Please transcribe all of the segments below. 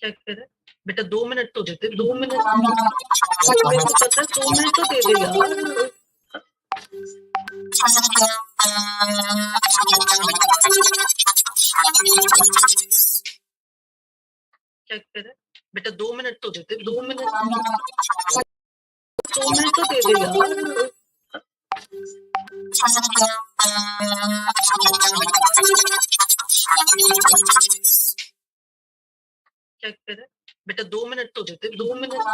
क्या कह रहे बेटा 2 मिनट तो देते 2 मिनट मेरे को पता है 2 मिनट तो दे दे यार क्या कह रहे बेटा 2 मिनट तो देते 2 मिनट तो दे दे यार क्या कह रहे बेटा 2 मिनट तो देते 2 मिनट तो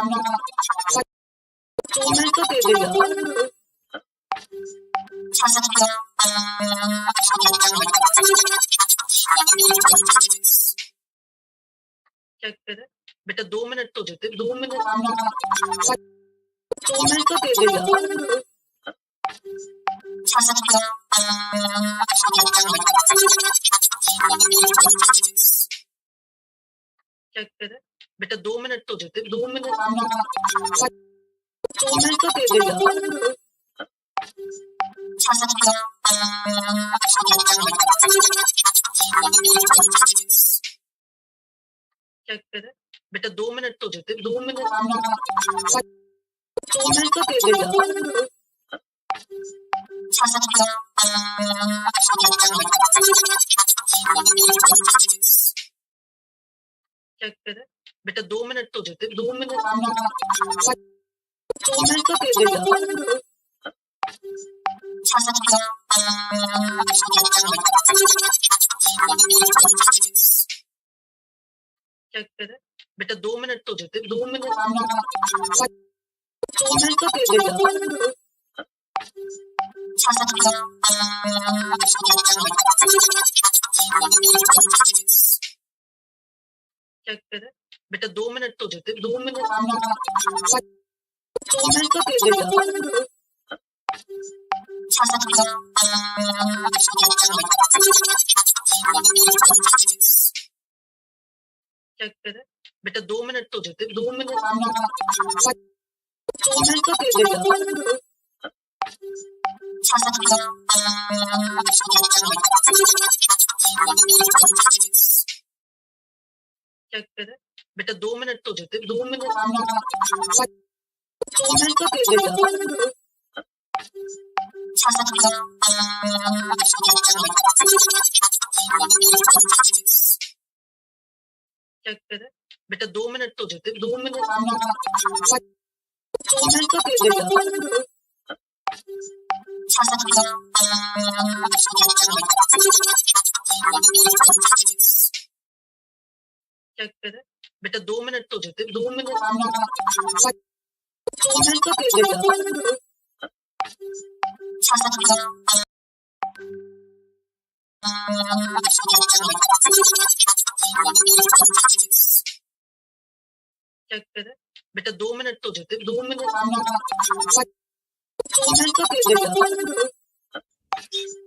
दे दे यार चेक करें बेटा, 2 मिनट तो देते, 2 मिनट तो दे दे यार। चेक करें बेटा, 2 मिनट तो देते, 2 मिनट तो दे दे यार। चेक करें बेटा, 2 मिनट तो देते, 2 मिनट तो दे दे यार। चेक करें बेटा, 2 मिनट तो देते, 2 मिनट तो दे दे यार। चेक करें बेटा, 2 मिनट तो देते, 2 मिनट तो दे दे यार। चेक करें बेटा, 2 मिनट तो देते, 2 मिनट तो दे दे यार। चेक करें बेटा, 2 मिनट तो देते, 2 मिनट तो दे दे यार। चेक करें बेटा, 2 मिनट तो देते, 2 मिनट तो दे दे यार। चेक करें बेटा, 2 मिनट तो देते, 2 मिनट तो दे दे यार। चेक करें बेटा, 2 मिनट तो देते, 2 मिनट तो दे दे यार। चेक करें बेटा, 2 मिनट तो देते, 2 मिनट तो दे दे यार।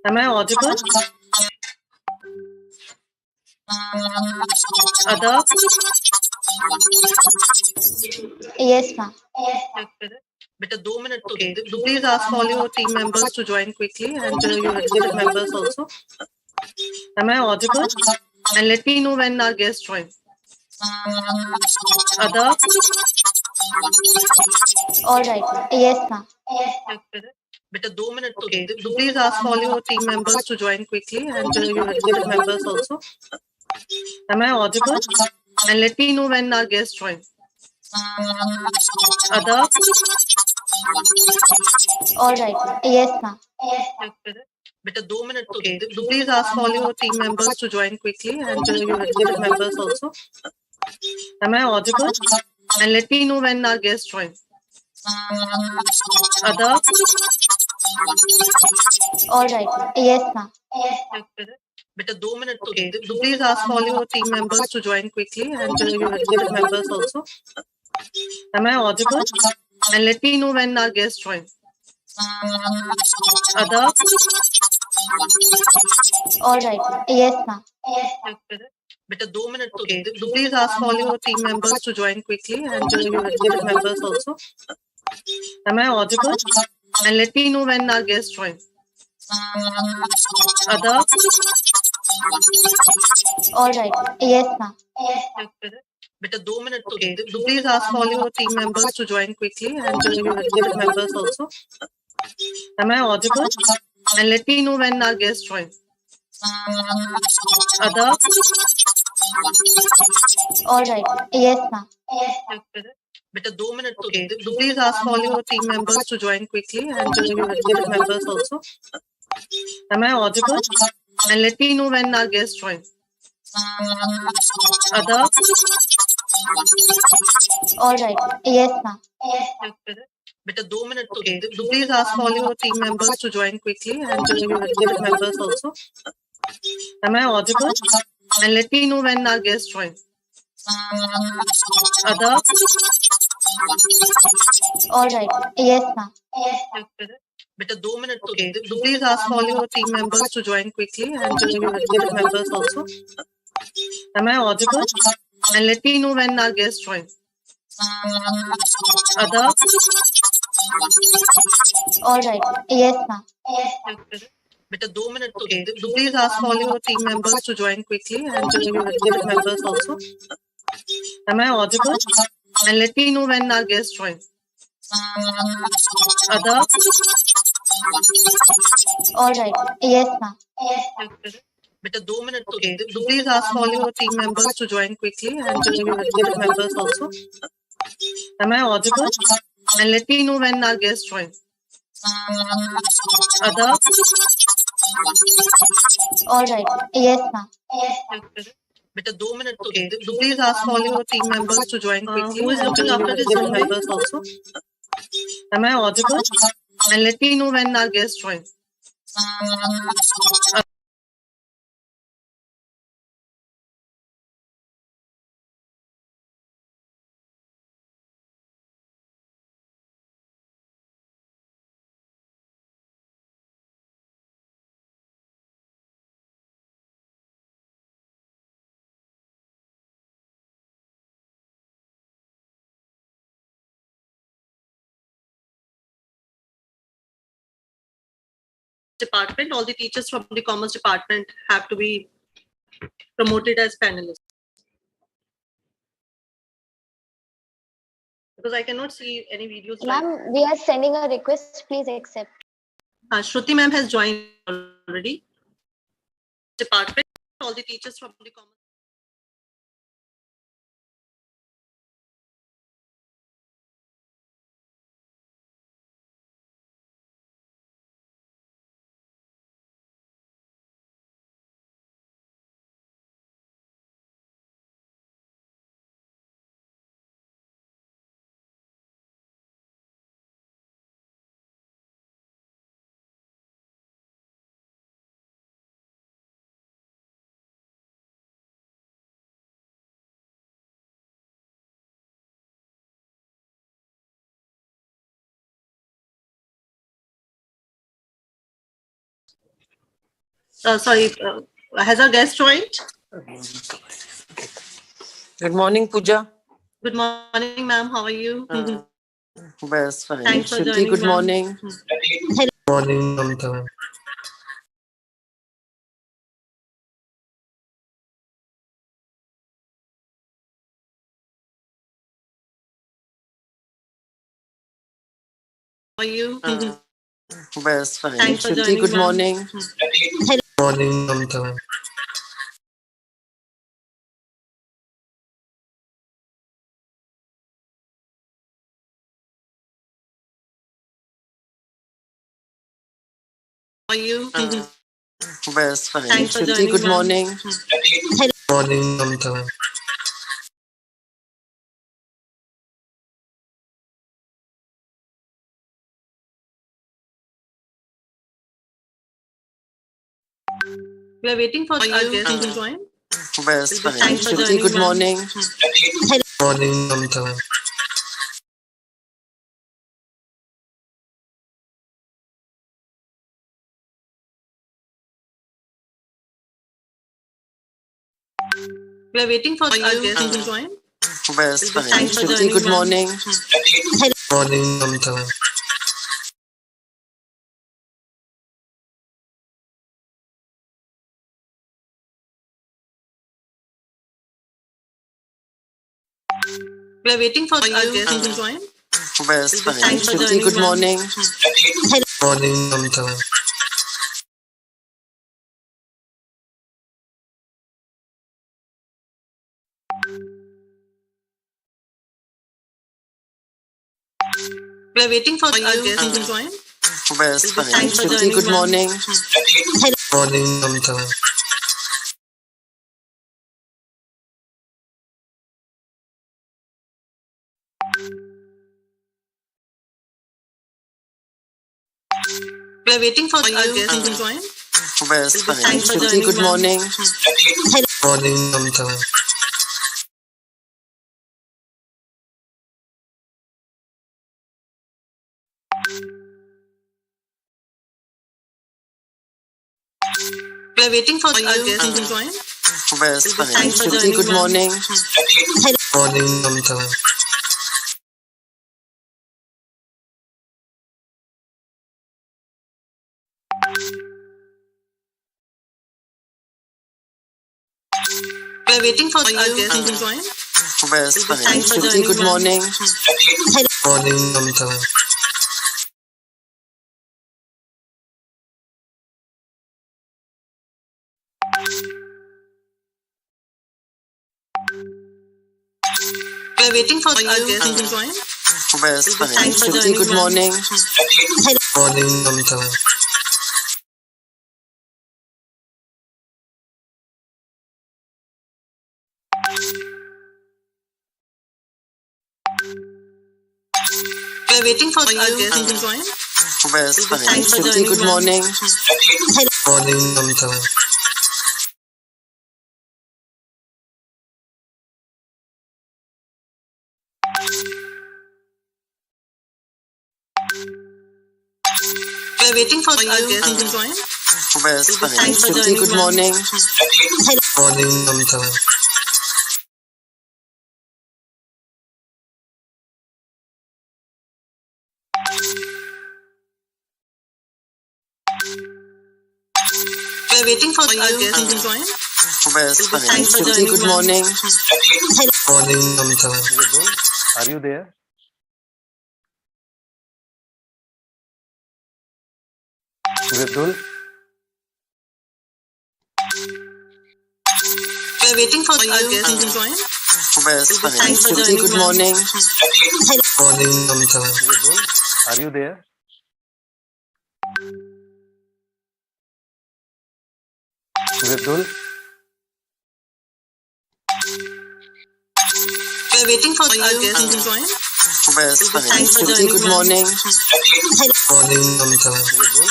Am I audible? Adab? Yes, ma'am. Check करें बेटा, 2 मिनट तो देते, please ask all your team members to join quickly and your registered members also. Am I audible? And let me know when our guests join. Adab? All right, ma'am. Yes, ma'am. Check करें बेटा, 2 minute तो देते, please ask all your team members to join quickly and your registered members also. Am I audible? And let me know when our guests join. Adab? All right, ma'am. Yes, ma'am. Check करें बेटा, 2 minute तो देते, please ask all your team members to join quickly and your registered members also. Am I audible? And let me know when our guests join. Adab? All right, ma'am. Yes, ma'am. Check करें बेटा, 2 minute तो देते, please ask all your team members to join quickly and your registered members also. Am I audible? And let me know when our guests join. Adab? All right, ma'am. Yes, ma'am. Check करें बेटा, 2 minute तो देते, please ask all your team members to join quickly and your registered members also. Am I audible? And let me know when our guests join. Adab? All right, ma'am. Yes, ma'am. Check करें बेटा, 2 minute तो देते, please ask all your team members to join quickly and your registered members also. Am I audible? And let me know when our guests join. Adab? All right, ma'am. Yes, ma'am. Check करें बेटा, 2 minute तो देते, please ask all your team members to join quickly and your registered members also. Am I audible? And let me know when our guests join. Adab? All right, ma'am. Yes, ma'am. Check करें Okay, so please ask all your team members to join quickly and your executive members also. Am I audible? And let me know when our guests join. Ada? All right. Yes, ma'am. Okay, so please ask all your team members to join quickly and your executive members also. Am I audible? And let me know when our guests join. Ada? All right. Yes, ma'am. Okay, so please ask all your team members to join quickly and your executive members also. Am I audible? And let me know when our guests join. Ada? All right. Yes, ma'am. Okay, so please ask all your team members to join quickly and your executive members also. Am I audible? And let me know when our guests join. Ada? All right. Yes, ma'am. Okay, so please ask all your team members to join quickly. Who is looking after this Zoom members also? Am I audible? And let me know when our guests join. Department, all the teachers from the commerce department have to be promoted as panelists. Because I cannot see any videos. Ma'am, we are sending a request. Please accept. Shruti ma'am has joined already. Department, all the teachers from the commerce. Has our guest joined? Good morning, Pooja. Good morning, ma'am. How are you? Best fine. Thanks for Shruti, joining, good ma'am. morning. Hello. Morning, Mamta. How are you? Best fine. Thanks for Shruti, joining, good ma'am. morning. Hello. Morning, Mamta. How are you? Best fine. Thanks for Shruti, joining, good ma'am. morning. Hello. Morning, Mamta. We are waiting for our guest to join. Best fine. Thanks for Shruti, joining, good ma'am. morning. Hello. Morning, Mamta. We are waiting for our guest to join. Best fine. Thanks for Shruti, joining, good ma'am. morning. Hello. Morning, Mamta. We are waiting for our guest to join. Best fine. Thanks for Shruti, joining, good ma'am. morning. Hello. Morning, Mamta. We are waiting for our guest to join. Best fine. Thanks for Shruti, joining, good ma'am. morning. Hello. Morning, Mamta. We are waiting for our guests to join. Where's funny? Thanks for Shruti, joining, good ma'am. morning. Morning, Namita. We are waiting for our guests to join. Where's funny? Thanks for Shruti, joining, good ma'am. morning. Morning, Namita. We are waiting for our guests to join. Where's funny? Thanks for Shruti, joining, good ma'am. morning. Morning, Namita. We are waiting for our guests to join. Where's funny? Thanks for Shruti, joining, good ma'am. morning. Morning, Namita. We are waiting for our guests to join. Where's funny? Thanks for Shruti, joining, good ma'am. morning. Morning, Namita. We are waiting for our guests to join. Where's funny? Thanks for Shruti, joining, good ma'am. morning. Morning, Namita. We are waiting for our guests to join. Where's funny? Thanks for Shruti, joining, good ma'am. morning. Morning, Namita. Are you there? Vidul? We are waiting for our guests to join. Where's funny? Thanks for Shruti, joining, good ma'am. morning. Morning, Namita. Vidul? Are you there? Vidul? We are waiting for our guests to join. Where's funny? Thanks for Shruti, joining, good ma'am. morning. Morning, Namita. Vidul?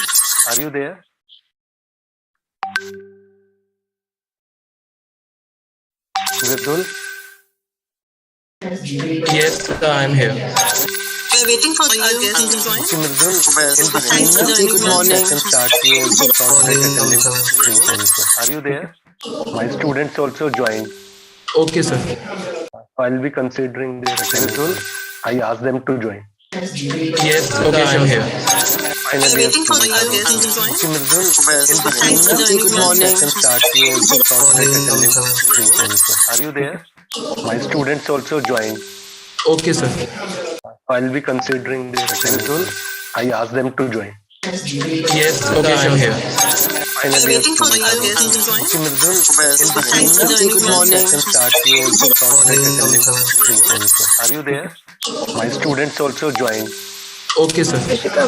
Are you there? Vidul? Yes, sir, I'm here. We are waiting for our guests to join. Okay, Mridul, Where's in funny? between Shruti, the good morning. session starts, you also count that Morning, attendance Namita. link also. Are you there? My students also joined. Okay, sir. I'll be considering their attendance. I asked them to join. Yes, okay, I'm here. We are Finally, waiting for our guests to join. okay, Mridul, Where's in funny? between Shruti, the good morning. session starts, you also count that Morning, attendance Namita. link also. Are you there? My students also joined. Okay, sir. I'll be considering their attendance. I asked them to join. Yes, okay, I'm here. We are Finally, waiting for our guests to join. okay, Mridul, Where's in funny? between Shruti, the good morning. session starts, you also count that Morning, attendance Namita. link also. Are you there? My students also joined. Okay, sir.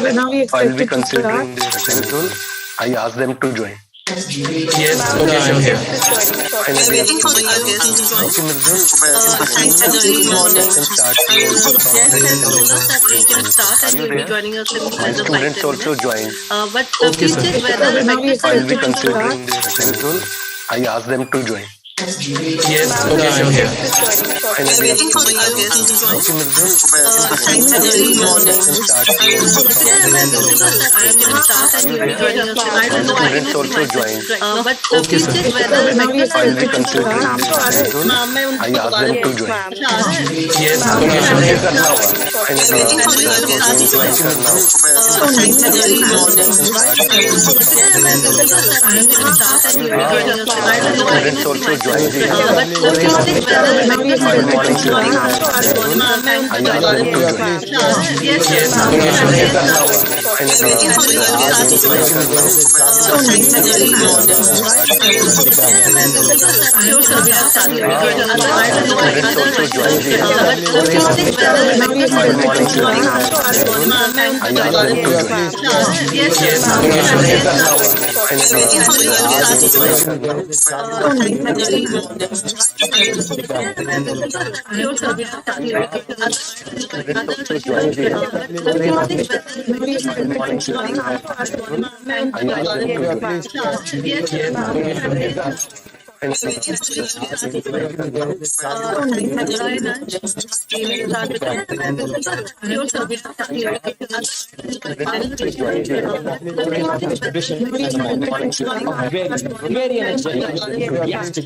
When are we I'll be expected to start? considering their attendance. I asked them to join. Yes, okay, I'm here. We are waiting for our guests to join. Okay, Mridul, Where's funny? Thanks for Shruti, joining good us. morning. session starts, you Our also guest count that has told attendance us that we link can also. start Are and you will be there? joining us in My another 5 students 10 also minutes. joined. But Okay, please sir. check whether When are we Venkateswara I'll has be joined the room. considering their attendance. I asked them to join. Yes, okay, I'm here. We are Finally, waiting for our guests to join. okay, Mridul, Where's funny? Thanks for Shruti, joining good us. morning. session starts, Our you also guest count that has told attendance us that we link can also. start Are and you will be there? joining us in My another 5 students minutes. also joined. But Okay, please sir. check whether When are we Venkateswara I'll has be joined the room. considering their attendance. हाँ मैं I उनको asked दोबारा them to से join. अच्छा आ रहा है Yes, okay, I'm here. Finally, waiting for our guest again to join join. करना हो. Thanks for joining Good us. morning. Start you also count that attendance link also. We can start and you'll be My joining us in another 5 students minutes. also joined. But please check whether When are we While expected to monitoring start? their attendance, हाँ मैं I उनको asked दोबारा them to से join. अच्छा आ रहा है yes sir Yes, now okay, I'm here. करना हुआ. Finally, waiting for our guest again to join join. करना हो. Thanks for joining us. Start you also count that attendance link also. Sure sir we are starting to join us. Students also joined. But please check whether When are we While expected to monitoring start? their attendance, हाँ मैं I उनको asked दोबारा them से to join. अच्छा आ रहा है yes sir Yes, now okay, I'm here. करना हुआ. Finally, waiting for our guest to join. again join करना हो. Thanks for joining Very energetic,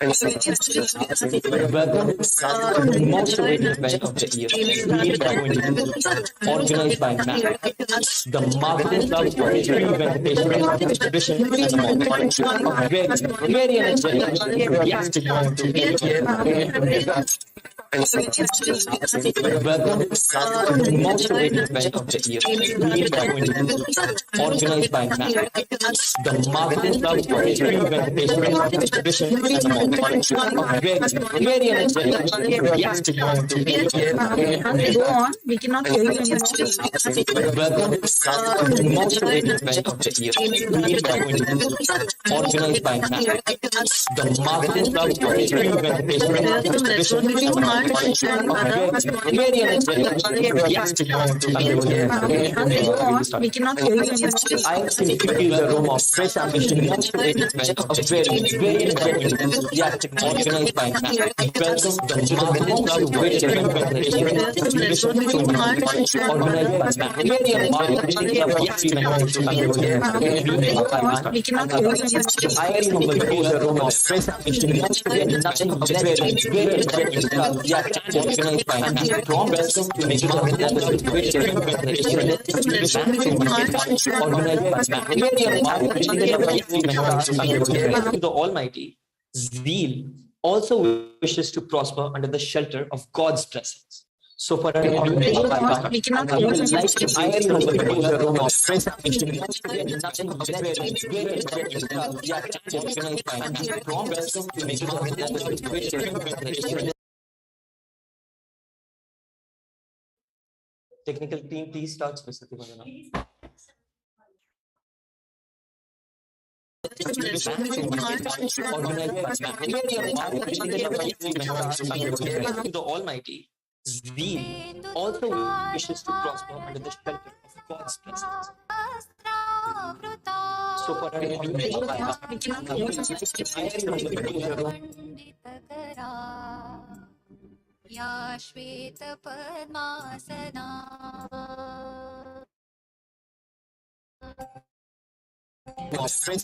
enthusiastic. Welcome to the most awaited event of the year, ZEAL'22, organized by MAC, the Marketing Club for Venkateswara exhibition and the very energetic, enthusiastic. Welcome to the most awaited event of the year, ZEAL'22, organized by MAC, the Marketing Club for Venkateswara exhibition and the very energetic, enthusiastic. Go on. We cannot hear you anymore. Welcome to the most awaited event of the year, ZEAL'22, organized by MAC, the Marketing Club for Venkateswara exhibition and the very energetic, enthusiastic. Go on. We cannot hear you anymore. I can feel the aroma of fresh ambition, most awaited event of the very energetic, enthusiastic, organized by MAC. Welcome to the Marketing Club for Venkateswara exhibition and the organized by MAC. Very We cannot hear you anymore. I remember the aroma of fresh ambition, most awaited nothing of the very energetic, enthusiastic, organized by MAC. Welcome to the Marketing Club for Venkateswara exhibition and the organized by MAC. The Almighty, ZEAL also wishes to prosper under the shelter of God's presence. So for an organization by God, We cannot I hear would you. like to remember the aroma of fresh ambition, nothing of the very organized by MAC. Welcome to the Marketing Club for Venkateswara. Technical team, please start specifically. The Almighty, ZEAL also wishes to prosper under the shelter of God's presence. So for an organization by God, We cannot hear you. या श्वेत padmasana of friends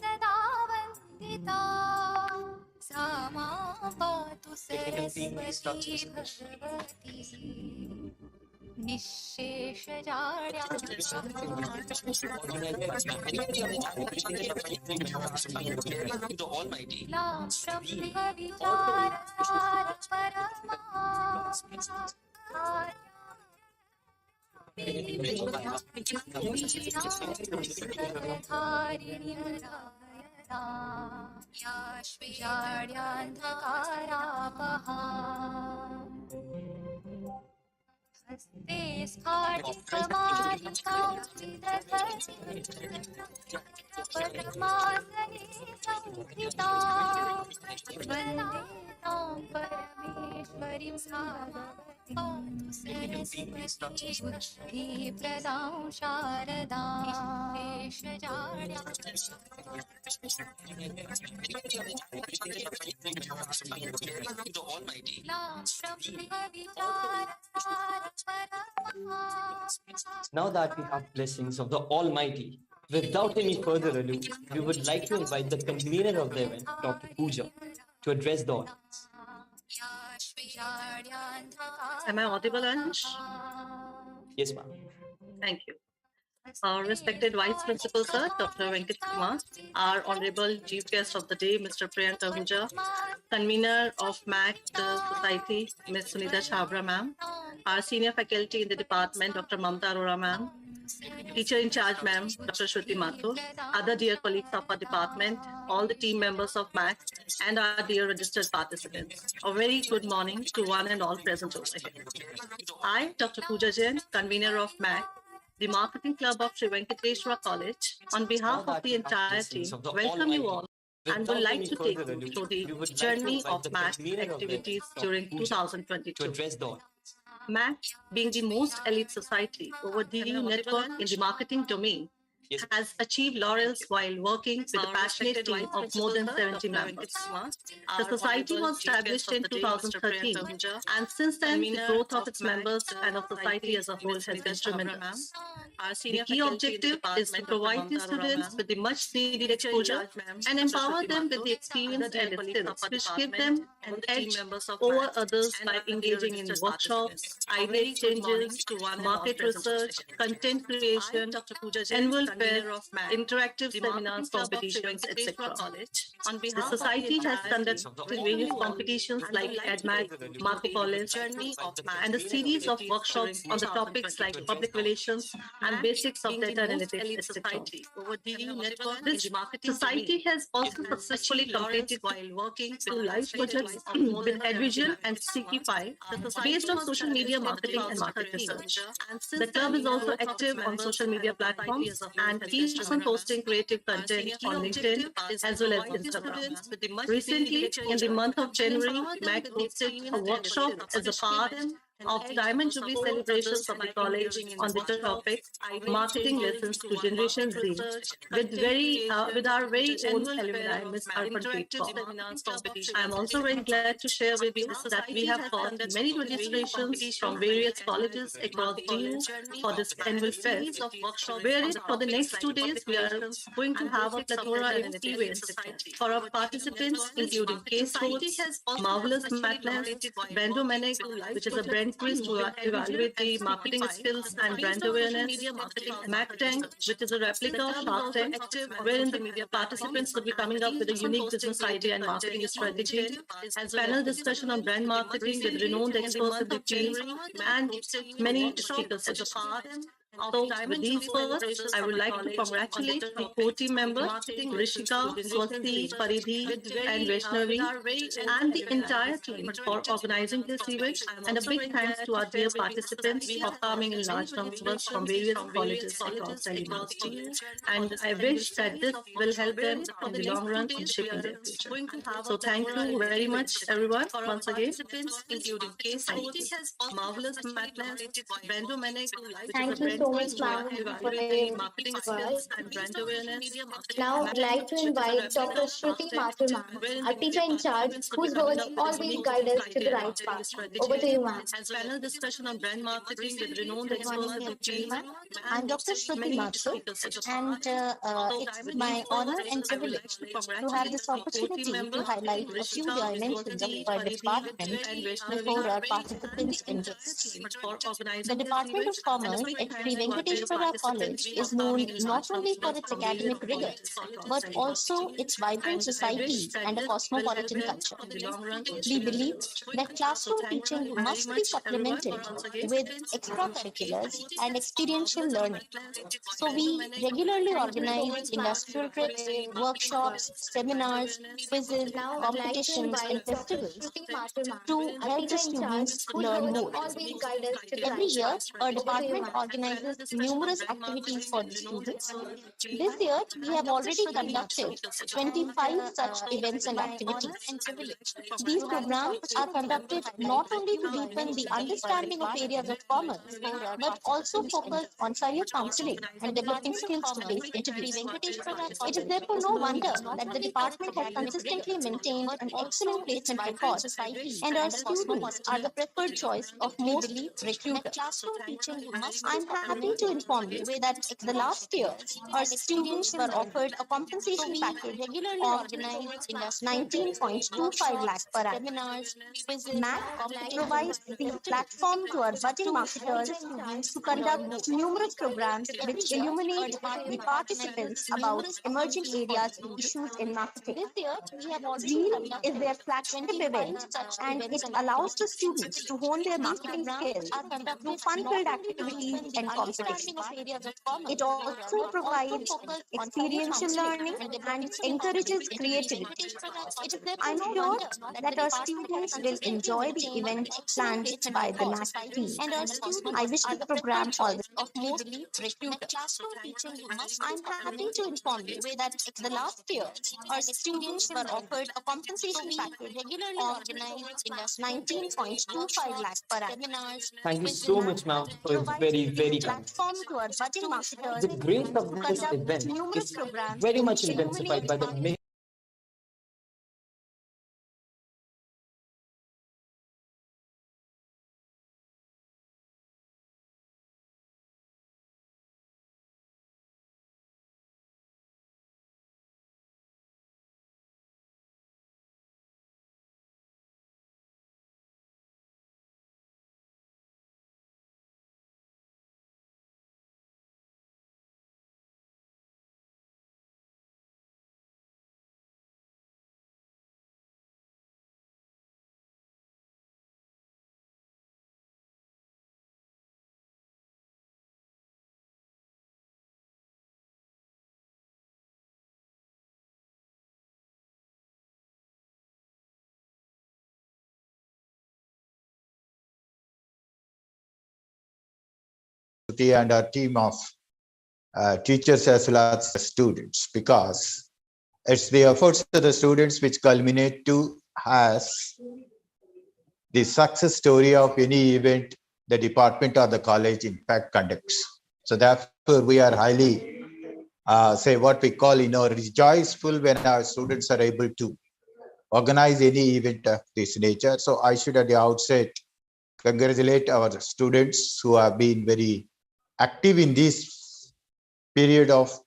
सदा वन्दिता सा मां पातु Saraswati Bhagwati the Almighty. हस्ते स्फाटिकाचिदधति संस्थिता वन्देतां परमेश्वरीं सरस्वती प्रदां शारदां The Almighty. Now that we have blessings of the Almighty, without any further ado, we would like to invite the convener of the event, Dr. Pooja, to address the audience. Am I audible, Ansh? Yes, ma'am. Thank you. Our respected Vice Principal, Sir, Dr. Venkateswara, our Honorable Chief Guest of the Day, Mr. Priyanka Ahuja, Convener of MAC Society, Ms. Sunita Chabra, ma'am, our Senior Faculty in the Department, Dr. Mamta Arora, ma'am, Teacher in charge, ma'am, Dr. Shruti Mathur, other dear colleagues of our department, all the team members of MAC, and our dear registered participants. A very good morning to one and all present over here. I, Dr. Pooja Jain, convener of MAC, the Marketing Club of Sri Venkateswara College, on behalf of the entire team, welcome you all and would like to take you through the journey of MAC activities during 2022. MAC, being the most elite society over the network in the marketing domain, has achieved laurels while working with a passionate team of more than 70 members. The society was established in 2013, and since then, the growth of its members and of society as a whole has been tremendous. The key objective is to provide the students with the much needed exposure and empower them with the experience and skills which give them an edge over others by engaging in workshops, idea exchanges, market research, content creation, annual fair, interactive seminars, competitions, etc. The society has conducted various competitions like AdMac, Marcopolis, and a series of workshops on the topics like public relations and basics of data analytics, etc. This society has also successfully completed two live projects with Advision and Seekify based on social media marketing and market research. The club is also active on social media platforms and keeps on posting creative content on LinkedIn as well as Instagram. Recently, in the month of January, MAC hosted a workshop as a part of Diamond Jubilee celebrations of the college on the topic Marketing Lessons to Generation Z with our very own alumni, Ms. Arpan Preet. I am also very glad to share with you that we have got many registrations from various colleges across the EU for this annual fest, wherein for the next 2 days we are going to have a plethora of events for our participants, including case codes, marvelous MATLAB, Bandomanic, which is a brand quiz to evaluate the marketing skills and brand awareness, MacTank, which is a replica of Shark Tank, wherein the participants will be coming up with a unique business idea and marketing strategy, panel discussion on brand marketing with renowned experts in the field, and many speaker sessions. So, with these words, I would like to congratulate the core team members, Rishika, Swasti, Paridhi, and Vaishnavi, and the entire team for organizing this event, and a big thanks to our dear participants for coming in large numbers from various colleges across the university. And I wish that this will help them in the long run in shaping their future. So, thank you very much, everyone, once again. Including case studies, marvelous MATLAB, Bandomanic, Thank you so much, ma'am, for your marketing words. skills and brand awareness. Now, I'd like to invite Dr. Shruti Mathur, ma'am, our teacher in charge, whose words always guide us to the right path. Over to you, ma'am. Panel discussion on brand marketing with renowned experts in the field. I'm Dr. Shruti Mathur, and it's my honor and privilege to have this opportunity to highlight a few dimensions of our department before our participants in this. The Department of Commerce at Sri Venkateswara College is known not only for its academic rigor, but also its vibrant society and a cosmopolitan culture. We believe that classroom teaching must be supplemented with extracurriculars and experiential learning. So we regularly organize industrial trips, workshops, seminars, quizzes, competitions, and festivals to help the students learn more. Every year, our department organizes numerous activities for the students. This year, we have already conducted 25 such events and activities. These programs are conducted not only to deepen the understanding of areas of commerce, but also focus on career counseling and developing skills to face interviews. It is therefore no wonder that the department has consistently maintained an excellent placement record, and our students are the preferred choice of most recruiters. I'm happy to inform you that the last year, our students were offered a compensation package of 19.25 lakh per annum. MAC provides the platform to our budding marketers to conduct numerous programs which illuminate the participants about emerging areas and issues in marketing. ZEAL is their flagship event, and it allows the students to hone their marketing skills through fun-filled activities and competition. It also provides experiential learning and encourages creativity. I'm sure that our students will enjoy the event planned by the NAC team. I wish the program all the I'm happy to inform you that the last year our students were offered a compensation package of 19.25 lakh per annum. Thank you so much, ma'am, for very, very kind. Platform to our budding marketers The grace of to this conduct event numerous is programs very to much illuminate intensified by the and our team of teachers as well as students, because it's the efforts of the students which culminate to as the success story of any event the department or the college in fact conducts. So therefore we are highly say what we call rejoiceful when our students are able to organize any event of this nature. So I should at the outset congratulate our students who have been very active in this period of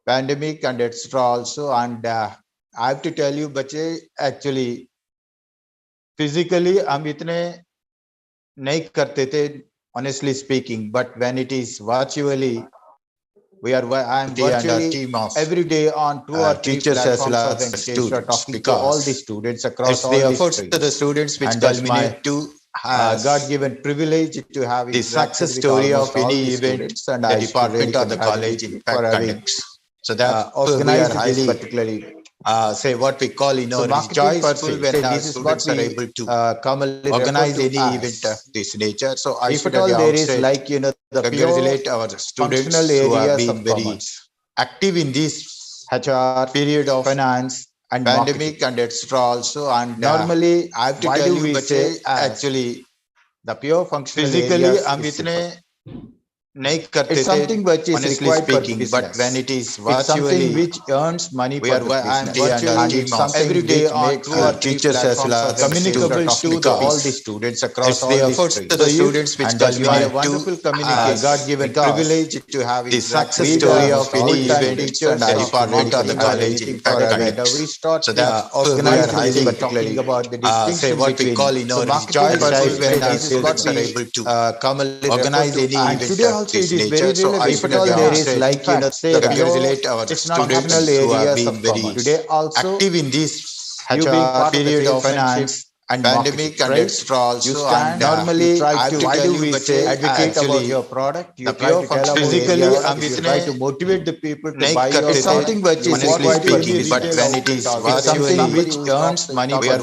pandemic and etc. also. And I have to tell you, bache, actually, physically, हम इतने नहीं करते थे, honestly speaking. But when it is virtually, I am virtually team of every day on 2 or 3 teachers as well as students, talking to all the students across all the efforts of the students which culminate to God-given privilege to have the success story of any event and the department or the college in fact conducts. So that organized highly particularly say what we call rejoiceful when our students are able to organize any event of this nature. So I should at the outset congratulate our students who have been very active in this HR period of finance and pandemic and etc. also. And normally I have to tell you, say actually the pure functional physically हम इतने नहीं करते थे, something which is required speaking, but when it is virtually, which earns money for the business and it's something every day on our teachers as well as communicable to all the students across all the efforts of the students which culminate to wonderful communication, God-given privilege to have the success story of any event and the department or the college in fact. We start organizing highly particularly about the distinction what we call rejoiceful when our students are able to organize any event. It is very so I should there is like congratulate our students who have been very today also active in this HR period of finance and pandemic and etc. Also, you stand normally try to why do we say advocate about your product? You try to tell physically you try to motivate the people to buy your something which is speaking, but when it is something which earns money, we are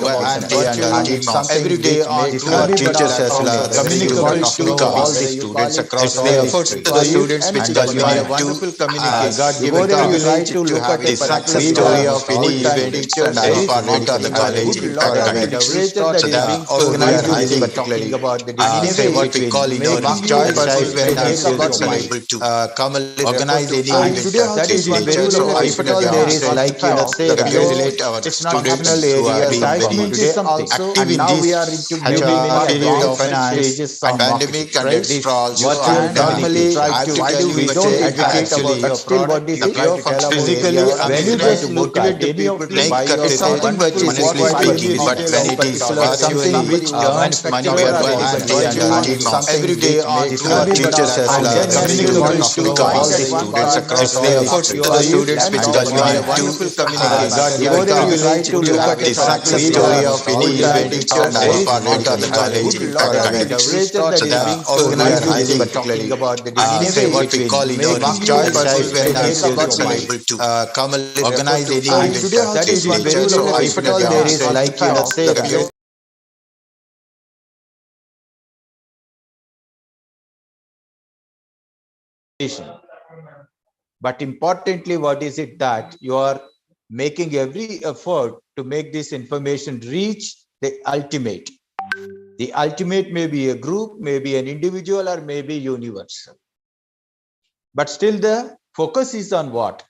every day on our teachers as well as communicable to all the students across all the efforts to the students which culminate wonderful communication. God-given privilege to have the success story of any event and the department or the college. So that organized highly particularly about the say what we call rejoiceful when our students are able to organize any event that is very so I should there is like say congratulate our students who have been very active in this period of finance and pandemic and etc. Also normally try to why do we don't advocate about your product physically when you just motivate the people to buy your something which is speaking, but when it is something which earns money for anybody and every day on to our teachers as well as communications to all the students across the efforts to the students which culminate to look at the success story of any event and our part of the college in academics. So the organizing is particularly what we call choice persons when our students are able to organize any event. That is one very so if at all there is like the but importantly, what is it that you are making every effort to make this information reach the ultimate? The ultimate may be a group, maybe an individual, or maybe universal. But still the focus is on what?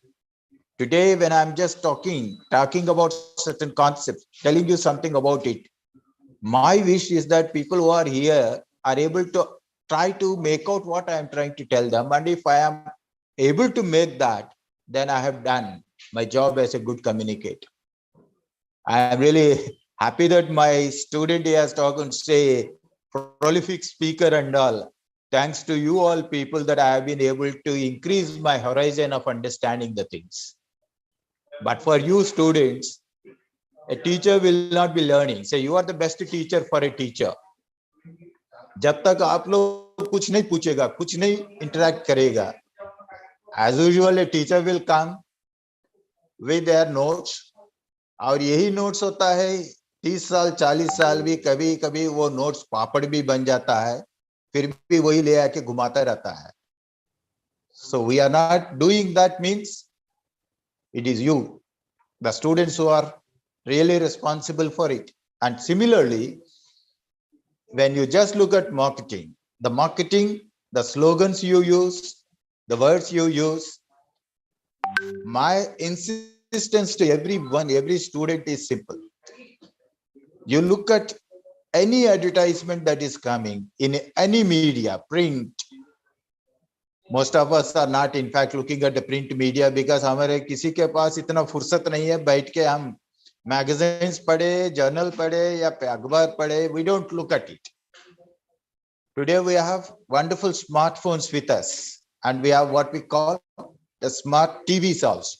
Today, when I'm just talking about certain concepts, telling you something about it, my wish is that people who are here are able to try to make out what I'm trying to tell them. And if I am able to make that, then I have done my job as a good communicator. I am really happy that my student has talked and say prolific speaker and all. Thanks to you all people that I have been able to increase my horizon of understanding the things. But for you students, a teacher will not be learning. Say you are the best teacher for a teacher. जब तक आप लोग कुछ नहीं पूछेगा, कुछ नहीं interact करेगा, as usual a teacher will come with their notes. और यही notes होता है 30 साल 40 साल भी कभी कभी वो notes पापड़ भी बन जाता है, फिर भी वही ले आके घुमाता रहता है. So we are not doing that means it is you, the students who are really responsible for it. And similarly, when you just look at marketing, the slogans you use, the words you use, my insistence to everyone, every student is simple. You look at any advertisement that is coming in any media, print. Most of us are not in fact looking at the print media because हमारे किसी के पास इतना फुर्सत नहीं है बैठ के हम magazines पढ़े, journal पढ़े या अखबार पढ़े. We don't look at it. Today we have wonderful smartphones with us and we have what we call the smart TVs also.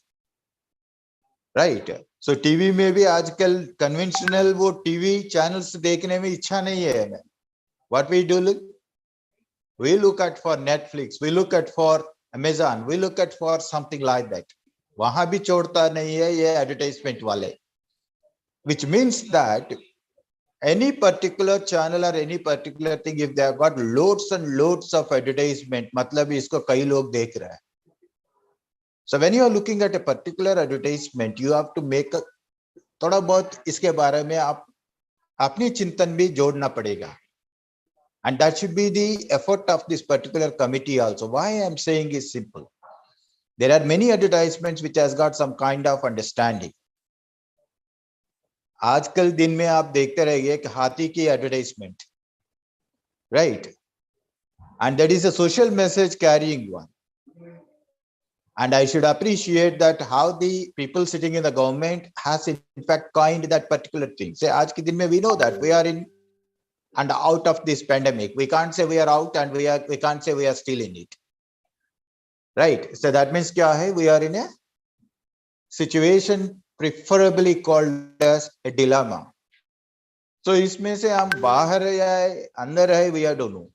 Right? So TV में भी आजकल conventional वो TV channels देखने में इच्छा नहीं है. What we do? We look at for Netflix, we look at for Amazon, we look at for something like that. वहां भी छोड़ता नहीं है ये advertisement वाले. Which means that any particular channel or any particular thing, if they have got loads and loads of advertisement, मतलब इसको कई लोग देख रहे हैं. So when you are looking at a particular advertisement, you have to make a थोड़ा बहुत इसके बारे में आप अपनी चिंतन भी जोड़ना पड़ेगा. And that should be the effort of this particular committee also. Why I am saying is simple. There are many advertisements which has got some kind of understanding. आजकल दिन में आप देखते रहिए कि हाथी की advertisement, right? And that is a social message carrying one. And I should appreciate that how the people sitting in the government has in fact coined that particular thing. Say, आज के दिन में we know that we are in and out of this pandemic. We can't say we are out and we can't say we are still in it. Right? So that means kya hai? We are in a situation preferably called as a dilemma. So इसमें से हम बाहर है या अंदर है, we don't know.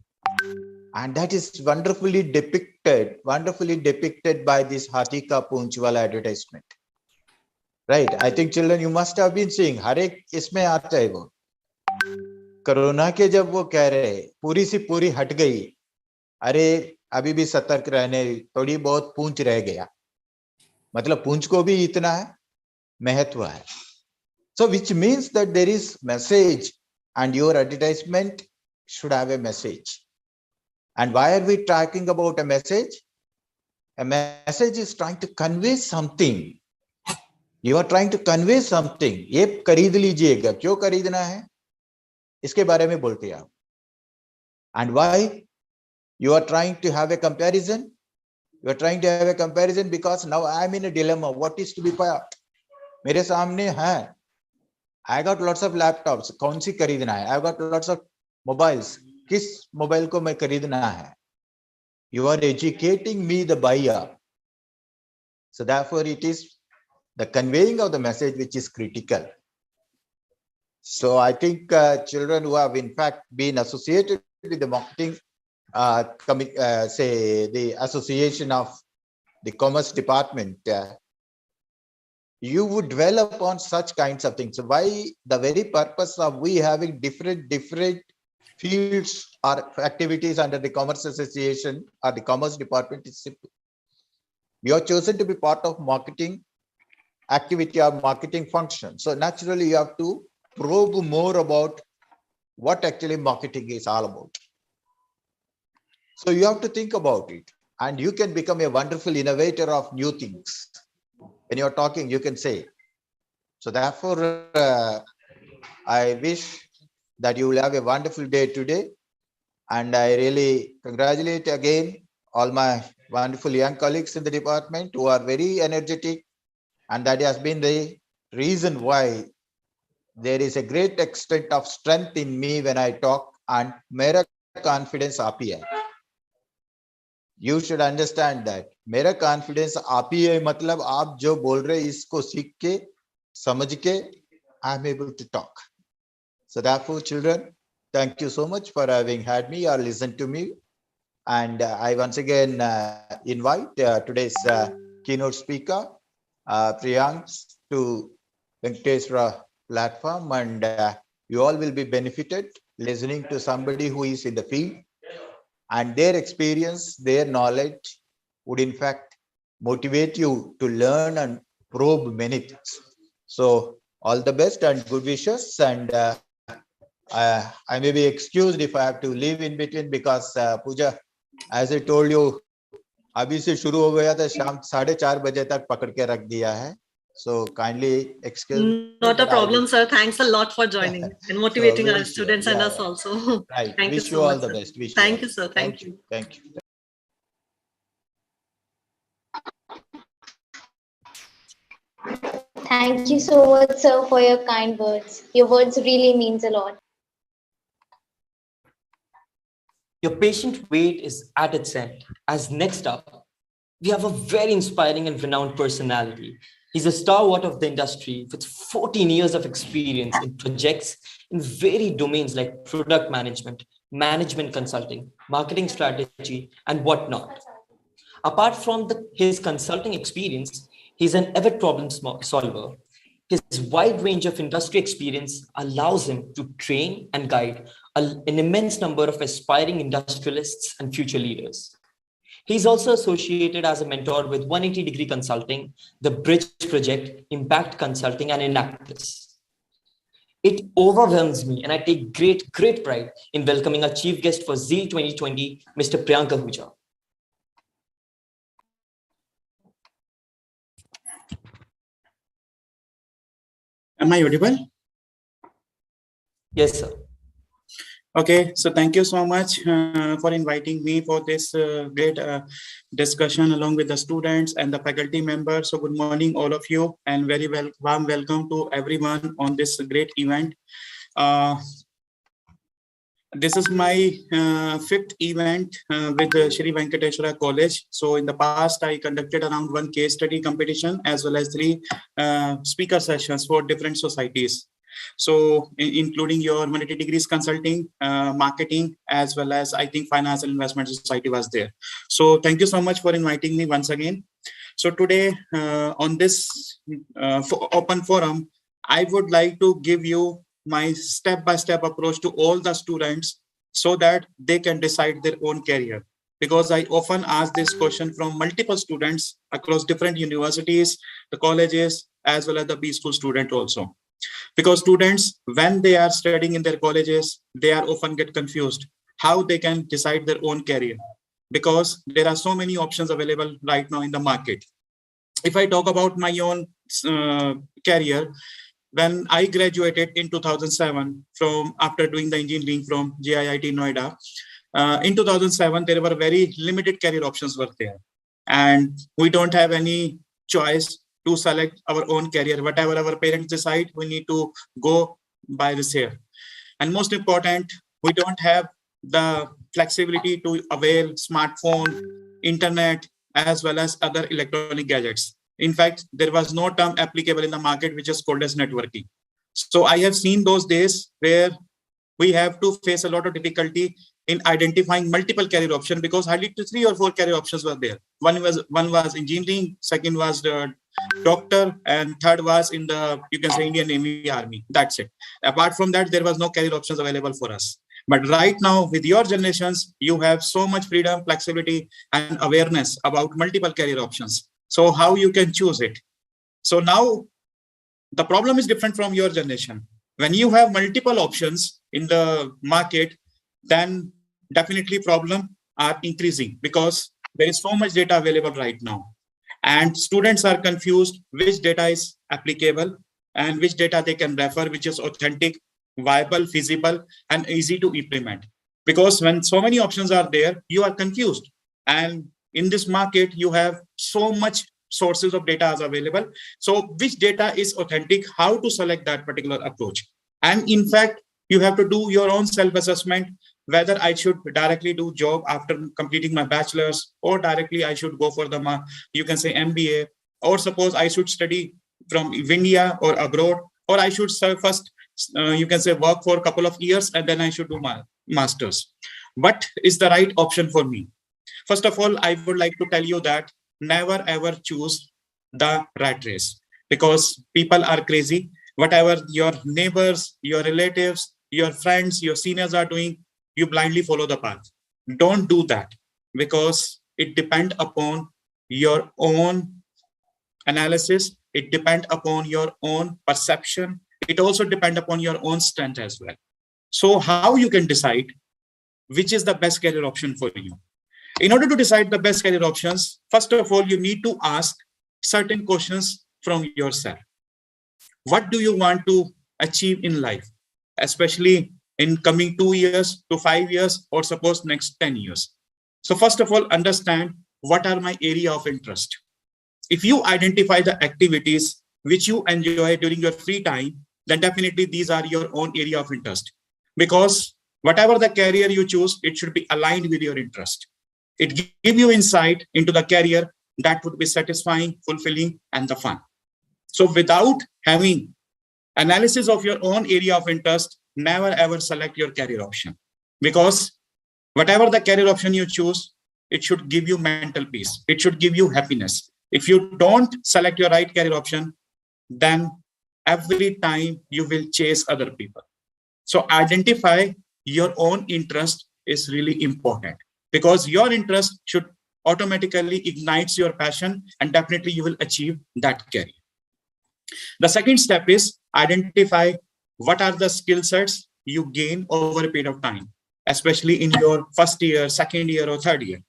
And that is wonderfully depicted by this Hathi ka Poonch wala advertisement. Right? I think children, you must have been seeing. हर एक इसमें आता है वो. कोरोना के जब वो कह रहे पूरी सी पूरी हट गई, अरे अभी भी सतर्क रहने, थोड़ी बहुत पूंछ रह गया. मतलब पूंछ को भी इतना है महत्व है. So which means that there is message and your advertisement should have a message. And why are we talking about a message? A message is trying to convey something. You are trying to convey something. ये खरीद लीजिएगा, क्यों खरीदना है इसके बारे में बोलते हैं आप. And why you are trying to have a comparison? You are trying to have a comparison because now I am in a dilemma. What is to be bought? मेरे सामने है I got lots of laptops. कौन सी खरीदना है? I've got lots of mobiles. किस mobile को मैं खरीदना है? You are educating me, the buyer. So therefore, it is the conveying of the message which is critical. So I think children who have in fact been associated with the marketing, say the association of the commerce department, you would dwell upon such kinds of things. So why the very purpose of we having different fields or activities under the commerce association or the commerce department is simple. You are chosen to be part of marketing activity or marketing function. So naturally you have to probe more about what actually marketing is all about. So you have to think about it, and you can become a wonderful innovator of new things. When you're talking, you can say. So therefore, I wish that you will have a wonderful day today. And I really congratulate again all my wonderful young colleagues in the department who are very energetic. And that has been the reason why there is a great extent of strength in me when I talk, and mera confidence api hai. You should understand that. मेरा confidence api hai मतलब आप जो बोल रहे इसको सीख के समझ के I am able to talk. So therefore, children, thank you so much for having had me or listened to me. And I once again invite today's keynote speaker, Priyank, to Venkateswara platform, and you all will be benefited listening to somebody who is in the field, and their experience, their knowledge would in fact motivate you to learn and probe many things. So all the best and good wishes, and I may be excused if I have to leave in between because Pooja, as I told you, अभी से शुरू हो गया था, शाम 4:30 बजे तक पकड़ के रख दिया है. So kindly excuse. Not a problem, sir. Thanks a lot for joining and motivating our students and us also. Right. Thank Wish you you so all much, the sir. best. Wish Thank you you, sir. Thank you. Thank you. Thank you so much, sir, for your kind words. Your words really means a lot. Your patient wait is at its end. As next up, we have a very inspiring and renowned personality. He's a stalwart of the industry with 14 years of experience in projects in varied domains like product management, management consulting, marketing strategy, and whatnot. Apart from his consulting experience, he's an avid problem solver. His wide range of industry experience allows him to train and guide an immense number of aspiring industrialists and future leaders. He's also associated as a mentor with 180-degree Consulting, the Bridge Project, Impact Consulting, and Enactus. It overwhelms me, and I take great pride in welcoming our chief guest for ZEAL 2020, Mr. Priyank Ahuja. Am I audible? Yes, sir. Okay, so thank you so much for inviting me for this great discussion along with the students and the faculty members. So good morning, all of you, and very warm welcome to everyone on this great event. This is my fifth event with Shri Venkateswara College. So in the past, I conducted around 1 case study competition as well as 3 speaker sessions for different societies. So including your 180 degrees consulting, marketing, as well as I think Financial Investment Society was there. So thank you so much for inviting me once again. So today on this open forum, I would like to give you my step-by-step approach to all the students so that they can decide their own career. Because I often ask this question from multiple students across different universities, the colleges, as well as the B-school student also. Because students, when they are studying in their colleges, they are often get confused how they can decide their own career, because there are so many options available right now in the market. If I talk about my own career, when I graduated in 2007 from after doing the engineering from JIIT Noida, in 2007 there were very limited career options were there, and we don't have any choice to select our own career. Whatever our parents decide, we need to go by this here. And most important, we don't have the flexibility to avail smartphone, internet, as well as other electronic gadgets. In fact, there was no term applicable in the market which is called as networking. So I have seen those days where we have to face a lot of difficulty in identifying multiple career options because hardly 3 or 4 career options were there. One was engineering, second was the doctor, and third was in the, you can say, Indian Navy Army. That's it. Apart from that, there was no career options available for us. But right now, with your generations, you have so much freedom, flexibility, and awareness about multiple career options. So how you can choose it. So now the problem is different from your generation. When you have multiple options in the market, then definitely problems are increasing because there is so much data available right now. And students are confused which data is applicable and which data they can refer, which is authentic, viable, feasible, and easy to implement. Because when so many options are there, you are confused. And in this market, you have so much sources of data as available. So which data is authentic, how to select that particular approach. And in fact, you have to do your own self-assessment, whether I should directly do job after completing my bachelor's, or directly I should go for the, you can say, MBA, or suppose I should study from India or abroad, or I should first, you can say, work for a couple of years and then I should do my master's. What is the right option for me? First of all, I would like to tell you that never ever choose the rat race because people are crazy. Whatever your neighbors, your relatives, your friends, your seniors are doing, you blindly follow the path. Don't do that because it depends upon your own analysis. It depends upon your own perception. It also depends upon your own strength as well. So how you can decide which is the best career option for you? In order to decide the best career options, first of all, you need to ask certain questions from yourself. What do you want to achieve in life, especially in coming 2 years to 5 years, or suppose next 10 years? So first of all, understand what are my area of interest. If you identify the activities which you enjoy during your free time, then definitely these are your own area of interest. Because whatever the career you choose, it should be aligned with your interest. It gives you insight into the career that would be satisfying, fulfilling, and the fun. So without having analysis of your own area of interest, never ever select your career option. Because whatever the career option you choose, it should give you mental peace. It should give you happiness. If you don't select your right career option, then every time you will chase other people. So identify your own interest is really important because your interest should automatically ignite your passion and definitely you will achieve that career. The second step is identify what are the skill sets you gain over a period of time, especially in your first year, second year, or third year.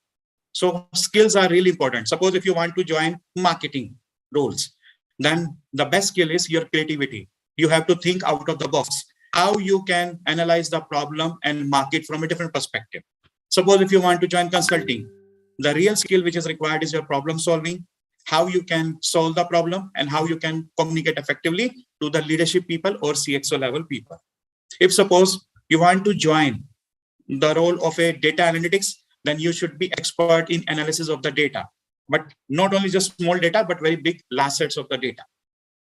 So skills are really important. Suppose if you want to join marketing roles, then the best skill is your creativity. You have to think out of the box, how you can analyze the problem and market from a different perspective. Suppose if you want to join consulting, the real skill which is required is your problem solving, how you can solve the problem and how you can communicate effectively to the leadership people or CXO level people. If suppose you want to join the role of a data analytics, then you should be expert in analysis of the data, but not only just small data, but very big large sets of the data.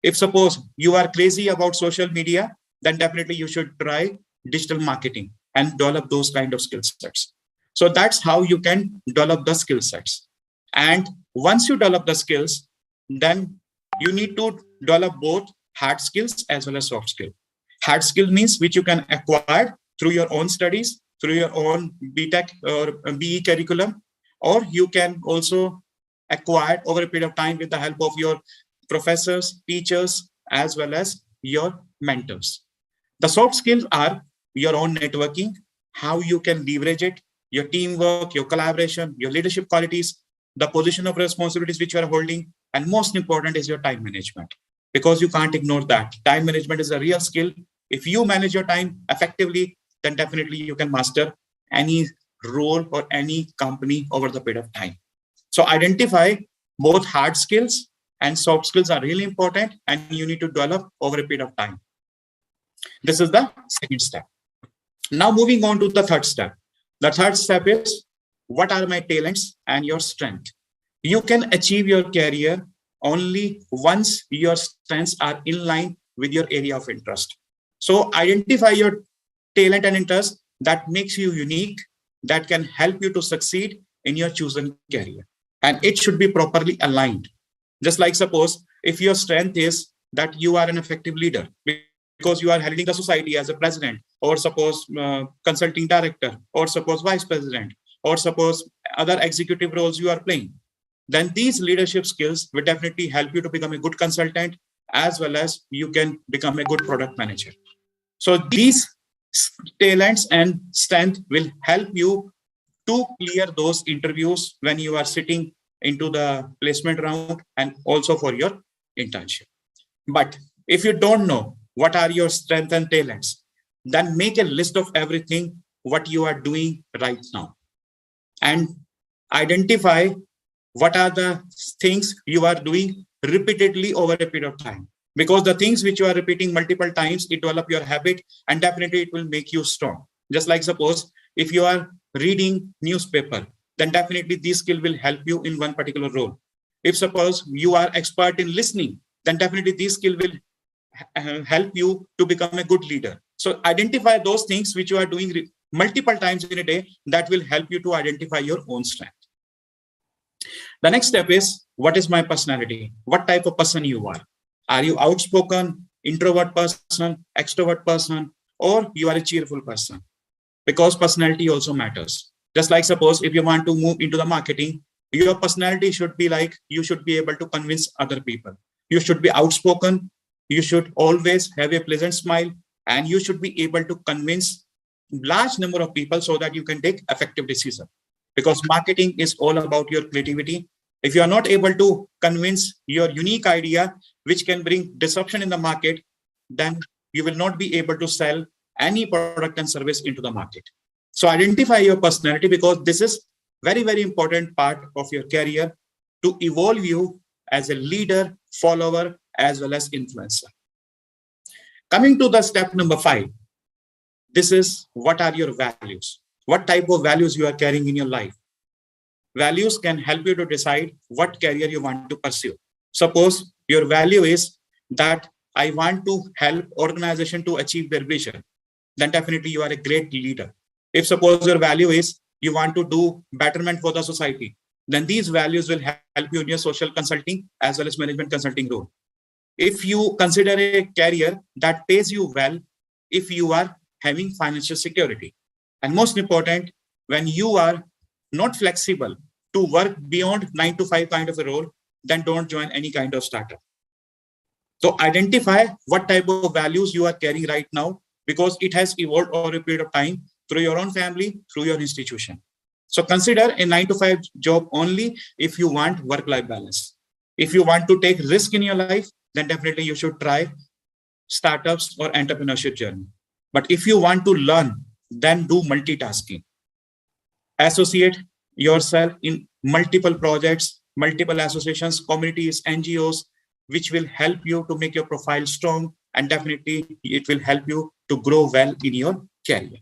If suppose you are crazy about social media, then definitely you should try digital marketing and develop those kind of skill sets. So that's how you can develop the skill sets. And once you develop the skills, then you need to develop both hard skills as well as soft skill. Hard skill means which you can acquire through your own studies, through your own BTech or BE curriculum, or you can also acquire over a period of time with the help of your professors, teachers, as well as your mentors. The soft skills are your own networking, how you can leverage it, your teamwork, your collaboration, your leadership qualities, the position of responsibilities which you are holding, and most important is your time management, because you can't ignore that. Time management is a real skill. If you manage your time effectively, then definitely you can master any role or any company over the period of time. So identify both hard skills and soft skills are really important, and you need to develop over a period of time. This is the second step. Now moving on to the third step. The third step is, what are my talents and your strength? You can achieve your career only once your strengths are in line with your area of interest. So identify your talent and interest that makes you unique, that can help you to succeed in your chosen career. And it should be properly aligned. Just like suppose if your strength is that you are an effective leader because you are handling the society as a president, or suppose consulting director, or suppose vice president, or suppose other executive roles you are playing, then these leadership skills will definitely help you to become a good consultant, as well as you can become a good product manager. So these talents and strength will help you to clear those interviews when you are sitting into the placement round and also for your internship. But if you don't know what are your strengths and talents, then make a list of everything what you are doing right now and identify what are the things you are doing repeatedly over a period of time. Because the things which you are repeating multiple times, it develop your habit, and definitely it will make you strong. Just like suppose if you are reading newspaper, then definitely this skill will help you in one particular role. If suppose you are expert in listening, then definitely this skill will help you to become a good leader. So identify those things which you are doing multiple times in a day that will help you to identify your own strength. The next step is, what is my personality? What type of person you are? Are you outspoken, introvert person, extrovert person, or you are a cheerful person? Because personality also matters. Just like suppose if you want to move into the marketing, your personality should be like, you should be able to convince other people. You should be outspoken. You should always have a pleasant smile, and you should be able to convince large number of people so that you can take effective decisions. Because marketing is all about your creativity. If you are not able to convince your unique idea, which can bring disruption in the market, then you will not be able to sell any product and service into the market. So identify your personality, because this is very, very important part of your career to evolve you as a leader, follower, as well as influencer. Coming to the step number 5, this is, what are your values? What type of values you are carrying in your life? Values can help you to decide what career you want to pursue. Suppose your value is that I want to help organization to achieve their vision, then definitely you are a great leader. If suppose your value is you want to do betterment for the society, then these values will help you in your social consulting as well as management consulting role. If you consider a career that pays you well, if you are having financial security, and most important, when you are not flexible to work beyond 9 to 5 kind of a role, then don't join any kind of startup. So identify what type of values you are carrying right now, because it has evolved over a period of time through your own family, through your institution. So consider a 9 to 5 job only if you want work-life balance. If you want to take risk in your life, then definitely you should try startups or entrepreneurship journey. But if you want to learn, then do multitasking. Associate yourself in multiple projects, multiple associations, communities, NGOs, which will help you to make your profile strong, and definitely it will help you to grow well in your career.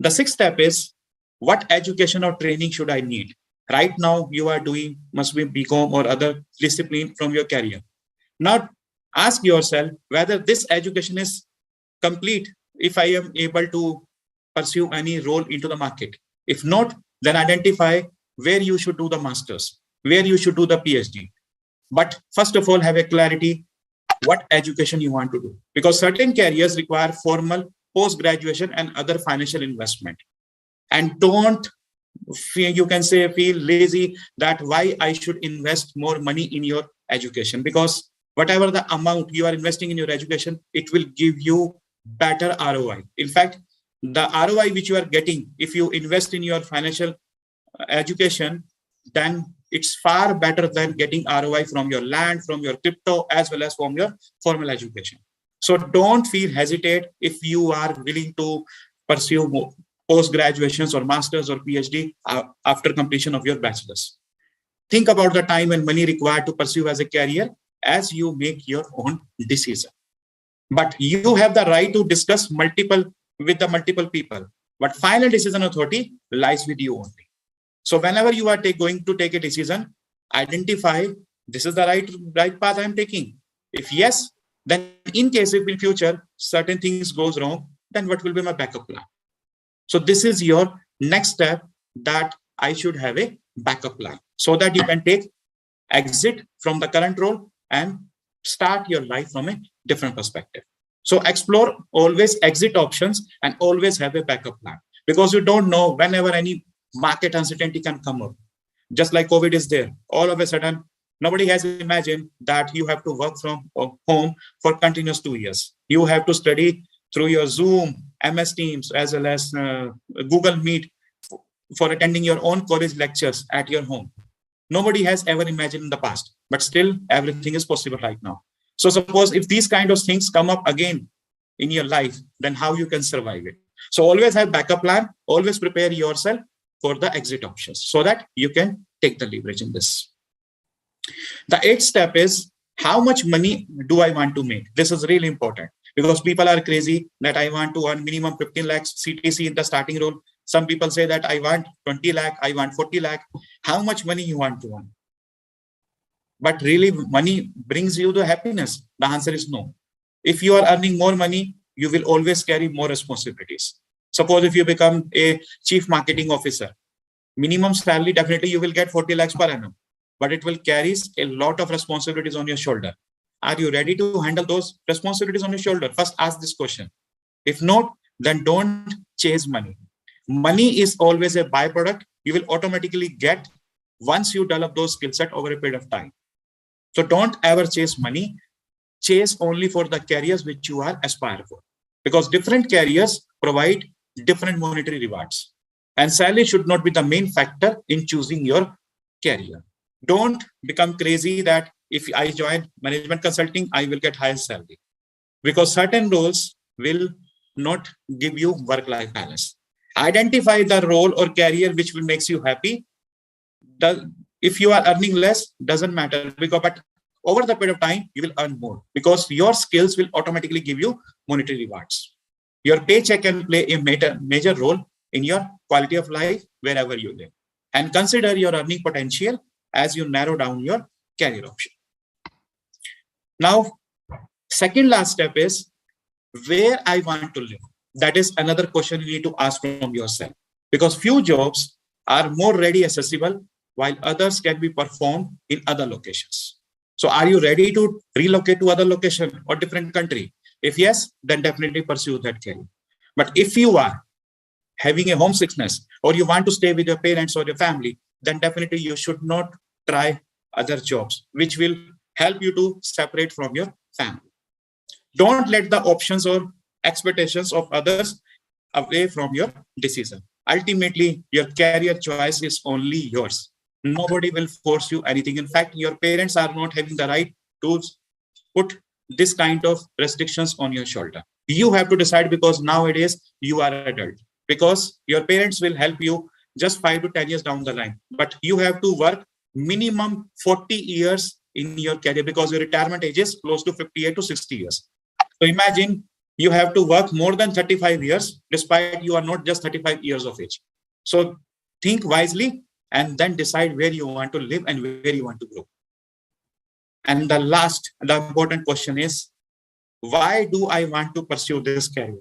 The 6th step is, what education or training should I need? Right now you are doing, must be BCom or other discipline from your career. Now ask yourself whether this education is complete if I am able to pursue any role into the market. If not, then identify where you should do the masters, where you should do the PhD. But first of all, have a clarity what education you want to do, because certain careers require formal post-graduation and other financial investment. And don't feel, you can say, feel lazy that why I should invest more money in your education, because whatever the amount you are investing in your education, it will give you better ROI. In fact, the ROI which you are getting if you invest in your financial education, then it's far better than getting ROI from your land, from your crypto, as well as from your formal education. So don't feel hesitate if you are willing to pursue post graduations or masters or PhD after completion of your bachelor's. Think about the time and money required to pursue as a career as you make your own decision. But you have the right to discuss with the multiple people. But final decision authority lies with you only. So whenever you are going to take a decision, identify this is the right path I am taking. If yes, then in case if in future certain things goes wrong, then what will be my backup plan? So this is your next step, that I should have a backup plan so that you can take exit from the current role and start your life from a different perspective. So explore always exit options and always have a backup plan, because you don't know whenever any market uncertainty can come up. Just like COVID is there, all of a sudden, nobody has imagined that you have to work from home for continuous 2 years. You have to study through your Zoom, MS Teams, as well as Google Meet for attending your own college lectures at your home. Nobody has ever imagined in the past, but still everything is possible right now. So suppose if these kind of things come up again in your life, then how you can survive it? So always have backup plan, always prepare yourself for the exit options so that you can take the leverage in this. The 8th step is, how much money do I want to make? This is really important because people are crazy that I want to earn minimum 15 lakhs CTC in the starting role. Some people say that I want 20 lakh, I want 40 lakh. How much money you want to earn? But really money brings you the happiness? The answer is no. If you are earning more money, you will always carry more responsibilities. Suppose if you become a chief marketing officer, minimum salary, definitely you will get 40 lakhs per annum, but it will carry a lot of responsibilities on your shoulder. Are you ready to handle those responsibilities on your shoulder? First ask this question. If not, then don't chase money. Money is always a byproduct you will automatically get once you develop those skill set over a period of time. So don't ever chase money. Chase only for the careers which you are aspire for, because different careers provide different monetary rewards, and salary should not be the main factor in choosing your career. Don't become crazy that if I join management consulting, I will get higher salary, because certain roles will not give you work-life balance. Identify the role or career which will makes you happy. If you are earning less, doesn't matter, but over the period of time, you will earn more because your skills will automatically give you monetary rewards. Your paycheck can play a major role in your quality of life wherever you live. And consider your earning potential as you narrow down your career option. Now, second last step is where I want to live. That is another question you need to ask from yourself, because few jobs are more readily accessible while others can be performed in other locations. So are you ready to relocate to other location or different country? If yes, then definitely pursue that career. But if you are having a homesickness or you want to stay with your parents or your family, then definitely you should not try other jobs, which will help you to separate from your family. Don't let the options or expectations of others away from your decision. Ultimately, your career choice is only yours. Nobody will force you anything. In fact, your parents are not having the right to put this kind of restrictions on your shoulder. You have to decide, because nowadays you are adult, because your parents will help you just 5 to 10 years down the line. But you have to work minimum 40 years in your career, because your retirement age is close to 58 to 60 years. So imagine you have to work more than 35 years, despite you are not just 35 years of age. So think wisely and then decide where you want to live and where you want to grow. And the important question is, why do I want to pursue this career?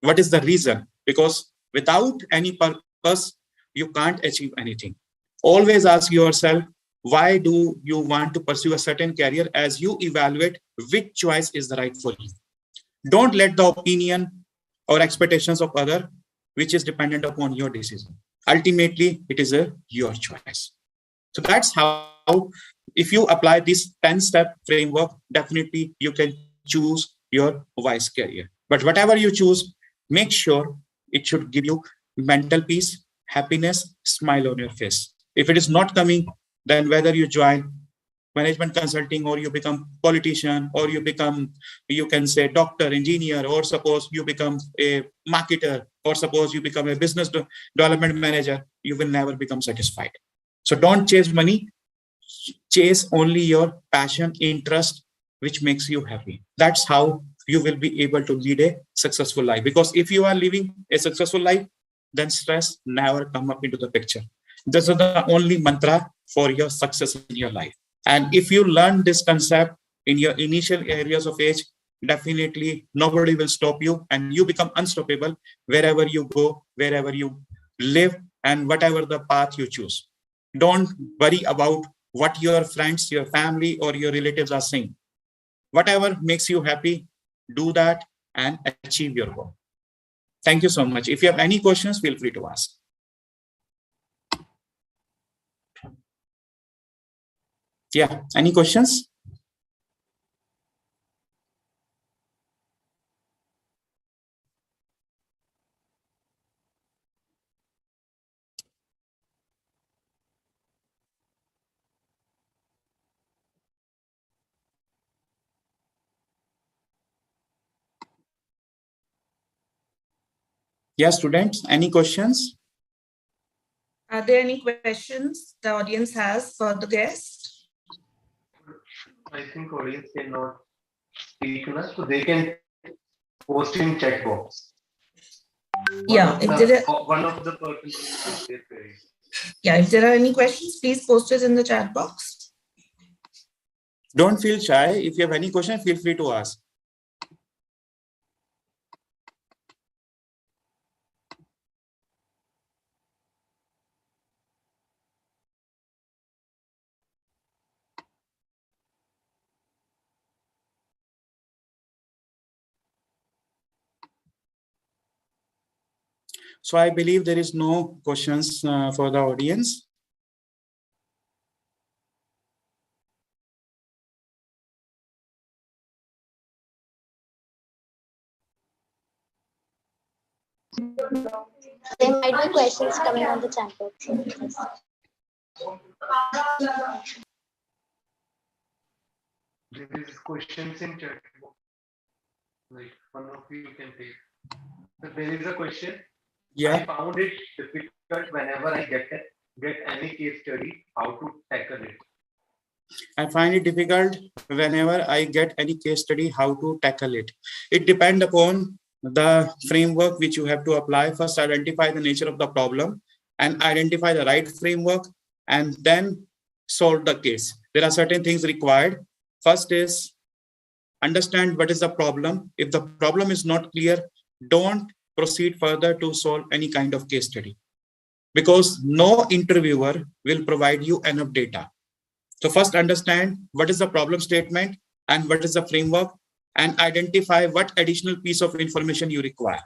What is the reason? Because without any purpose, you can't achieve anything. Always ask yourself, why do you want to pursue a certain career as you evaluate which choice is the right for you. Don't let the opinion or expectations of other, which is dependent upon your decision. Ultimately, it is your choice. So that's how, if you apply this 10-step framework, definitely you can choose your wise career. But whatever you choose, make sure it should give you mental peace, happiness, smile on your face. If it is not coming, then whether you join management consulting or you become politician or you become, you can say, doctor, engineer, or suppose you become a marketer, or suppose you become a business development manager, you will never become satisfied. So don't chase money, chase only your passion, interest, which makes you happy. That's how you will be able to lead a successful life. Because if you are living a successful life, then stress never come up into the picture. This is the only mantra for your success in your life. And if you learn this concept in your initial areas of age, definitely nobody will stop you and you become unstoppable wherever you go, wherever you live, and whatever the path you choose. Don't worry about what your friends, your family, or your relatives are saying. Whatever makes you happy, do that and achieve your goal. Thank you so much. If you have any questions, feel free to ask. Yeah, any questions? Yeah, students, any questions? Are there any questions the audience has for the guest? I think audience cannot speak to us, so they can post in chat box. Yeah, if there are, One of the persons will query. yeah, if there are any questions, please post it in the chat box. Don't feel shy. If you have any question, feel free to ask. So I believe there is no questions for the audience. There might be questions coming on the chat box. There is questions in chat box. Like one of you can take. So there is a question. Yeah. I found it difficult whenever I get any case study, how to tackle it. I find it difficult whenever I get any case study, how to tackle it. It depends upon the framework which you have to apply. First, identify the nature of the problem and identify the right framework and then solve the case. There are certain things required. First is understand what is the problem. If the problem is not clear, don't proceed further to solve any kind of case study because no interviewer will provide you enough data. So first understand what is the problem statement and what is the framework and identify what additional piece of information you require.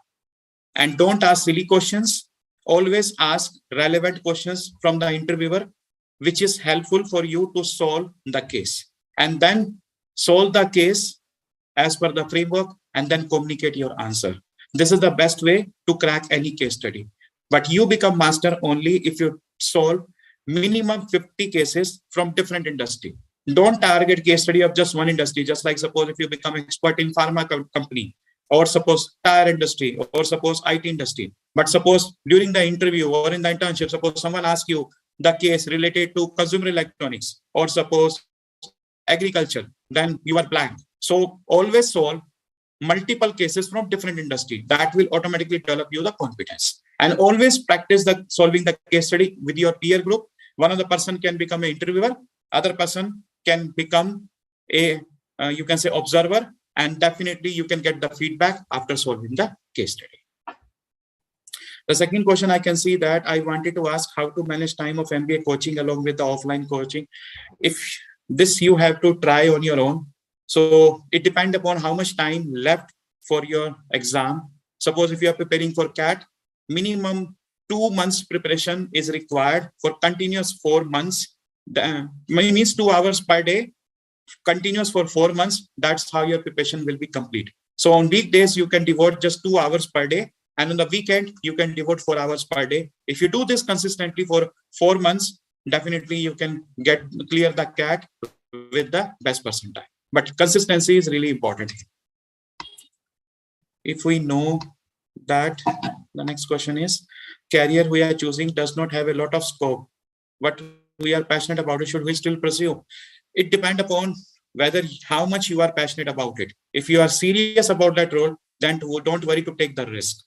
And don't ask silly questions. Always ask relevant questions from the interviewer, which is helpful for you to solve the case. And then solve the case as per the framework and then communicate your answer. This is the best way to crack any case study. But you become master only if you solve minimum 50 cases from different industry. Don't target case study of just one industry. Just like suppose if you become expert in pharma company, or suppose tire industry, or suppose IT industry. But suppose during the interview or in the internship, suppose someone asks you the case related to consumer electronics, or suppose agriculture, then you are blank. So always solve multiple cases from different industry. That will automatically develop you the competence. And always practice the solving the case study with your peer group. One of the person can become an interviewer, other person can become a you can say observer, and definitely you can get the feedback after solving the case study. The second question I can see that I wanted to ask how to manage time of MBA coaching along with the offline coaching. If this you have to try on your own. So it depends upon how much time left for your exam. Suppose if you are preparing for CAT, minimum 2 months preparation is required for continuous 4 months. Means 2 hours per day, continuous for 4 months. That's how your preparation will be complete. So on weekdays, you can devote just 2 hours per day. And on the weekend, you can devote 4 hours per day. If you do this consistently for 4 months, definitely you can clear the CAT with the best percentile. But consistency is really important. If we know that, the next question is, career we are choosing does not have a lot of scope. What we are passionate about it, should we still pursue? It depends upon whether how much you are passionate about it. If you are serious about that role, then don't worry to take the risk.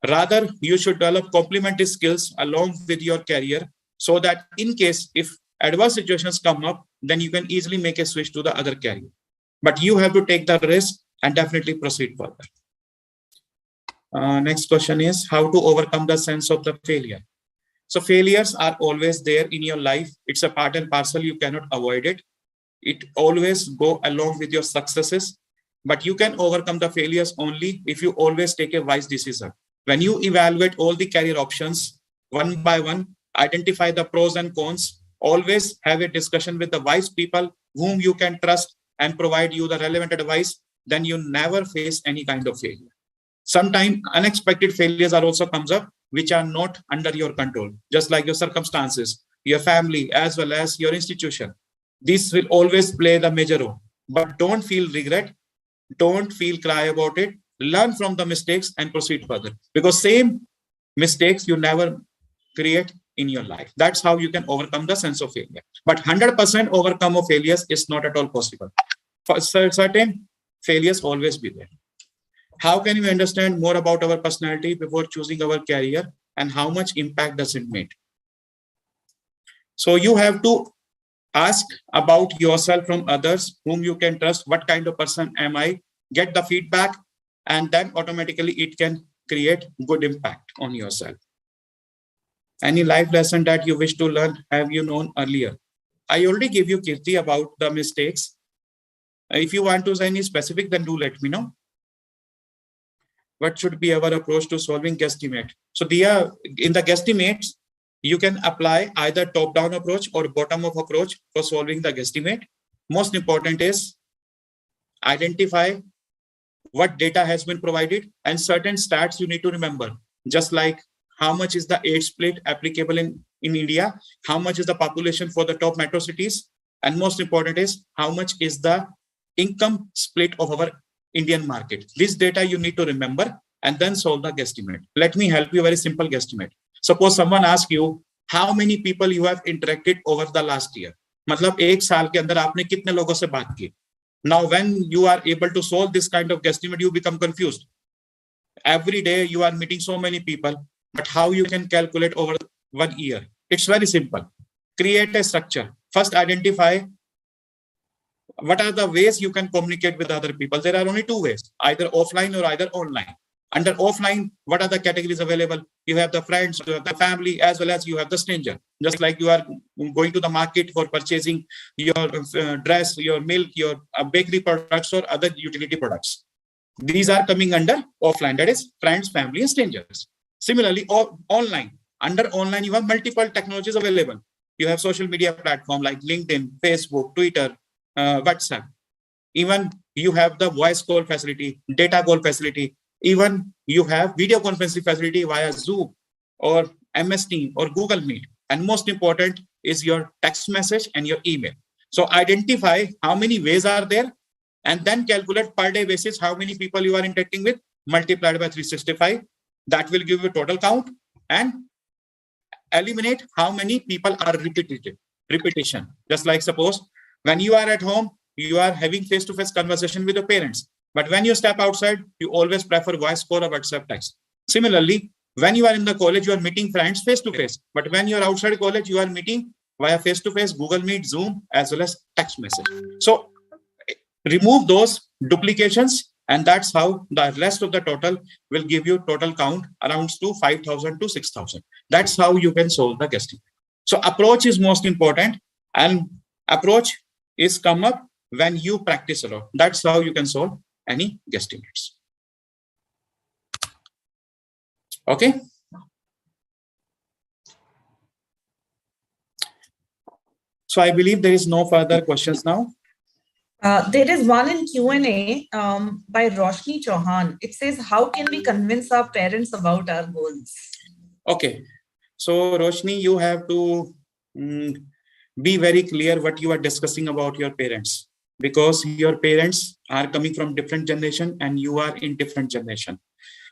Rather, you should develop complementary skills along with your career so that in case if adverse situations come up, then you can easily make a switch to the other career. But you have to take the risk and definitely proceed further. Next question is how to overcome the sense of the failure. So failures are always there in your life. It's a part and parcel. You cannot avoid it. It always go along with your successes. But you can overcome the failures only if you always take a wise decision. When you evaluate all the career options one by one, identify the pros and cons, always have a discussion with the wise people whom you can trust and provide you the relevant advice, then you never face any kind of failure. Sometimes unexpected failures are also comes up, which are not under your control, just like your circumstances, your family, as well as your institution. This will always play the major role, but don't feel regret. Don't feel cry about it. Learn from the mistakes and proceed further, because same mistakes you never create in your life. That's how you can overcome the sense of failure. But 100% overcome of failures is not at all possible. For certain failures always be there. How can we understand more about our personality before choosing our career, and how much impact does it make? So you have to ask about yourself from others whom you can trust. What kind of person am I? Get the feedback, and then automatically it can create good impact on yourself. Any life lesson that you wish to learn have you known earlier? I already gave you, Kirti, about the mistakes. If you want to say any specific, then do let me know. What should be our approach to solving guesstimate? So in the guesstimates, you can apply either top-down approach or bottom-up approach for solving the guesstimate. Most important is identify what data has been provided and certain stats you need to remember, just like how much is the age split applicable in India, how much is the population for the top metro cities, and most important is how much is the income split of our Indian market. This data you need to remember and then solve the guesstimate. Let me help you, very simple guesstimate. Suppose someone asks you how many people you have interacted over the last year. मतलब एक साल के अंदर आपने कितने लोगों से बात की. Now, when you are able to solve this kind of guesstimate, you become confused. Every day you are meeting so many people, but how you can calculate over 1 year? It's very simple. Create a structure. First, identify what are the ways you can communicate with other people. There are only two ways, either offline or either online. Under offline, what are the categories available? You have the friends, you have the family, as well as you have the stranger. Just like you are going to the market for purchasing your dress, your milk, your bakery products or other utility products. These are coming under offline, that is friends, family, and strangers. Similarly, online. Under online, you have multiple technologies available. You have social media platform like LinkedIn, Facebook, Twitter, WhatsApp. Even you have the voice call facility, data call facility. Even you have video conferencing facility via Zoom or MS Team or Google Meet. And most important is your text message and your email. So identify how many ways are there and then calculate per day basis how many people you are interacting with, multiplied by 365. That will give you total count, and eliminate how many people are repetition. Just like suppose when you are at home, you are having face-to-face conversation with your parents. But when you step outside, you always prefer voice call or WhatsApp text. Similarly, when you are in the college, you are meeting friends face-to-face. But when you are outside college, you are meeting via face-to-face, Google Meet, Zoom, as well as text message. So remove those duplications, and that's how the rest of the total will give you total count around to 5,000 to 6,000. That's how you can solve the guesstimate. So approach is most important, and approach is come up when you practice a lot. That's how you can solve any guesstimates. Okay. So I believe there is no further questions now. There is one in Q&A by Roshni Chauhan. It says, how can we convince our parents about our goals? Okay. So Roshni, you have to be very clear what you are discussing about your parents, because your parents are coming from different generation and you are in different generation.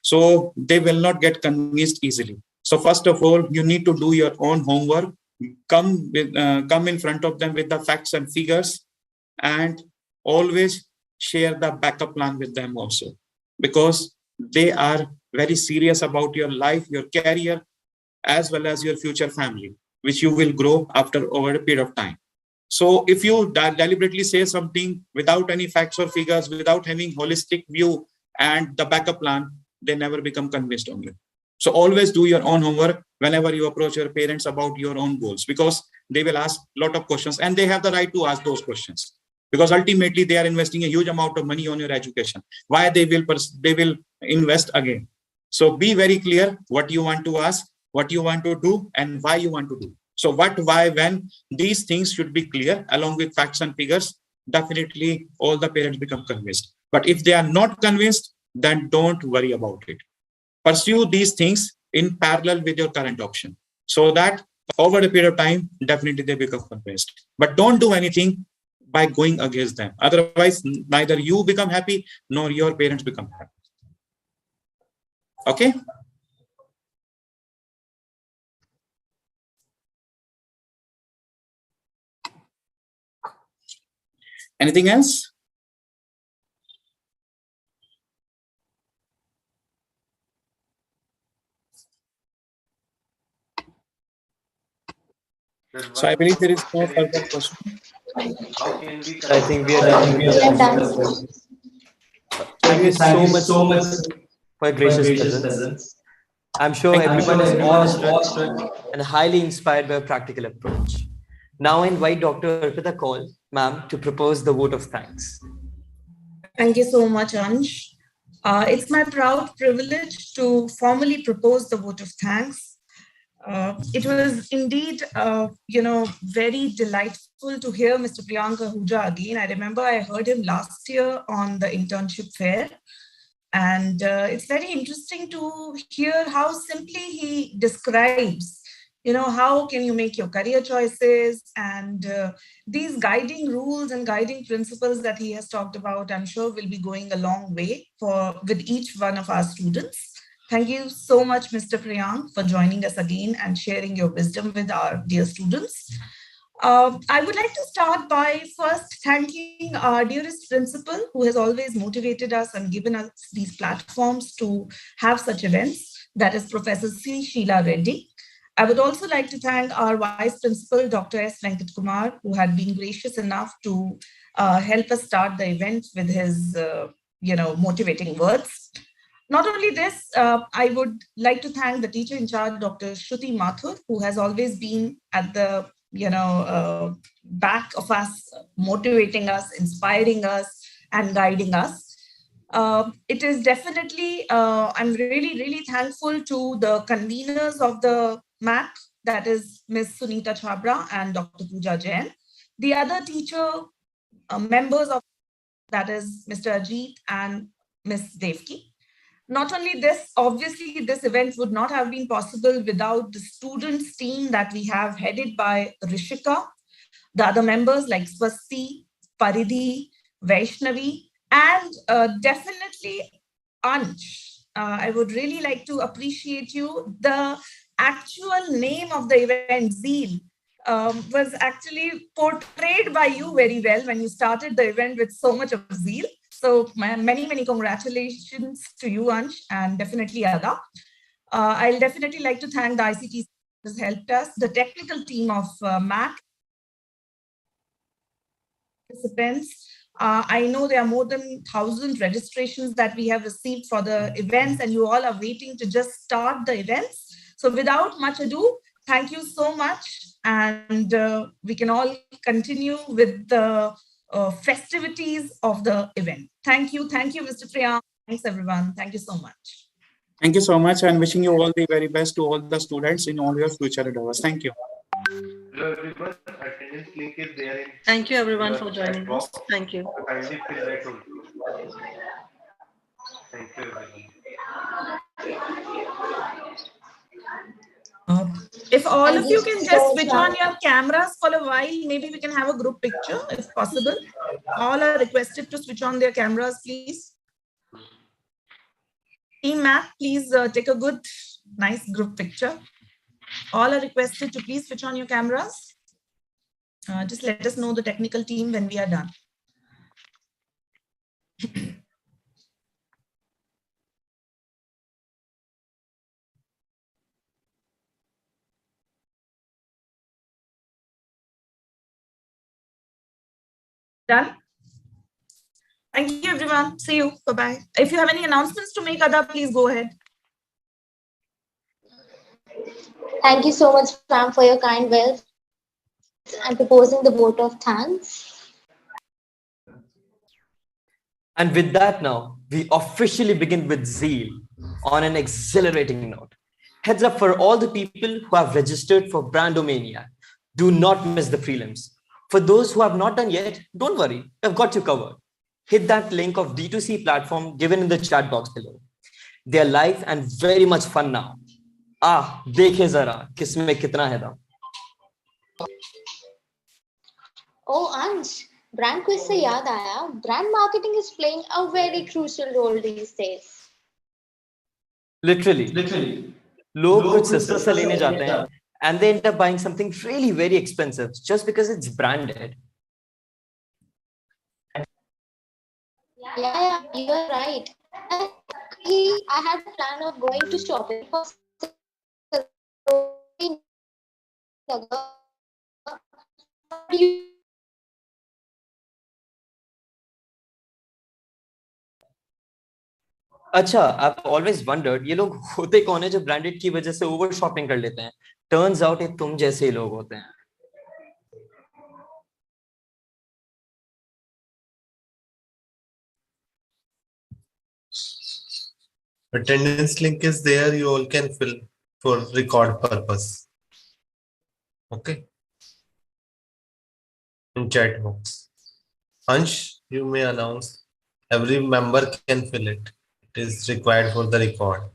So they will not get convinced easily. So first of all, you need to do your own homework come in front of them with the facts and figures, and always share the backup plan with them also, because they are very serious about your life, your career, as well as your future family, which you will grow after over a period of time. So if you deliberately say something without any facts or figures, without having holistic view and the backup plan, they never become convinced on you. So always do your own homework whenever you approach your parents about your own goals, because they will ask a lot of questions, and they have the right to ask those questions, because ultimately they are investing a huge amount of money on your education. Why they will invest again? So be very clear what you want to ask, what you want to do, and why you want to do. So what, why, when, these things should be clear along with facts and figures. Definitely all the parents become convinced. But if they are not convinced, then don't worry about it. Pursue these things in parallel with your current option, so that over a period of time, definitely they become convinced. But don't do anything by going against them. Otherwise, neither you become happy nor your parents become happy. Okay? Anything else? So I believe there is no further question. I think we are done with the questions. Thank you so much for your gracious presence. I'm sure everyone is awestruck and highly inspired by a practical approach. Now I invite Dr. Arpita Kaul, ma'am, to propose the vote of thanks. Thank you so much, Ansh. It's my proud privilege to formally propose the vote of thanks. It was indeed, very delightful to hear Mr. Priyanka Ahuja again. I remember I heard him last year on the internship fair. And it's very interesting to hear how simply he describes, how can you make your career choices, and these guiding rules and guiding principles that he has talked about, I'm sure will be going a long way with each one of our students. Thank you so much, Mr. Priyank, for joining us again and sharing your wisdom with our dear students. I would like to start by first thanking our dearest principal, who has always motivated us and given us these platforms to have such events, that is Professor C. Sheila Reddy. I would also like to thank our Vice Principal, Dr. S. Venkateswara, who had been gracious enough to help us start the event with his, motivating words. Not only this, I would like to thank the teacher in charge, Dr. Shruti Mathur, who has always been at the back of us, motivating us, inspiring us, and guiding us. It is definitely, I'm really, really thankful to the conveners of the MAC, that is Ms. Sunita Chabra and Dr. Pooja Jain. The other teacher members of that is Mr. Ajit and Ms. Devki. Not only this, obviously, this event would not have been possible without the students team that we have headed by Rishika, the other members like Swasti, Paridhi, Vaishnavi, and definitely Ansh. I would really like to appreciate you. The actual name of the event, ZEAL, was actually portrayed by you very well when you started the event with so much of zeal. So many, many congratulations to you, Ansh, and definitely Ada. I'll definitely like to thank the ICT that has helped us, the technical team of MAC participants. I know there are more than 1,000 registrations that we have received for the events, and you all are waiting to just start the events. So without much ado, thank you so much. And we can all continue with the festivities of the event. Thank you, Mr. Priyank. Thanks, everyone. Thank you so much. Thank you so much, and wishing you all the very best to all the students in all your future endeavors. Thank you. Hello everyone, attendance link is there in. Thank you everyone for joining us. Thank you. Kindly fill that also. Thank you everyone. If all of you can just switch on your cameras for a while, maybe we can have a group picture if possible. All are requested to switch on their cameras, please. Team Matt, please take a good, nice group picture. All are requested to please switch on your cameras. Just let us know, the technical team, when we are done. Done? Thank you, everyone. See you. Bye-bye. If you have any announcements to make, Ada, please go ahead. Thank you so much, ma'am, for your kind words and proposing the vote of thanks. And with that now, we officially begin with ZEAL on an exhilarating note. Heads up for all the people who have registered for Brandomania. Do not miss the prelims. For those who have not done yet, don't worry, we've got you covered. Hit that link of D2C platform given in the chat box below. They are live and very much fun now. देखे जरा किसमें कितना है दम. Oh, Ansh, brand quiz से याद आया, brand marketing is playing a very crucial role these days. Literally. लोग कुछ सस्ता सा लेने जाते हैं and they end up buying something really very expensive just because it's branded. Yeah, you're right. I had a plan of going to shopping for अच्छा, I've always wondered ये लोग होते कौन है जो ब्रांडेड की वजह से ओवर शॉपिंग कर लेते हैं. Turns out ये तुम जैसे ही लोग होते हैं. Attendance link is there, you all can fill for record purpose. Okay. In chat box. Ansh, you may announce. Every member can fill it. It is required for the record.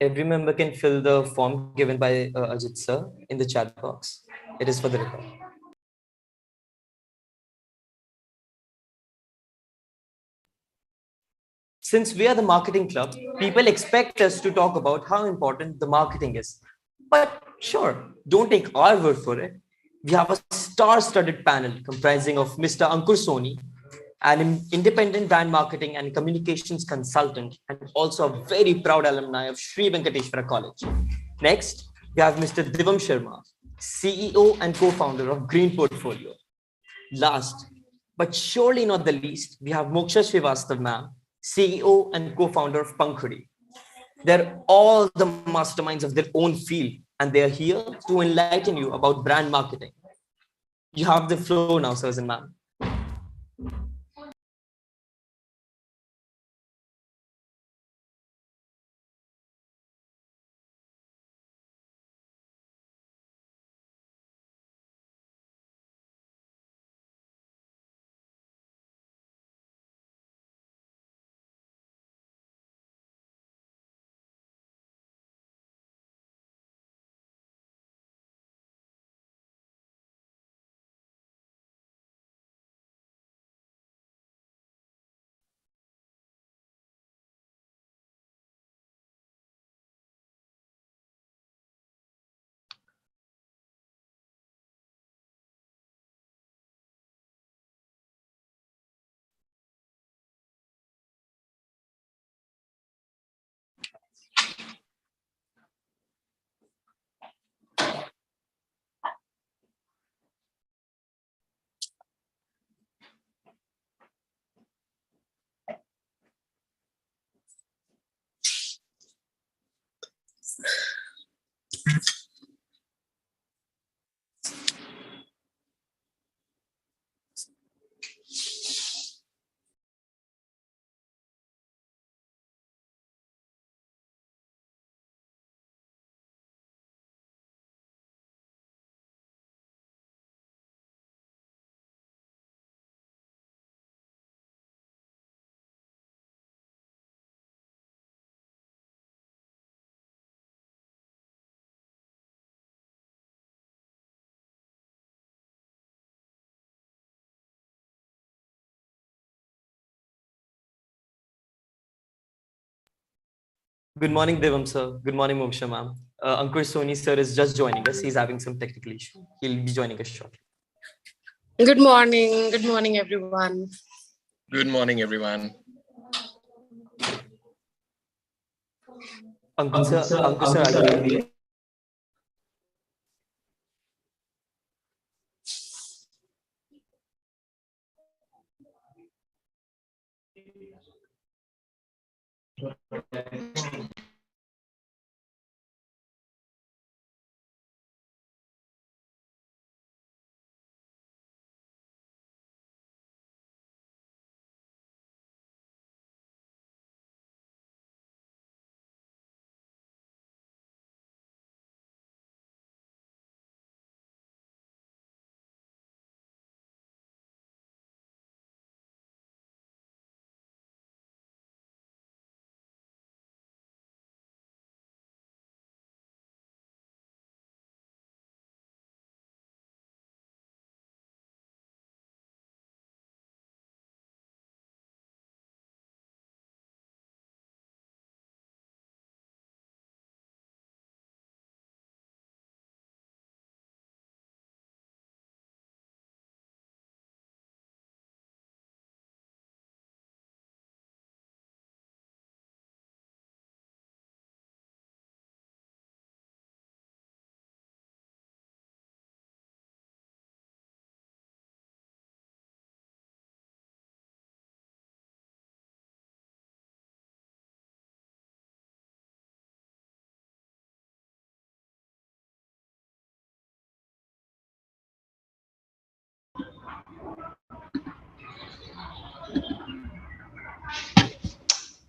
Every member can fill the form given by Ajit sir in the chat box. It is for the record. Since we are the marketing club, people expect us to talk about how important the marketing is. But sure, don't take our word for it. We have a star-studded panel comprising of Mr. Ankur Soni, an independent brand marketing and communications consultant, and also a very proud alumni of Sri Venkateswara College. Next, we have Mr. Divam Sharma, CEO and co-founder of Green Portfolio. Last, but surely not the least, we have Moksha Srivastav ma'am, CEO and co-founder of Pankhudi. They're all the masterminds of their own field, and they're here to enlighten you about brand marketing. You have the floor now, sirs and ma'am. Good morning, Devam sir. Good morning, Moksha ma'am. Ankur Soni sir is just joining us. He's having some technical issue. He'll be joining us shortly. Good morning. Good morning, everyone. Good morning, everyone. Ankur sir, are you there?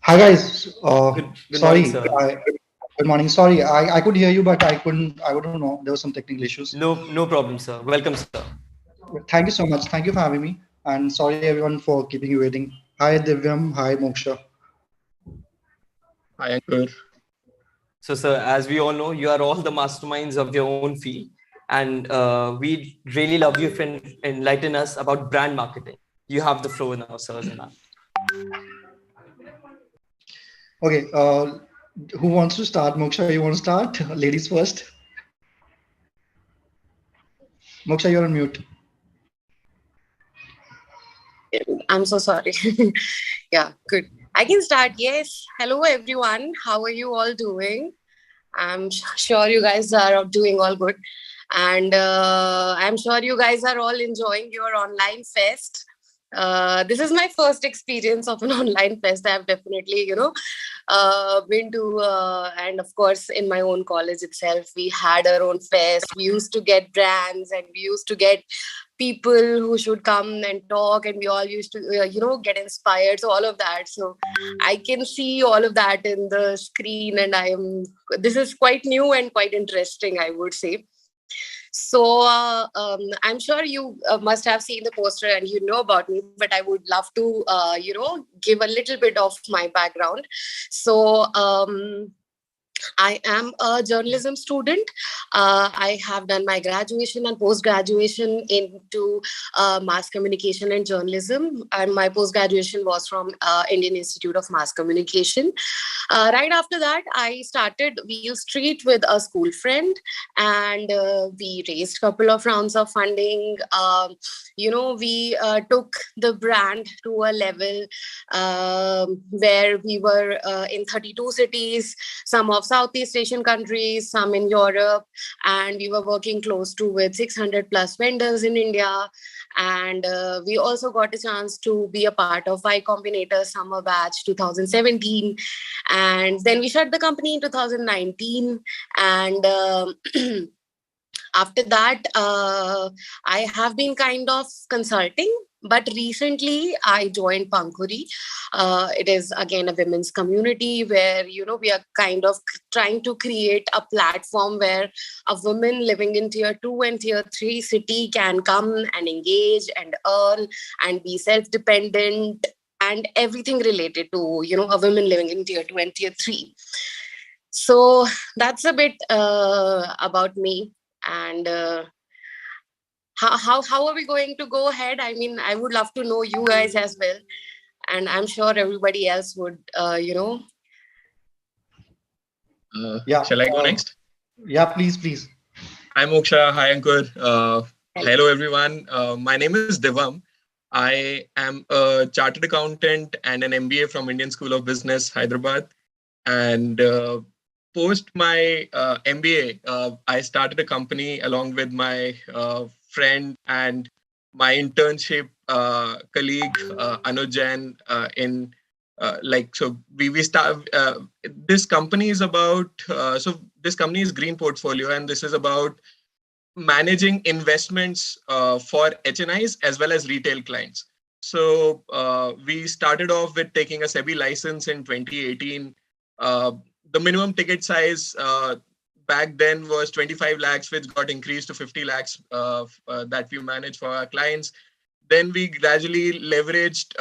Hi guys. Good Sorry. morning, sir. Good morning. Sorry, I could hear you, but I couldn't. I don't know. There were some technical issues. No problem, sir. Welcome, sir. Thank you so much. Thank you for having me. And sorry everyone for keeping you waiting. Hi Divyam. Hi Moksha. Hi, Ankur. So, sir, as we all know, you are all the masterminds of your own field, and we really love you if you enlighten us about brand marketing. You have the floor now, sir. Okay. Who wants to start? Moksha, you want to start? Ladies first. Moksha, you're on mute. I'm so sorry. Yeah, good. I can start. Yes. Hello, everyone. How are you all doing? I'm sure you guys are doing all good. And I'm sure you guys are all enjoying your online fest. This is my first experience of an online fest. I've definitely, been to, and of course, in my own college itself, we had our own fest. We used to get brands and we used to get people who should come and talk, and we all used to, get inspired. So all of that. So I can see all of that in the screen, and this is quite new and quite interesting, I would say. So I'm sure you must have seen the poster and you know about me, but I would love to, give a little bit of my background. So I am a journalism student. I have done my graduation and post-graduation into mass communication and journalism. And my post-graduation was from Indian Institute of Mass Communication. Right after that, I started Wheel Street with a school friend, and we raised a couple of rounds of funding. We took the brand to a level where we were in 32 cities, some of Southeast Asian countries, some in Europe, and we were working close to with 600 plus vendors in India. And we also got a chance to be a part of Y Combinator Summer Batch 2017. And then we shut the company in 2019. And after that, I have been kind of consulting. But recently, I joined Pankhuri. It is, again, a women's community where, we are kind of trying to create a platform where a woman living in tier 2 and tier 3 city can come and engage and earn and be self-dependent and everything related to, a woman living in tier 2 and tier 3. So that's a bit about me. And how are we going to go ahead? I mean, I would love to know you guys as well. And I'm sure everybody else would, Shall I go next? Yeah, please. Hi Moksha, hi Ankur. Hello everyone. My name is Devam. I am a chartered accountant and an MBA from Indian School of Business, Hyderabad. And post my MBA, I started a company along with my friend and my internship colleague Anuj Jain in so we start this company is about this company is Green Portfolio, and this is about managing investments for HNIs as well as retail clients. So we started off with taking a SEBI license in 2018. The minimum ticket size back then was 25 lakhs, which got increased to 50 lakhs that we manage for our clients. Then we gradually leveraged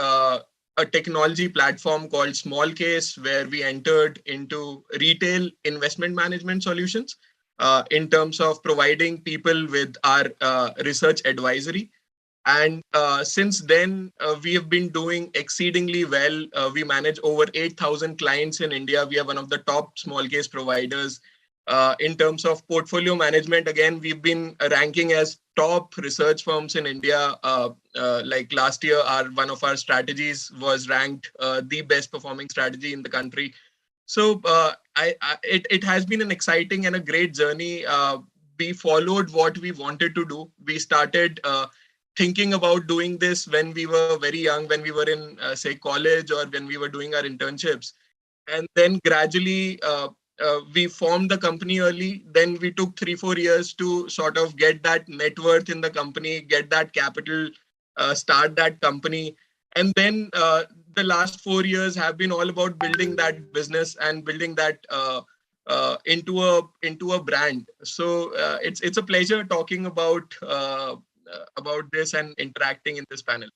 a technology platform called Small Case, where we entered into retail investment management solutions in terms of providing people with our research advisory. And since then, we have been doing exceedingly well. We manage over 8,000 clients in India. We are one of the top small case providers. In terms of portfolio management, again, we've been ranking as top research firms in India. Like last year, one of our strategies was ranked the best performing strategy in the country. So it has been an exciting and a great journey. We followed what we wanted to do. We started thinking about doing this when we were very young, when we were in, say, college or when we were doing our internships. And then gradually, we formed the company early. Then we took 3-4 years to sort of get that net worth in the company, get that capital, start that company. And then the last 4 years have been all about building that business and building that into a brand. So it's a pleasure talking about this and interacting in this panel.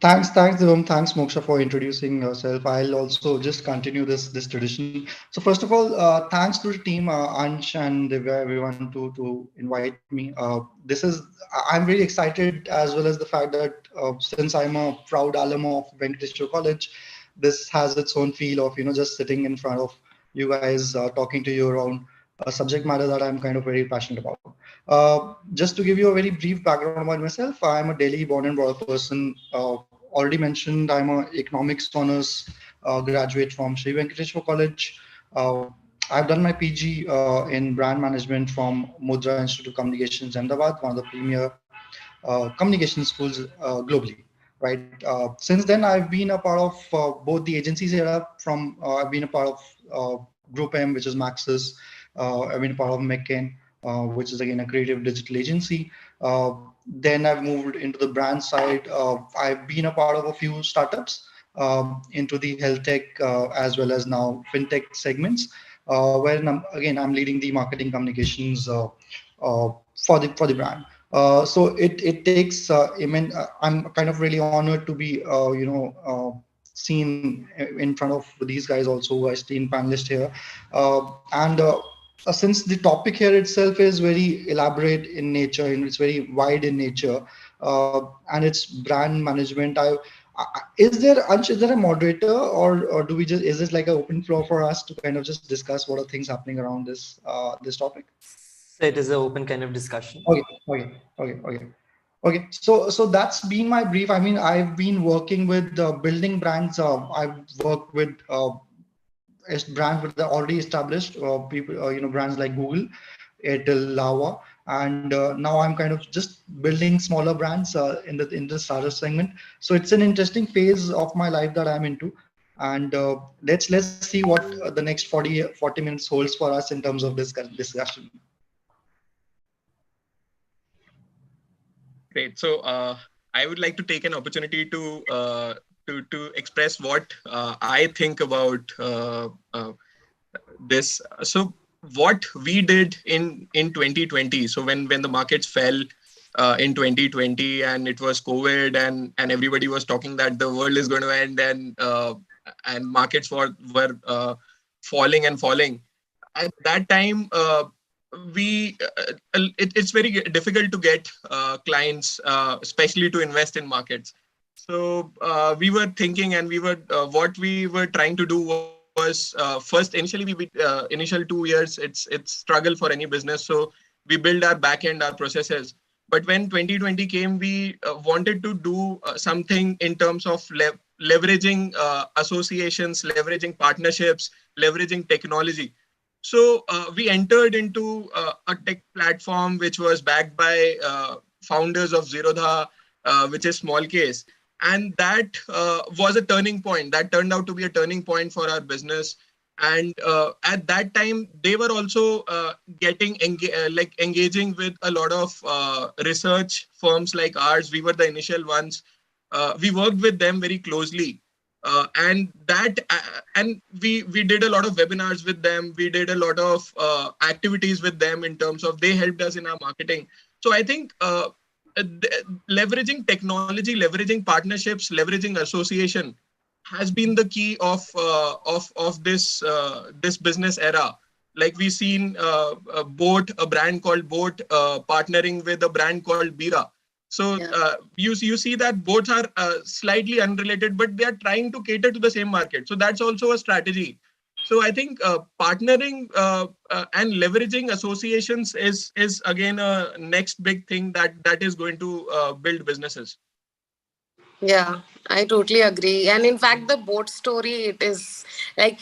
Thanks, Devam. Thanks, Moksha, for introducing yourself. I'll also just continue this tradition. So first of all, thanks to the team, Ansh and Divya, everyone to invite me. I'm really excited, as well as the fact that since I'm a proud alum of Venkateswara College, this has its own feel of just sitting in front of you guys, talking to you around a subject matter that I'm kind of very passionate about. Just to give you a very brief background about myself, I'm a Delhi born and brought up person. Already mentioned, I'm an economics honors graduate from Sri Venkateswara College. I've done my PG in brand management from Mudra Institute of Communications, Ahmedabad, one of the premier communication schools globally. Right. Since then, I've been a part of both the agencies era. I've been a part of Group M, which is Maxis. I've been a part of McCain, which is again a creative digital agency. Then I've moved into the brand side. I've been a part of a few startups into the health tech as well as now fintech segments, where I'm leading the marketing communications for the brand. So it takes I'm kind of really honored to be seen in front of these guys also, who are esteemed panelists here, and since the topic here itself is very elaborate in nature and it's very wide in nature, and it's brand management, is there a moderator, or do we just, is this like an open floor for us to kind of just discuss what are things happening around this topic? So it is an open kind of discussion. Okay. So that's been my brief. I mean, I've been working with building brands. I've worked with brands that are already established, brands like Google, Airtel, Lava, and now I'm kind of just building smaller brands in the startup segment. So it's an interesting phase of my life that I'm into, and let's see what the next 40 minutes holds for us in terms of this discussion. Great. So I would like to take an opportunity to express what I think about this. So what we did in 2020. So when the markets fell in 2020 and it was COVID and everybody was talking that the world is going to end and markets were falling and falling. At that time, it's very difficult to get clients, especially to invest in markets. So we were thinking, and what we were trying to do was first initially initial 2 years it's struggle for any business. So we build our back end, our processes. But when 2020 came, we wanted to do something in terms of leveraging associations, leveraging partnerships, leveraging technology. So we entered into a tech platform which was backed by founders of Zerodha, which is small case. And that was a turning point. That turned out to be a turning point for our business. And at that time, they were also engaging with a lot of research firms like ours. We were the initial ones. We worked with them very closely. And we did a lot of webinars with them. We did a lot of activities with them in terms of they helped us in our marketing. So I think leveraging technology, leveraging partnerships, leveraging association has been the key of this business era. Like we've seen Boat, a brand called Boat, partnering with a brand called Bira. So you see that both are slightly unrelated, but they are trying to cater to the same market. So that's also a strategy. So I think partnering and leveraging associations is again a next big thing that is going to build businesses. Yeah, I totally agree. And in fact, the boat story, it is like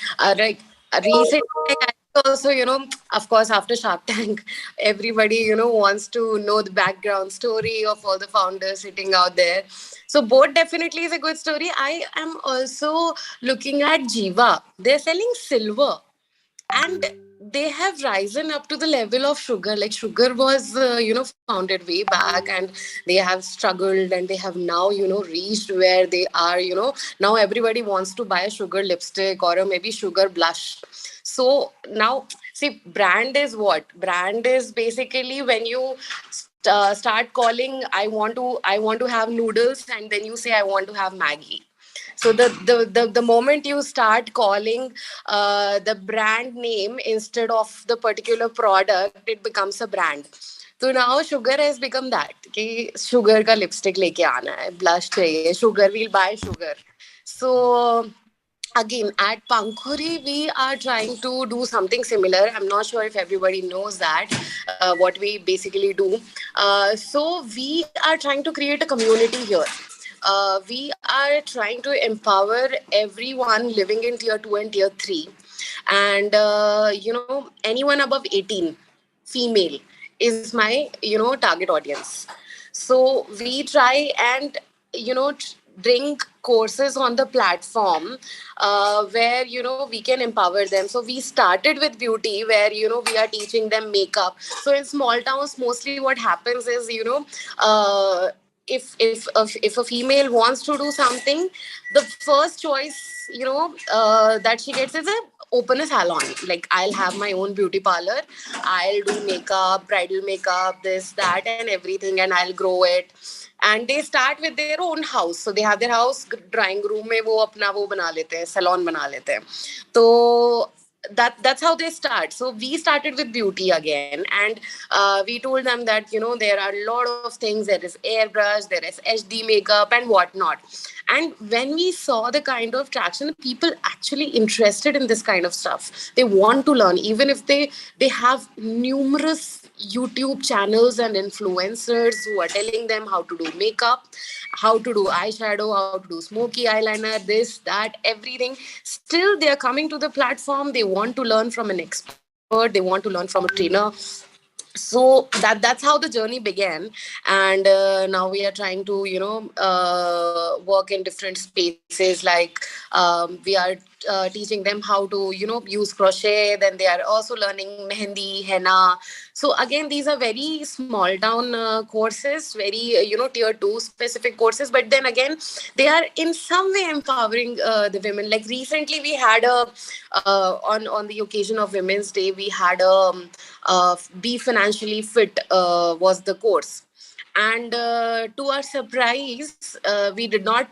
recently, I also, of course, after Shark Tank, everybody, wants to know the background story of all the founders sitting out there. So boat definitely is a good story. I am also looking at Jiva. They're selling silver. And they have risen up to the level of sugar. Like sugar was founded way back, and they have struggled, and they have now reached where they are. Now everybody wants to buy a sugar lipstick or a maybe sugar blush. So now, see, brand is what? Brand is basically when you start calling, I want to have noodles, and then you say I want to have Maggie. So the moment you start calling the brand name instead of the particular product, it becomes a brand. So now sugar has become that. कि sugar का lipstick लेके आना है, blush चाहिए, sugar, we'll buy sugar. So again, at Pankhuri, we are trying to do something similar. I'm not sure if everybody knows that, what we basically do. So we are trying to create a community here. We are trying to empower everyone living in tier 2 and tier 3. And, anyone above 18, female, is my, target audience. So we try and, bring courses on the platform where we can empower them. So we started with beauty, where we are teaching them makeup. So in small towns, mostly what happens is if a female wants to do something, the first choice that she gets is a open a salon. Like, I'll have my own beauty parlor, I'll do makeup, bridal makeup, this, that, and everything, and I'll grow it. And they start with their own house. So they have their house, drawing room में वो अपना वो बना लेते हैं, salon बना लेते हैं. तो that's how they start. So we started with beauty again, and we told them that there are a lot of things. There is airbrush, there is HD makeup, and whatnot. And when we saw the kind of traction, people actually interested in this kind of stuff. They want to learn, even if they have numerous YouTube channels and influencers who are telling them how to do makeup, how to do eyeshadow, how to do smoky eyeliner, this, that, everything. Still, they are coming to the platform. They want to learn from an expert. They want to learn from a trainer. So that's how the journey began. And now we are trying to work in different spaces. Like we are teaching them how to use crochet. Then they are also learning mehendi, henna. So again, these are very small town courses, very tier 2 specific courses. But then again, they are in some way empowering the women. Like recently we had on the occasion of Women's Day, we had Be Financially Fit was the course. And to our surprise, we did not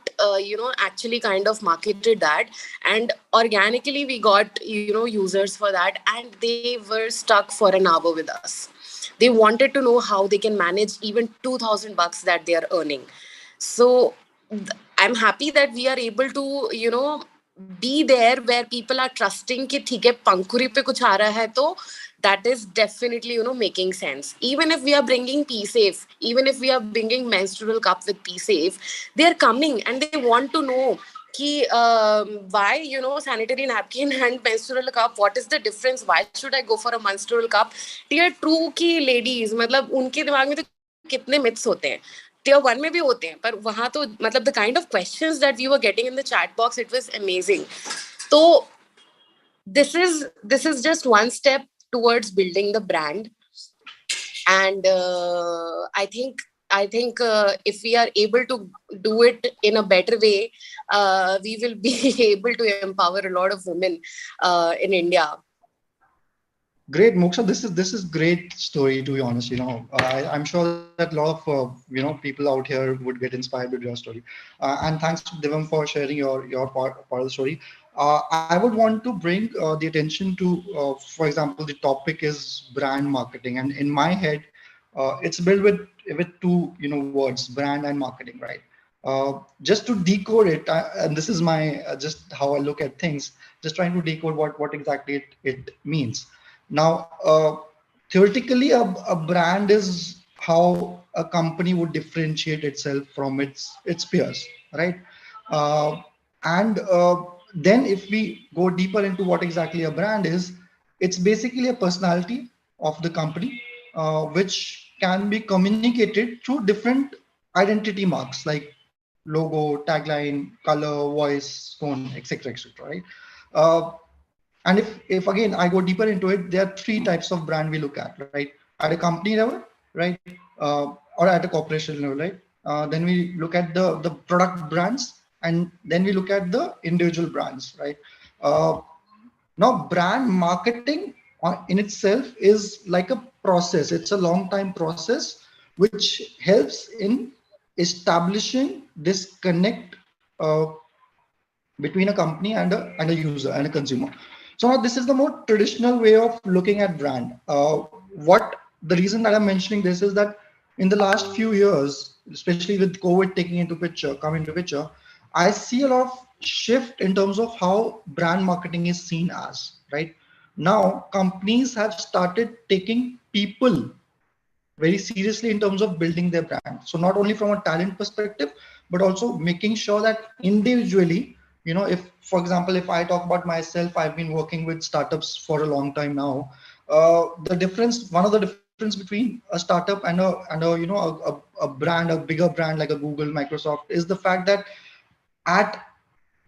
actually kind of marketed that, and organically we got users for that, and they were stuck for an hour with us. They wanted to know how they can manage even $2,000 that they are earning. So I'm happy that we are able to be there where people are trusting कि ठीक है पंखुरी पे कुछ आ रहा है तो that is definitely making sense. Even if we are bringing P-Safe, even if we are bringing menstrual cup with P-Safe, they are coming and they want to know कि why sanitary napkin and menstrual cup, what is the difference, why should I go for a menstrual cup. tier 2 की ladies मतलब उनके दिमाग में तो कितने myths होते हैं. tier 1 में भी होते हैं पर वहां तो मतलब the kind of questions that we were getting in the chat box, it was amazing. So this is just one step towards building the brand, and I think if we are able to do it in a better way, we will be able to empower a lot of women in India. Great, Moksha. This is great story, to be honest. I'm sure that a lot of people out here would get inspired with your story. And thanks to Devam for sharing your part of the story. I would want to bring the attention to, for example, the topic is brand marketing, and in my head, it's built with two words, brand and marketing, right? Just to decode it, and this is my just how I look at things. Just trying to decode what exactly it means. Now, theoretically, a brand is how a company would differentiate itself from its peers, right? And then if we go deeper into what exactly a brand is, it's basically a personality of the company, which can be communicated through different identity marks like logo, tagline, color, voice, tone, etc., etc., right? And if again I go deeper into it, there are three types of brand we look at, right? At a company level, right? Or at a corporation level, right? Then we look at the product brands, and then we look at the individual brands, right? Now, brand marketing in itself is like a process. It's a long time process which helps in establishing this connect between a company and a user and a consumer. So now this is the more traditional way of looking at brand. What the reason that I'm mentioning this is that in the last few years, especially with COVID coming into picture, I see a lot of shift in terms of how brand marketing is seen as, right? Now companies have started taking people very seriously in terms of building their brand. So not only from a talent perspective, but also making sure that individually, if, for example, if I talk about myself, I've been working with startups for a long time now. One of the difference between a startup and a brand, a bigger brand like a Google, Microsoft, is the fact that at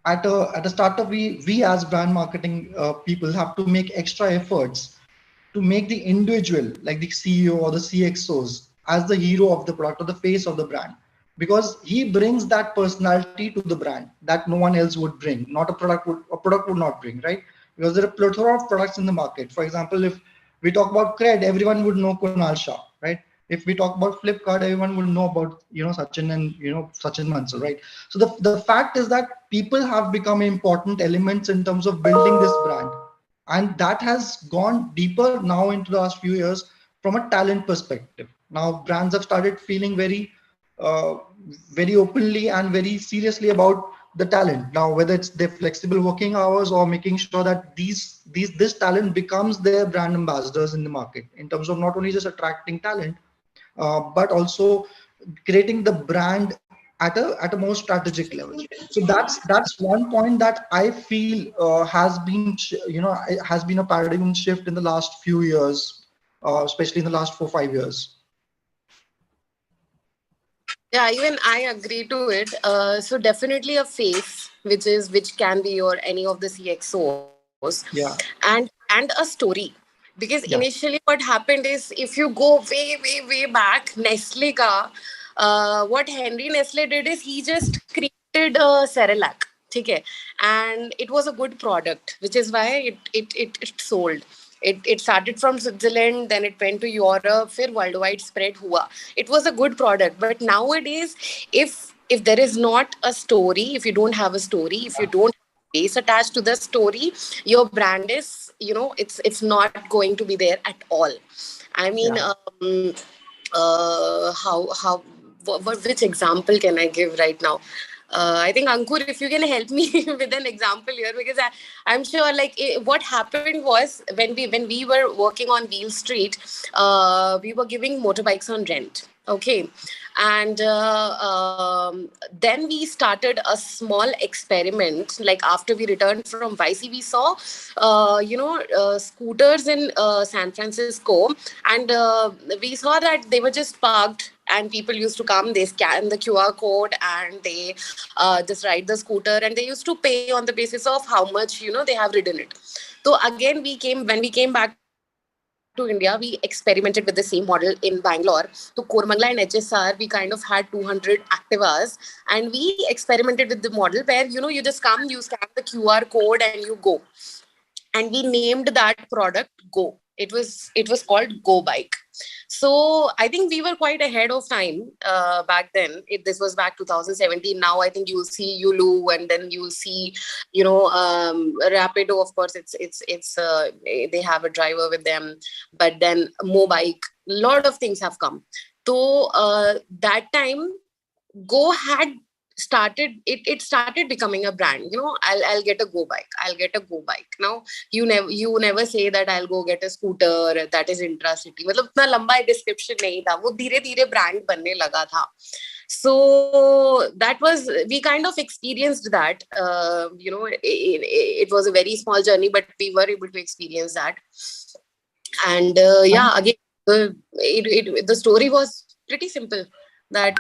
a startup, we as brand marketing people have to make extra efforts to make the individual, like the CEO or the CXOs, as the hero of the product or the face of the brand, because he brings that personality to the brand that no one else would bring. Not a product would not bring, right? Because there are a plethora of products in the market. For example, if we talk about Cred, everyone would know Kunal Shah, right? If we talk about Flipkart, everyone will know about Sachin and Sachin Mansal, right? So the fact is that people have become important elements in terms of building this brand, and that has gone deeper now into the last few years from a talent perspective. Now brands have started feeling very openly and very seriously about the talent. Now whether it's their flexible working hours or making sure that this talent becomes their brand ambassadors in the market, in terms of not only just attracting talent, but also creating the brand at a more strategic level. So that's one point that I feel has been a paradigm shift in the last few years, especially in the last 4-5 years. Yeah, even I agree to it. So definitely a face, which can be your any of the CXOs, Yeah. and a story. Because Yeah. initially what happened is, if you go way back, Nestle ka, what Henry Nestle did is he just created a Cerelac, okay, and it was a good product, which is why it sold. It started from Switzerland, then it went to Europe, फिर worldwide spread हुआ. It was a good product, but nowadays, if there is not a story, if you don't have a story, if you don't have a face attached to the story, your brand is, it's not going to be there at all. I mean, how which example can I give right now? I think Ankur, if you can help me with an example here, because I'm sure like what happened was when we were working on Wheel Street, we were giving motorbikes on rent. Okay, and then we started a small experiment. Like after we returned from YC, we saw scooters in San Francisco, and we saw that they were just parked and people used to come, they scan the QR code and they just ride the scooter, and they used to pay on the basis of how much they have ridden it. So again, when we came back to India, we experimented with the same model in Bangalore. So Koramangala and HSR, we kind of had 200 Activas, and we experimented with the model where you just come, you scan the QR code and you go. And we named that product Go. It was called Go Bike. So I think we were quite ahead of time back then. This was back 2017. Now I think you'll see Yulu, and then you'll see Rapido. Of course, it's they have a driver with them, but then Mobike. Lot of things have come. So that time Go had it started becoming a brand. I'll get a Go Bike. I'll get a Go Bike. Now you never say that I'll go get a scooter that is intra-city. मतलब इतना लंबा description नहीं था. वो धीरे-धीरे brand बनने लगा था. So that was, we kind of experienced that. It was a very small journey, but we were able to experience that. And yeah, again, the story was pretty simple. That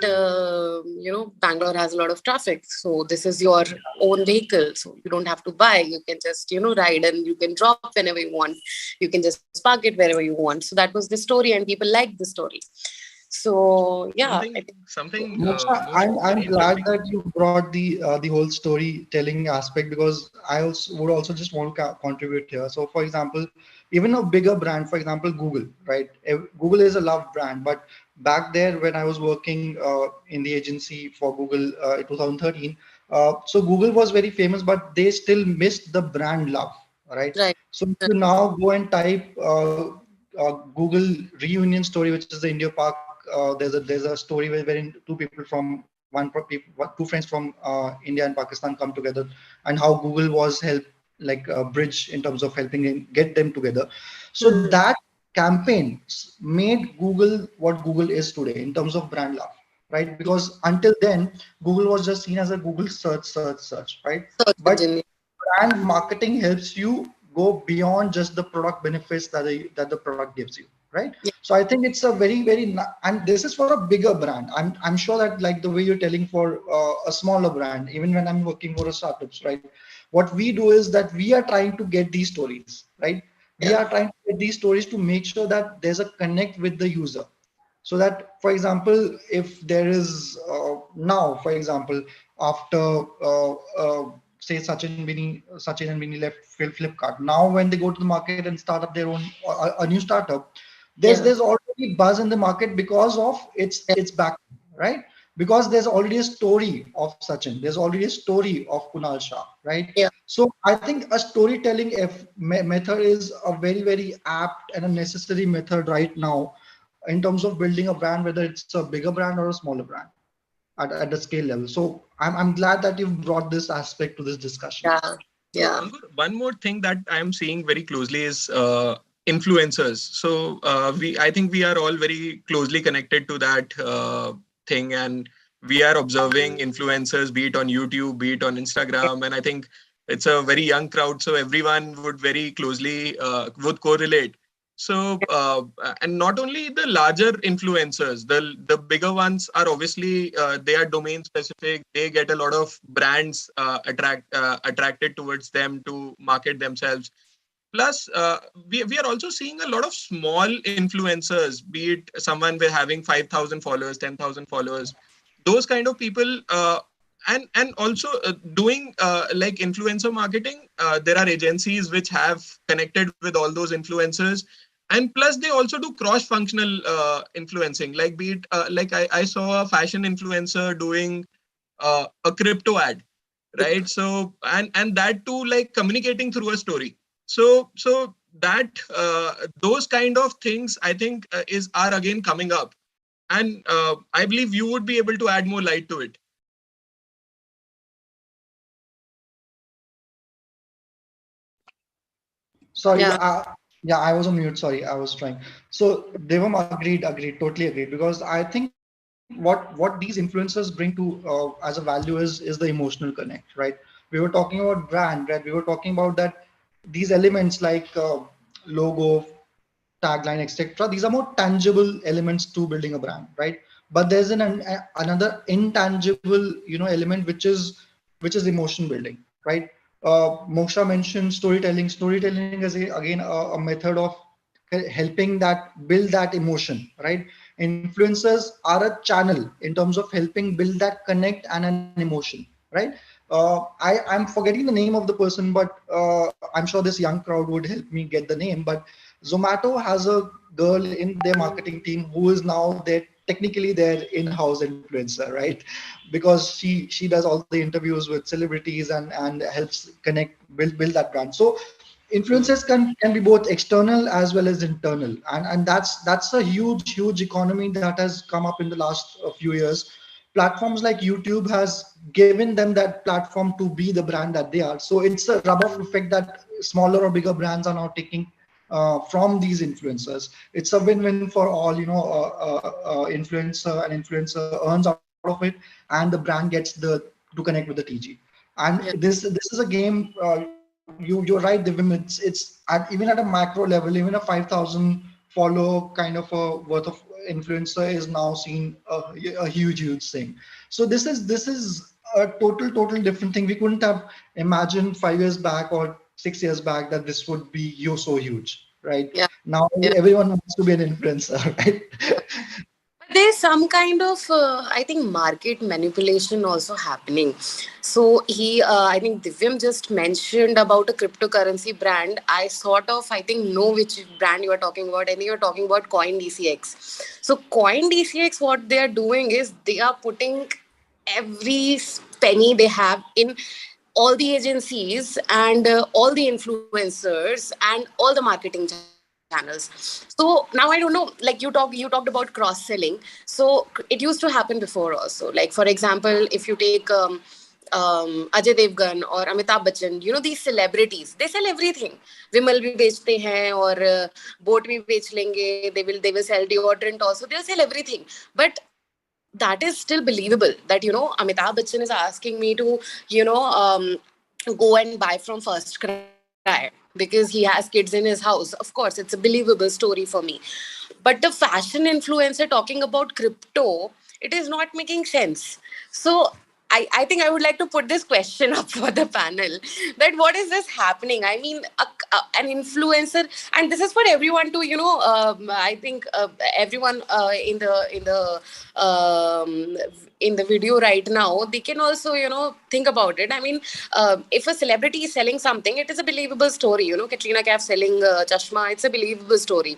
Bangalore has a lot of traffic, so this is your own vehicle, so you don't have to buy. You can just ride, and you can drop whenever you want. You can just park it wherever you want. So that was the story, and people liked the story. So yeah, something. Moksha, I'm glad that you brought the whole storytelling aspect, because I also would also just want to contribute here. So, for example, even a bigger brand, for example, Google, right? Google is a loved brand, but back there when I was working in the agency for Google in 2013, so Google was very famous, but they still missed the brand love, right? So if you now go and type Google reunion story, which is the India Park. There's a story wherein two friends from India and Pakistan come together, and how Google was helped like a bridge in terms of helping get them together. So that campaign made Google what Google is today in terms of brand love, right? Because until then, Google was just seen as a Google search, right? But brand marketing helps you go beyond just the product benefits that the product gives you, right? So I think it's a very and this is for a bigger brand. I'm sure that like the way you're telling for a smaller brand, even when I'm working for a startups, right? What we do is that we are trying to get these stories, right? We are trying to get these stories to make sure that there's a connect with the user. So that, for example, if there is now, for example, after say Sachin and Bini left Flipkart, now when they go to the market and start up their own a new startup, there's already buzz in the market because of its back, right? Because there's already a story of Sachin, there's already a story of Kunal Shah, right? So I think a storytelling method is a very apt and a necessary method right now in terms of building a brand, whether it's a bigger brand or a smaller brand at the scale level. So I'm glad that you've brought this aspect to this discussion. Yeah. One more thing that I'm seeing very closely is influencers. So I think we are all very closely connected to that thing, and we are observing influencers, be it on YouTube, be it on Instagram, and I think it's a very young crowd, so everyone would very closely would correlate. So and not only the larger influencers, the bigger ones are obviously they are domain specific. They get a lot of brands attracted towards them to market themselves. Plus, we are also seeing a lot of small influencers, be it someone with having 5,000 followers, 10,000 followers, those kind of people. And also doing like influencer marketing, there are agencies which have connected with all those influencers, and plus they also do cross-functional influencing. Like be it like I saw a fashion influencer doing a crypto ad, right? So and that too, like communicating through a story. So that those kind of things I think are again coming up, and I believe you would be able to add more light to it. Sorry, Yeah. yeah, I was on mute. Sorry, I was trying. So Devam agreed, totally agreed. Because I think what these influencers bring to as a value is the emotional connect, right? We were talking about brand, right? We were talking about that these elements like logo, tagline, etc. These are more tangible elements to building a brand, right? But there's another intangible, element which is emotion building, right? Moksha mentioned storytelling. Storytelling is again a method of helping that build that emotion, right? Influencers are a channel in terms of helping build that connect and an emotion, right? I'm forgetting the name of the person, but I'm sure this young crowd would help me get the name. But Zomato has a girl in their marketing team who is now technically their in-house influencer, right? Because she does all the interviews with celebrities and helps connect build that brand. So influences can be both external as well as internal, and that's a huge economy that has come up in the last few years. Platforms like YouTube has given them that platform to be the brand that they are. So it's a rub-off effect that smaller or bigger brands are now taking from these influencers. It's a win-win for all. Influencer earns out of it, and the brand gets to connect with the TG. And this is a game. You're right, Divim. Even at a macro level, even a 5,000 follow kind of a worth of influencer is now seen a huge thing. So this is a total different thing. We couldn't have imagined 5 years back or 6 years back that this would be so huge, right? Yeah. Now Yeah. everyone wants to be an influencer, right? There's some kind of I think market manipulation also happening. So I think Divyam just mentioned about a cryptocurrency brand. I sort of, I think, know which brand you are talking about. And you're talking about CoinDCX. So CoinDCX, what they are doing is they are putting every penny they have in all the agencies and all the influencers and all the marketing channels. So now I don't know, like you talked about cross selling. So it used to happen before also. Like for example, if you take Ajay Devgan or Amitabh Bachchan, these celebrities, they sell everything. Vimal bhi बेचते हैं और boat भी बेच लेंगे. They will sell deodorant also. They'll sell everything. But that is still believable that Amitabh Bachchan is asking me to go and buy from First Cry because he has kids in his house. Of course, it's a believable story for me. But the fashion influencer talking about crypto, it is not making sense. So I think I would like to put this question up for the panel, that what is this happening? I mean, an influencer, and this is for everyone to, I think everyone in the video right now, they can also, think about it. I mean, if a celebrity is selling something, it is a believable story. Katrina Kaif selling chashma, it's a believable story.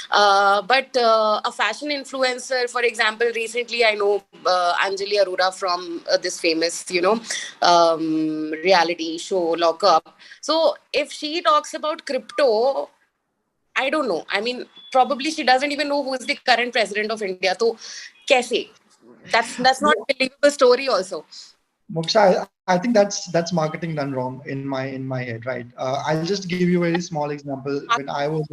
But a fashion influencer, for example, recently I know Anjali Arora from this famous, reality show Lock Up. So if she talks about crypto, I don't know. I mean, probably she doesn't even know who is the current president of India. So, kaise? That's not a believable story. Also, Moksha, I think that's marketing done wrong in my head, right? I'll just give you a very small example. When I was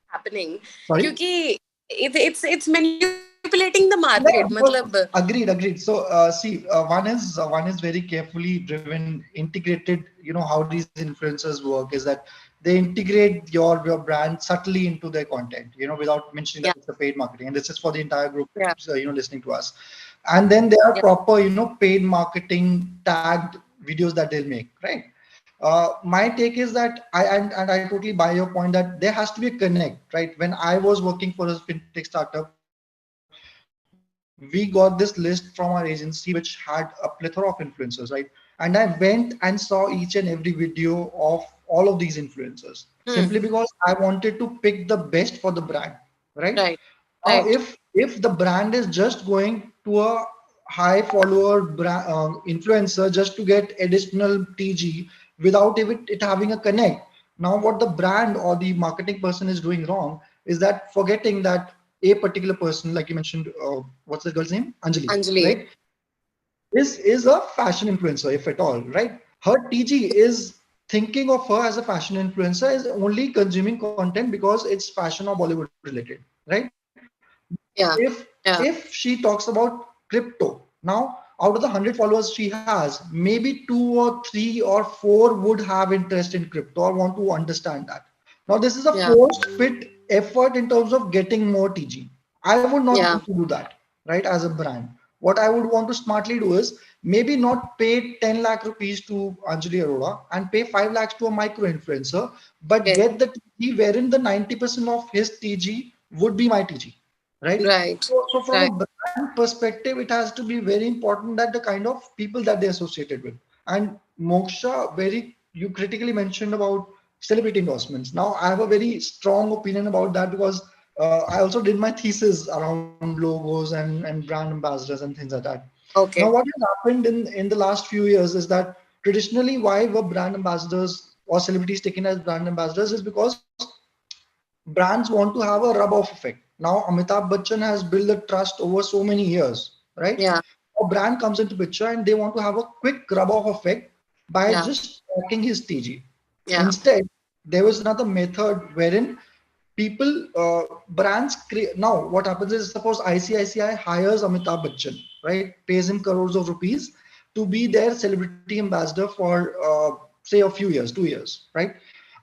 happening, sorry. क्योंकि it's manipulating the market. Yeah, मतलब agreed. So see, one is very carefully driven, integrated. You know how these influencers work is that they integrate your brand subtly into their content. Without mentioning that it's a paid marketing, and this is for the entire group. Yeah. Listening to us, and then there are Yeah. proper paid marketing tagged videos that they'll make, right? My take is that and I totally buy your point that there has to be a connect, right? When I was working for a fintech startup, we got this list from our agency which had a plethora of influencers, right? And I went and saw each and every video of all of these influencers simply because I wanted to pick the best for the brand, right? Right. Now, Right. if the brand is just going to a high follower influencer just to get additional TG without it having a connect, now what the brand or the marketing person is doing wrong is that forgetting that a particular person, like you mentioned, what's the girl's name? Anjali, Anjali. right? This is a fashion influencer, if at all, right? Her TG is thinking of her as a fashion influencer is only consuming content because it's fashion or Bollywood related, right? Yeah. If she talks about crypto, now out of the 100 followers she has, maybe 2 or 3 or 4 would have interest in crypto or want to understand that. Now this is a Yeah. forced fit effort in terms of getting more TG. I would not Yeah. want to do that, right? As a brand, what I would want to smartly do is maybe not pay 10 lakh rupees to Anjali Arora and pay 5 lakhs to a micro influencer, but Okay. get the TG wherein the 90% of his TG would be my TG, right? Right. So from Right. a brand perspective, it has to be very important that the kind of people that they're associated with. And Moksha, you critically mentioned about celebrity endorsements. Now, I have a very strong opinion about that because I also did my thesis around logos and brand ambassadors and things like that. Now, Okay. what has happened in the last few years is that traditionally, why were brand ambassadors or celebrities taken as brand ambassadors is because brands want to have a rub-off effect. Now, Amitabh Bachchan has built a trust over so many years, right? Yeah. A brand comes into picture and they want to have a quick rub-off effect by Yeah. just tracking his TG. Yeah. Instead, there was another method wherein brands create. Now, what happens is suppose ICICI hires Amitabh Bachchan, right? Pays him crores of rupees to be their celebrity ambassador for, say, a few years, 2 years, right?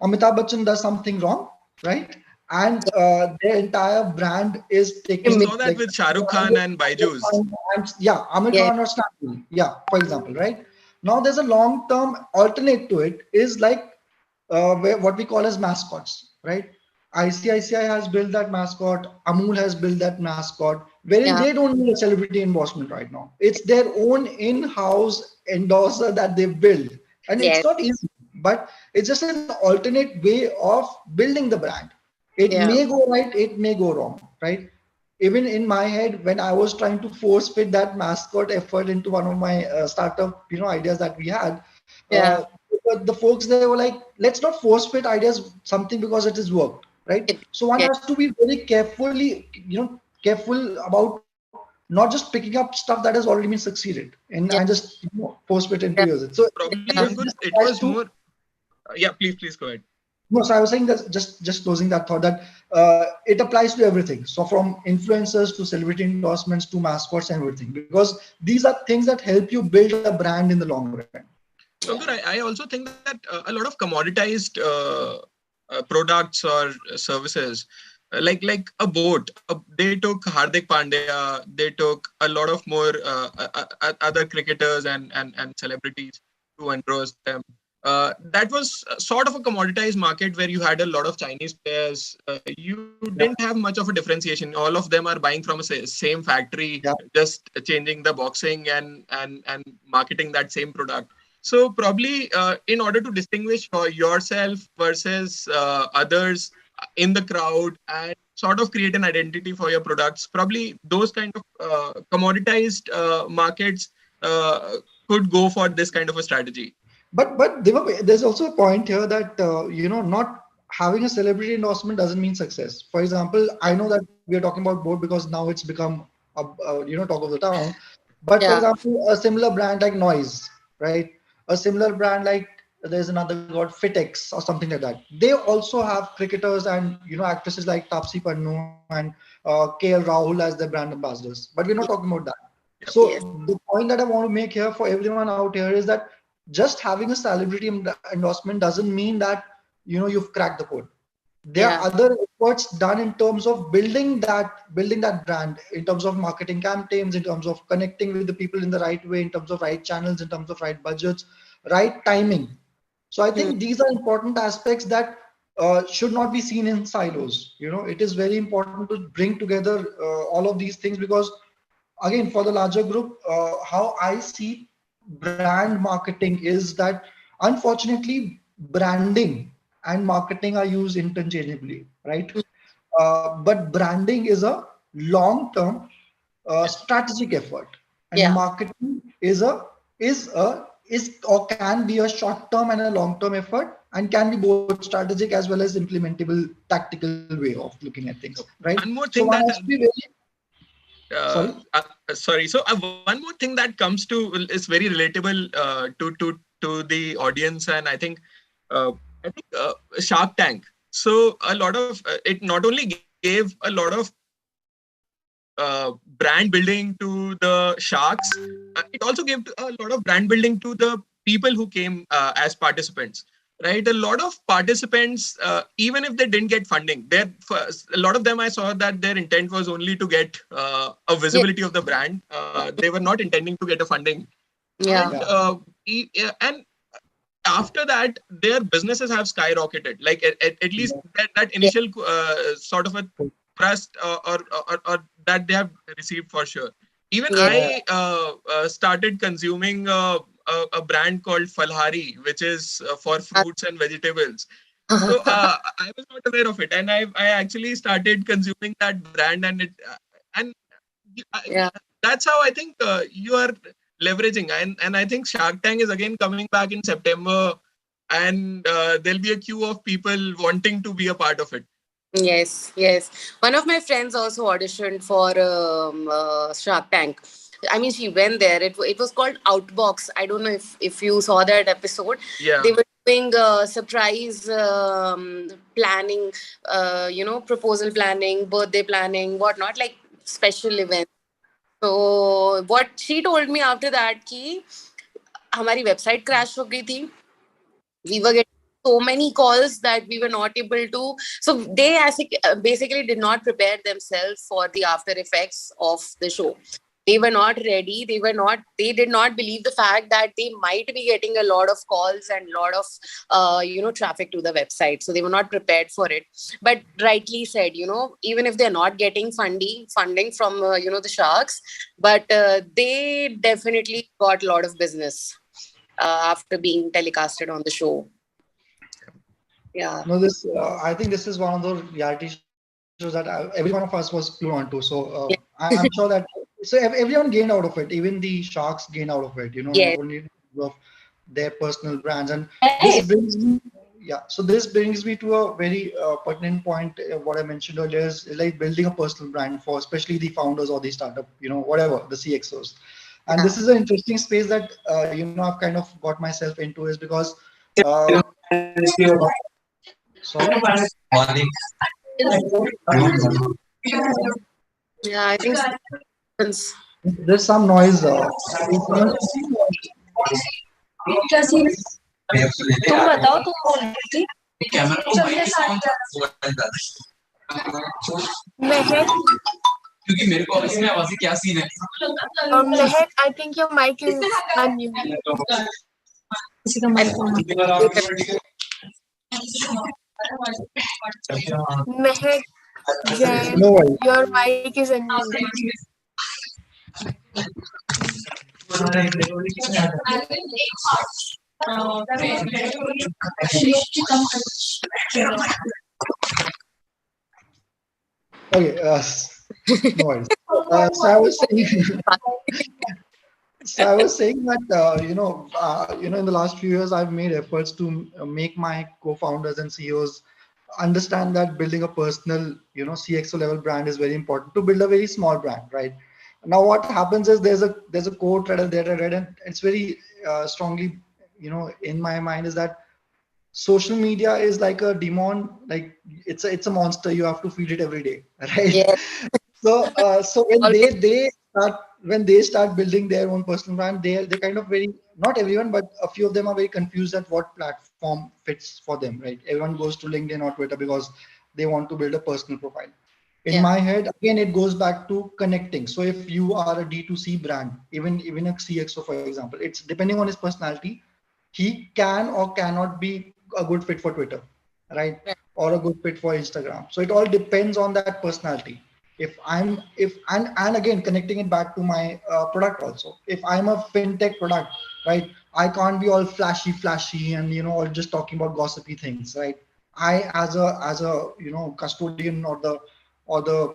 Amitabh Bachchan does something wrong, right? And their entire brand is We taken saw that like with Shah Rukh Khan and Byju's. yeah, Amir Yeah. Khan or Stanley, yeah, for example, right? Now there's a long-term alternate to it is like what we call as mascots, right? ICICI has built that mascot, Amul has built that mascot, wherein Yeah. they don't need a celebrity endorsement right now. It's their own in-house endorser that they build, and it's Yes. not easy, but it's just an alternate way of building the brand. It Yeah. may go right, it may go wrong, right? Even in my head, when I was trying to force fit that mascot effort into one of my startup, ideas that we had, Yeah. the folks there were like, let's not force fit ideas something because it has worked, right? So one Yeah. has to be very careful about not just picking up stuff that has already been succeeded and Yeah. just force fit into Yeah. use it. So Probably, Yeah. Ankur, this it applies was to more. Yeah, please go ahead. no, so I was saying that just closing that thought that it applies to everything. So from influencers to celebrity endorsements to mascots and everything, because these are things that help you build a brand in the long run. So, Ankur, I also think that a lot of commoditized products or services, like a boat, they took Hardik Pandya, they took a lot of more other cricketers and celebrities to endorse them. That was sort of a commoditized market where you had a lot of Chinese players. You didn't have much of a differentiation. All of them are buying from a same factory, Yeah. just changing the boxing and marketing that same product. So probably in order to distinguish yourself versus others in the crowd and sort of create an identity for your products, probably those kind of commoditized markets could go for this kind of a strategy. But there's also a point here that not having a celebrity endorsement doesn't mean success. For example, I know that we are talking about board because now it's become a talk of the town. But for Yeah. example, a similar brand like Noise, right? A similar brand like there's another called Fitex or something like that. They also have cricketers and actresses like Tapsi Pannu and KL Rahul as their brand ambassadors. But we're not talking about that. Yes. So the point that I want to make here for everyone out here is that just having a celebrity endorsement doesn't mean that you've cracked the code. There are Yeah. other efforts done in terms of building that brand, in terms of marketing campaigns, in terms of connecting with the people in the right way, in terms of right channels, in terms of right budgets, right timing. So I Hmm. think these are important aspects that should not be seen in silos. It is very important to bring together all of these things because, again, for the larger group, how I see brand marketing is that unfortunately branding and marketing are used interchangeably, right? But branding is a long-term strategic effort, and Yeah. marketing is or can be a short-term and a long-term effort, and can be both strategic as well as implementable tactical way of looking at things, right? One more So thing one that has to be very sorry. sorry. So one more thing that comes to is very relatable to the audience, and I think I think Shark Tank. So a lot of it not only gave a lot of brand building to the sharks, it also gave a lot of brand building to the people who came as participants. Right, a lot of participants, even if they didn't get funding, a lot of them I saw that their intent was only to get a visibility of the brand. They were not intending to get a funding. Yeah. And after that, their businesses have skyrocketed. Like at least that initial sort of a trust or that they have received for sure. Even I started consuming a brand called Falhari, which is for fruits and vegetables. So I was not aware of it, and I actually started consuming that brand, and Yeah. that's how I think you are leveraging. And I think Shark Tank is again coming back in September, and there'll be a queue of people wanting to be a part of it. Yes, yes. One of my friends also auditioned for Shark Tank. I mean, she went there. It was called Outbox. I don't know if you saw that episode. Yeah. They were doing surprise planning, proposal planning, birthday planning, whatnot, like special events. So what she told me after that कि हमारी website crash हो गई थी. We were getting so many calls that we were not able to. So they basically did not prepare themselves for the after effects of the show. They were not ready. They did not believe the fact that they might be getting a lot of calls and a lot of, traffic to the website. So they were not prepared for it. But rightly said, even if they're not getting funding from, the sharks, but they definitely got a lot of business after being telecasted on the show. Yeah. No, I think this is one of those reality shows that every one of us was glued onto. So I'm sure that everyone gained out of it. Even the sharks gained out of it. Not only of their personal brands. And this brings me to a very pertinent point. What I mentioned earlier is like building a personal brand for especially the founders or the startup, whatever the CXOs. And this is an interesting space that I've kind of got myself into is because sorry. Yeah, I think there's some noise. तुम बताओ तुम कौन थी महक क्योंकि मेरे को इसमें आवाज क्या सीन है Mahak I think your mic is unmuted किसी का mic Mahak Jen, your mic is unmuted. Okay, no worries. So I was saying that in the last few years I've made efforts to make my co-founders and CEOs understand that building a personal CXO level brand is very important to build a very small brand, right? Now what happens is there's a quote that I read and it's very strongly in my mind is that social media is like a demon, like it's a monster. You have to feed it every day, right? Yeah. So when they start building their own personal brand, they kind of not everyone, but a few of them are very confused at what platform fits for them, right? Everyone goes to LinkedIn or Twitter because they want to build a personal profile. In my head, again, it goes back to connecting. So if you are a D2C brand, even a CXO, for example, it's depending on his personality, he can or cannot be a good fit for Twitter, right? Or a good fit for Instagram. So it all depends on that personality. And again, connecting it back to my product also. If I'm a fintech product, right, I can't be all flashy and all just talking about gossipy things, right? I as a custodian or the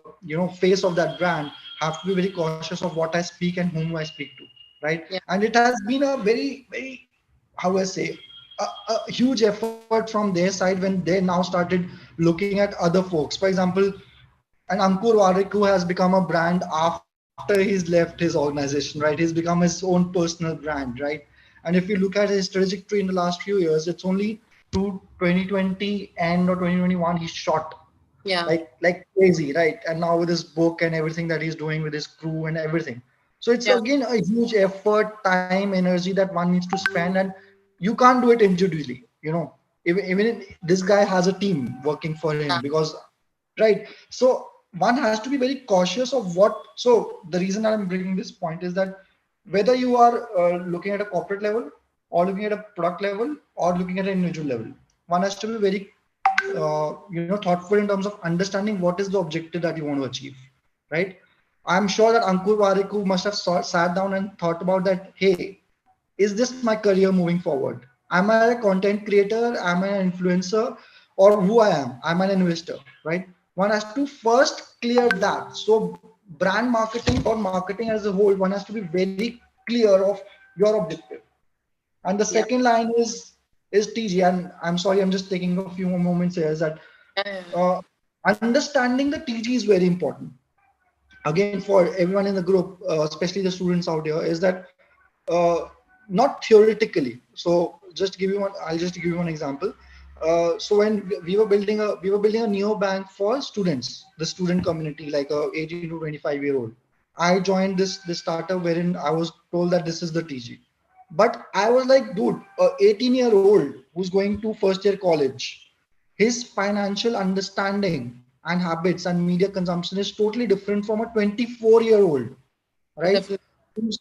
face of that brand have to be very cautious of what I speak and whom I speak to, right? And it has been a very, very, how do I say, a huge effort from their side when they now started looking at other folks. For example, and Ankur Warik, who has become a brand after he's left his organization, right? He's become his own personal brand, right? And if you look at his trajectory in the last few years, it's only to 2020 end or 2021, he shot Yeah. like crazy, right? And now with his book and everything that he's doing with his crew and everything. So it's Yeah. again a huge effort, time, energy that one needs to spend, and you can't do it individually. Even this guy has a team working for him because, right? So one has to be very cautious of what. So the reason I'm bringing this point is that whether you are looking at a corporate level or looking at a product level or looking at an individual level, one has to be very thoughtful in terms of understanding what is the objective that you want to achieve, right? I'm sure that Ankur Wariku must have sat down and thought about that. Hey, is this my career moving forward? Am I a content creator? Am I an influencer? Or who I am? I'm an investor, right? One has to first clear that. So brand marketing or marketing as a whole, one has to be very clear of your objective. And the second line is TG. And I'm sorry, I'm just taking a few more moments here. Is that understanding the TG is very important. Again, for everyone in the group, especially the students out here, is that not theoretically. So I'll just give you one example. So when we were building a neobank for students, the student community, like a 18 to 25-year-old. I joined this startup wherein I was told that this is the TG. But I was like, dude, a 18-year-old who's going to first year college, his financial understanding and habits and media consumption is totally different from a 24-year-old, right?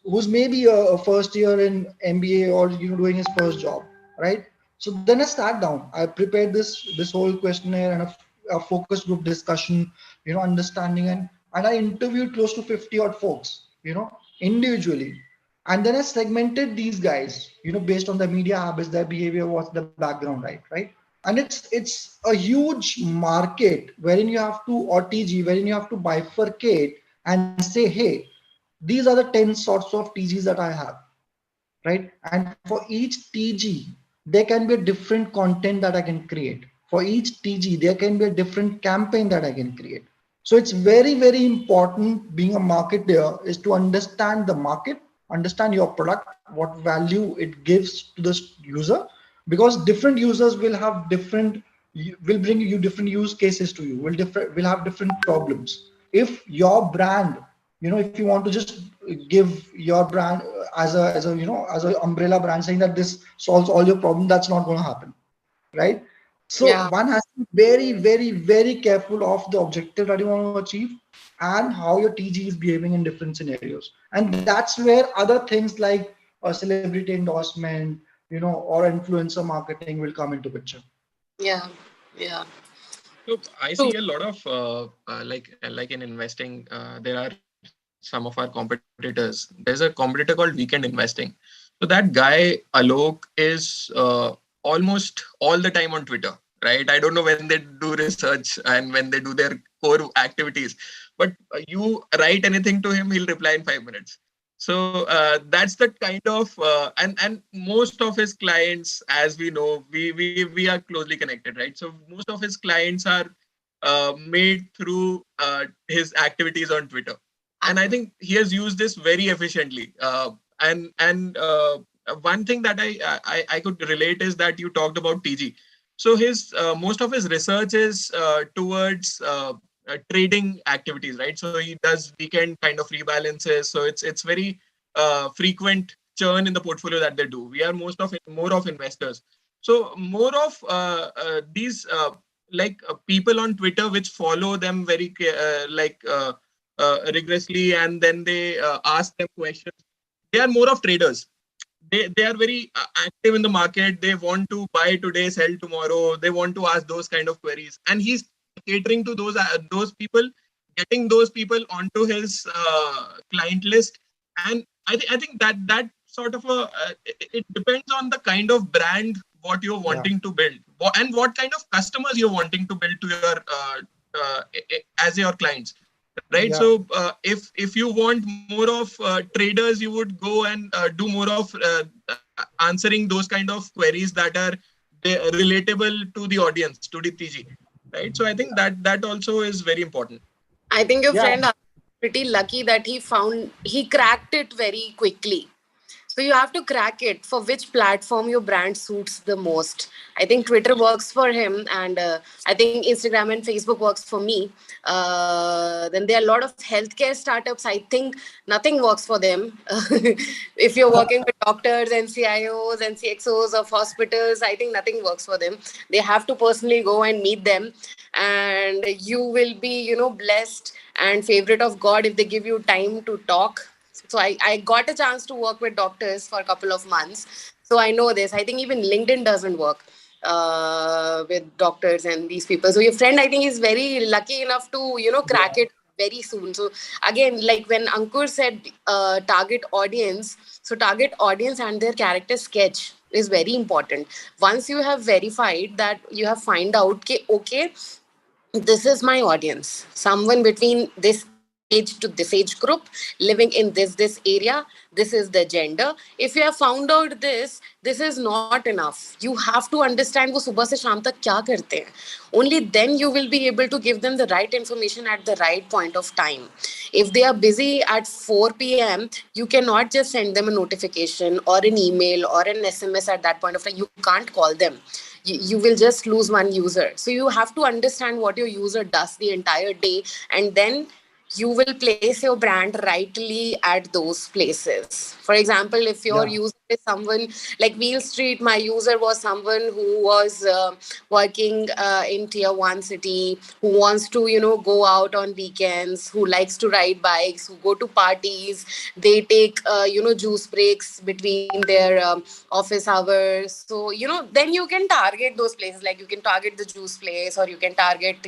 Who's maybe a first year in MBA or doing his first job, right? So then I sat down. I prepared this whole questionnaire and a focus group discussion, understanding, and I interviewed close to 50 odd folks, individually. And then I segmented these guys, based on their media habits, their behavior, what's the background, right? And it's a huge market wherein you have to, or TG, wherein you have to bifurcate and say, hey, these are the 10 sorts of TGs that I have, right? And for each TG, there can be a different content that I can create. For each TG, there can be a different campaign that I can create. So it's very, very important being a marketer is to understand the market, understand your product, what value it gives to the user, because different users will bring you different use cases to you, will have different problems. If your brand, if you want to just give your brand as an umbrella brand saying that this solves all your problems, that's not going to happen, right? So one has to be very, very, very careful of the objective that you want to achieve and how your TG is behaving in different scenarios. And that's where other things like a celebrity endorsement, or influencer marketing will come into picture. Yeah. So I see a lot of like in investing, there are some of our competitors. There's a competitor called Weekend Investing. So that guy Alok is almost all the time on Twitter, right? I don't know when they do research and when they do their core activities, but you write anything to him, he'll reply in 5 minutes. So that's the kind of and most of his clients, as we know, we are closely connected, right? So most of his clients are made through his activities on Twitter, and I think he has used this very efficiently. And one thing that I could relate is that you talked about TG. So his most of his research is towards trading activities, right? So he does weekend kind of rebalances. So it's very frequent churn in the portfolio that they do. We are more of investors. So more of these people on Twitter which follow them very rigorously, and then they ask them questions. They are more of traders. They are very active in the market. They want to buy today, sell tomorrow. They want to ask those kind of queries, and he's catering to those people, getting those people onto his client list. And I think that sort of it depends on the kind of brand what you're wanting to build, and what kind of customers you're wanting to build to your as your clients. Right. Yeah. So if you want more of traders, you would go and do more of answering those kind of queries that are relatable to the audience, to the TG. Right. So I think that also is very important. I think your friend is pretty lucky that he cracked it very quickly. So you have to crack it for which platform your brand suits the most. I think Twitter works for him, and I think Instagram and Facebook works for me. Then there are a lot of healthcare startups. I think nothing works for them. If you're working with doctors and CIOs and CXOs of hospitals, I think nothing works for them. They have to personally go and meet them, and you will be, blessed and favorite of God if they give you time to talk. So I got a chance to work with doctors for a couple of months. So I know this. I think even LinkedIn doesn't work with doctors and these people. So your friend, I think, is very lucky enough to, crack it very soon. So again, like when Ankur said target audience, so target audience and their character sketch is very important. Once you have verified that, you have find out, okay, this is my audience, someone between this age to this age group, living in this area, this is the gender. If you have found out this is not enough. You have to understand वो सुबह से शाम तक क्या करते हैं. Only then you will be able to give them the right information at the right point of time. If they are busy at 4 p.m., you cannot just send them a notification or an email or an SMS at that point of time. You can't call them. You will just lose one user. So you have to understand what your user does the entire day, and then you will place your brand rightly at those places. For example, if your user is someone like Wheel Street, my user was someone who was working in tier 1 city, who wants to, go out on weekends, who likes to ride bikes, who go to parties, they take, juice breaks between their office hours. So, then you can target those places. Like you can target the juice place, or you can target,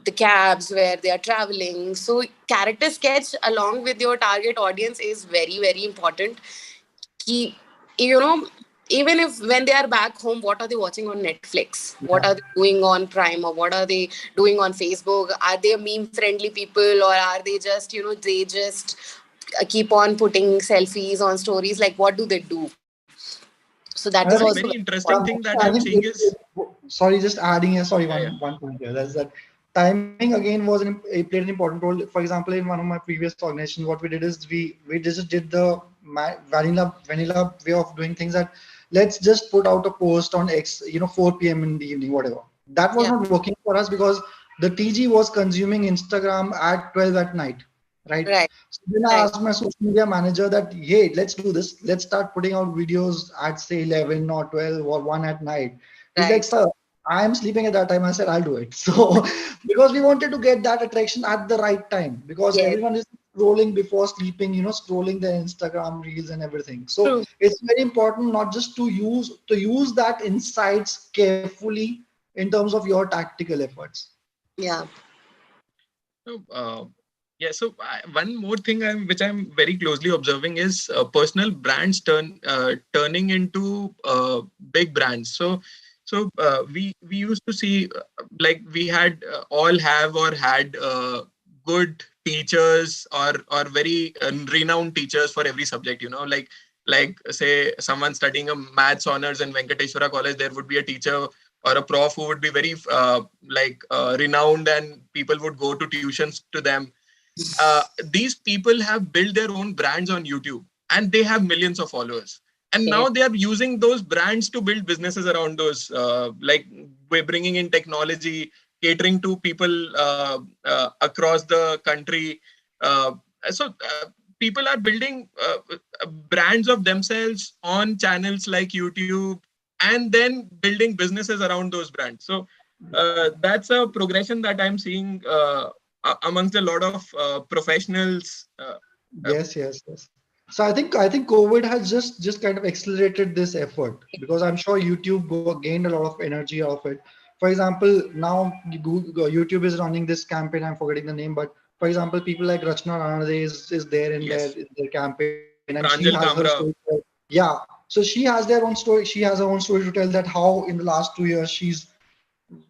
the cabs where they are traveling. So character sketch along with your target audience is very, very important. Ki, even if when they are back home, what are they watching on Netflix? What are they doing on Prime, or what are they doing on Facebook? Are they meme friendly people, or are they just, they just keep on putting selfies on stories? Like, what do they do? So that is One also very very interesting important. thing that I'm seeing is Sorry, just adding here. Sorry, yeah. one point here. That's that timing again played an important role. For example, in one of my previous organizations, what we did is we just did the vanilla way of doing things. That let's just put out a post on X, 4 p.m. in the evening, whatever. That was not working for us because the TG was consuming Instagram at 12 at night, right? So then I asked my social media manager that, hey, let's do this. Let's start putting out videos at say 11 or 12 or 1 at night. He's like, sir, I am sleeping at that time. I said, I'll do it. So because we wanted to get that attraction at the right time, because everyone is scrolling before sleeping, scrolling their Instagram reels and everything. So it's very important not just to use that insights carefully in terms of your tactical efforts. Yeah. So, so one more thing which I'm very closely observing is personal brands turning into big brands. So we used to see like we had all have or had good teachers or very renowned teachers for every subject. Like say someone studying a maths honors in Venkateswara College, there would be a teacher or a prof who would be very renowned, and people would go to tuitions to them. These people have built their own brands on YouTube, and they have millions of followers. And now they are using those brands to build businesses around those. Like we're bringing in technology, catering to people across the country. So people are building brands of themselves on channels like YouTube, and then building businesses around those brands. So that's a progression that I'm seeing amongst a lot of professionals. Yes. So I think COVID has just kind of accelerated this effort, because I'm sure YouTube gained a lot of energy out of it. For example, now YouTube is running this campaign. I'm forgetting the name, but for example, people like Rachna Ranade is there in their campaign, and she Pranjal has her Kamra. story. Yeah, so she has their own story. She has her own story to tell, that how in the last 2 years she's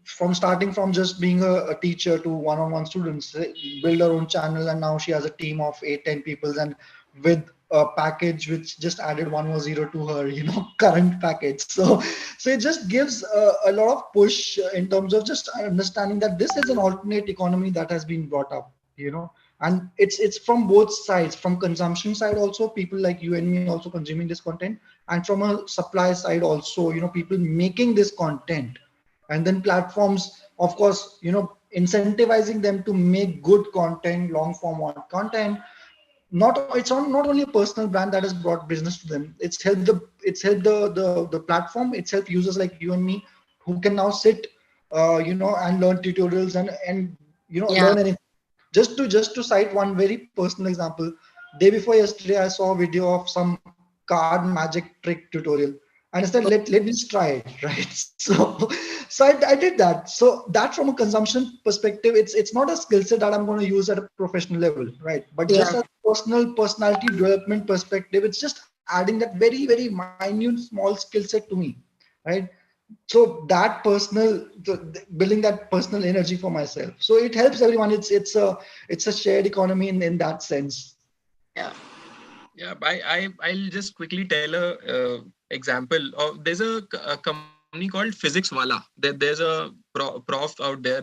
starting from just being a teacher to one-on-one students, build her own channel, and now she has a team of 8-10 people, and with a package which just added 1 or 0 to her current package. So it just gives a lot of push in terms of just understanding that this is an alternate economy that has been brought up, And it's from both sides, from consumption side also, people like you and me also consuming this content, and from a supply side also, people making this content, and then platforms, of course, incentivizing them to make good content, long form content. Not only a personal brand that has brought business to them, it's helped the platform, it's helped users like you and me, who can now sit and learn tutorials and Yeah. learn anything. Just to cite one very personal example, day before yesterday I saw a video of some card magic trick tutorial, and I said, let me just try it, right? So I did that. So that, from a consumption perspective, it's not a skill set that I'm going to use at a professional level, right? But just Yeah. as personality development perspective, it's just adding that very, very minute small skill set to me, right? So that building that personal energy for myself, so it helps everyone. It's a shared economy in that sense. Yeah. Yeah, I'll just quickly tell a example of, there's a company called Physics Wala. There's a prof out there.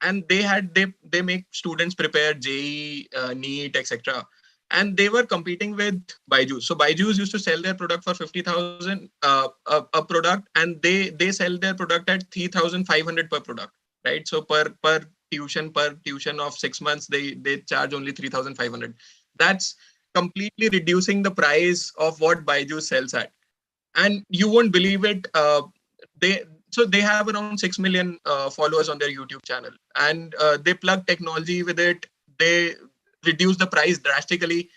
And they make students prepare JEE, NEET, etc. And they were competing with Byju's. So Byju's used to sell their product for 50,000 a product, and they sell their product at 3,500 per product, right? So per tuition of 6 months, they charge only 3,500. That's completely reducing the price of what Byju's sells at. And you won't believe it. They have around 6 million followers on their YouTube channel, and they plug technology with it. They reduce the price drastically,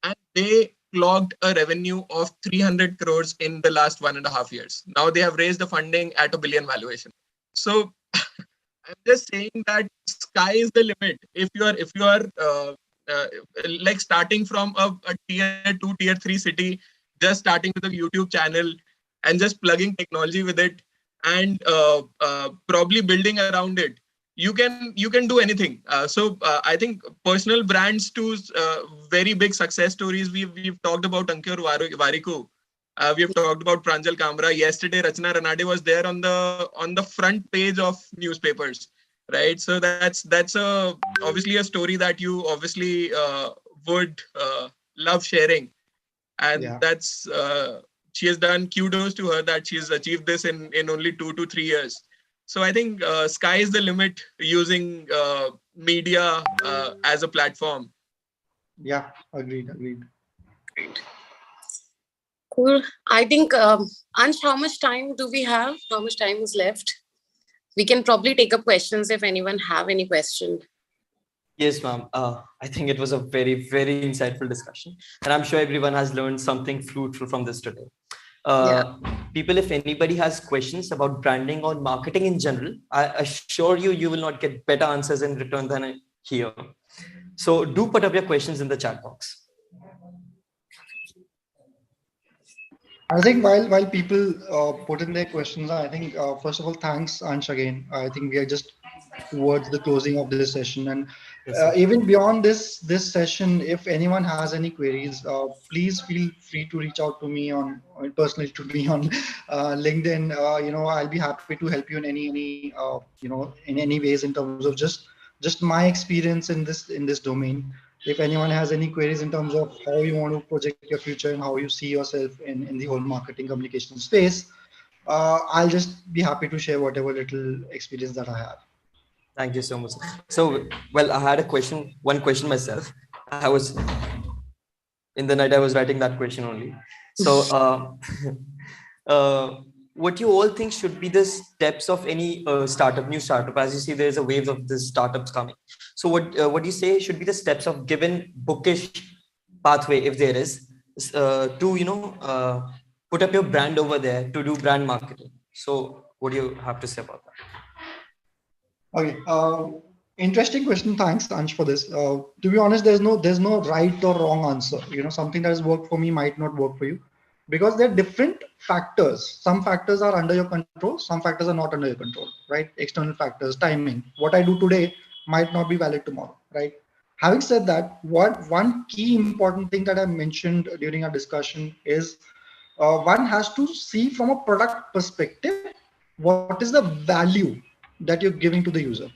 and they clocked a revenue of 300 crores in the last 1.5 years. Now they have raised the funding at $1 billion valuation. So I'm just saying that sky is the limit. If you are like starting from a tier 2, tier 3 city, just starting with a YouTube channel and just plugging technology with it, and probably building around it, you can do anything. I think personal brands to very big success stories. We've talked about Ankur Warikoo. We've talked about Pranjal Kamra. Yesterday, Rachna Ranade was there on the front page of newspapers, right? So that's obviously a story that you obviously would love sharing, and Yeah. that's she has done. Kudos to her that she's achieved this in only 2 to 3 years. So I think sky is the limit using media as a platform. Yeah, agreed. Cool. I think, Ansh, how much time do we have? How much time is left? We can probably take up questions if anyone have any question. Yes, ma'am. I think it was a very, very insightful discussion. And I'm sure everyone has learned something fruitful from this today. People, if anybody has questions about branding or marketing in general, I assure you, you will not get better answers in return than here. So do put up your questions in the chat box. I think while people put in their questions, I think first of all, thanks Ansh again. I think we are just towards the closing of this session, and even beyond this session, if anyone has any queries, please feel free to reach out to me personally to me on LinkedIn. I'll be happy to help you in any in any ways in terms of just my experience in this domain. If anyone has any queries in terms of how you want to project your future and how you see yourself in the whole marketing communication space, I'll just be happy to share whatever little experience that I have. Thank you so much. So, well, I had one question myself. I was in the night, I was writing that question only. So, what you all think should be the steps of any new startup? As you see, there's a wave of the startups coming. So what do you say should be the steps of given bookish pathway, if there is, to put up your brand over there to do brand marketing? So what do you have to say about that? Okay. Interesting question. Thanks, Ansh, for this. To be honest, there's no right or wrong answer. Something that has worked for me might not work for you, because there are different factors. Some factors are under your control, some factors are not under your control, right? External factors, timing. What I do today might not be valid tomorrow, right? Having said that, one key important thing that I mentioned during our discussion is one has to see from a product perspective, what is the value that you're giving to the user.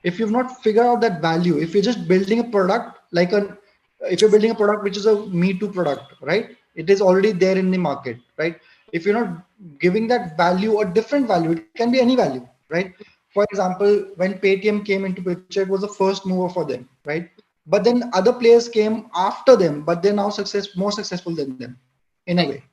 if you've not figured out that value, if you're just building a product if you're building a product which is a me too product, right? It is already there in the market, right? If you're not giving that value a different value, it can be any value, right? For example, when Paytm came into picture, it was the first mover for them, right? But then other players came after them, but they're now more successful than them in a way.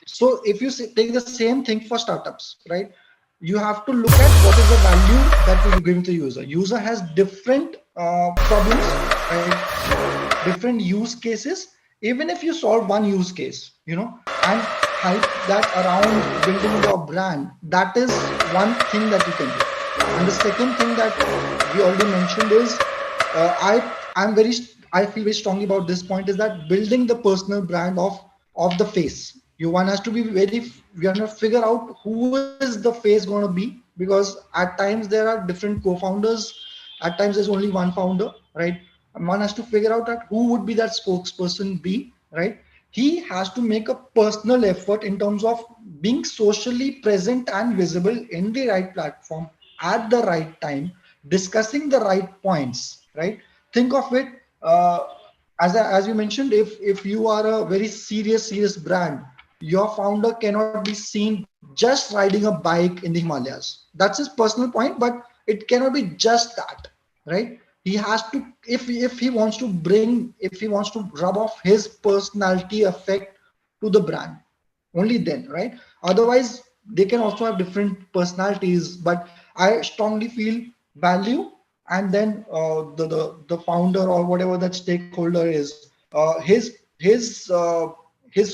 So if you take the same thing for startups, right? You have to look at what is the value that you're giving to the user. User has different problems, right? Different use cases. Even if you solve one use case, and hype that around building your brand, that is one thing that you can do. And the second thing that we already mentioned is, I feel very strongly about this point, is that building the personal brand of the face. One has to be we have to figure out who is the face going to be, because at times there are different co-founders, at times there's only one founder, right? And one has to figure out that who would be that spokesperson be, right? He has to make a personal effort in terms of being socially present and visible in the right platform at the right time, discussing the right points, right? Think of it, as you mentioned, if you are a very serious brand, your founder cannot be seen just riding a bike in the Himalayas. That's his personal point, but it cannot be just that, right? He has to, if he wants to rub off his personality effect to the brand, only then, right? Otherwise, they can also have different personalities, but I strongly feel value, and then the founder or whatever that stakeholder is, his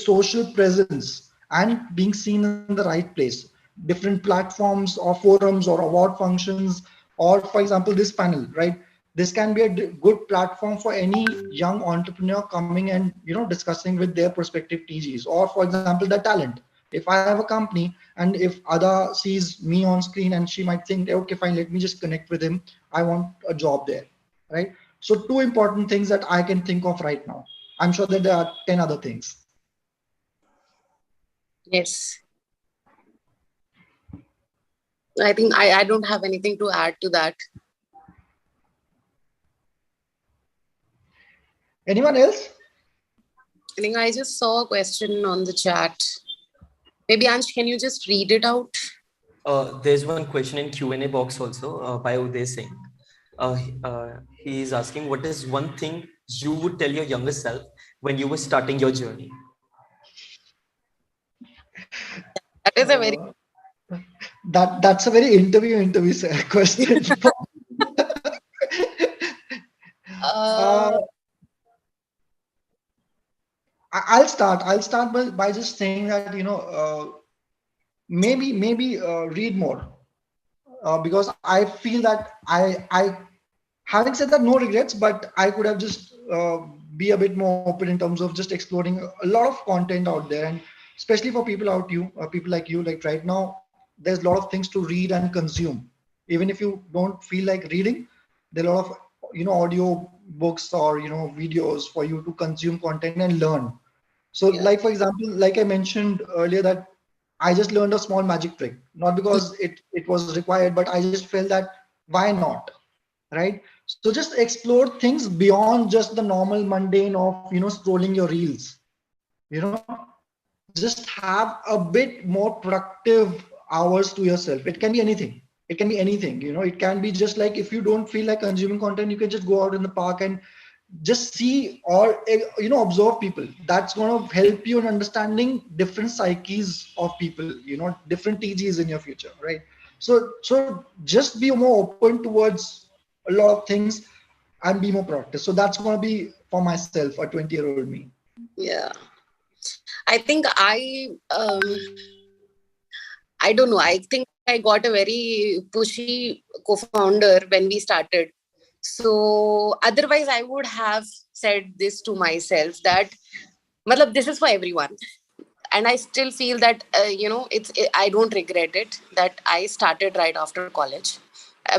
social presence and being seen in the right place, different platforms or forums or award functions, or for example this panel, right? This can be a good platform for any young entrepreneur coming and discussing with their prospective TGs, or for example the talent. If I have a company and if Ada sees me on screen, and she might think, okay, fine, let me just connect with him, I want a job there, right? So two important things that I can think of right now. I'm sure that there are 10 other things. Yes. I think I don't have anything to add to that. Anyone else? I think I just saw a question on the chat. Maybe Ansh, can you just read it out? There's one question in Q&A box also by Uday Singh. He is asking, what is one thing you would tell your younger self when you were starting your journey? That is a very that's a very interview question. I'll start by just saying that maybe read more, because I feel that I having said that, no regrets, but I could have just be a bit more open in terms of just exploring a lot of content out there, and especially for people like you, like right now there's a lot of things to read and consume. Even if you don't feel like reading, there are a lot of audio books or videos for you to consume content and learn. So like, for example, like I mentioned earlier, that I just learned a small magic trick, not because it was required, but I just felt that why not, right? So just explore things beyond just the normal mundane of scrolling your reels. Just have a bit more productive hours to yourself. It can be anything. It can be just like, if you don't feel like consuming content, you can just go out in the park and just see or observe people. That's going to help you in understanding different psyches of people, different TGs in your future, right? So just be more open towards a lot of things and be more productive. So that's going to be for myself, a 20-year-old me. Yeah, I think I don't know, I think I got a very pushy co-founder when we started. So otherwise I would have said this to myself, that this is for everyone. And I still feel that I don't regret it that I started right after college.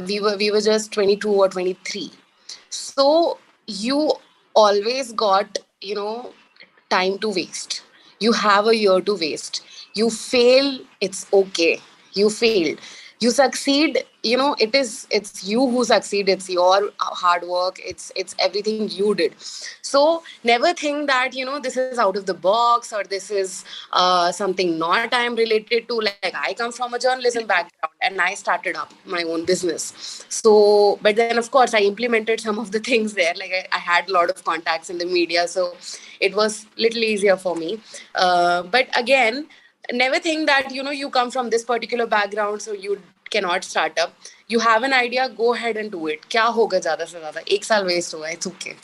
We were just 22 or 23. So you always got time to waste. You have a year to waste. You fail, it's okay. You failed. You succeed, it's you who succeed, it's your hard work, it's everything you did. So never think that this is out of the box, or this is something not I am related to. Like, I come from a journalism background and I started up my own business. So but then of course I implemented some of the things there. Like, I had a lot of contacts in the media, so it was little easier for me. But again, never think that you come from this particular background so you cannot start up. You have an idea, go ahead and do it. Kya hoga zyada se zyada, ek saal waste hua, it's okay.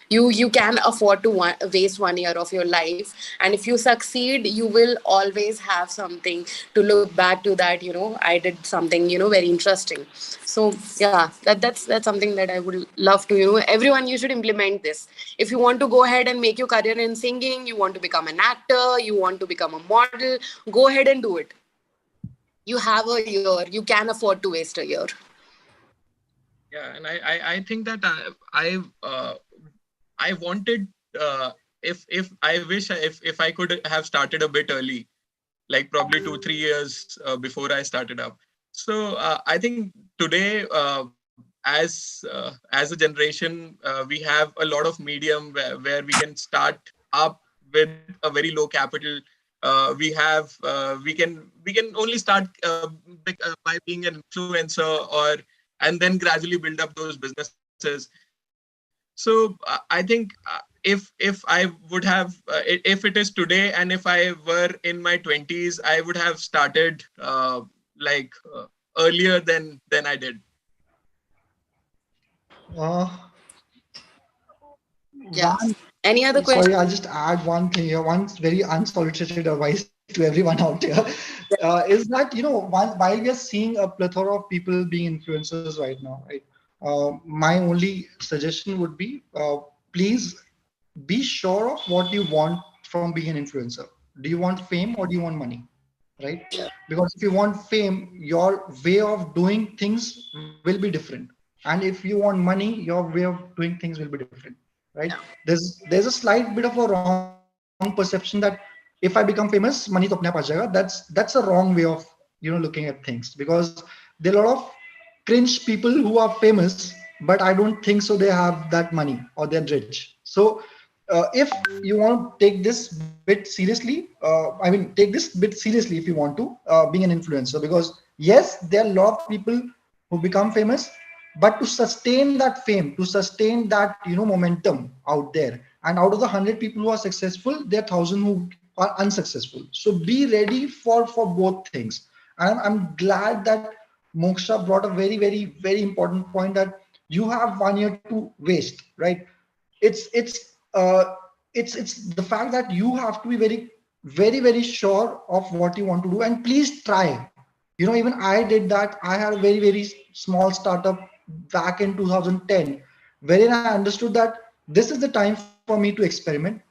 You can afford to waste 1 year of your life, and if you succeed, you will always have something to look back to, that I did something very interesting. So yeah, that's something that I would love to everyone, you should implement this. If you want to go ahead and make your career in singing, you want to become an actor, you want to become a model, go ahead and do it. You have a year, you can afford to waste a year. Yeah, and I think that I wanted, if I wish, if I could have started a bit early, like probably 2-3 years before I started up. So I think today, as a generation, we have a lot of medium where we can start up with a very low capital. We can only start by being an influencer, and then gradually build up those businesses. So I think if I would have, if it is today, and if I were in my 20s, I would have started earlier than I did. Any other question? Sorry, I'll just add one thing here. One very unsolicited advice to everyone out there is that, while we are seeing a plethora of people being influencers right now, right? My only suggestion would be, please be sure of what you want from being an influencer. Do you want fame or do you want money? Right? Because if you want fame, your way of doing things will be different. And if you want money, your way of doing things will be different. Right? There's a slight bit of a wrong perception that if I become famous, money to apne aap aa jayega. That's a wrong way of looking at things, because there are a lot of cringe people who are famous, but I don't think so they have that money or they're rich. So if you want to take this bit seriously, take this bit seriously if you want to, being an influencer, because yes, there are a lot of people who become famous, but to sustain that fame, to sustain that momentum out there, and out of the 100 people who are successful, there are 1,000 who are unsuccessful. So be ready for both things. And I'm glad that Moksha brought a very, very, very important point, that you have 1 year to waste, right? It's the fact that you have to be very, very, very sure of what you want to do, and please try. Even I did that. I had a very, very small startup back in 2010, wherein I understood that this is the time for me to experiment.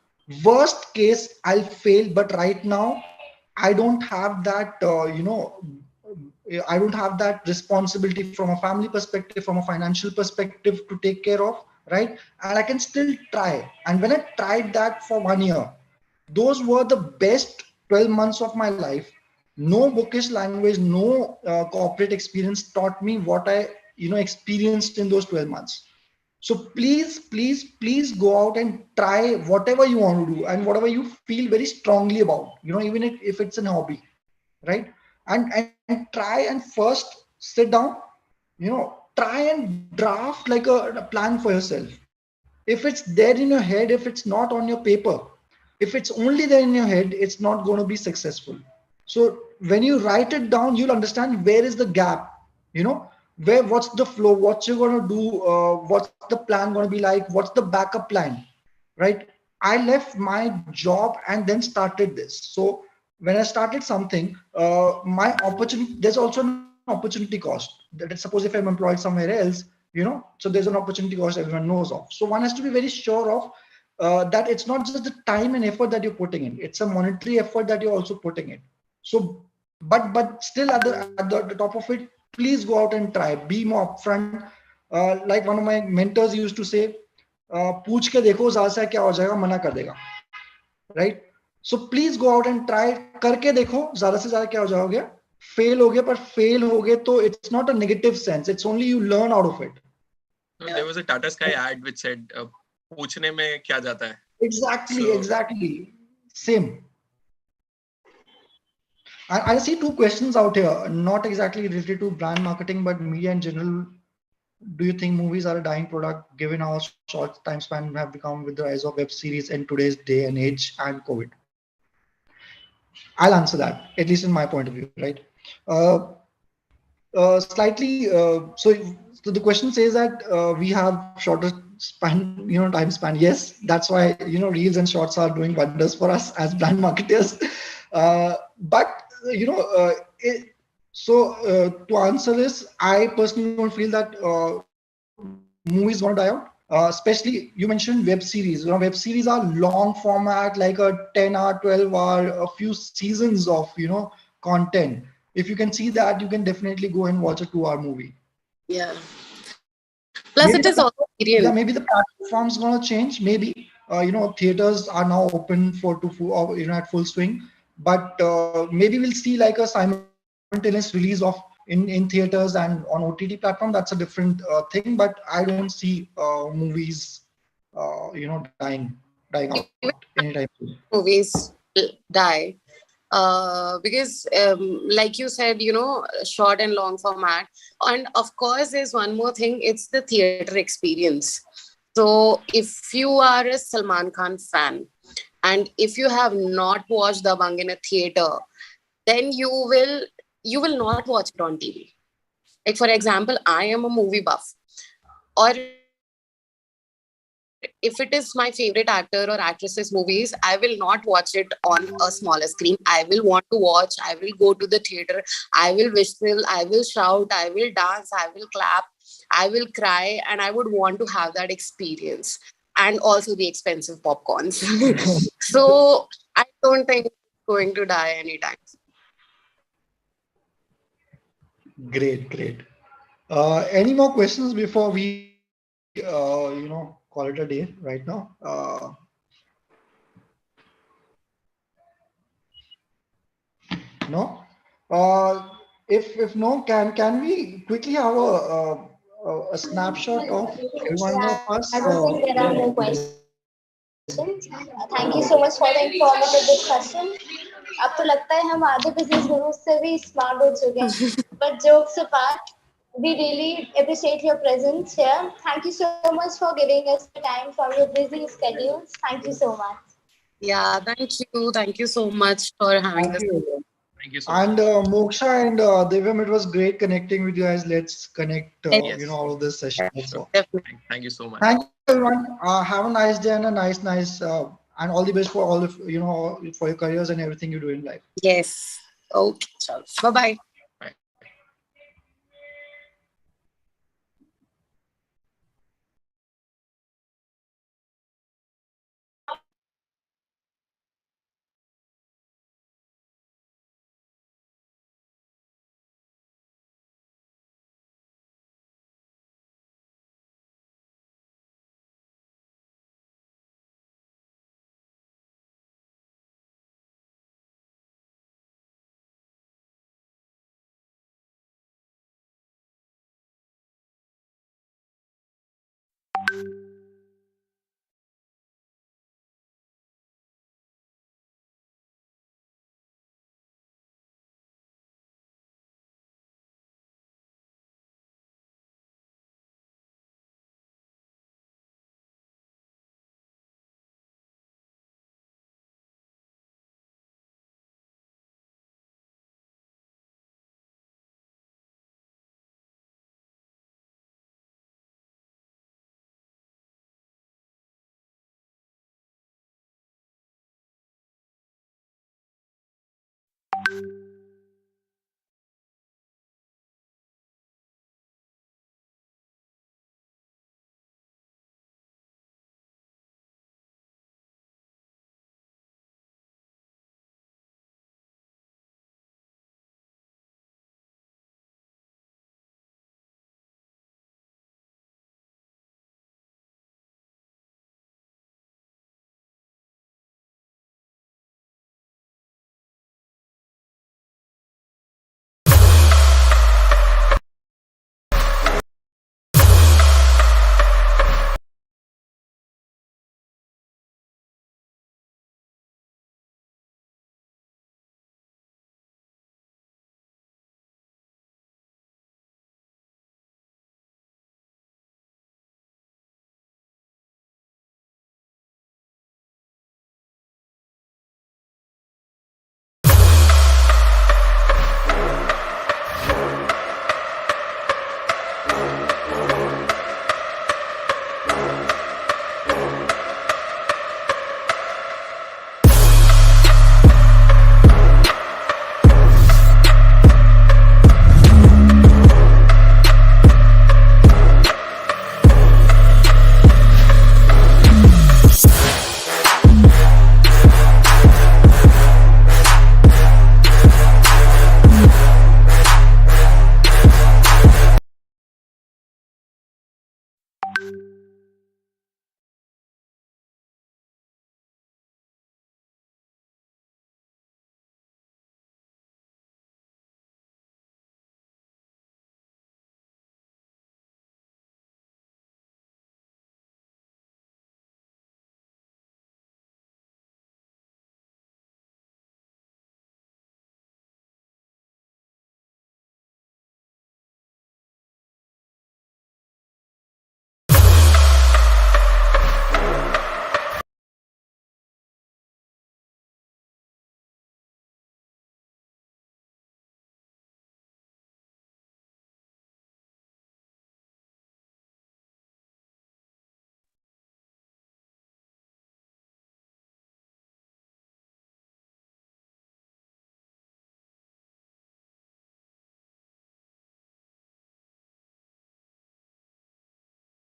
Worst case, I'll fail, but right now I don't have that, I don't have that responsibility from a family perspective, from a financial perspective to take care of, right? And I can still try. And when I tried that for 1 year, those were the best 12 months of my life. No bookish language, no corporate experience taught me what I experienced in those 12 months. So please, please, please go out and try whatever you want to do and whatever you feel very strongly about, even if it's a hobby, right? And try and first sit down, try and draft like a plan for yourself. If it's there in your head, if it's not on your paper, if it's only there in your head, it's not going to be successful. So when you write it down, you'll understand where is the gap, what's the flow, what you're going to do, what's the plan going to be like, what's the backup plan, right? I left my job and then started this. So when I started something, my opportunity, there's also an opportunity cost. That is, suppose if I'm employed somewhere else, so there's an opportunity cost everyone knows of. So one has to be very sure of that it's not just the time and effort that you're putting in, it's a monetary effort that you're also putting in. So, but still at the top of it, please go out and try, be more upfront. Like one of my mentors used to say, पूछ के देखो ज़्यादा से क्या हो जाएगा, मना कर देगा, right? So please go out and try, करके देखो ज़्यादा से ज़्यादा क्या हो जाओगे, fail हो गया, पर fail हो गए तो it's not a negative sense. It's only you learn out of it. No, there was a Tata Sky ad which said, "पूछने में क्या जाता है?" Exactly, So- exactly. Same. I see two questions out here, not exactly related to brand marketing, but media in general. Do you think movies are a dying product given how short time span have become with the rise of web series in today's day and age and COVID? I'll answer that, at least in my point of view, right? Uh, so the question says that we have shorter span, time span. Yes, that's why reels and shorts are doing wonders for us as brand marketers. But to answer this, I personally don't feel that movies gonna die out. Especially you mentioned web series. Web series are long format, like a 10-hour, 12-hour, a few seasons of content. If you can see that, you can definitely go and watch a 2-hour movie. Yeah. Plus, Maybe it is also yeah, maybe the platform's gonna change. Maybe theaters are now open for at full swing, but maybe we'll see like a simultaneous release of in theaters and on OTT platform. That's a different thing, but I don't see movies dying out anytime soon. movies die. Because like you said, short and long format. And of course, there's one more thing, it's the theater experience. So if you are a Salman Khan fan, and if you have not watched Dabangg in a theater, then you will not watch it on TV. Like, for example, I am a movie buff, or if it is my favorite actor or actress's movies, I will not watch it on a smaller screen. I will want to watch, I will go to the theater, I will whistle, I will shout, I will dance, I will clap, I will cry, and I would want to have that experience. And also the expensive popcorns. So I don't think it's going to die anytime. Great. Any more questions before we call it a day right now? No. If no, can we quickly have a snapshot of every one of us? I don't think there are more questions. Thank you so much for the informative discussion. अब तो लगता है हम आधे business gurus से भी smart हो चुके हैं. But jokes apart, we really appreciate your presence here. Thank you so much for giving us the time from your busy schedules. Thank you so much. Yeah, thank you so much for having Thank this. you. Thank you so much. And Moksha and Divyam, it was great connecting with you guys. Let's connect, Yes. all of this session also. Thank you so much. Thank you, everyone. Have a nice day and a nice, and all the best for all of for your careers and everything you do in life. Yes. Okay. Bye bye.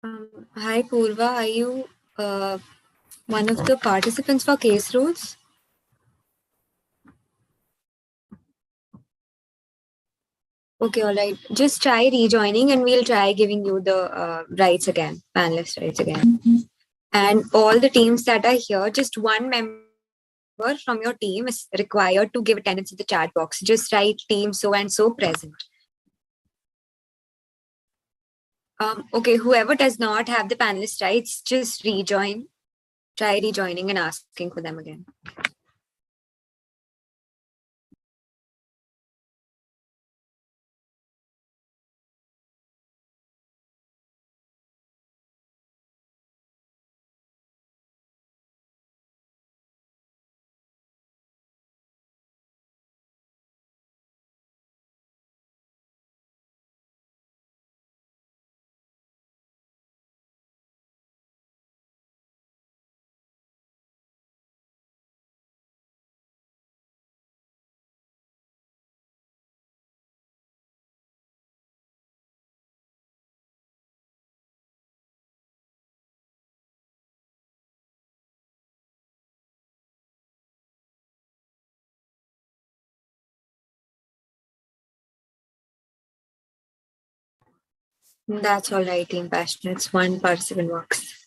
Hi Purva, are you one of the participants for case rules? Okay, all right. Just try rejoining and we'll try giving you the rights again, panelist rights again. And all the teams that are here, just one member from your team is required to give attendance in the chat box. Just write team so and so present. Okay, whoever does not have the panelist rights, just rejoin. Try rejoining and asking for them again. That's all right, team passionates. One participant works.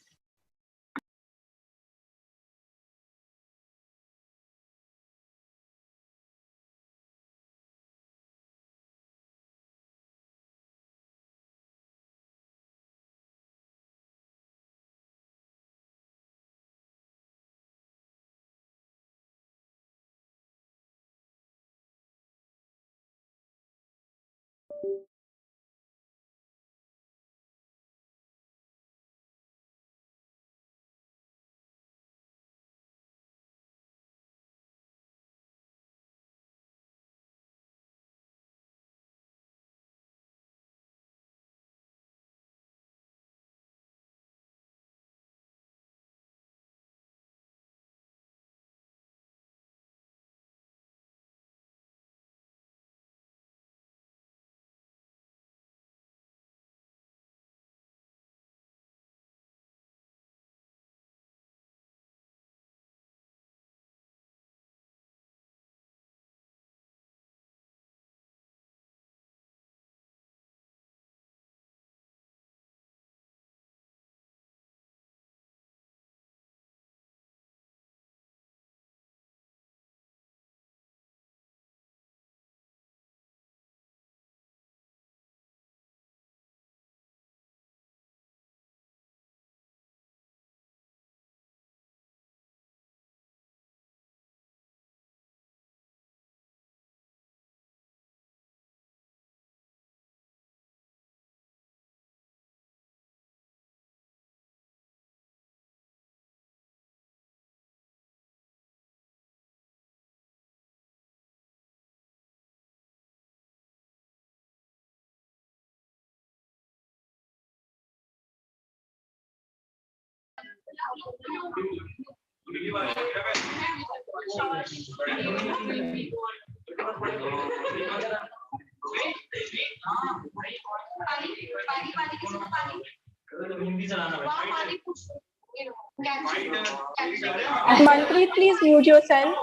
Manpreet, please mute yourself.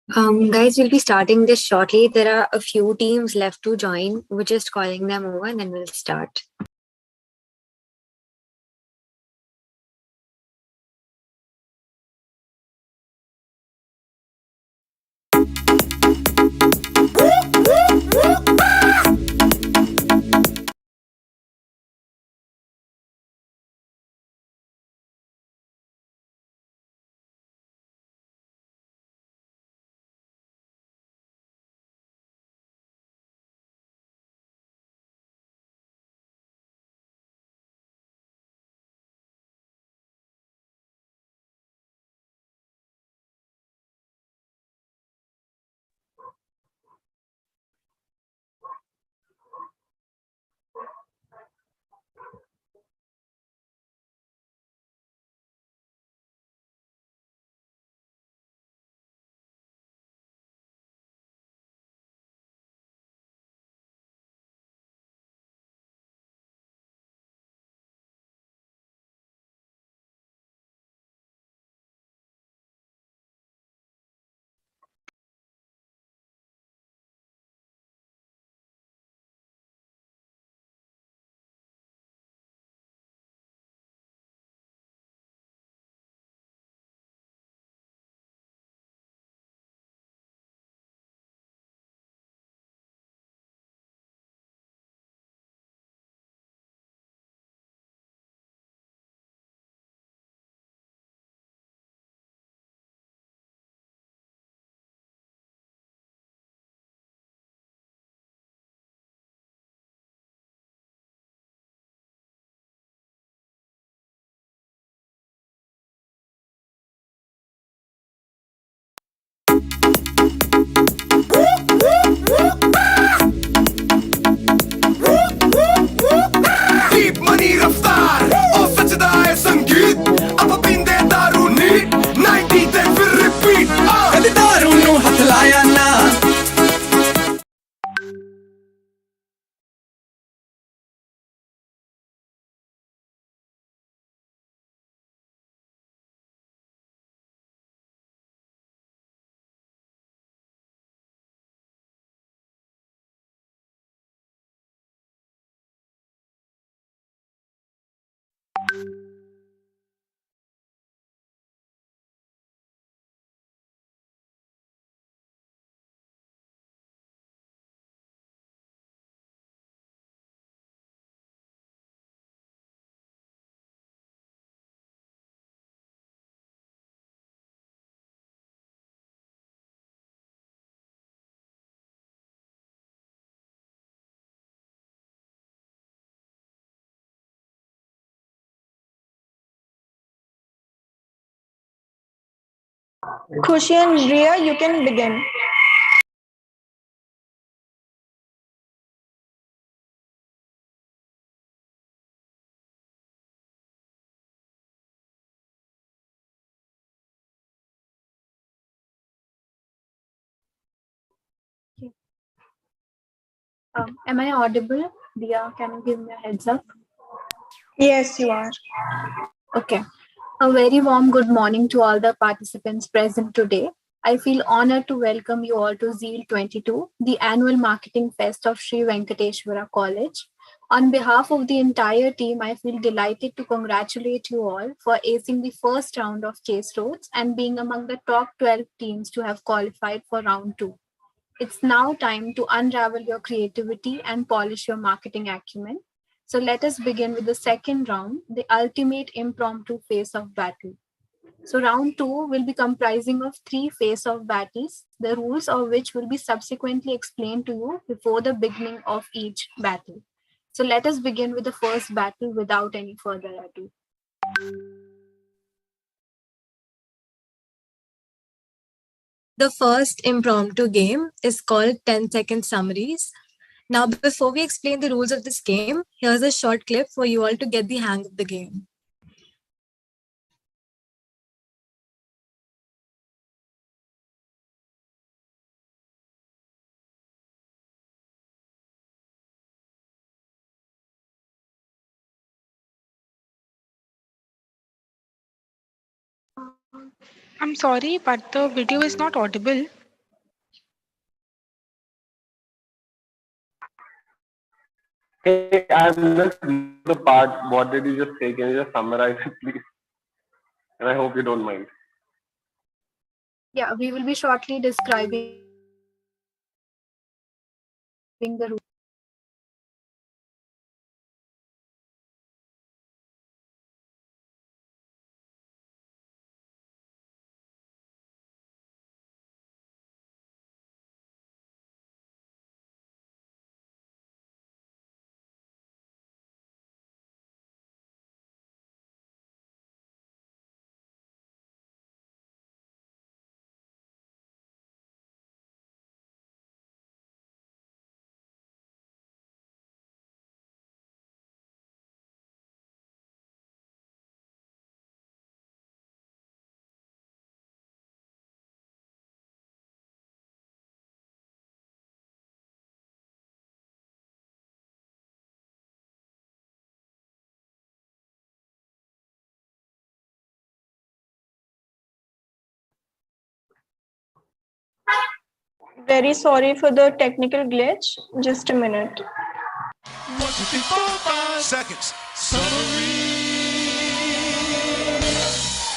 Guys, we'll be starting this shortly. There are a few teams left to join. We're just calling them over and then we'll start. Khushi and Ria, you can begin. Am I audible? Dia, can you give me a heads up? Yes, you are. Okay. A very warm good morning to all the participants present today. I feel honored to welcome you all to ZEAL'22, the annual marketing fest of Sri Venkateswara College. On behalf of the entire team, I feel delighted to congratulate you all for acing the first round of Chase Roads and being among the top 12 teams to have qualified for round 2. It's now time to unravel your creativity and polish your marketing acumen. So let us begin with the second round, the ultimate impromptu face of battle. So round 2 will be comprising of 3 face-off battles, the rules of which will be subsequently explained to you before the beginning of each battle. So let us begin with the first battle without any further ado. The first impromptu game is called 10-second summaries. Now, before we explain the rules of this game, here's a short clip for you all to get the hang of the game. I'm sorry, but the video is not audible. Hey, I missed the part. What did you just say? Can you just summarize it, please? And I hope you don't mind. Yeah, we will be shortly describing the rules. Very sorry for the technical glitch. Just a minute. 1, 2, 3, 4, 5 seconds.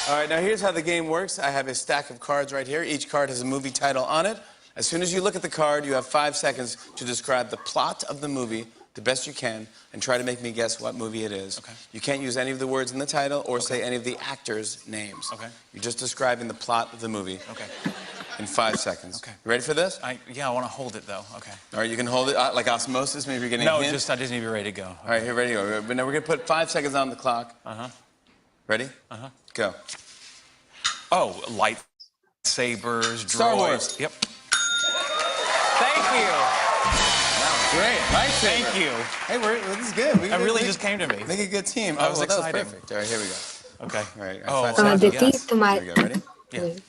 All right, now here's how the game works. I have a stack of cards right here. Each card has a movie title on it. As soon as you look at the card, you have 5 seconds to describe the plot of the movie the best you can and try to make me guess what movie it is. Okay. You can't use any of the words in the title or say any of the actors' names. Okay. You're just describing the plot of the movie. Okay. In 5 seconds. Okay. You ready for this? Yeah, I want to hold it though. Okay. All right, you can hold it like osmosis. Maybe you're getting No, a hint. I just need to be ready to go. All right, here, ready to go. Now we're gonna put 5 seconds on the clock. Ready? Go. Oh, lightsabers, Star droids. Wars. Yep. Thank you. Great. Lightsaber. Thank you. Hey, this is good. That really just came to me. Make a good team. I was well, excited. That was perfect. All right, here we go. Okay. All right. Oh, 5 seconds. Aditi, Yes. तुम्हारे Here we go. Ready?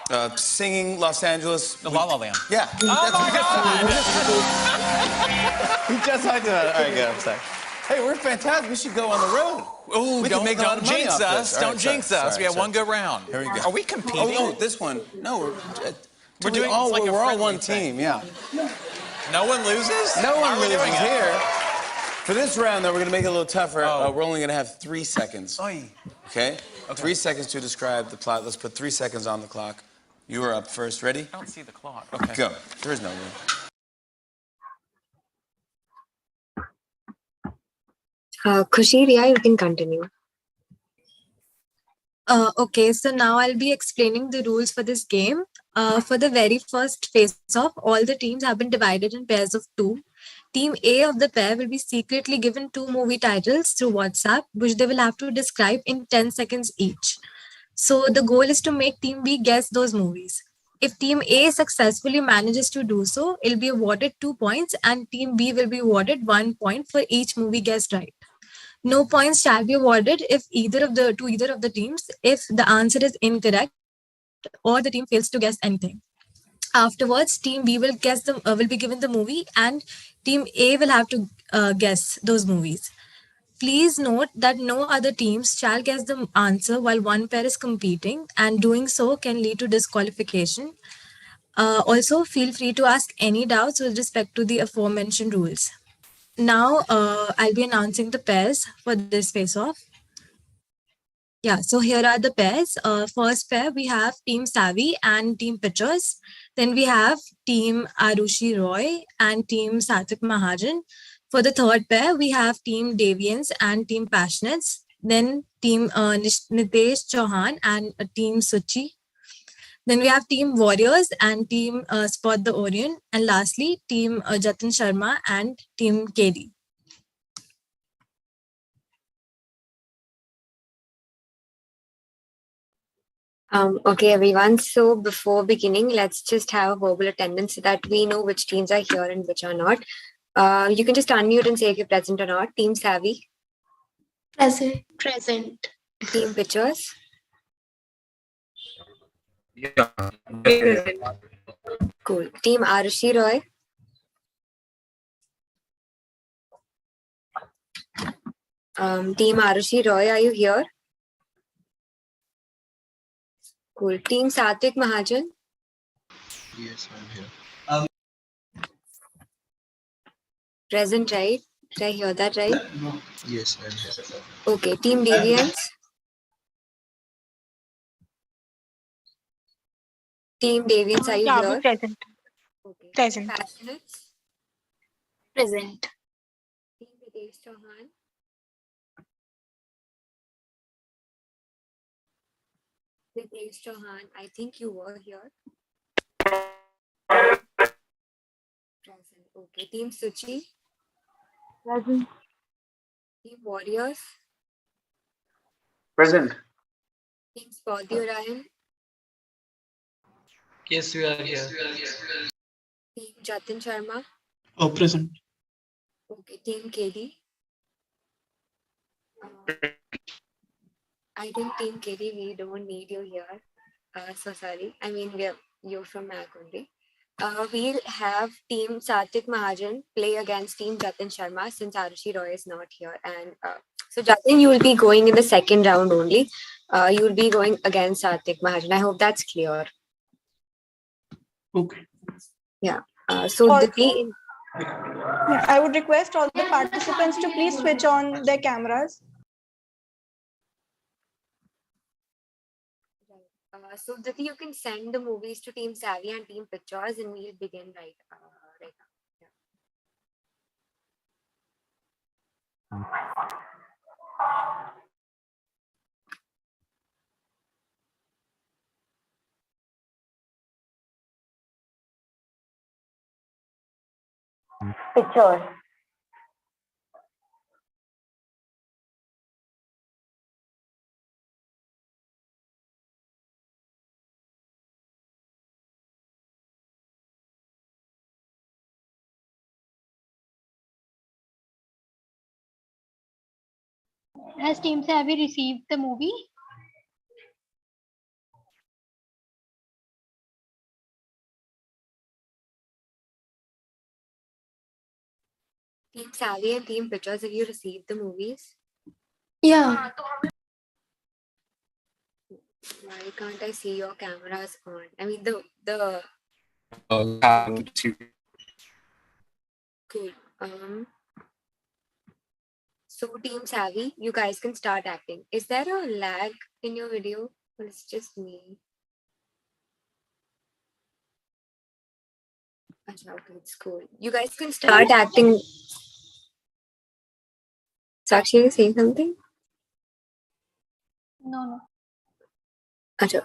Yeah. Singing Los Angeles. La La Land. Yeah. Oh my God. We just had to. All right, good. I'm sorry. Hey, we're fantastic. We should go on the road. Ooh, We can make a lot don't of money jinx off us. this. All right, Don't jinx sorry, us. sorry, We have sorry. one go round. Here we go. Are we competing? Oh, no, this one. No, We're doing all. it's like a We're all friendly one thing. team. Yeah. No one loses? No How one are we loses doing it? here. For this round, though, we're going to make it a little tougher. We're only going to have 3 seconds. Okay? 3 seconds to describe the plot. Let's put 3 seconds on the clock. You are up first. Ready? I don't see the clock. Okay. Go. There is no rule. Khushi, Ria, you can continue. Okay, so now I'll be explaining the rules for this game. For the very first face-off, all the teams have been divided in pairs of 2. Team A of the pair will be secretly given 2 movie titles through WhatsApp, which they will have to describe in 10 seconds each. So the goal is to make Team B guess those movies. If Team A successfully manages to do so, it'll be awarded 2 points, and Team B will be awarded 1 point for each movie guessed right. No points shall be awarded if either of the teams if the answer is incorrect or the team fails to guess anything. Afterwards, Team B will be given the movie, and Team A will have to guess those movies. Please note that no other teams shall guess the answer while one pair is competing, and doing so can lead to disqualification. Also, feel free to ask any doubts with respect to the aforementioned rules. Now, I'll be announcing the pairs for this face-off. Yeah, so here are the pairs. First pair, we have Team Savvy and Team Pitchers. Then we have Team Arushi Roy and Team Satvik Mahajan. For the third pair, we have Team Deviants and Team Passionates. Then Team Nitesh Chauhan and Team Suchi. Then we have Team Warriors and Team Spot the Orion. And lastly, Team Jatin Sharma and Team KD. Okay, everyone. So before beginning, let's just have a verbal attendance so that we know which teams are here and which are not. You can just unmute and say if you're present or not. Team Savvy. Present. Present. Team Pitchers. Yeah. Cool. Team Arushi Roy. Team Arushi Roy, are you here? Cool. Team Satvik Mahajan. Yes, I'm here. Present, right? Did I hear that right? Yes, I'm here. Okay. Team Deviants. Team Deviants, are you Yeah, here? present. Okay. Present. Passionates. Present. Team Nitesh Chauhan. Nitesh Chauhan, I think you were here. Present. Okay. Team Suchi. Present. Team Warriors. Present. Team Spot the Orion. Yes, we are here. Team Jatin Sharma. Oh, present. Okay. Team KD. I think Team KD, we don't need you here. So sorry. I mean, you're from MAC only. We'll have Team Satvik Mahajan play against Team Jatin Sharma since Arushi Roy is not here. And so Jatin, you will be going in the second round only. You will be going against Satvik Mahajan. I hope that's clear. Okay. Yeah. So Also- Diti, Yeah, I would request all the participants to please switch on their cameras. so Diti, you can send the movies to Team Savvy and Team Pictures, and we'll begin right now. Yeah. Picture. Has Team Savvy received the movie? Team Savvy and Team Pictures, have you received the movies? Yeah. Why can't I see your cameras on? I mean, the cool. So Team Savvy, you guys can start acting. Is there a lag in your video? Or it's just me? Okay, it's cool. You guys can start acting. Sakshi, you saying something? No. Achha.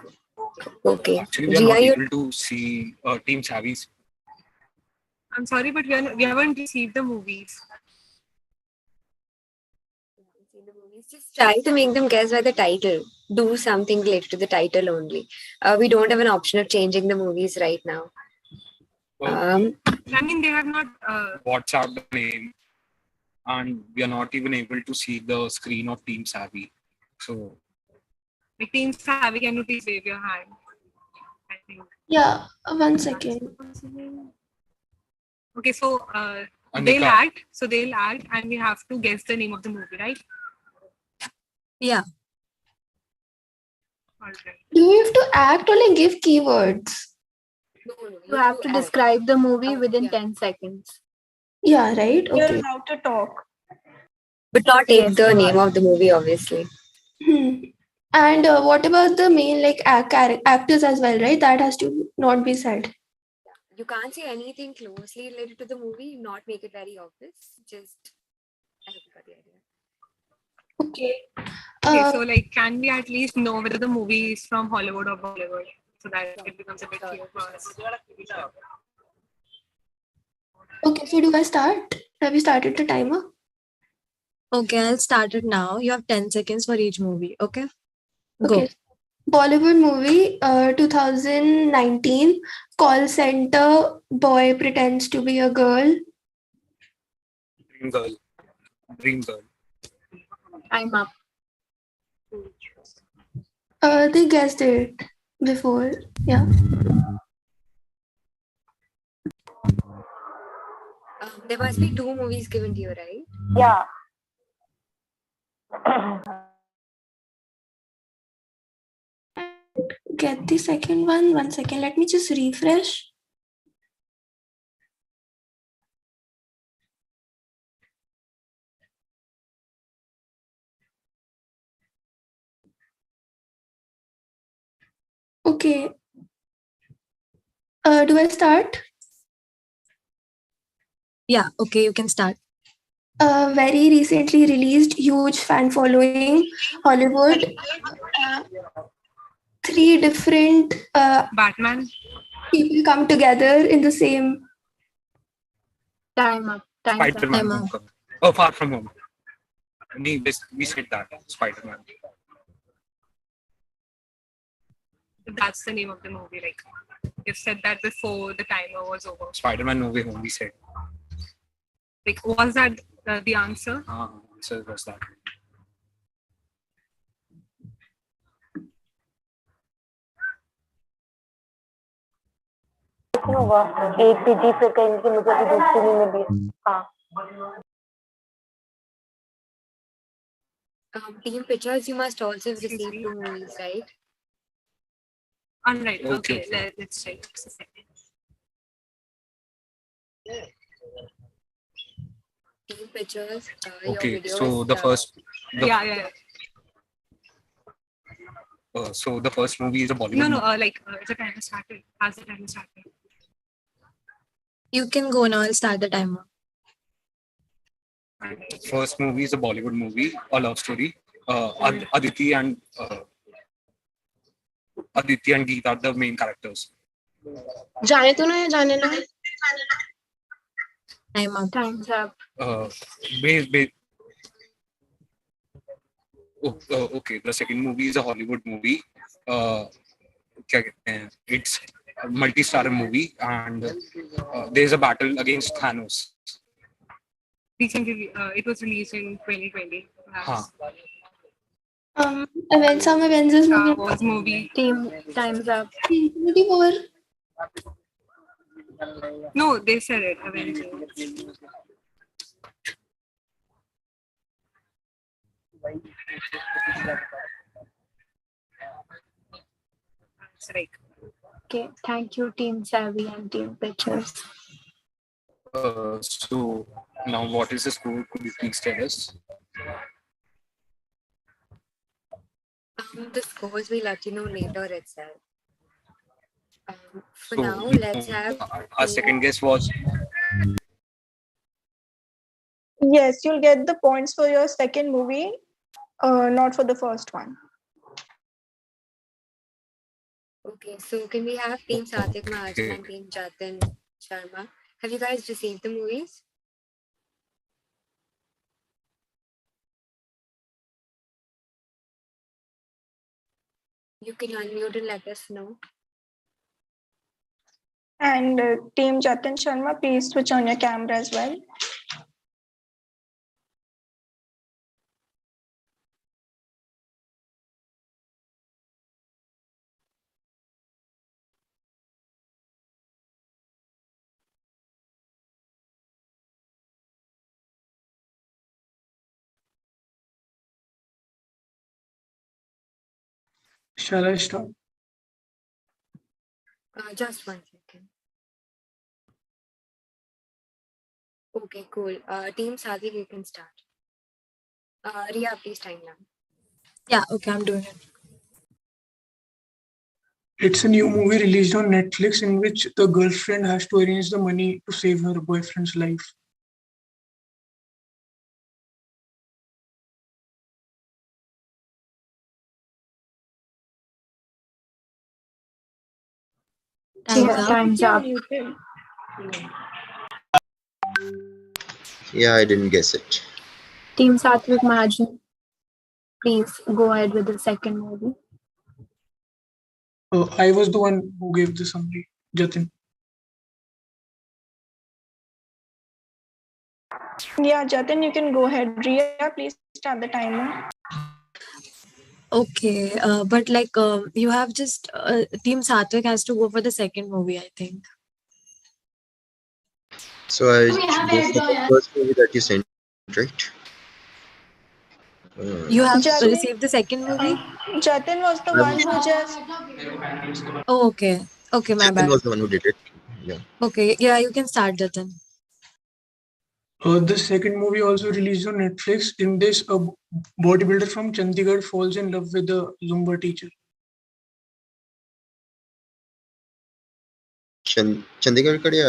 Okay. Actually, we are not Jia, able to see Team Savvy's. I'm sorry, but we haven't received the movies. seen the movies. Just try to make them guess by the title. Do something related to the title only. We don't have an option of changing the movies right now. Oh, I mean, they have not. WhatsApp the name, and we are not even able to see the screen of Team Savvy. So, Like Team Savvy, can you please wave your hand? I think. Yeah, 1 second. Okay, so they'll act. So they'll act, and we have to guess the name of the movie, right? Yeah. Do you have to act or like give keywords? You have to describe the movie within 10 seconds. Yeah, right? Okay. You're allowed to talk. But not take the name of the movie, obviously. And what about the main like actors as well, right? That has to not be said. You can't say anything closely related to the movie, not make it very obvious. Just, I hope you got the idea. Okay. Okay, so like, can we at least know whether the movie is from Hollywood or Bollywood, so that it becomes a bit clear for us? Okay, so do I start? Have you started the timer? Okay, I'll start it now. You have 10 seconds for each movie. Okay? Okay. Bollywood movie, 2019. Call center boy pretends to be a girl. Dream Girl. Dream Girl. I'm up. They guessed it before. Yeah. There must be 2 movies given to you, right? Yeah. Get the second one. 1 second. Let me just refresh. Okay. Do I start? Yeah, okay, you can start. Very recently released, huge fan following, Hollywood. 3 different Batman. people come together in the same. Time up. Spider-Man. Homecoming. Oh, Far From Home. We said that. Spider-Man. That's the name of the movie. Like, you've said that before the timer was over. Spider-Man No Way Home, we said. Like, was that the answer? So was that. होगा 8 second की मुझे अभी दूसरी नहीं मिली हाँ Team Pictures, you must also have received 2 movies, right? Alright, okay. Let's check. Just a second. Team Pictures, Okay, your video so is, the first. Yeah. So the first movie is a Bollywood. No, it's a timer started. Has the timer started? You can go now. I'll start the timer. First movie is a Bollywood movie, a love story. Aditi and Geet are the main characters. जाने तो ना जाने ना Time's up. Okay, the second movie is a Hollywood movie. It's a multi-star movie, and there's a battle against Thanos. Recently, it was released in 2020. Some Avengers movie. Wars movie. Team, time's up. Infinity War. No, they said it. Avengers. That's right. Okay, thank you, Team Savvy and Team Pictures. So now, what is the score? Could you please tell us? The scores we'll let you know later itself. For So, now, let's have. Our second guess was. Yes, you'll get the points for your second movie, not for the first one. Okay, so can we have Team Satik Mahajan and Team Jatin Sharma? Have you guys received the movies? You can unmute and let us know. And Team Jatin Sharma, please switch on your camera as well. Shall I start? Just 1 second. Okay, cool. Team Sadik, you can start. Ria, please time now. Yeah, okay, I'm doing it. It's a new movie released on Netflix in which the girlfriend has to arrange the money to save her boyfriend's life. Time's up. Yeah, I didn't guess it. Team Satvik Mahajan, please go ahead with the second movie. I was the one who gave the summary, Jatin. Yeah, Jatin, you can go ahead. Ria, please start the timer. Okay, but like you have just Team Satvik has to go for the second movie, I think. So I should go for the first movie that you sent, right? You have Jatin- received the second movie? Jatin was the one who just. Oh, okay. Okay, my Jatin bad. was the one who did it. Yeah. Okay, yeah, you can start, Jatin. The second movie also released on Netflix. In this, a bodybuilder from Chandigarh falls in love with a Zumba teacher. Chandigarh kade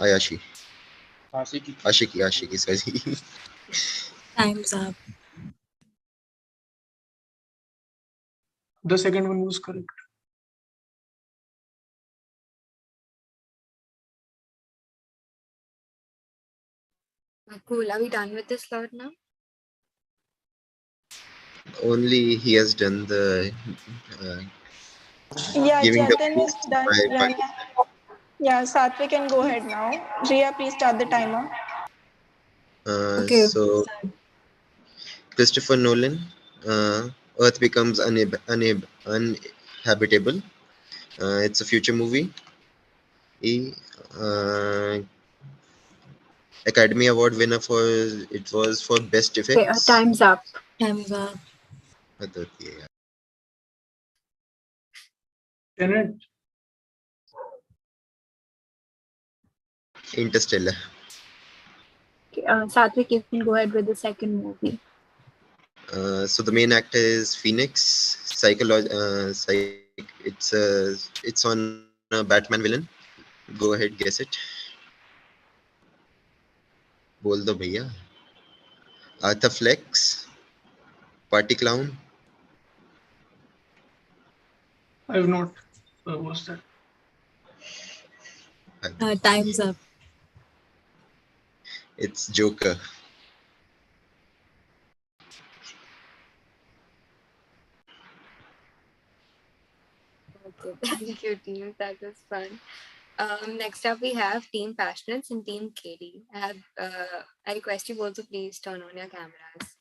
Ayashi. Ashiki, sorry. Time's up. The second one was correct. Cool. Are we done with this slot now? Only he has done the Yeah, giving the Jatin is done. by Yeah, Satvik can go ahead now. Ria, please start the timer. Okay. So Christopher Nolan, Earth becomes uninhabitable. It's a future movie. Academy Award winner for it was for best Okay, effects. time's up. Time's up. Tenet. Interstellar. Okay, Satvik, you can go ahead with the second movie. So the main actor is Phoenix. It's on a Batman villain. Go ahead, guess it. बोल दो भैया. Arthur Flex. Party Clown. I have not watched that. Time's up. It's Joker. Okay, thank you, team. That was fun. Next up, we have Team Passionates and Team Katie. I request you both to please turn on your cameras.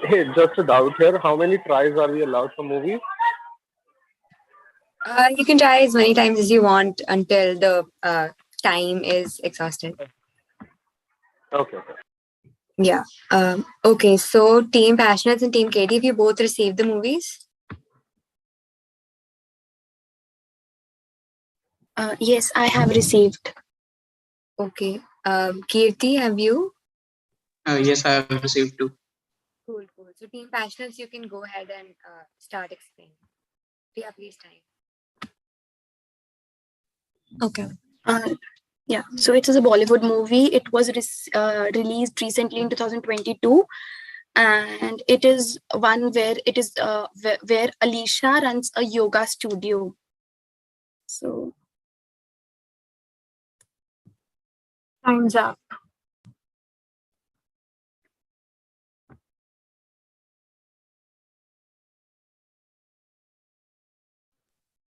Hey, just a doubt here. How many tries are we allowed for movies? You can try as many times as you want until the time is exhausted. Okay. Yeah. Okay, so Team Passionates and Team Katie, if you both received the movies? Yes, I have received. Okay. Kirti, have you? Yes, I have received too. Cool. So Team Passionates, you can go ahead and start explaining. Yeah, please time. Okay. Yeah, so it is a Bollywood movie. It was released recently in 2022, and it is one where it is where Alicia runs a yoga studio. So Time's up.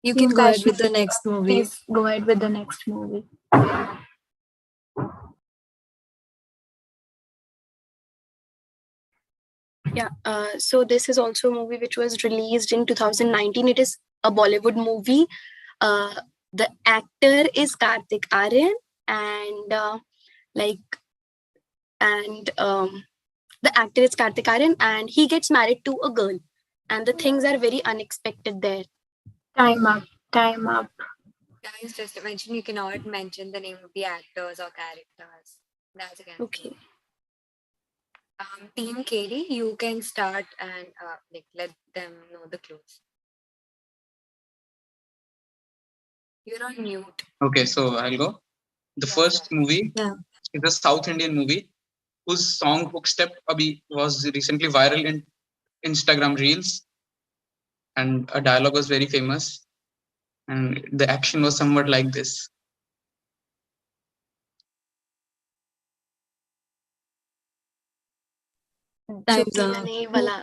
You Team can go ahead with Passion, the next movie. please go ahead with the next movie. Yeah, so this is also a movie which was released in 2019. It is a Bollywood movie. The actor is Kartik Aryan, and the actor is Kartik Aryan, and he gets married to a girl, and the things are very unexpected there. Time up. Time up. Guys, just to mention, you cannot mention the name of the actors or characters. That's again. Okay. Team Katie, you can start and let them know the clues. You're on mute. Okay, so I'll go. The first movie is a South Indian movie whose song Hook Step Abhi was recently viral in Instagram Reels, and a dialogue was very famous, and the action was somewhat like this. Time's up.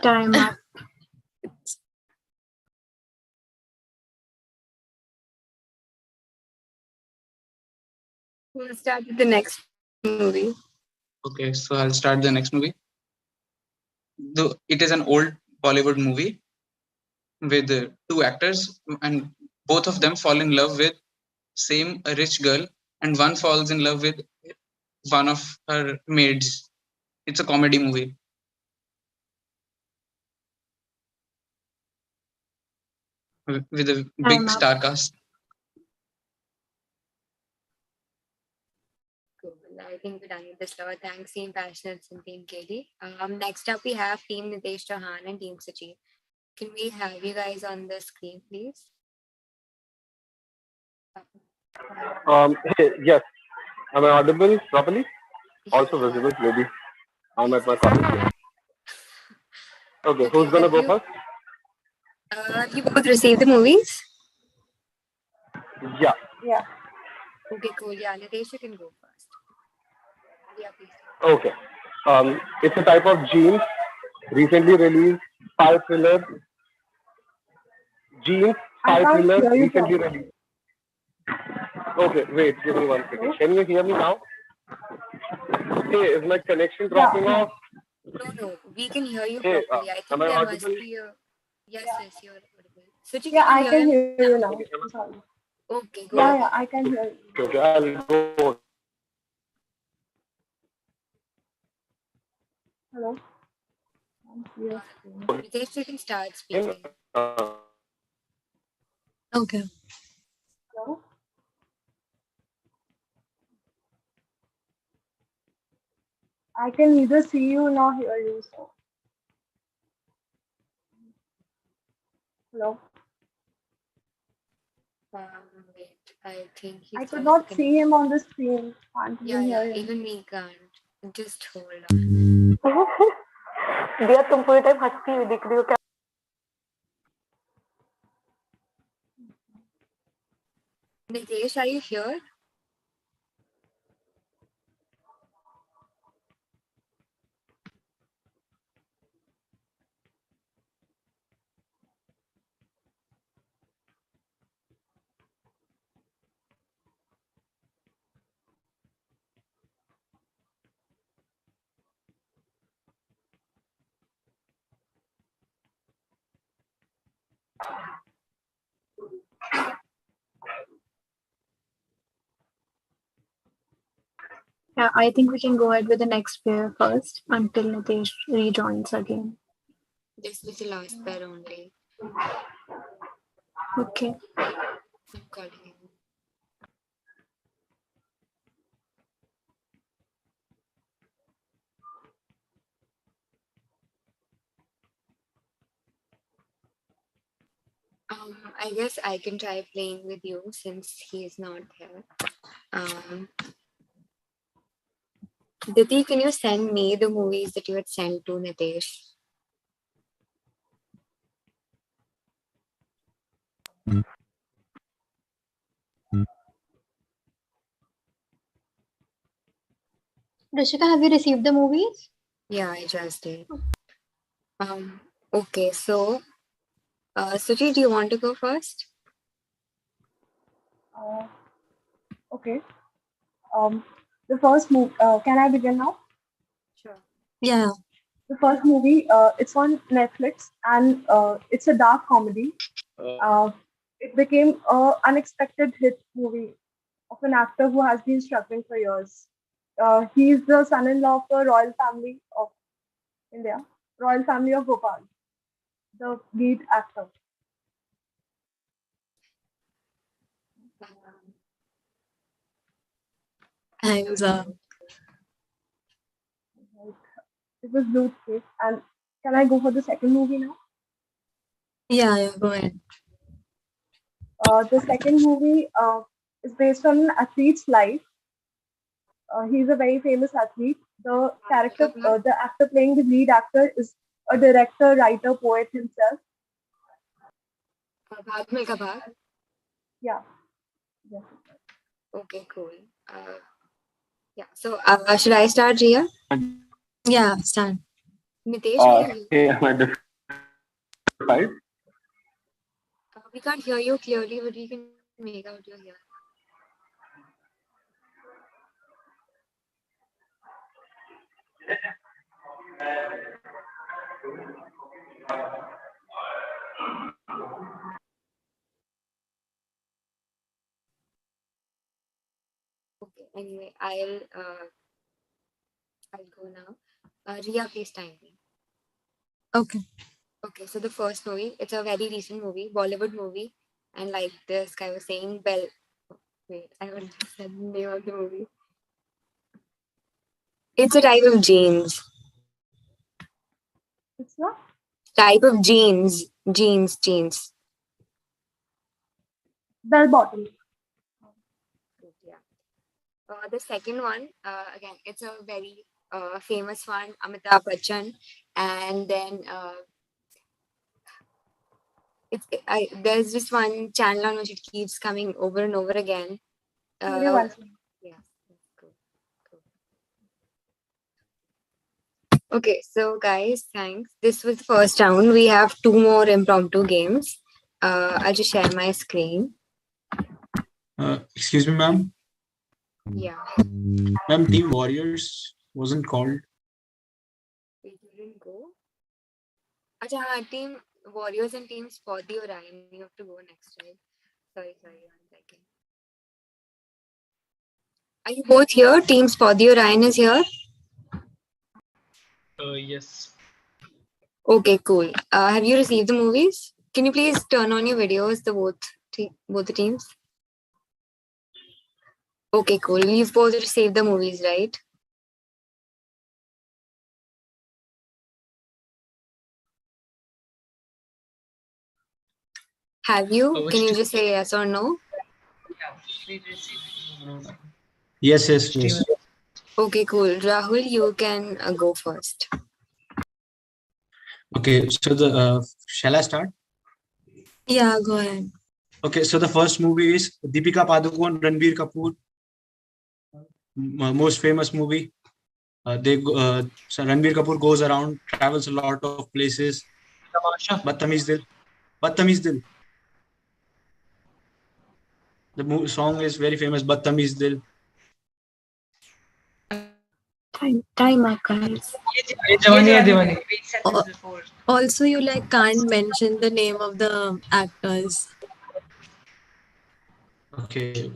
Time up. We'll start with the next movie. Okay, so I'll start the next movie. It is an old Bollywood movie with two actors, and both of them fall in love with same rich girl, and one falls in love with one of her maids. It's a comedy movie. With a big Time up. star cast. Cool. I think we're done with this floor. Thanks, Team Passionates and Team Katie. Next up, we have Team Nitesh Chauhan and Team Sachi. Can we have you guys on the screen, please? Hey, yes. Am I audible properly? Also visible, maybe. I'm at my coffee place. Okay, who's gonna go first? You both received the movies? Yeah. Yeah. Okay, cool. Yeah, Nitesh, you can go first. Yeah, please. Okay. It's a type of jeans, recently released, spy thriller. Jeans, I spy can't thriller, hear you recently properly. released. Okay, wait, give me 1 second. Can you hear me now? Hey, is my connection dropping off? No, we can hear you Hey, properly. I think am I there must audible? be a... Yes, you're audible. Suchi, Yeah, can I you can hear him? hear you now. Sorry. Okay, go Yeah, ahead. yeah, I can hear you. Okay, I'll go. Hello. Yes. Nitesh, you can start speaking. Okay. Hello. I can neither see you nor hear you. So. Hello. Wait, I think he's I could lost not the see him on the screen. Can't Yeah, even hear yeah, him. even me can't. Just hold on. दिया तुम पूरे time हंसती हुई दिख रही हो क्या? Nitesh, are you here? Yeah, I think we can go ahead with the next pair first until Nitesh rejoins again. This was the last pair only. Okay. I'm calling him. I guess I can try playing with you since he is not here. Diti, can you send me the movies that you had sent to Nitesh? Rishika, have you received the movies? Yeah, I just did. Okay, so Suchi, do you want to go first? Uh, okay. Um, the first movie. Can I begin now? Sure. Yeah. The first movie. It's on Netflix, and it's a dark comedy. Uh, it became a unexpected hit movie of an actor who has been struggling for years. He is the son-in-law of the royal family of India, royal family of Bhopal. The lead actor. Time's up. It was Blue's Case. And can I go for the second movie now? Yeah, go ahead. The second movie is based on an athlete's life. He's a very famous athlete. The actor playing the lead actor is a director, writer, poet himself. Yeah. Yes. Okay, cool. Yeah. So, should I start, Ria? Yeah, start. Nitesh, where are you? Hey, am I disqualified? We can't hear you clearly, but we can make out you're here. Okay. Anyway, I'll go now. Ria, please time me. Okay. Okay. So the first movie, it's a very recent movie, Bollywood movie, and like this guy was saying, Bell. Wait, I already said the name of the movie. It's a type of jeans. It's not? Type of jeans. Jeans. Bell bottom. Yeah. The second one, again, it's a very famous one, Amitabh Bachchan, and then there's just one channel on which it keeps coming over and over again. Yeah. Okay, so guys, thanks. This was the first round. We have 2 more impromptu games. I'll just share my screen. Excuse me, ma'am. Yeah. Ma'am, Team Warriors wasn't called. We didn't go. Acha, team Warriors and team Sporty Orion. You have to go next, right? Sorry, 1 second. Are you both here? Team Sporty Orion is here? Yes. Okay, cool. Have you received the movies? Can you please turn on your videos, both the teams? Okay, cool. You've both received the movies, right? Have you? Can you just say yes or no? Yes. Okay, cool. Rahul, you can go first. Okay, so shall I start? Yeah, go ahead. Okay, so the first movie is Deepika Padukone, Ranbir Kapoor, most famous movie. So Ranbir Kapoor goes around, travels a lot of places. Badtameez Dil. The song is very famous, Badtameez Dil. Time up, guys. Also, you can't mention the name of the actors. Okay.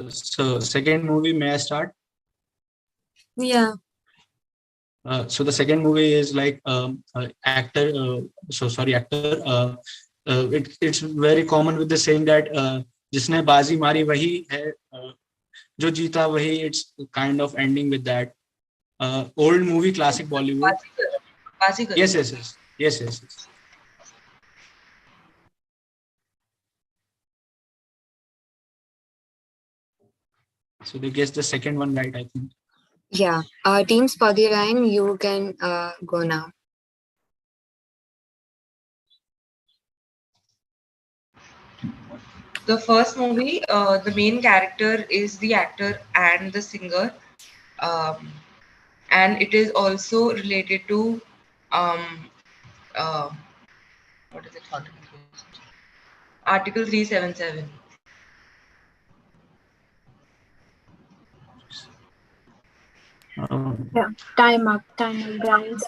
So second movie, may I start? Yeah. So the second movie is actor. It's very common with the saying that जिसने बाजी मारी वही है, जो जीता वही. It's kind of ending with that. Old movie, classic Bollywood. Yes. So they guessed the second one right, I think. Yeah. Team Sporty Orion, you can go now. The first movie, the main character is the actor and the singer, and it is also related to what is it called? Article 377. Yeah, time up, guys.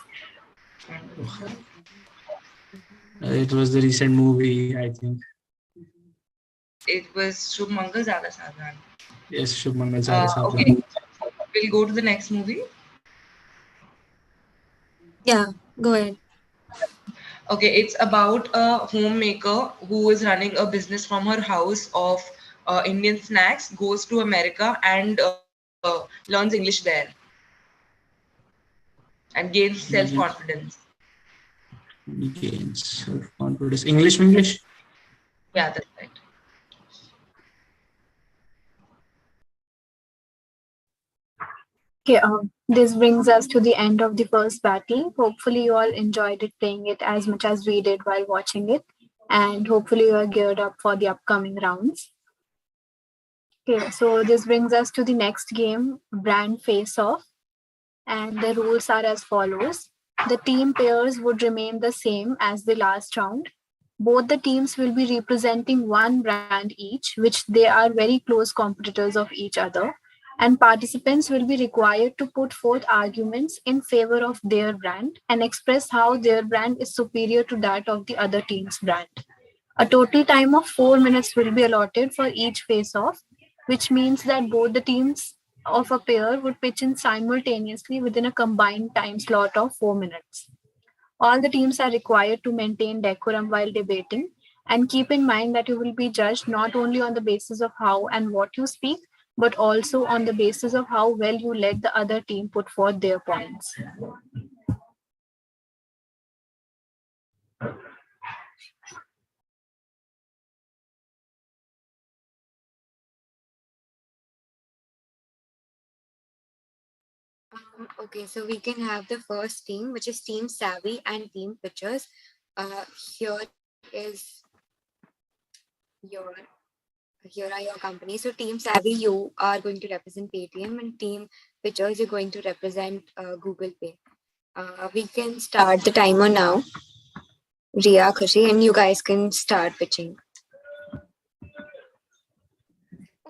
It was the recent movie, I think. It was Shubh Mangal Zyada Sadhan. Yes, Shubh Mangal Zyada Sadhan. Okay, we'll go to the next movie. Yeah, go ahead. Okay, it's about a homemaker who is running a business from her house of Indian snacks, goes to America and learns English there and gains self-confidence. Gains self-confidence. English? Yeah, that's right. Okay, this brings us to the end of the first battle. Hopefully, you all enjoyed it playing it as much as we did while watching it, and hopefully, you are geared up for the upcoming rounds. Okay, so this brings us to the next game, Brand Face Off, and the rules are as follows. The team pairs would remain the same as the last round. Both the teams will be representing one brand each, which they are very close competitors of each other. And participants will be required to put forth arguments in favor of their brand and express how their brand is superior to that of the other team's brand. A total time of 4 minutes will be allotted for each face off, which means that both the teams of a pair would pitch in simultaneously within a combined time slot of 4 minutes. All the teams are required to maintain decorum while debating, and keep in mind that you will be judged not only on the basis of how and what you speak, but also on the basis of how well you let the other team put forth their points. Okay, so we can have the first team, which is Team Savvy and Team Pictures. Here is your here are your companies. So Team Savvy, you are going to represent Paytm, and Team Pictures, you're going to represent Google Pay. We can start the timer now. Ria, Khushi, and you guys can start pitching.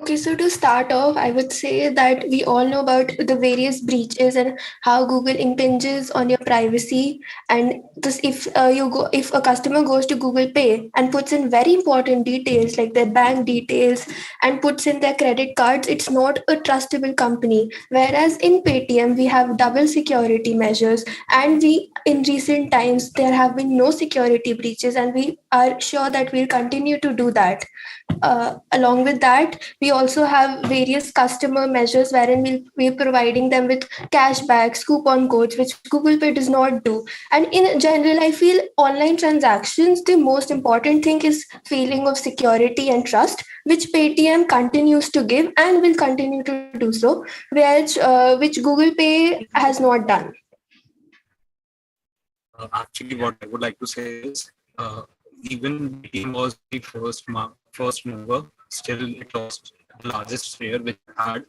Okay, so to start off, I would say that we all know about the various breaches and how Google impinges on your privacy. And this, if a customer goes to Google Pay and puts in very important details like their bank details and puts in their credit cards, it's not a trustable company. Whereas in Paytm, we have double security measures, and we in recent times there have been no security breaches, and we are sure that we'll continue to do that. Along with that, we also have various customer measures wherein we're providing them with cashbacks, coupon codes, which Google Pay does not do. And in general, I feel online transactions, the most important thing is feeling of security and trust, which Paytm continues to give and will continue to do so, which Google Pay has not done. Actually, what I would like to say is, even Paytm was the first mover. Still, it lost the largest share which it had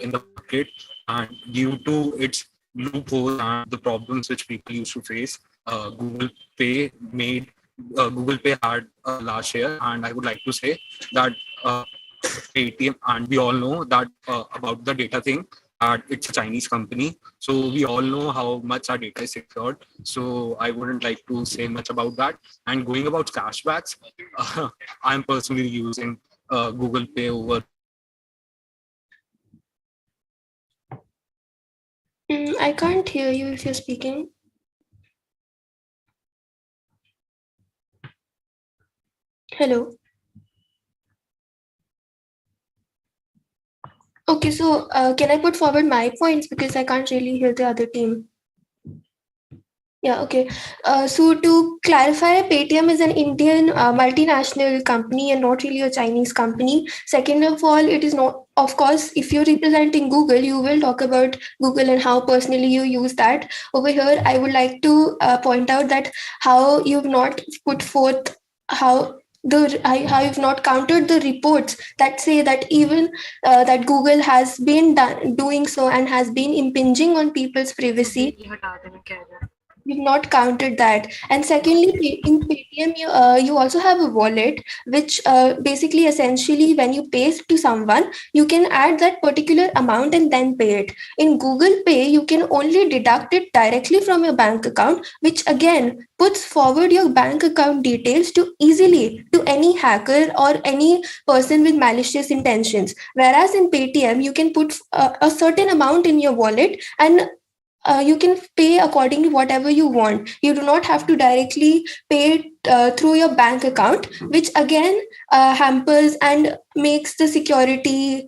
in the market, and due to its loopholes and the problems which people used to face, Google Pay made Google Pay had a large share. And I would like to say that Paytm, and we all know that about the data thing, that it's a Chinese company. So we all know how much our data is secured. So I wouldn't like to say much about that. And going about cashbacks, I'm personally using Google Pay over. I can't hear you if you're speaking. Hello. Okay, so can I put forward my points because I can't really hear the other team? Yeah, okay. So to clarify, Paytm is an Indian multinational company and not really a Chinese company. Second of all, it is not, of course, if you're representing Google, you will talk about Google and how personally you use that. Over here, I would like to point out that how you've not put forth how you've not countered the reports that say that even that Google has been doing so and has been impinging on people's privacy. we've not counted that. And secondly, in Paytm, you also have a wallet, which basically essentially when you pay to someone, you can add that particular amount and then pay it. In Google Pay, you can only deduct it directly from your bank account, which again puts forward your bank account details to easily to any hacker or any person with malicious intentions. Whereas in Paytm, you can put a certain amount in your wallet, and you can pay according to whatever you want. You do not have to directly pay through your bank account, which again hampers and makes the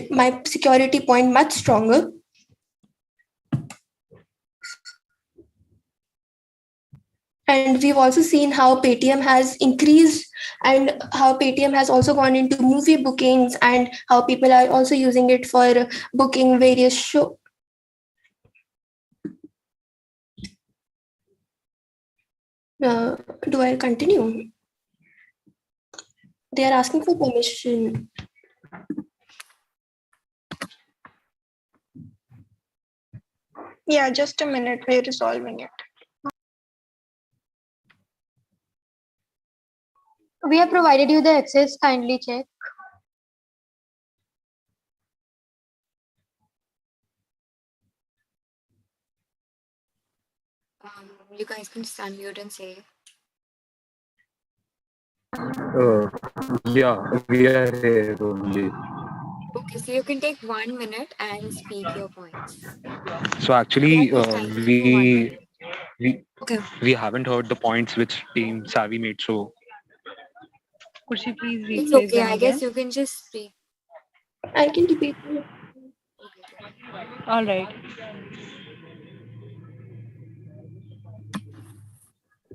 my security point much stronger. And we've also seen how Paytm has increased and how Paytm has also gone into movie bookings and how people are also using it for booking various shows. Do I continue? They are asking for permission. Yeah, just a minute. We're resolving it. We have provided you the access. Kindly check. You guys can just unmute and say. Yeah, we are here only. Okay, so you can take 1 minute and speak your points. So actually, we Okay. we haven't heard the points which Team Savvy made. So Could she please It's rephrase okay. them I again? guess you can just speak. I can repeat. All right.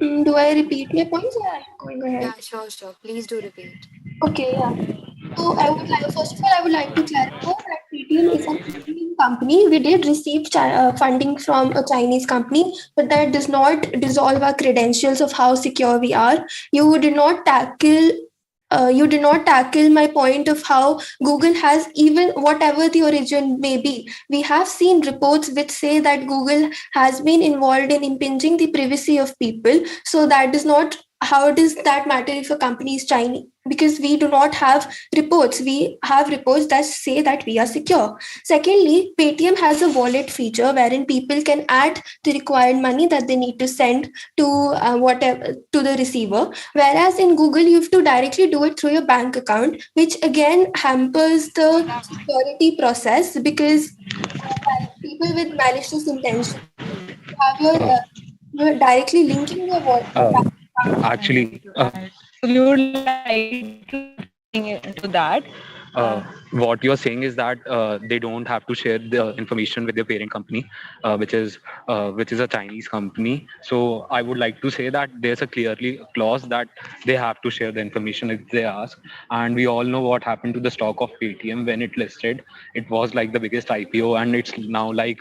Do I repeat my points or go ahead? Yeah, sure. Please do repeat. Okay, yeah. So first of all, I would like to clarify that Paytm is an Indian company. We did receive funding from a Chinese company, but that does not dissolve our credentials of how secure we are. You did not tackle my point of how Google has, even whatever the origin may be. We have seen reports which say that Google has been involved in impinging the privacy of people. So that does not. How does that matter if a company is Chinese? Because we do not have reports. We have reports that say that we are secure. Secondly, Paytm has a wallet feature wherein people can add the required money that they need to send to whatever to the receiver. Whereas in Google, you have to directly do it through your bank account, which again hampers the security process because people with malicious intentions have you're directly linking your wallet. actually, So we would like to into that. what you're saying is that they don't have to share the information with their parent company, which is a Chinese company. So I would like to say that there's a clearly clause that they have to share the information if they ask. And we all know what happened to the stock of Paytm when it listed. It was like the biggest IPO, and it's now like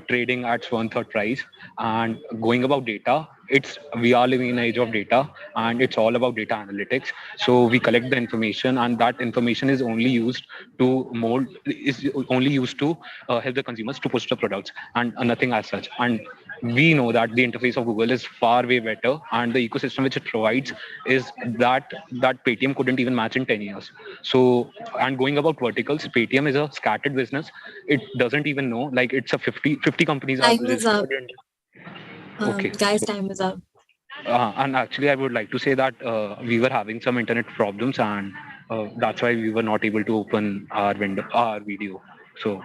trading at 1/3 price. And going about data, we are living in an age of data, and it's all about data analytics. So we collect the information, and that information is only used to help the consumers to push the products, and nothing as such. And we know that the interface of Google is far way better, and the ecosystem which it provides is that Paytm couldn't even match in 10 years. So, and going about verticals, Paytm is a scattered business. It doesn't even know, like it's a 50 companies are Time is up. listed. Okay, Guys, so time is up. and actually, I would like to say that we were having some internet problems, and that's why we were not able to open our video. So,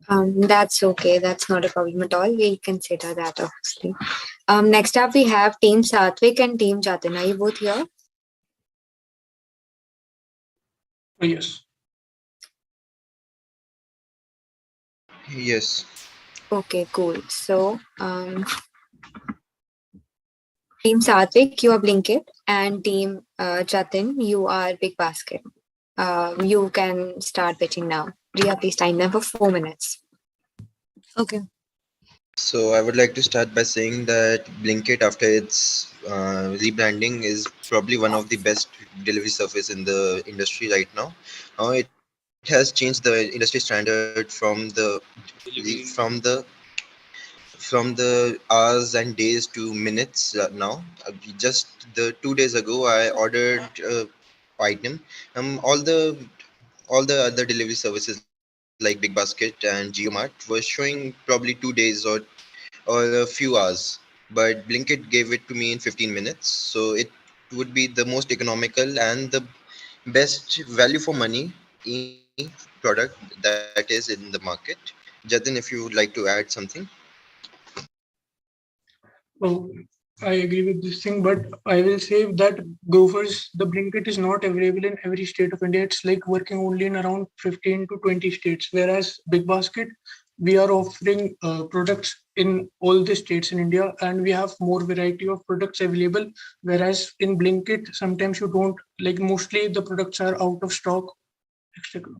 That's okay. That's not a problem at all. We consider that, obviously. Next up, we have Team Satvik and Team Jatin. Are you both here? Yes. Yes. Okay, cool. So, Team Satvik, you are Blinkit, and Team Jatin, you are Big Basket. You can start pitching now. Ria, please time them for 4 minutes. Okay. So I would like to start by saying that Blinkit, after its rebranding, is probably one of the best delivery service in the industry right now. It has changed the industry standard from the from the hours and days to minutes now. Just the 2 days ago, I ordered item. All the other delivery services like Big Basket and GeoMart were showing probably 2 days or a few hours, but Blinkit gave it to me in 15 minutes. So it would be the most economical and the best value for money product that is in the market. Jatin, if you would like to add something. Oh, I agree with this thing, but I will say that Grofers, the Blinkit is not available in every state of India. It's like working only in around 15 to 20 states. Whereas Big Basket, we are offering products in all the states in India, and we have more variety of products available. Whereas in Blinkit, sometimes you don't, like, mostly the products are out of stock, etc.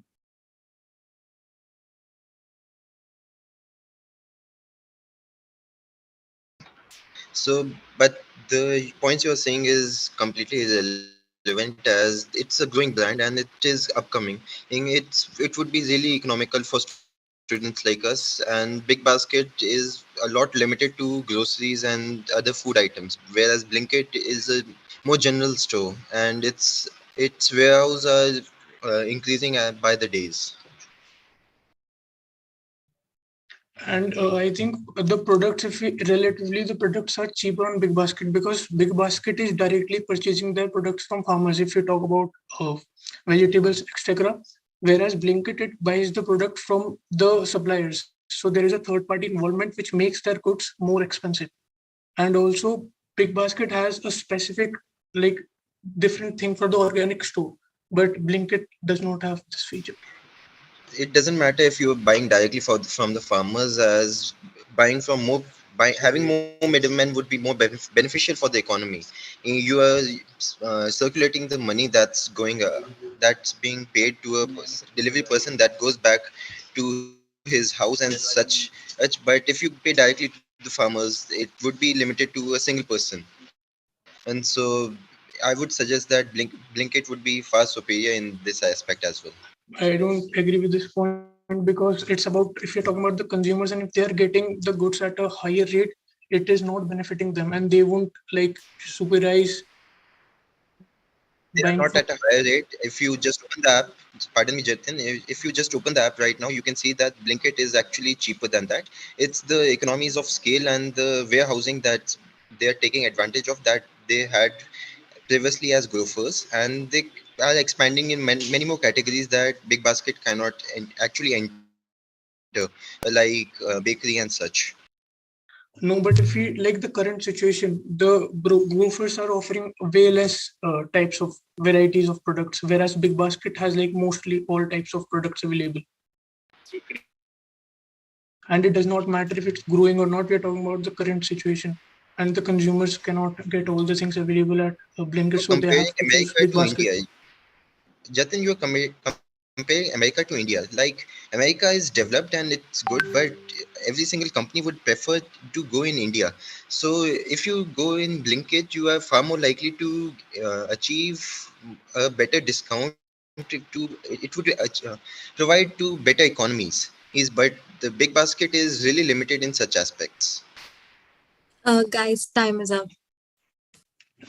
So, but the points you're saying is completely irrelevant as it's a growing brand and it is upcoming. And it would be really economical for students like us. And Big Basket is a lot limited to groceries and other food items, whereas Blinkit is a more general store, and its warehouse are increasing by the days. And I think the products, if we relatively, the products are cheaper on Big Basket because Big Basket is directly purchasing their products from farmers. If you talk about vegetables, etc., whereas Blinkit it buys the product from the suppliers. So there is a third party involvement which makes their goods more expensive. And also, Big Basket has a specific, like, different thing for the organic store, but Blinkit does not have this feature. It doesn't matter if you're buying directly from the farmers, as buying from more by having more middlemen would be more beneficial for the economy. You are circulating the money that's being paid to a delivery person that goes back to his house and such. But if you pay directly to the farmers, it would be limited to a single person. And so I would suggest that Blinkit would be far superior in this aspect as well. I don't agree with this point because it's about, if you're talking about the consumers and if they are getting the goods at a higher rate, it is not benefiting them and they won't like superize buying They from. are not at a higher rate. If you just open the app, pardon me, Jatin, if you just open the app right now, you can see that Blinkit is actually cheaper than that. It's the economies of scale and the warehousing that they are taking advantage of that they had previously as grofers, and they are expanding in many more categories that Big Basket cannot actually enter, like bakery and such. No, but if we like the current situation, the grofers are offering way less types of varieties of products, whereas Big Basket has like mostly all types of products available. And it does not matter if it's growing or not. We are talking about the current situation, and the consumers cannot get all the things available at Blinkit, so they Comparing have to choose America Big to Basket. India, Jatin, you're comparing America to India. Like America is developed and it's good, but every single company would prefer to go in India. So if you go in Blinkit, you are far more likely to achieve a better discount. It would provide to better economies. But the Big Basket is really limited in such aspects. Guys, time is up.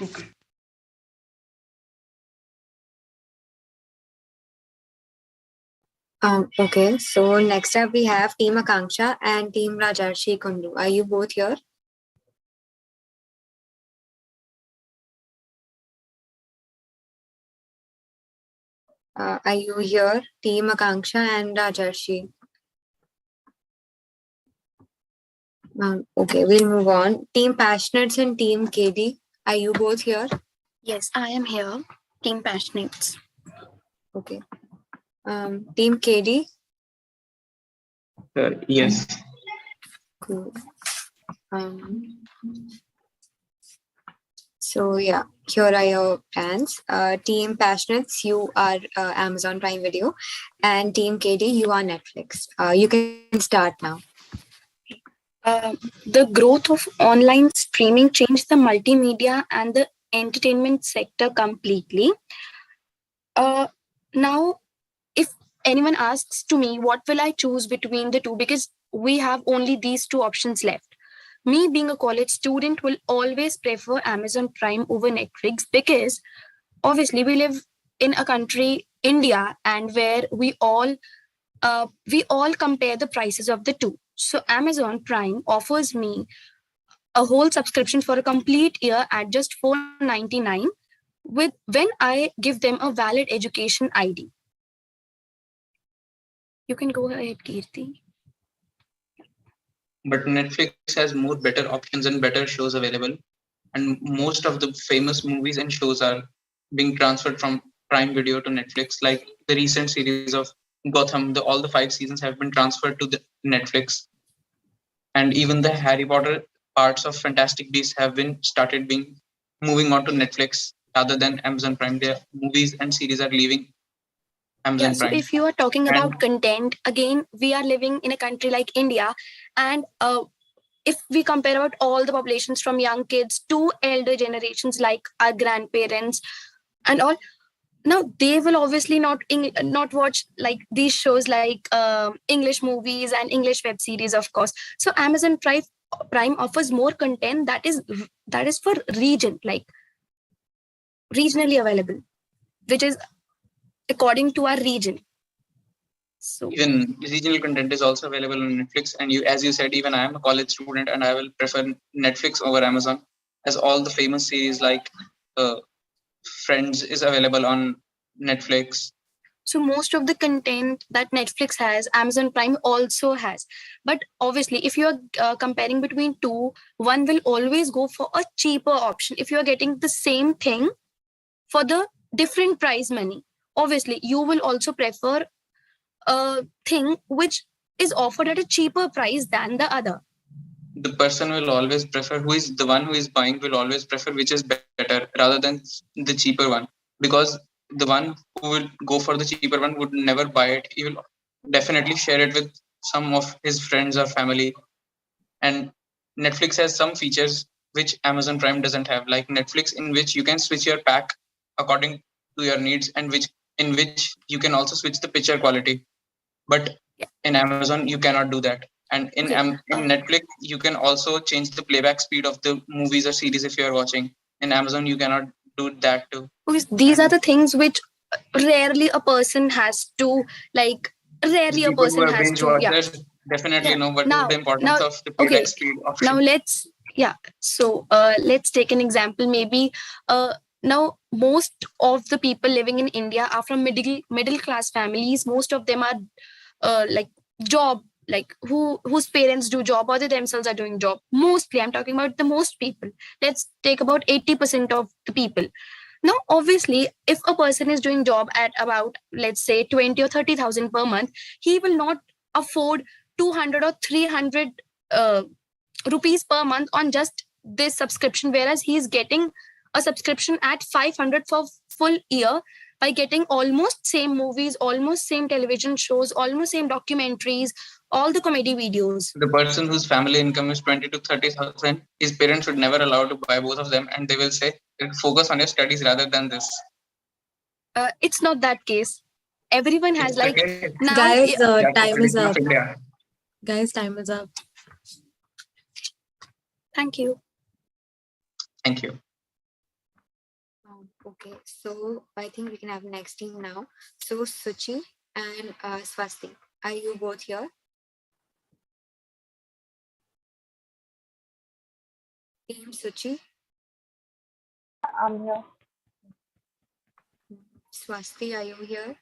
Okay. Okay, so next up we have Team Akanksha and Team Rajarshi Kundu. Are you both here? Are you here, Team Akanksha and Rajarshi? Okay, we'll move on. Team Passionates and Team KD. Are you both here? Yes, I am here. Team Passionates. Okay. Team KD. Yes. Cool. So yeah, here are your plans. Team Passionates, you are Amazon Prime Video, and Team KD, you are Netflix. You can start now. The growth of online streaming changed the multimedia and the entertainment sector completely. Now, if anyone asks to me what will I choose between the two, because we have only these two options left. Me being a college student will always prefer Amazon Prime over Netflix, because obviously we live in a country, India, and where we all compare the prices of the two. So Amazon Prime offers me a whole subscription for a complete year at just $4.99 with when I give them a valid education ID. You can go ahead, Kirti. But Netflix has more better options and better shows available, and most of the famous movies and shows are being transferred from Prime Video to Netflix. Like the recent series of Gotham, all the 5 seasons have been transferred to the Netflix, and even the Harry Potter parts of Fantastic Beasts have been started being moving on to Netflix rather than Amazon Prime. Their movies and series are leaving Yeah, Amazon so Prime. if you are talking And about content, again, we are living in a country like India, and if we compare about all the populations from young kids to elder generations like our grandparents and all, now they will obviously not watch like these shows like English movies and English web series, of course. So Amazon Prime offers more content that is for region, like regionally available, which is according to our region. So even regional content is also available on Netflix. And you, as you said, even I am a college student and I will prefer Netflix over Amazon, as all the famous series like uh, Friends is available on Netflix. so most of the content that Netflix has, Amazon Prime also has. But obviously, if you are comparing between two, one will always go for a cheaper option. If you are getting the same thing for the different price money, obviously you will also prefer a thing which is offered at a cheaper price than the other. The person will always prefer, who is the one who is buying will always prefer which is better rather than the cheaper one, because the one who will go for the cheaper one would never buy it. He will definitely share it with some of his friends or family. And Netflix has some features which Amazon Prime doesn't have, like Netflix, in which you can switch your pack according to your needs, and in which you can also switch the picture quality. But in Amazon you cannot do that. And in Netflix you can also change the playback speed of the movies or series if you are watching. In Amazon you cannot do that too. Because these are the things which rarely a person has to like. Rarely a People who person are has binge to. Yeah. watchers definitely Yeah. know what is the Now, importance of the playback okay. speed Now option. let's take an example. Maybe now most of the people living in India are from middle class families. Most of them are like job, like whose parents do job or they themselves are doing job. Mostly, I'm talking about the most people. Let's take about 80% of the people. Now, obviously, if a person is doing job at about, let's say, 20 or 30,000 per month, he will not afford 200 or 300 rupees per month on just this subscription, whereas he is getting a subscription at 500 for full year by getting almost same movies, almost same television shows, almost same documentaries, all the comedy videos. The person whose family income is 20 to 30,000, his parents should never allow to buy both of them, and they will say, focus on your studies rather than this. It's not that case. Everyone has It's the like case. now. Guys, That's the time is tradition of up. India. Guys, time is up. Thank you. Thank you. Okay, so I think we can have next team now. So Suchi and Swasti, are you both here? Team Suchi, I'm here. Swasti, are you here?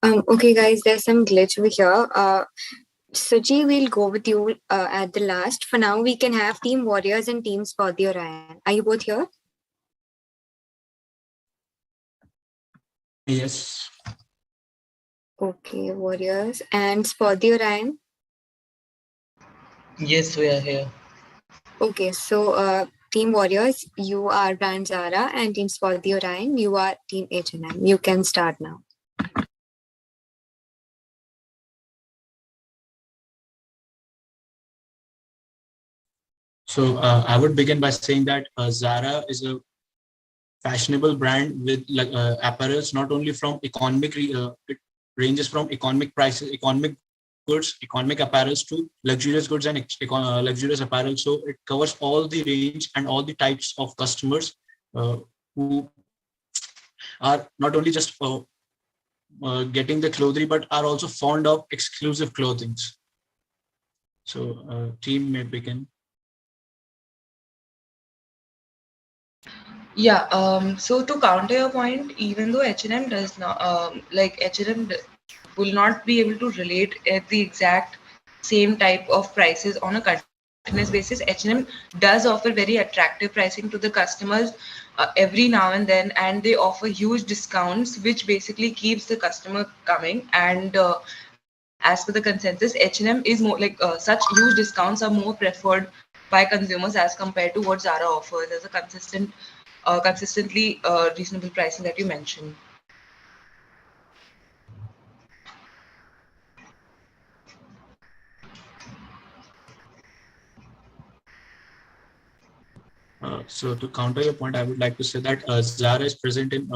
Okay, guys, there's some glitch over here. Suji, we'll go with you at the last. For now, we can have Team Warriors and Team Sporty Orion. Are you both here? Yes. Okay, Warriors and Sporty Orion. Yes, we are here. Okay, so Team Warriors, you are brand Zara, and Team Sporty Orion, you are Team H&M. You can start now. So I would begin by saying that Zara is a fashionable brand with apparels not only from it ranges from economic prices, economic goods, economic apparels to luxurious goods and luxurious apparel. So it covers all the range and all the types of customers who are not only just getting the clothing but are also fond of exclusive clothing. So team may begin. Yeah, so to counter your point, even though H&M does not, like H&M will not be able to relate at the exact same type of prices on a continuous basis, H&M does offer very attractive pricing to the customers every now and then, and they offer huge discounts, which basically keeps the customer coming. And as per the consensus, H&M is more like such huge discounts are more preferred by consumers as compared to what Zara offers as a consistently reasonable pricing that you mentioned. So to counter your point, I would like to say that Zara is present in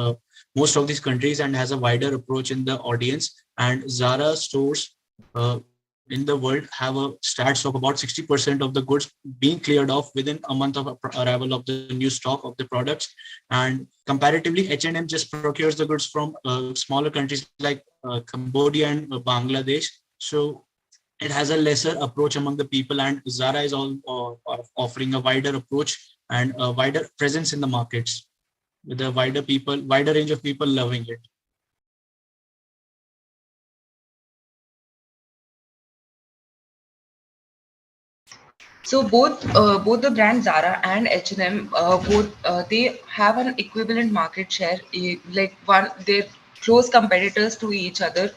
most of these countries and has a wider approach in the audience. And Zara stores in the world have a stats of about 60% of the goods being cleared off within a month of arrival of the new stock of the products. And comparatively, H&M just procures the goods from smaller countries like Cambodia and Bangladesh. So it has a lesser approach among the people, and Zara is all offering a wider approach and a wider presence in the markets with a wider range of people loving it. So both the brand Zara and H&M both they have an equivalent market share. Like one, they're close competitors to each other,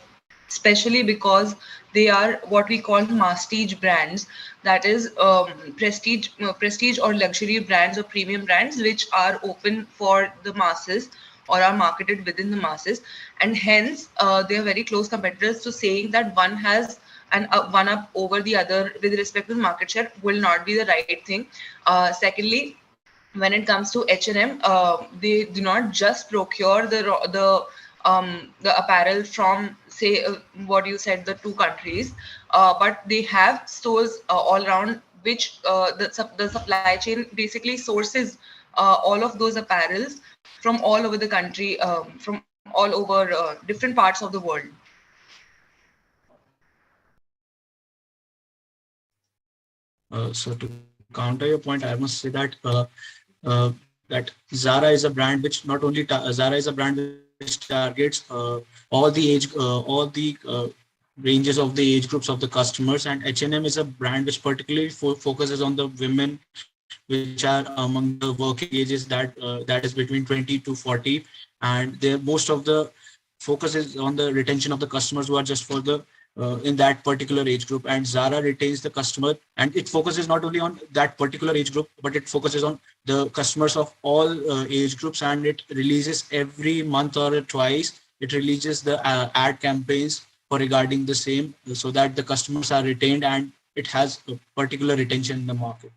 especially because they are what we call prestige brands. That is prestige or luxury brands or premium brands which are open for the masses or are marketed within the masses, and hence they are very close competitors. So saying that one has and one up over the other with respect to market share will not be the right thing. Secondly, when it comes to H&M, they do not just procure the apparel from, say, what you said, the two countries, but they have stores all around, which the supply chain basically sources all of those apparels from all over the country, from all over different parts of the world. So to counter your point, I must say that that Zara is a brand which not only Zara is a brand which targets all the ranges of the age groups of the customers, and H&M is a brand which particularly focuses on the women which are among the working ages that is between 20 to 40, and most of the focus is on the retention of the customers who are just for the in that particular age group. And Zara retains the customer, and it focuses not only on that particular age group, but it focuses on the customers of all age groups, and it releases every month or twice. It releases the ad campaigns for regarding the same, so that the customers are retained and it has a particular retention in the market.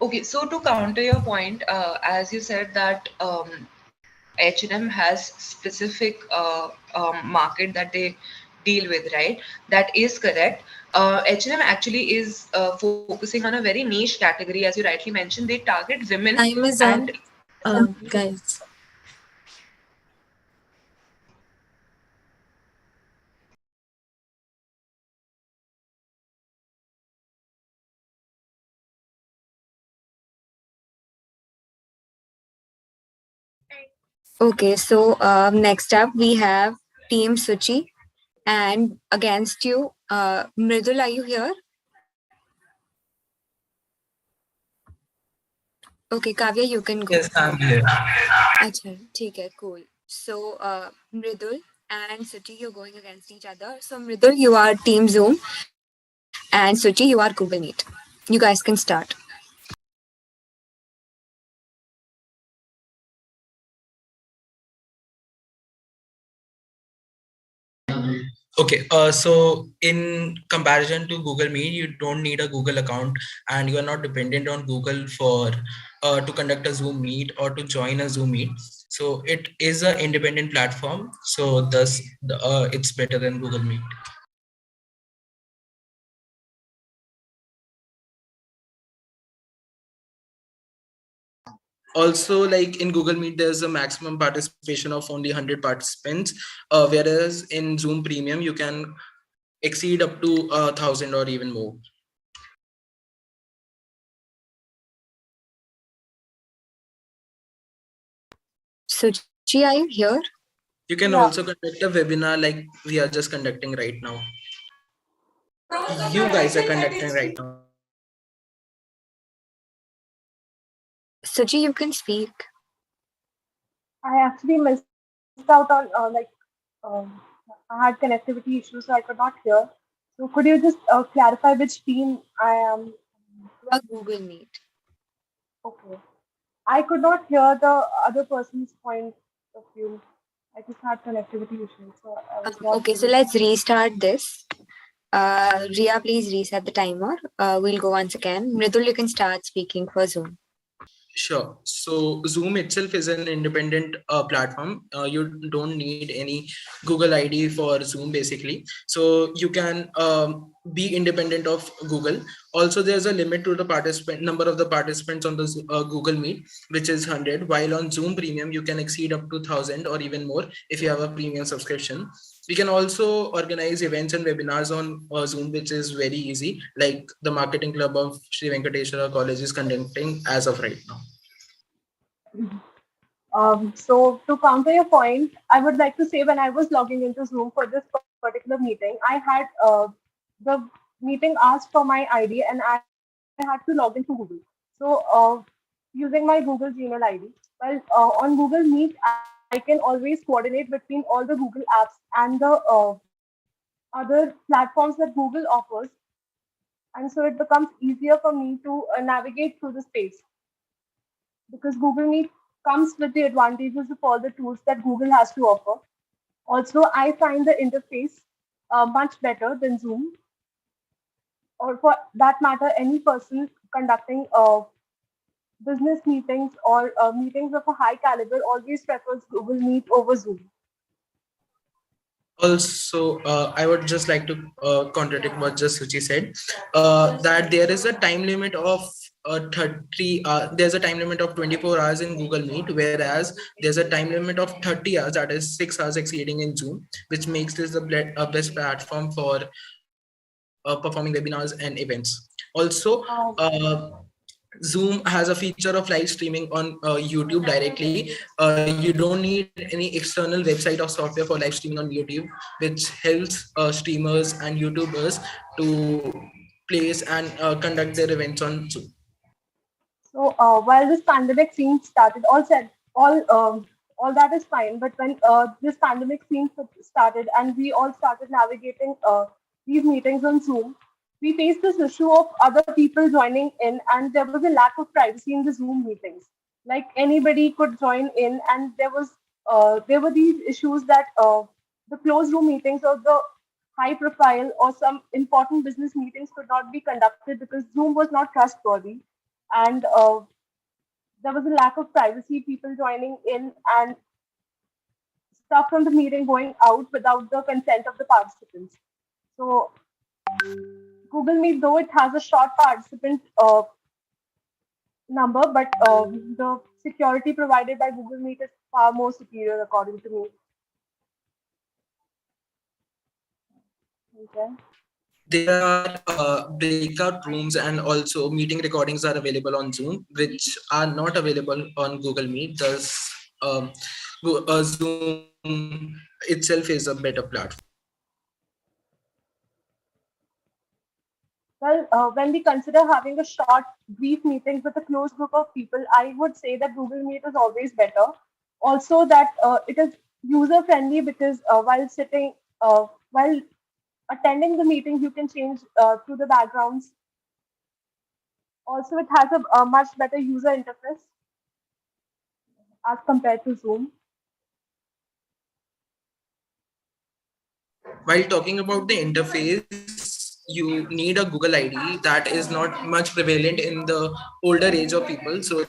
Okay, so to counter your point, as you said that H&M has specific market that they deal with, right? That is correct. H&M actually is focusing on a very niche category, as you rightly mentioned. They target women Time is up, and guys. Okay, so next up we have Team Suchi, and against you, Mridul, are you here? Okay, Kavya, you can go. Yes, I'm here. Acha, ठीक है, cool. So, Mridul and Suchi, you're going against each other. So, Mridul, you are Team Zoom, and Suchi, you are Google Meet. You guys can start. Okay, so in comparison to Google Meet, you don't need a Google account, and you are not dependent on Google for to conduct a Zoom meet or to join a Zoom meet. So it is an independent platform. So thus, it's better than Google Meet. Also, like in Google Meet, there's a maximum participation of only 100 participants, whereas in Zoom Premium, you can exceed up to 1,000 or even more. Suchi, are you here? You can also conduct a webinar like we are just conducting right now. You guys are conducting right now. Suchi, you can speak. I actually missed out on um, I had connectivity issues, so I could not hear. So could you just clarify which team I am? Google Meet. Okay. I could not hear the other person's point of view. I just had connectivity issues, so I was not Okay, so able let's to. restart this. Ria, please reset the timer. We'll go once again. Mridul, you can start speaking for Zoom. Sure. So Zoom itself is an independent platform. You don't need any Google ID for Zoom, basically. So you can be independent of Google. Also, there's a limit to the participant number of the participants on the Google Meet, which is 100. While on Zoom Premium, you can exceed up to 1,000 or even more if you have a premium subscription. We can also organize events and webinars on Zoom, which is very easy, like the marketing club of Sri Venkateswara College is conducting as of right now. So to counter your point, I would like to say when I was logging into Zoom for this particular meeting, I had the meeting asked for my ID and I had to log into Google. So using my Google Gmail ID, well, on Google Meet, I can always coordinate between all the Google apps and the other platforms that Google offers, and so it becomes easier for me to navigate through the space because Google Meet comes with the advantages of all the tools that Google has to offer. Also, I find the interface much better than Zoom, or for that matter, any person conducting business meetings or meetings of a high caliber always prefers Google Meet over Zoom. Also, I would just like to contradict what just Suchi said, that there is a time limit of 30, there's a time limit of 24 hours in Google Meet, whereas there's a time limit of 30 hours, that is 6 hours exceeding in Zoom, which makes this the best platform for performing webinars and events. Also, Zoom has a feature of live streaming on YouTube directly. You don't need any external website or software for live streaming on YouTube, which helps streamers and YouTubers to place and conduct their events on Zoom. So while this pandemic scene started, all that is fine. But when this pandemic scene started and we all started navigating these meetings on Zoom, we faced this issue of other people joining in, and there was a lack of privacy in the Zoom meetings. Like anybody could join in, and there were these issues that the closed room meetings or the high profile or some important business meetings could not be conducted because Zoom was not trustworthy, and there was a lack of privacy, people joining in and stuff from the meeting going out without the consent of the participants. So Google Meet, though it has a short participant number, but the security provided by Google Meet is far more superior according to me. Okay. There are breakout rooms and also meeting recordings are available on Zoom, which are not available on Google Meet. Thus, Zoom itself is a better platform. Well, when we consider having a short, brief meetings with a close group of people, I would say that Google Meet is always better. Also, that it is user friendly because while attending the meeting, you can change to the backgrounds. Also, it has a much better user interface as compared to Zoom. While talking about the interface, you need a Google ID that is not much prevalent in the older age of people. So,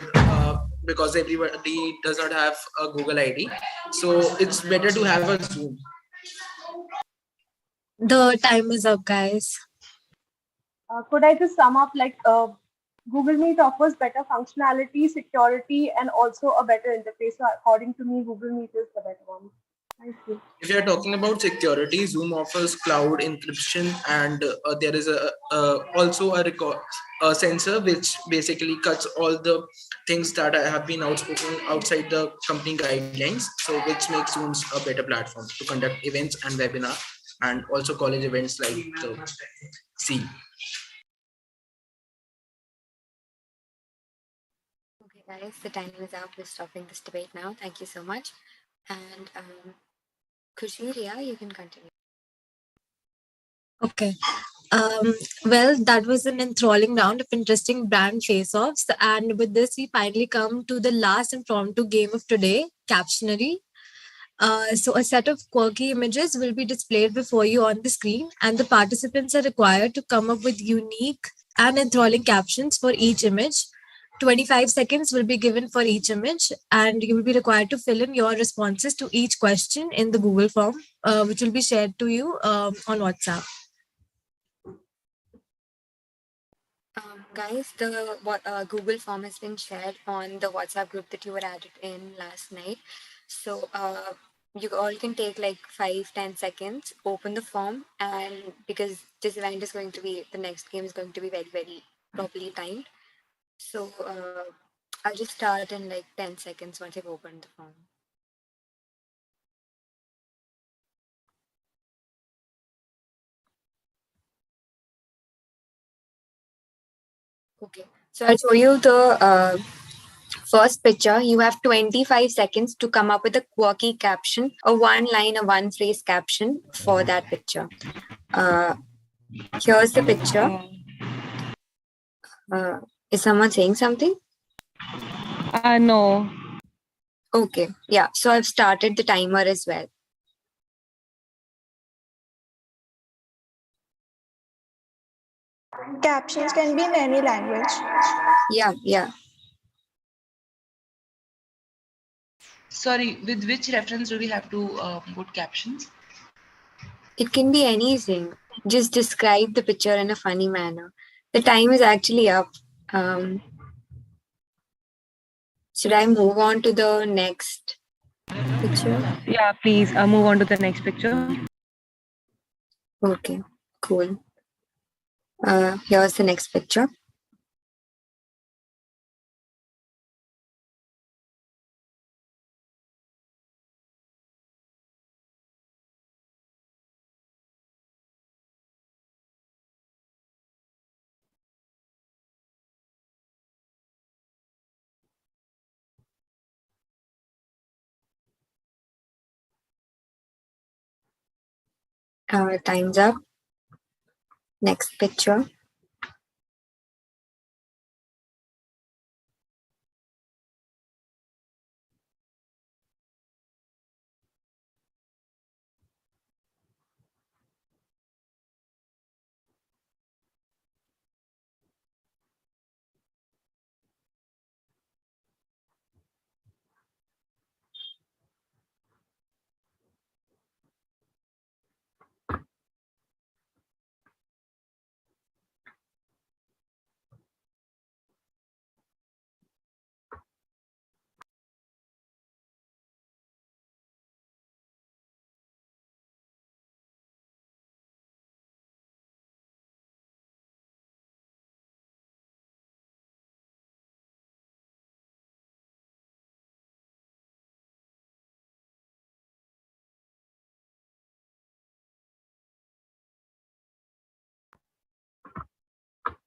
because everybody does not have a Google ID, so it's better to have a Zoom. The time is up, guys. Could I just sum up like Google Meet offers better functionality, security, and also a better interface. So according to me, Google Meet is the better one. Thank you. If you are talking about security, Zoom offers cloud encryption, and there is also a sensor which basically cuts all the things that have been outspoken outside the company guidelines. So, which makes Zoom a better platform to conduct events and webinar, and also college events like the ZEAL. Okay, guys, the time is up. We're stopping this debate now. Thank you so much. And Khushi, Ria, you can continue. Okay. Well, that was an enthralling round of interesting brand face-offs. And with this, we finally come to the last impromptu game of today, Captionary. So a set of quirky images will be displayed before you on the screen, and the participants are required to come up with unique and enthralling captions for each image. 25 seconds will be given for each image, and you will be required to fill in your responses to each question in the Google form, which will be shared to you on WhatsApp. Guys, the Google form has been shared on the WhatsApp group that you were added in last night. So you all can take like 5-10 seconds, open the form, and because this event is going to be, the next game is going to be very, very properly timed. So I'll just start in like 10 seconds once I've opened the form. Okay, so I'll show you the first picture. You have 25 seconds to come up with a quirky caption, a one line, a one phrase caption for that picture. Here's the picture. Is someone saying something? No. Okay, yeah. So I've started the timer as well. Captions can be in any language. Yeah. Sorry, with which reference do we have to put captions? It can be anything. Just describe the picture in a funny manner. The time is actually up. Should I move on to the next picture? Yeah, please move on to the next picture. Okay, cool. Here's the next picture. Time's up. Next picture.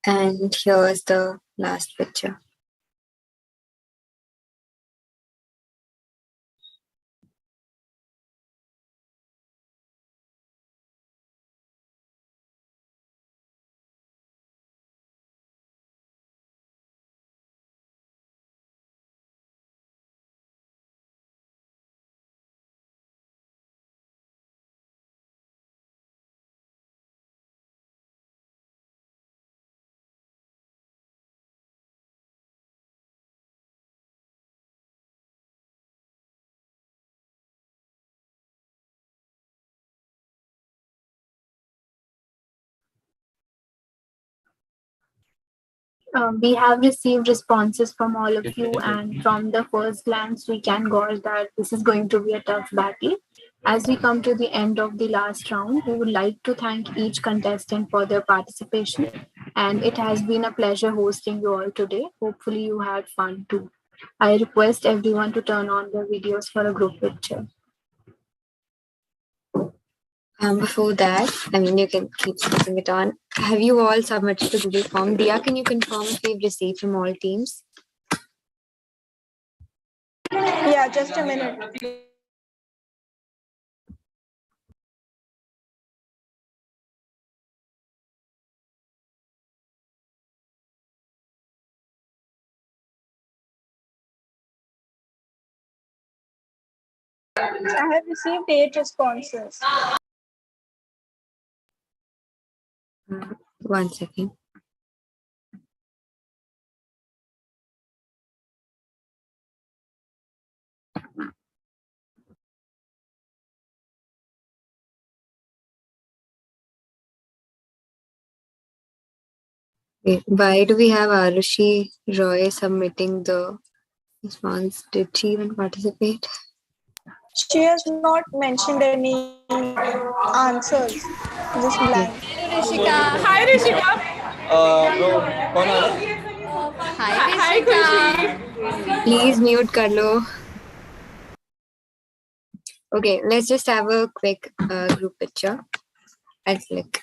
And here's the last picture. We have received responses from all of you, and from the first glance, we can gauge that this is going to be a tough battle. As we come to the end of the last round, we would like to thank each contestant for their participation, and it has been a pleasure hosting you all today. Hopefully, you had fun too. I request everyone to turn on their videos for a group picture. Before that, I mean, you can keep switching it on. Have you all submitted the Google form? Dia, can you confirm if we've received from all teams? Yeah, just a minute. I have received 8 responses. 1 second. Wait, why do we have Arushi Roy submitting the response? Did she even participate? She has not mentioned any answers, just blank. Rishika. Hi, Rishika. Bro, कौन आ रहा है? Hi, Khushi. Please mute Carlo. Okay, let's just have a quick group picture. I'll click.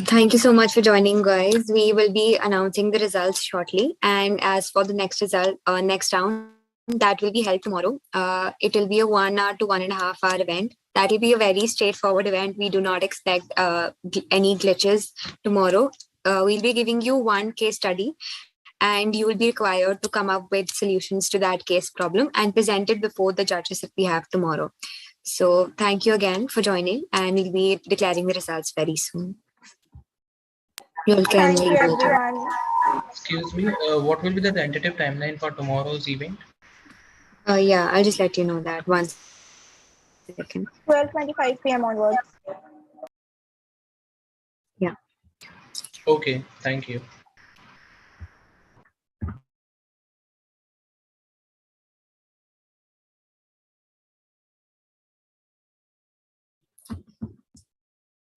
Thank you so much for joining, guys. We will be announcing the results shortly. And as for the next result, next round, that will be held tomorrow. It will be a 1 hour to 1.5 hour event. That will be a very straightforward event. We do not expect any glitches tomorrow. We'll be giving you one case study, and you will be required to come up with solutions to that case problem and present it before the judges that we have tomorrow. So thank you again for joining, and we'll be declaring the results very soon. You can Thank you, everyone. Excuse me, what will be the tentative timeline for tomorrow's event? Yeah, I'll just let you know that. 1 second. 12:25 p.m. onwards. Yeah. Okay, thank you.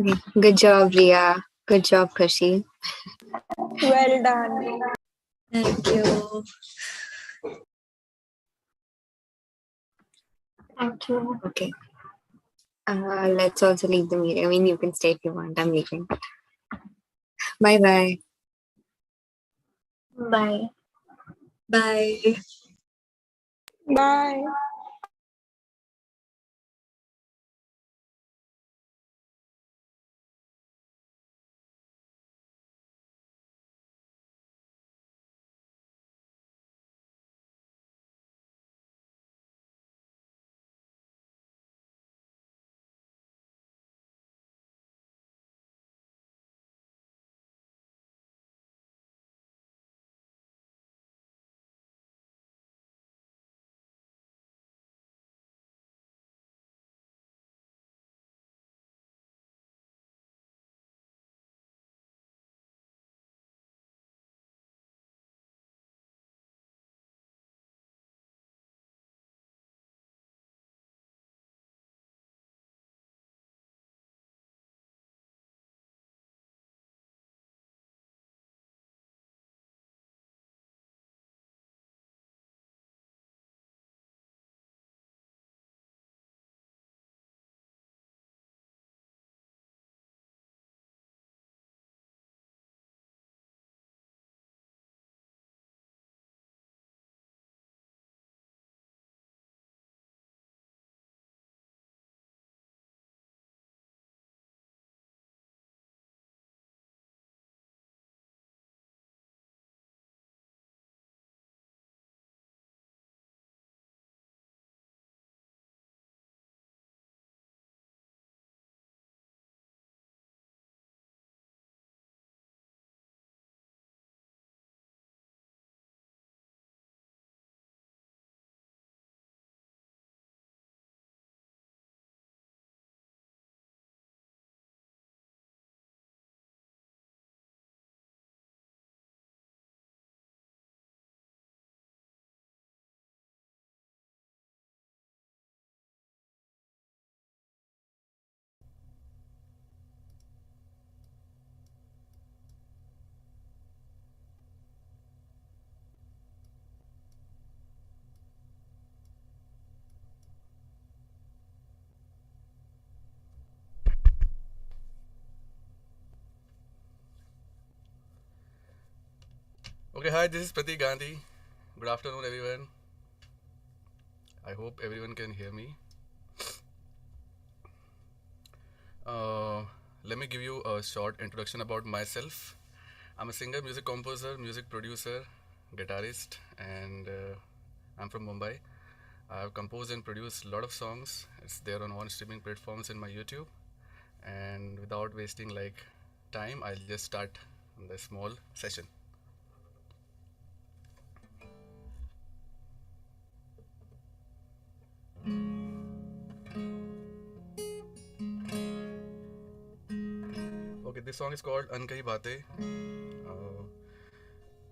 Okay. Good job, Ria. Good job, Khushi. Well done. Thank you. Thank you. Okay. Let's also leave the meeting. I mean, you can stay if you want. I'm leaving. Bye-bye. Bye. Bye. Bye. Okay, hi, this is Pratik Gandhi. Good afternoon, everyone. I hope everyone can hear me. Let me give you a short introduction about myself. I'm a singer, music composer, music producer, guitarist, and I'm from Mumbai. I've composed and produced a lot of songs. It's there on all streaming platforms in my YouTube. And without wasting time, I'll just start the small session. Okay, this song is called Unkahi Baatein.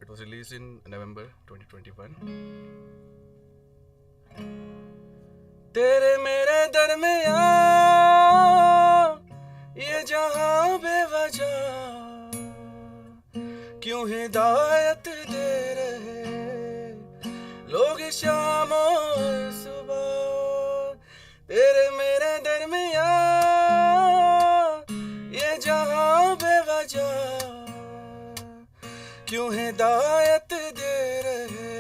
It was released in November 2021. तेरे मेरे दरमियाँ ये जहां बेवजह क्यों हिदायत दे रहे लोग शाम और सुबह तेरे मेरे दरमियाँ ये जहां बेवजह क्यों हिदायत दे रहे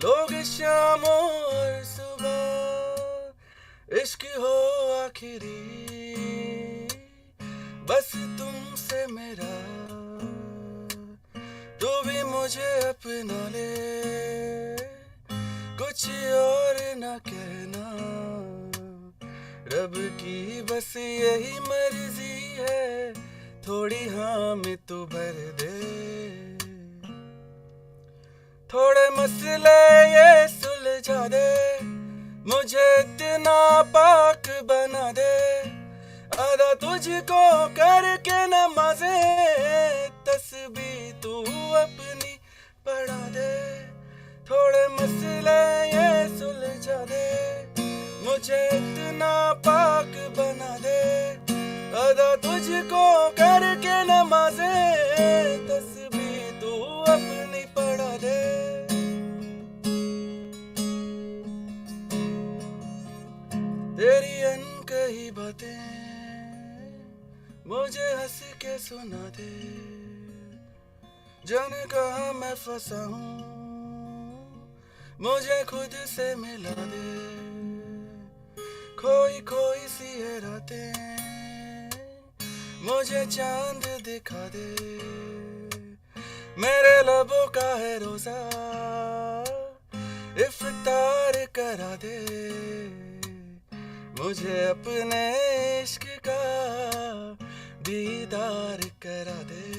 लोग शाम और सुबह इश्क हो आखिरी बस तुमसे मेरा तू भी मुझे अपना ले कुछ और न कहना रब की बस यही मर्जी है थोड़ी हामी तू भर दे थोड़े मसले ये सुलझा दे मुझे इतना पाक बना दे अदा तुझको करके नमाज़े तस्बीह तू अपनी पढ़ा दे थोड़े मसले ये सुलझा दे मुझे इतना पाक बना दे अदा तुझको करके नमाज़े तस्बीह तू अपनी पढ़ा दे तेरी अनकही बातें मुझे हंस के सुना दे जाने कहाँ मैं फंसा हूँ मुझे खुद से मिला दे खोई खोई सी है रातें मुझे चांद दिखा दे मेरे लबों का है रोजा इफ्तार करा दे मुझे अपने इश्क का दीदार करा दे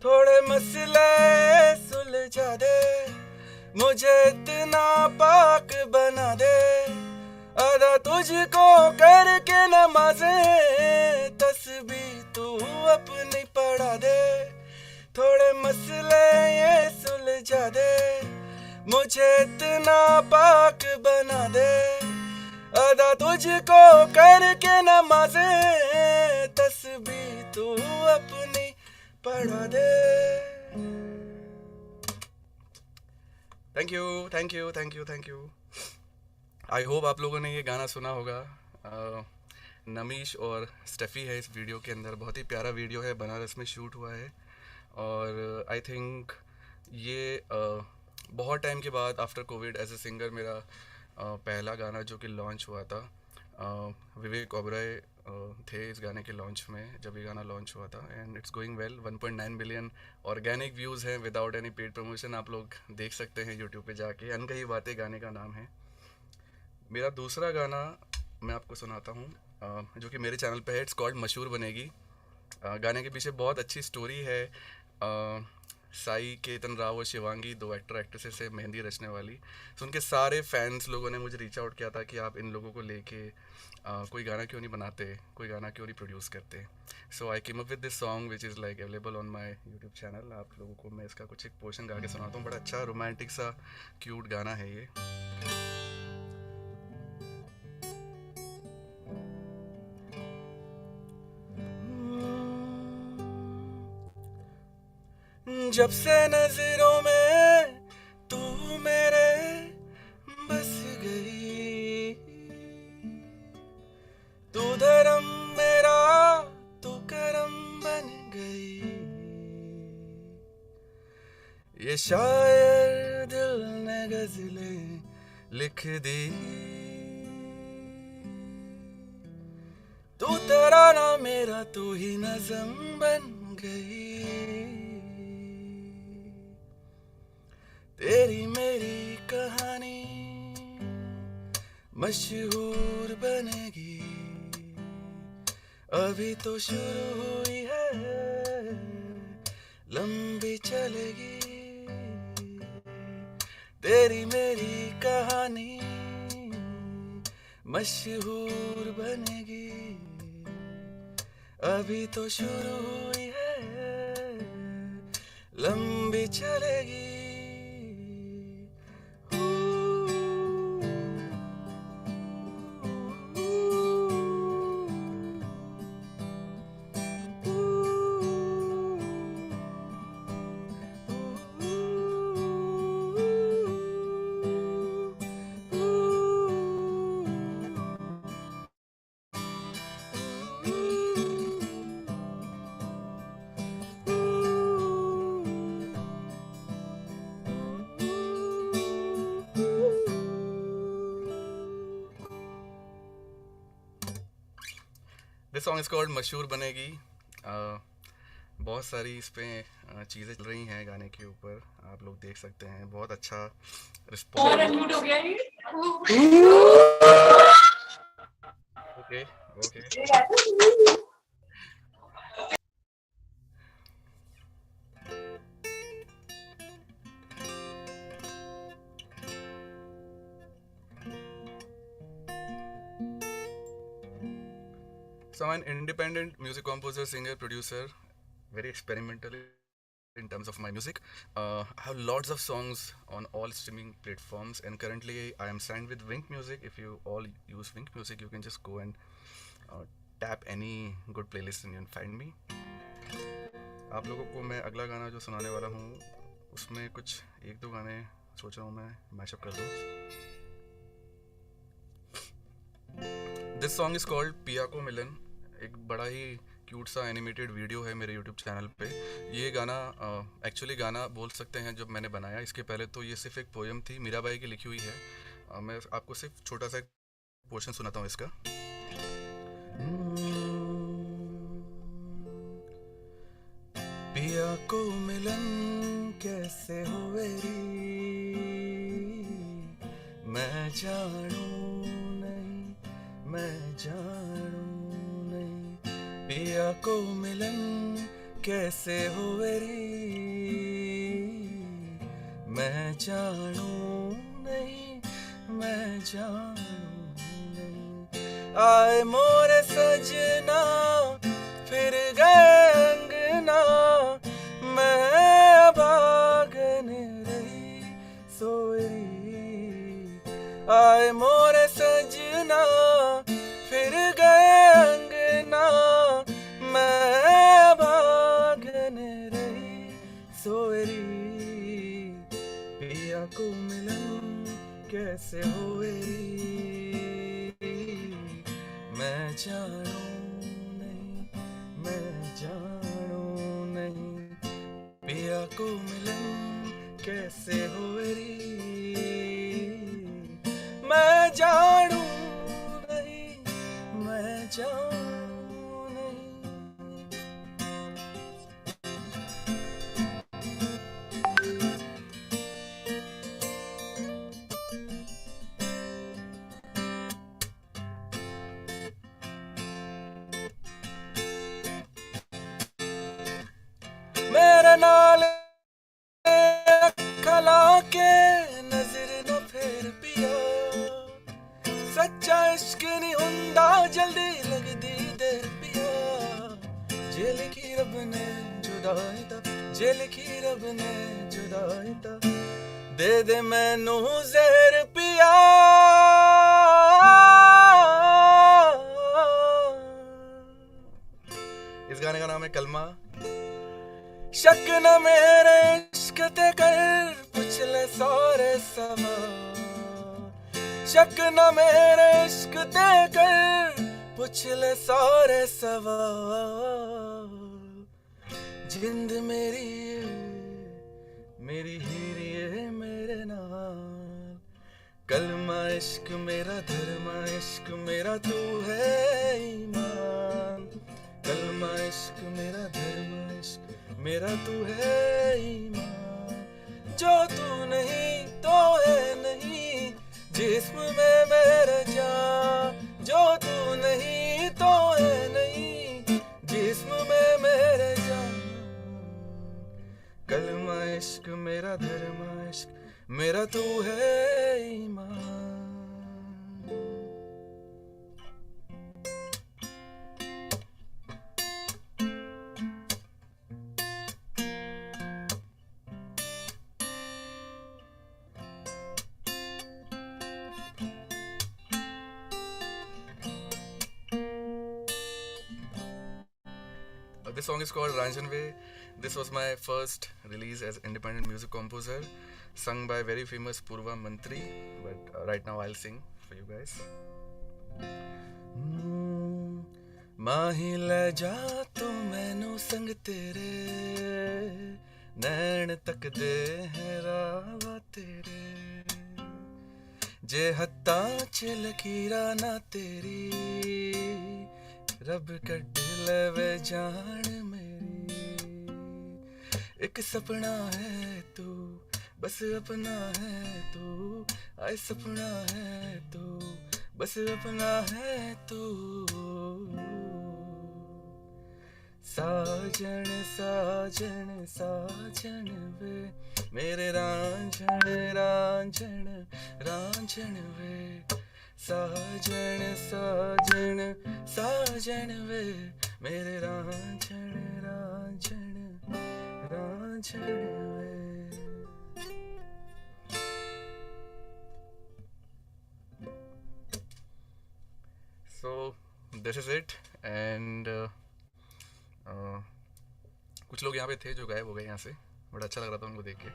थोड़े मसले सुलझा दे मुझे इतना पाक बना दे अदा तुझको करके नमाज़े तस्बीह तू अपनी पढ़ा दे थोड़े मसले ये सुलझा दे मुझे इतना पाक बना दे अदा तुझको करके नमाज़े तस्बीह तू अपनी पढ़ा दे थैंक यू आई होप आप लोगों ने ये गाना सुना होगा नमीश और स्टेफी है इस वीडियो के अंदर बहुत ही प्यारा वीडियो है बनारस में शूट हुआ है और आई थिंक ये बहुत टाइम के बाद after COVID as a singer मेरा पहला गाना जो कि लॉन्च हुआ था विवेक ओबराय थे इस गाने के लॉन्च में जब ये गाना लॉन्च हुआ था and it's going well 1.9 billion organic views हैं विदाउट एनी पेड प्रमोशन आप लोग देख सकते हैं यूट्यूब पे जाके अनकही बातें गाने का नाम है मेरा दूसरा गाना मैं आपको सुनाता हूँ जो कि मेरे चैनल पे है इट्स कॉल्ड मशहूर बनेगी गाने के पीछे बहुत अच्छी स्टोरी है साई केतन राव और शिवांगी दो एक्टर एक्ट्रेसेस से मेहंदी रचने वाली सो उनके सारे फैंस लोगों ने मुझे रीच आउट किया था कि आप इन लोगों को लेके कोई गाना क्यों नहीं बनाते कोई गाना क्यों नहीं प्रोड्यूस करते so I came up with this song which is like available on my YouTube channel आप लोगों को मैं इसका कुछ एक पोर्शन गा के सुनाता हूँ बड़ा अच्छा रोमांटिक सा क्यूट गाना है ये जब से नजरों में तू मेरे बस गई तू धर्म मेरा तू करम बन गई शायर दिल ने गजलें लिख दी, तू तराना मेरा तू ही नज़म बन गई, तेरी मेरी कहानी मशहूर बनेगी, अभी तो शुरू हुई है, लंबी चलेगी, तेरी मेरी कहानी मशहूर बनेगी, अभी तो शुरू हुई है, लंबी चलेगी। दिस सॉन्ग इज कॉल्ड मशहूर बनेगी। बहुत सारी इस पे चीज़ें चल रही हैं गाने के ऊपर, आप लोग देख सकते हैं, बहुत अच्छा response. Okay okay So I'm an independent music composer, singer, producer, very experimental in terms of my music. I have lots of songs on all streaming platforms, and currently I am signed with Wink Music. If you all use Wink Music, you can just go and tap any good playlist and you can find me. आप लोगों को मैं अगला गाना जो सुनाने वाला हूँ उसमें कुछ एक दो गाने सोच रहा हूँ मैं मैशअप कर दूँ। दिस सॉन्ग इज कॉल्ड पिया को मिलन। एक बड़ा ही क्यूट सा एनिमेटेड वीडियो है मेरे यूट्यूब चैनल पे। ये गाना एक्चुअली गाना बोल सकते हैं जब मैंने बनाया, इसके पहले तो ये सिर्फ एक पोएम थी, मीराबाई की लिखी हुई है। मैं आपको सिर्फ छोटा सा पोर्शन सुनाता हूँ इसका। पिया को मिलन कैसे हुए री, मैं जानू नहीं, मैं जानू नहीं, पिया को मिलन कैसे हुए री, मैं जानू नहीं, मैं जानू नहीं। आए मोरे सजना फिर गए अंगना, मैं भागन रही सोई। आए मोरे सजना फिर गए अंगना, मैं भागन रही सोई। पिया को मिलन कैसे हुए, मैं जानू नहीं, मैं जानू नहीं, पिया को मिलन कैसे हुए री, मैं जानू नहीं, मैं जानू नहीं। मेरे नाल खला के नजर न फेर पिया, सच्चा इश्क नहीं हुंदा जल्दी लगदी देर पिया। जे लिखी रब ने जुदाई दा, जे लिखी रब ने जुदाई दा, दे दे मैनू ज़हर पिया। इस गाने का नाम है कलमा। शक न मेरे इश्क ते कर पुछ ले सारे सवाल, शक न मेरे इश्क ते कर पुछ ले सारे सवाल। जिंद मेरी मेरी हीरिए मेरे नाल, कलमा इश्क मेरा धर्मा इश्क मेरा तू है ईमान, कलमा इश्क मेरा धर्मा इश्क मेरा तू है ईमान, जो तू नहीं तो है नहीं जिस्म में मेरे जान, जो तू नहीं तो है नहीं जिस्म में मेरे जान, कलमा इश्क मेरा धर्मा इश्क मेरा तू है ईमान। This song is called Ranjanve. This was my first release as independent music composer, sung by very famous Purva Mantri. But right now I'll sing for you guys. माही ले जा तू मैनू संग तेरे, नैन तक दे हैं रावा तेरे, जे हत्ता च लकीरा ना तेरी, रब कट लेवे जान मेरी, एक सपना है तू बस अपना है तू, आए सपना है तू बस अपना है तू, साजन साजन साजन वे मेरे रांझण रांझण रांझण वे, साजन साजन साजन वे मेरे रांझण रांझण रांझण वे. So this is it and कुछ लोग यहाँ पे थे जो गायब हो गए यहाँ से, बड़ा अच्छा लग रहा था उनको देख के.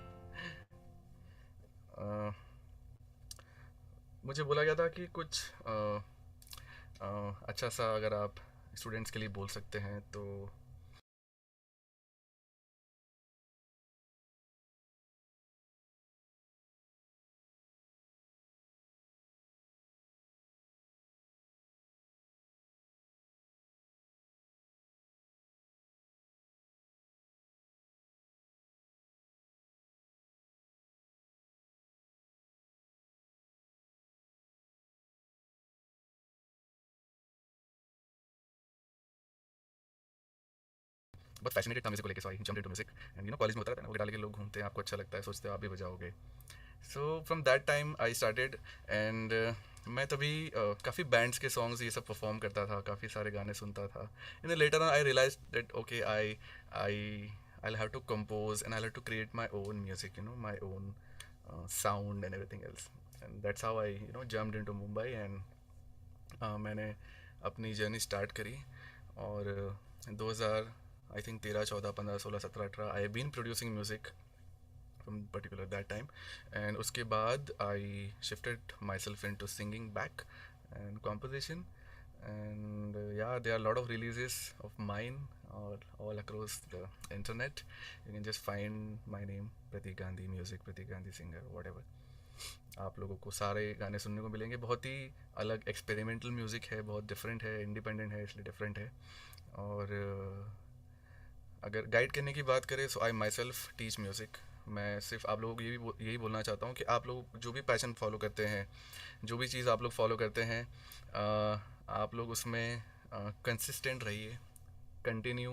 मुझे बोला गया था कि कुछ अच्छा सा अगर आप स्टूडेंट्स के लिए बोल सकते हैं तो बहुत फैसिनेटेड था म्यूजिक को लेके, so I jumped into music and college में होता रहता है ना, वो गिटार लेके लोग घूमते हैं, आपको अच्छा लगता है, सोचते हो आप भी बजाओगे. So from that time I started and मैं तभी काफ़ी बैंड्स के सॉन्ग्स ये सब परफॉर्म करता था, काफ़ी सारे गाने सुनता था. In later on I realize that okay I'll have to compose and I'll have to create my own music, my own sound and everything else. And that's how I jumped into Mumbai and मैंने अपनी journey start करी. और 2000 I think 13, 14, 15, 16, 17, 18 I have been producing music from particular that time, and uske baad I shifted myself into singing back and composition, and yeah, there are a lot of releases of mine all across the internet. You can just find my name, Pratik Gandhi Music, Pratik Gandhi Singer, whatever. आप लोगों को सारे गाने सुनने को मिलेंगे. बहुत ही अलग एक्सपेरिमेंटल म्यूज़िक है, बहुत डिफरेंट है, इंडिपेंडेंट है, इसलिए डिफरेंट है. और अगर गाइड करने की बात करें सो आई माई सेल्फ टीच म्यूज़िक. मैं सिर्फ आप लोगों को यही बोलना चाहता हूँ कि आप लोग जो भी पैशन फॉलो करते हैं, जो भी चीज़ आप लोग फॉलो करते हैं, आप लोग उसमें कंसिस्टेंट रहिए, कंटिन्यू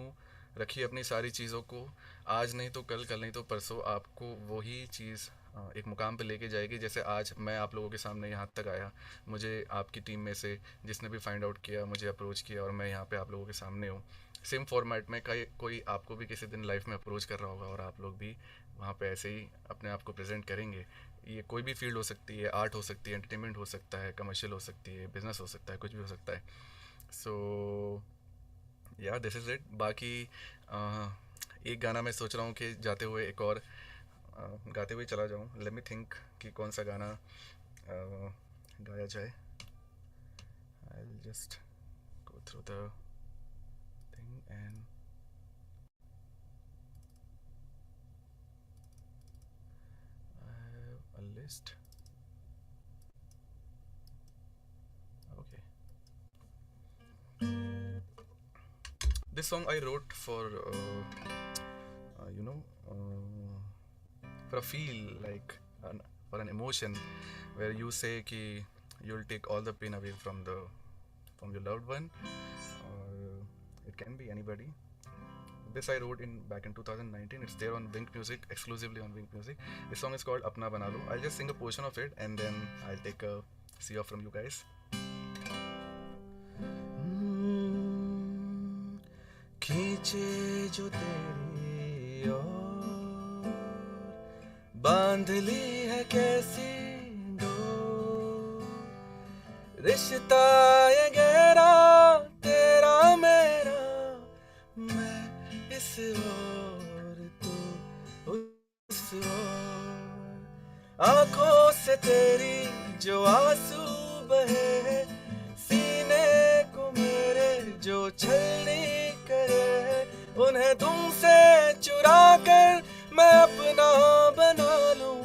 रखिए अपनी सारी चीज़ों को. आज नहीं तो कल, कल नहीं तो परसों आपको वही चीज़ एक मुकाम पे लेके जाएगी. जैसे आज मैं आप लोगों के सामने यहाँ तक आया, मुझे आपकी टीम में से जिसने भी फाइंड आउट किया, मुझे अप्रोच किया और मैं यहाँ पे आप लोगों के सामने हूँ. सेम फॉर्मेट में कोई आपको भी किसी दिन लाइफ में अप्रोच कर रहा होगा और आप लोग भी वहाँ पे ऐसे ही अपने आप को प्रेजेंट करेंगे. ये कोई भी फील्ड हो सकती है, आर्ट हो सकती है, एंटरटेनमेंट हो सकता है, कमर्शियल हो सकती है, बिजनेस हो सकता है, कुछ भी हो सकता है. सो या दिस इज़ इट. बाकी एक गाना मैं सोच रहा हूँ कि जाते हुए एक और गाते हुए चला जाऊँ. लेट मी थिंक कि कौन सा गाना गाया जाए. I will just go through the thing and list. Okay. This song I wrote for you know for a feel like for an emotion where you say ki you'll take all the pain away from your loved one, or it can be anybody. This I wrote back in 2019. It's there on Wink Music, exclusively on Wink Music. This song is called Apna Bana Lo. I'll just sing a portion of it and then I'll take a see off from you guys. खींचे जो तेरी ओर बांध ली है कैसी door, रिश्ता ये गहरा तेरा मेरा, मैं इस ओर तू उस ओर, आंखों से तेरी जो आंसू बहे, सीने को मेरे जो छलनी करे, उन्हें तुमसे चुरा कर मैं अपना बना लूं,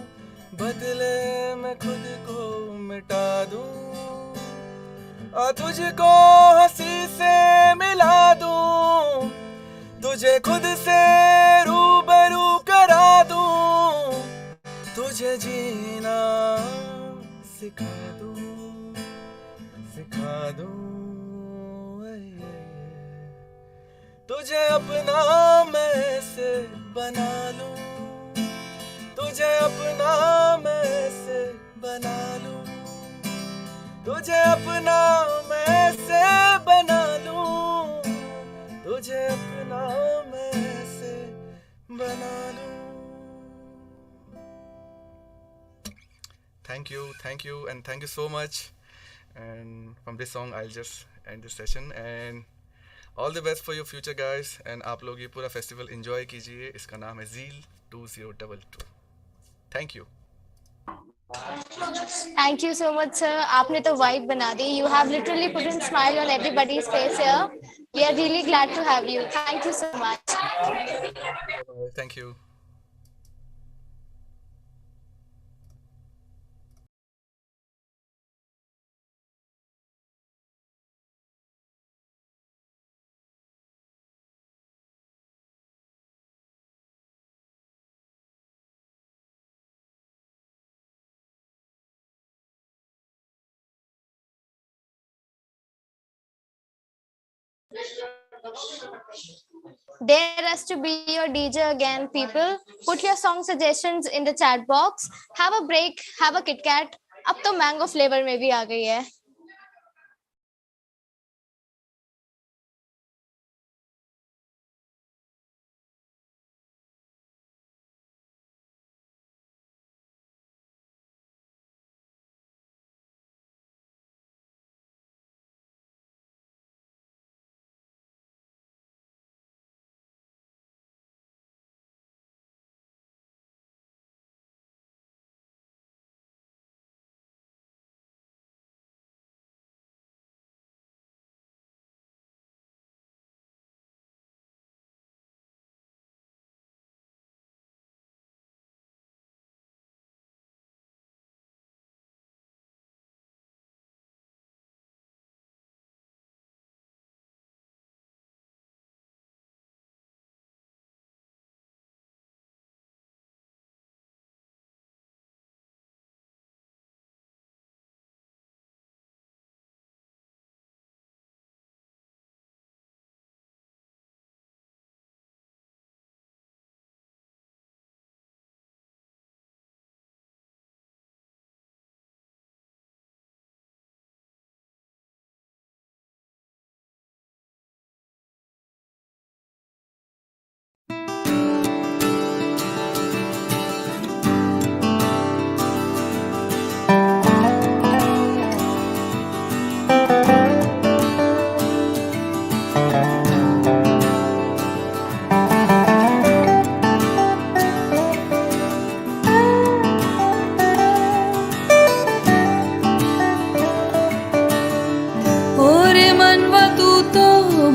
बदले मैं खुद को मिटा दूं, और तुझको हंसी से मिला दूं, तुझे खुद से रूबरू करा दूं, तुझे जीना सिखा दूं, सिखा दूं, तुझे अपना मैं से बना लूं, तुझे अपना मैं से बना लूं, तुझे अपना मैं से बना लूं, तुझे अपना मैं से बना लूं. Thank you, and thank you so much. And from this song, I'll just end this session. And all the best for your future, guys. And आप लोग ये पूरा फेस्टिवल एंजॉय कीजिए. इसका नाम है ZEAL'22. Thank you. Thank you so much, sir. आपने तो vibe बना दी. You have literally put a smile on everybody's face here. We are really glad to have you. Thank you so much. Thank you. Dare us to be your DJ again, people. Put your song suggestions in the chat box. Have a break, have a Kit Kat. अब तो mango flavour में भी आ गई है.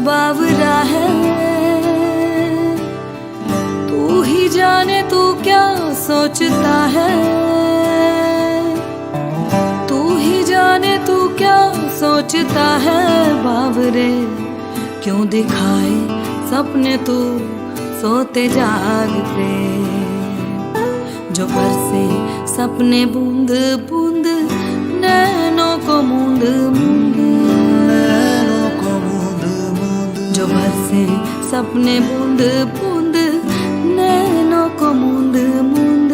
बावरा है, तू ही जाने तू क्या सोचता है. सोचता है बावरे क्यों दिखाए सपने तू सोते जागते जो बरसे सपने बूंद बूंद नैनों को मूंद मूंद नैनों को मूंद मूंद जो बरसे सपने बूंद बूंद नैनों को मूंद मूंद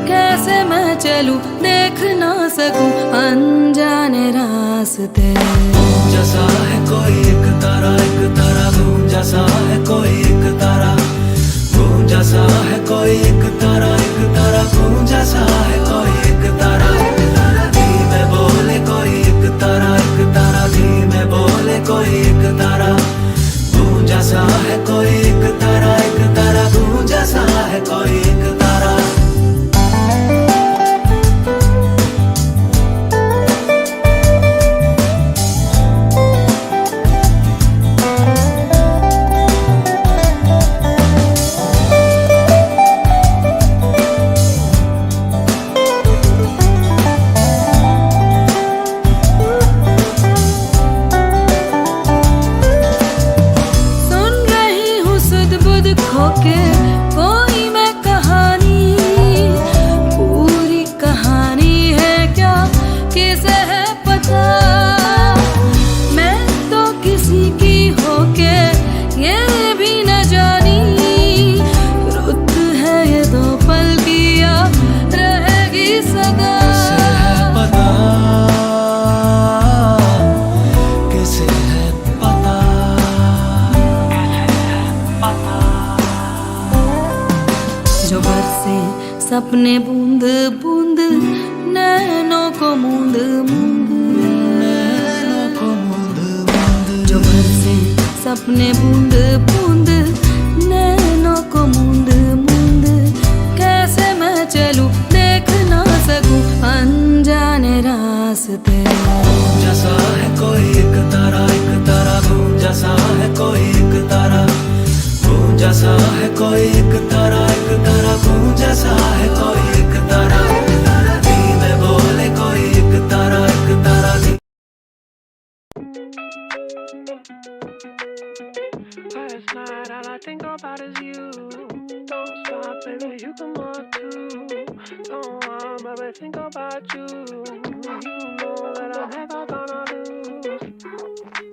कैसे मैं चलूं देख ना सकूं अनजाने रास्ते जैसा है कोई एक तारा घूम जैसा है कोई एक तारा घूम जैसा है कोई एक तारा घूम जैसा है कोई एक तारा धीमे बोले कोई एक तारा धीमे बोले कोई एक तारा घूम जैसा है कोई एक तारा घूम जैसा है कोई एक तारा खोके कोई मैं कहानी पूरी कहानी है क्या किसे है पता मैं तो किसी की होके ये भी न जानी रुत है ये दो पल की या रहेगी सदा पता कैसे है पता जो बरसे सपने बूंद बूंद नैनों को मूंद मूंद नैनों को मूंद मूंद जो बरसे सपने बूंद बूंद नैनों को मूंद मूंद कैसे मैं चलूं देख ना सकूं अनजाने रास्ते जैसा है कोई एक तारा घूम जैसा है कोई एक तारा घूम जैसा है कोई एक तारा घूम जैसा है कोई एक तारा धीमे बोले कोई एक तारा Last night all I think about is you. Don't stop, baby, you come on too. Don't want, baby, think about you. You know that I'm never gonna lose.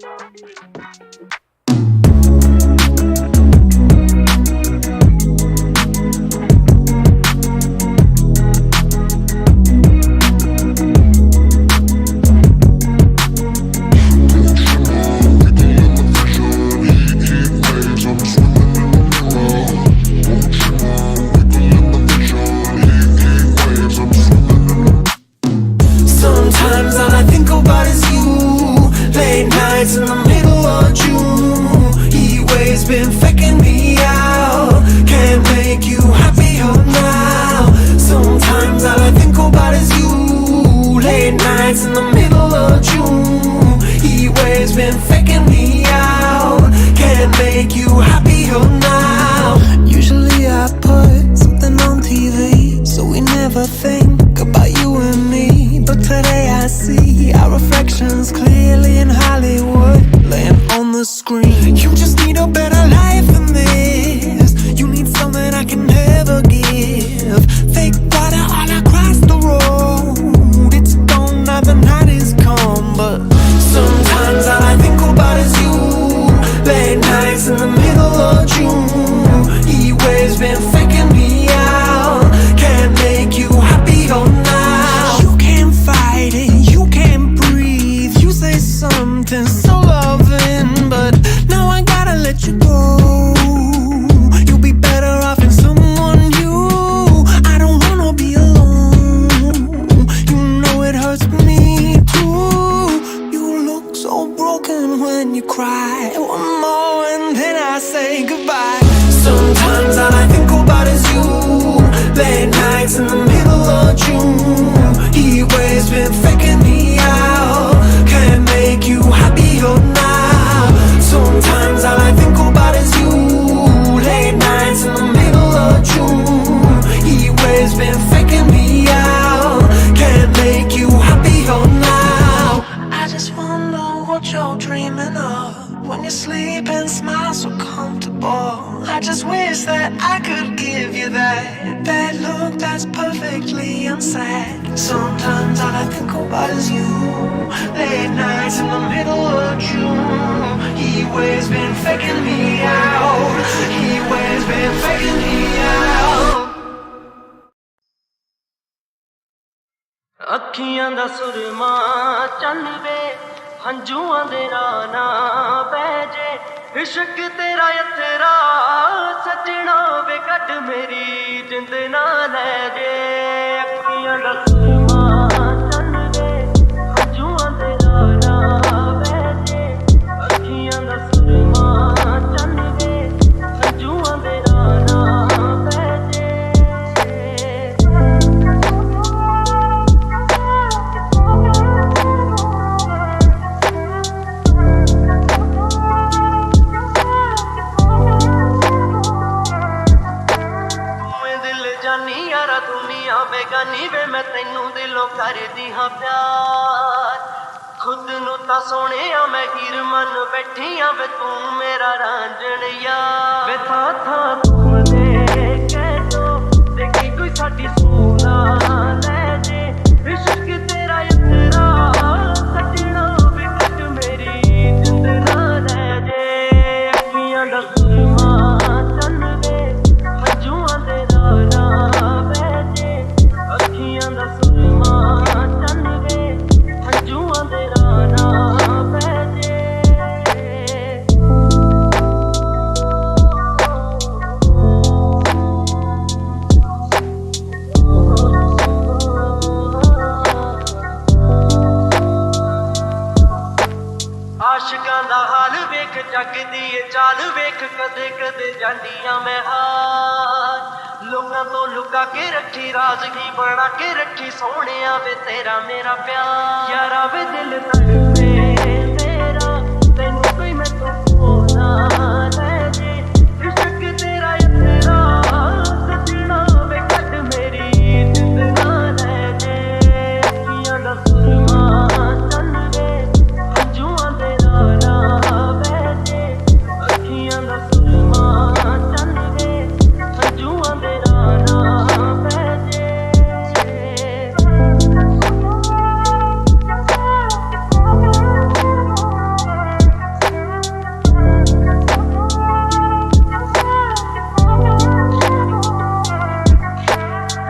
Sometimes all I think about is you. Late nights in the middle of June. Heat waves been faking me out. Can't make you happier now. Sometimes all I think about is you. Late nights in the middle of June. Heat waves been faking me out. Can't make you happier now. Usually I put something on TV, so we never think about you and me. But today I see our reflections clearly in Hollywood, laying on the screen. You just need a better life than this. You need something I can never give. Fake water all across the road. It's gone now, the night is come. But sometimes all I think about is you. Late nights in the middle of June. Heat waves been faking me out. Can't make you happier now. You can't fight it, you can't breathe. You say something so loving, but now I gotta let you go. dreaming of when you sleep and smile so comfortable. I just wish that I could give you that look that's perfectly unsaid. Sometimes all I think about is you. Late nights in the middle of June. Heat waves been faking me out. Heat waves been faking me out. ਅੱਖੀਆਂ ਦਾ ਸੁਰਮਾ ਚੰਨ ਵੇ ਹੰਝੂਆਂ ਦੇ ਰਾਨਾ ਬਹਿ ਜੇ ਇਸ਼ਕ ਤੇਰਾ ਯਤਰਾ ਸਜਣਾ ਵੇ ਕੱਢ ਮੇਰੀ ਜਿੰਦ ਨਾ ਲੈ ਜੇ ਅੱਖੀਆਂ ਦਾ ਸੁਰਮਾ ਚੰਨ ਵੇ ਹੰਝੂਆਂ ਦੇ ਰਾਨਾ ਬਹਿ ਜੇ ਅੱਖੀਆਂ ਦਾ ਸੁਰਮਾ ਚੰਨ ਵੇ ਹੰਝੂਆਂ ਦੇ ਰਾਨਾ ਬਹਿ ਜੇ ਯਾਰਾ ਦੁਨੀਆ ਬੇਗਾਨੀ ਵੇ ਮੈਂ ਤੈਨੂੰ ਦਿਲੋਂ ਕਰਦੀ ਹਾਂ ਪਿਆਰ ਖੁਦ ਨੂੰ ਤਾਂ ਸੋਹਣਿਆ ਮੈਂ ਹੀਰ ਮਨ ਬੈਠੀ ਆਂ ਵੇ ਤੂੰ ਮੇਰਾ ਰਾਂਝਣ ਯਾਰ ਵੇ ਥਾਂ ਤੂੰ ਦੇ ਕਹਿ ਦੋ ਦੇਖੀ ਕੋਈ ਸਾਡੀ ਸੂਨਾ ਲੈ ਜੇ ਇਸ਼ਕ ਤੇਰਾ ਯਤਰਾ ਸੱਜਣਾ ਵੇ ਕੱਢ ਮੇਰੀ ਜਿੰਦ ਨਾ ਲੈ ਜੇ ਅੱਖੀਆਂ ਦਾ ਸੁਰਮਾ ਚੰਨ ਵੇ ਹੰਝੂਆਂ ਦੇ ਰਾਨਾ ਅੱਖੀਆਂ ਦਾ ਸੁਰਮਾ ਚੰਨ ਵੇ ਹੰਝੂਆਂ ਦੇ ਰਾਨਾ ਬਹਿ ਜੇ ਆਸ਼ਿਕਾਂ ਦਾ ਹਾਲ ਵੇਖ ਜੱਗ ਦੀ ਏ ਚਾਲ ਵੇਖ ਕਦੇ ਕਦੇ ਜਾਂਦੀਆਂ ਮੈਂ ਹਾਰ ਲੋਕਾਂ ਤੋਂ ਲੁਕਾ ਕੇ ਰੱਖੀ ਰਾਜ਼ਗੀ ਬਣਾ ਕੇ ਰੱਖੀ ਸੋਹਣਿਆ ਵੇ ਤੇਰਾ ਮੇਰਾ ਪਿਆਰ ਯਾਰਾ ਵੇ ਦਿਲ ਤੜਪੇ ਤੇਰਾ ਤੈਨੂੰ ਕੋਈ ਮੈਥੋਂ ਨਾ ਲੈ ਜੇ ਇਸ਼ਕ ਤੇਰਾ ਯਤਰਾ ਸਜਣਾ ਵੇ ਕੱਢ ਮੇਰੀ ਜਿੰਦ ਨਾ ਲੈ ਜੇ ਅੱਖੀਆਂ ਦਾ ਸੁਰਮਾ ਚੰਨ ਵੇ ਹੰਝੂਆਂ ਦੇ ਰਾਨਾ ਬਹਿ ਜੇ ਅੱਖੀਆਂ ਦਾ ਸੁਰਮਾ ਚੰਨ ਵੇ ਹੰਝੂਆਂ ਦੇ ਰਾਨਾ ਬਹਿ ਜੇ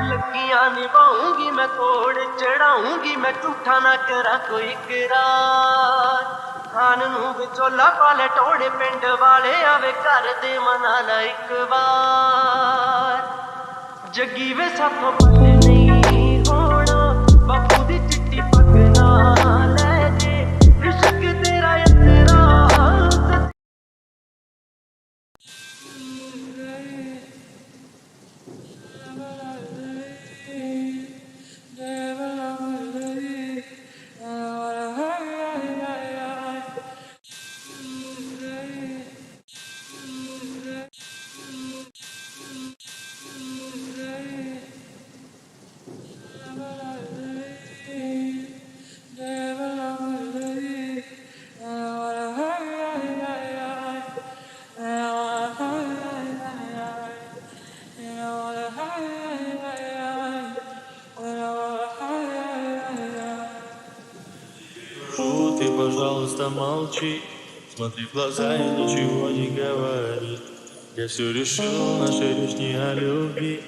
ਲੱਗੀਆਂ ਨਿਭਾਉਂਗੀ ਮੈਂ ਤੋੜ ਚੜਾਉਂਗੀ ਮੈਂ ਝੂਠਾ ਨਾ ਕਰਾਂ ਕੋਈ ਇਕਰਾਰ ਖਾਨ ਨੂੰ ਵਿਚੋਲਾ ਪਾਲੇ ਟੋੜੇ ਪਿੰਡ ਵਾਲੇ ਆਵੇ ਘਰ ਦੇ ਮਨਾ ਲਾ ਇੱਕ ਵਾਰ ਜੱਗੀ ਵੇ ਸਾਥੋਂ ਪੱਟ ਨਹੀਂ ਹੋਣਾ ਬਾਪੂ ਦੀ ਚਿੱਟੀ ਪੱਗ ਨਾ ਲੈ ਜੇ ਇਸ਼ਕ ਤੇਰਾ ਯਤਰਾ Ты, пожалуйста, молчи. Смотри в глаза и ничего не говори. Я все решил, наши лишние о любви.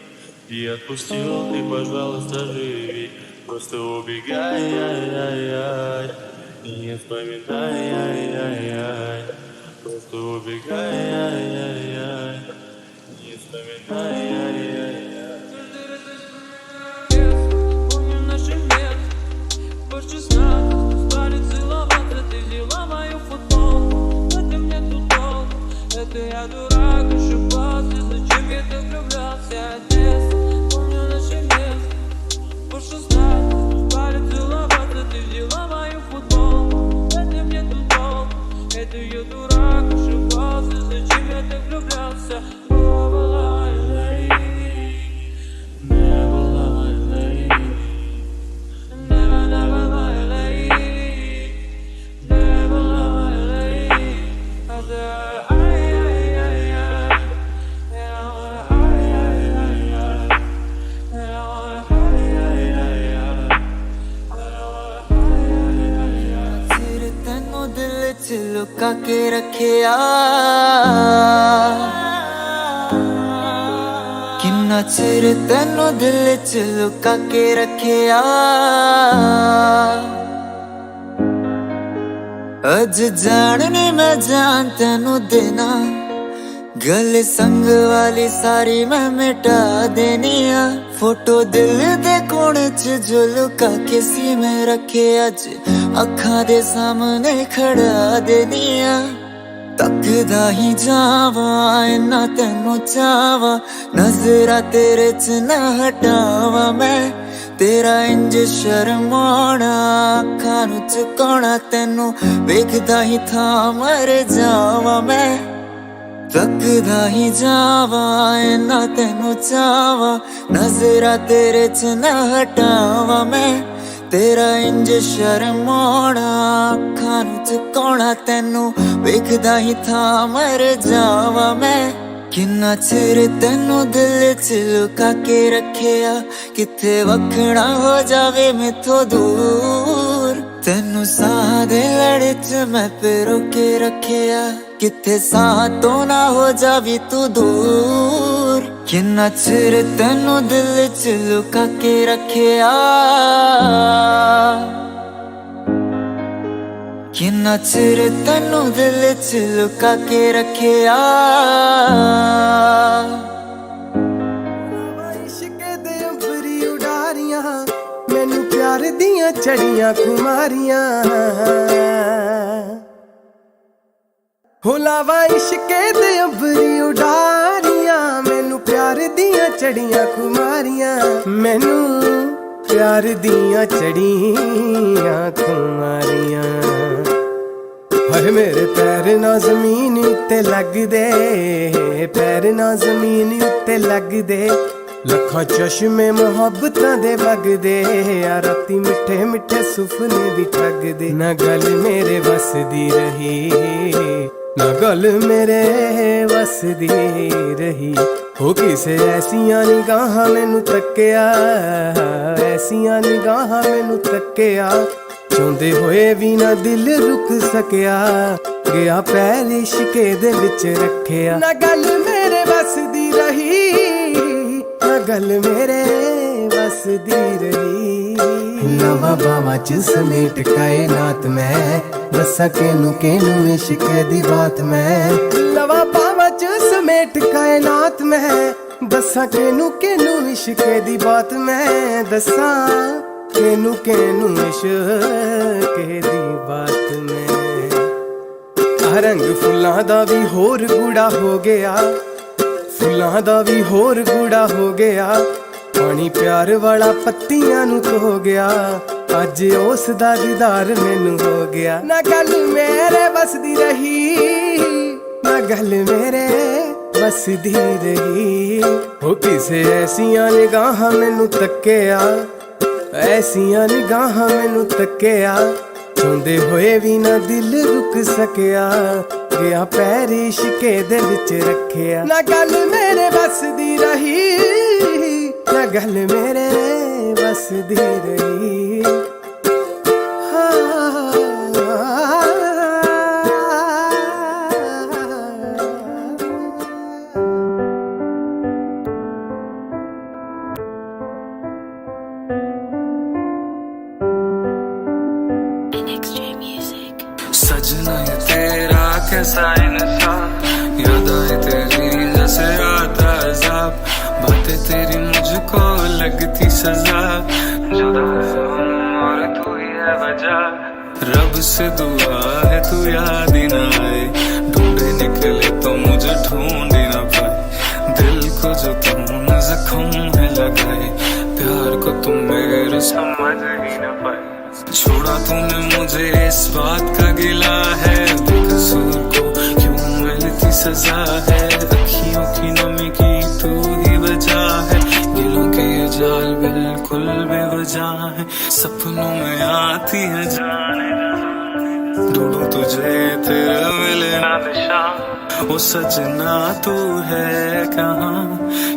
И отпустил, ты, пожалуйста, живи. Просто убегай, ай-яй-яй. И не вспоминай, ай-яй-яй. Просто убегай, ай-яй-яй. Не вспоминай, ай-яй-яй. Помню наши мест, больше снах, стали целоваться, ты взяла мою футболку. В этом нету толку, это я дурак, ошибался, зачем я так влюблялся здесь. Помню наши мест, больше снах, стали целоваться, ты взяла мою футболку. В этом нету толку, это я дурак, ошибался, зачем я так влюблялся. Never lie. च लुका के रखिया किन्ना चिर तेनू दिल च लुका के रखिया अज जाननी मैं जान तेनू देना गल संग वाली सारी मैं मिटा देनी आ फोटो दिल दे कोने च जो लुका के सी में रखे अज अखा दे सामने खड़ा देनी आ तकदा ही जावा इन्ना तेनू चावा नजरा तेरे च ना हटावा मैं तेरा इंज शर्माना अखां नू चुकाना तेनू वेखदा ही था मर जावा मैं तकदा ही जावा इन्ना तेनू चावा नजरा तेरे च ना हटावा मैं तेरा इंज शर्माना अखां नू चुकाना तेनू वेखदा ही था मर जावा मैं किन्ना चिर तेनू दिल च लुका के रखिया किथे वखना हो जावे मैथों दूर तेनू साह दे लड़े च मैं पिरो के रखिया किथे साह तो ना हो जावी तू दूर किन्ना चिर तेनू दिल च लुका के रखिया किन्ना चिर तेनू दिल च लुका के रखिया इश्क दे अंबरी उडारियां मैनू प्यार दियां चढ़ियां खुमारियां हो लावा इश्क दे अंबरी उडारियां मैनू प्यार दियां चढ़ियां खुमारियां मैनू प्यार दियां चढ़ियां खुमारियां हर मेरे पैर ना जमीन उत्ते लग दे पैर ना जमीन उत्ते लग दे लखां चश्मे मुहब्बतां दे वगदे आ राती मिठे मिठे सुपने भी ठगदे ना गल मेरे बस दी रही ना गल मेरे बस दी रही हो किसे ऐसियां निगाहां मैनू तक्किया ऐसियां निगाहां मैनू तक्किया चाहुंदे होए भी ना दिल रुक सकिया गया पैर इश्के दे विच रखिया ना गल मेरे बस दी रही ना गल मेरे बस दी रही लवा बावा च समेट कायनात मैं दसा केनू इश्क दी बात मैं लवा बावा च समेट कायनात मैं दसा केनू इश्क दी बात मैं दसा केनू इश्क दी बात में रंग फुल्लां दा भी होर गूड़ा हो गया फुल्लां दा भी होर गूड़ा हो गया पानी प्यार वाला पत्तियां नू खो गया अज उस दा दीदार मैनू हो गया ना गल मेरे बस दी रही ना गल मेरे बस दी रही हो किसे ऐसियां निगाहां मैनू तक्किया ऐसियां निगाहां मैनू तक्किया चाहुंदे होए भी ना दिल रुक सकिया गया पैर इश्के दे विच रखिया ना गल मेरे बस दी रही ना गल मेरे बस दी रही सजना ये तेरा कैसा इंसाफ याद आए तेरी जैसे आता अज़ाब बातें तेरी मुझको लगती सजा जुदा हूँ और तू ही है वजह रब से दुआ है तू याद ही ना आए ढूंढे निकले तो मुझे ढूंढ ही ना पाए दिल को जो तुमने जख्म है लगाए प्यार को तुम मेरे समझ ही ना पाए छोड़ा तूने मुझे इस बात का गिला है बेकसूर को क्यों मिलती सजा है अखियों की नमी की तू ही वजह है दिलों के ये जाल बिल्कुल बेवजह है सपनों में आती है जाने ढूंढूं तुझे तेरा मिले ना दिशा वो सजना तू है कहाँ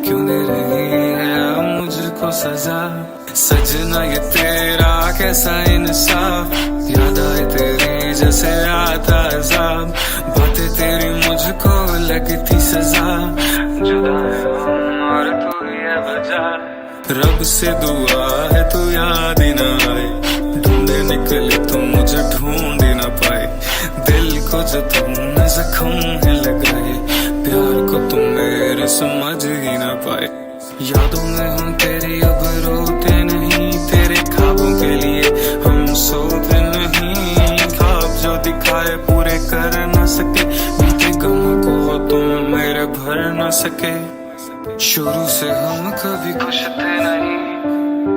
क्यों दे रही है मुझको सजा सजना ये तेरा कैसा इंसाफ याद आए तेरी जैसे आता अज़ाब, बातें तेरी मुझको लगती सजा, जुदा है हम और तू ही है वजह। रब से दुआ है तू याद ही ना आए, ढूंढे निकले तुम मुझे ढूंढ ही ना पाए, दिल को जो तुमने जख्म है लगाए, प्यार को तुम मेरे समझ ही ना पाए। यादों में हम तेरी अब रोते नहीं, तेरे ख्वाबों के लिए हम सोते नहीं, ख्वाब जो दिखाए पूरे कर न सके, बीते गम को तुम मेरे भर न सके। शुरू से हम कभी खुश थे नहीं,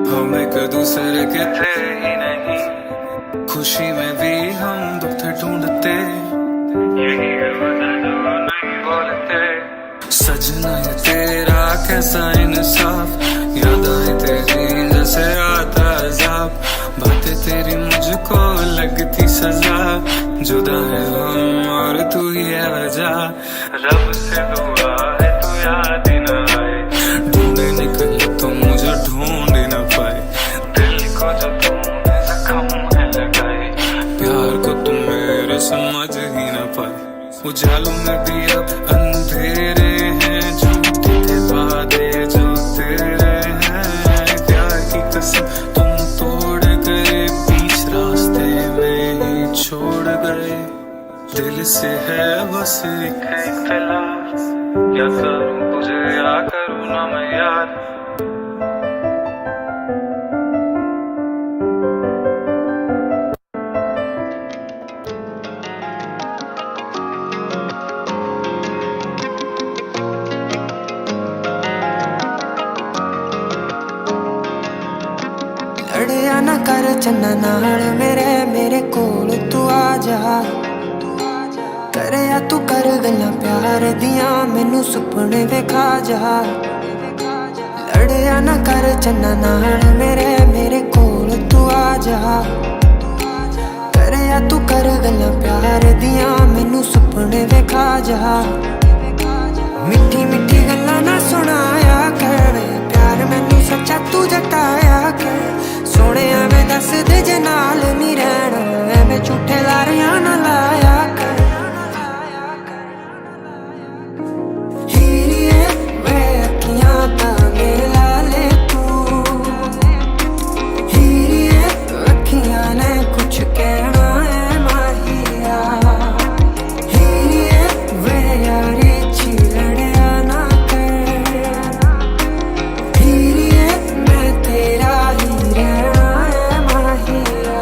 हम एक दूसरे के थे ही नहीं, खुशी में भी हम दुख थे ढूंढते, यही है वजह जो नहीं बोलते। सजना ये तेरा कैसा इंसाफ, याद आए तेरी जैसे आता अज़ाब, बातें तेरी मुझको लगती सजा, जुदा है हम और तू ही है वजह। रब से दुआ है तू याद ही ना आए, ढूंढे निकले तो मुझे ढूंढ ही ना पाए, दिल को जो तुमने जख्म है लगाए, प्यार को तुम मेरे समझ ही ना पाए। उजालों में भी अब अंधेरे हैं, झूठे थे वादे जो तेरे हैं, प्यार की कसम तुम तोड़ गए, बीच रास्ते में ही छोड़ गए, दिल से है बस एक इख्तिलाफ, क्या करूं तुझे या करूं ना मैं यार। लड़िया ना कर चन्ना नाल मेरे, मेरे कोल तू आ जा, करया तू कर गल्लां प्यार दियां, मैनू सुपने विखा जा। लड़िया ना कर चन्ना नाल मेरे, मेरे कोल तू आ जा, करया तू कर गल्लां प्यार दियां, मैनू सुपने विखा जा। मिठी मिठी गल्लां ना सुनाया कर, प्यार मैनू सच्चा तू जताया कर, सोने मैं दस दे जे नाल नी रहना, एवें झूठे लारियां ना लाया कर। हीरिए वे अखियां ताने ला ले तू, हीरिए अखियां ने कुछ कहना है माहिया, हीरिए वे यारी ची लड़िया ना कर, हीरिए मैं तेरा ही रहना है माहिया।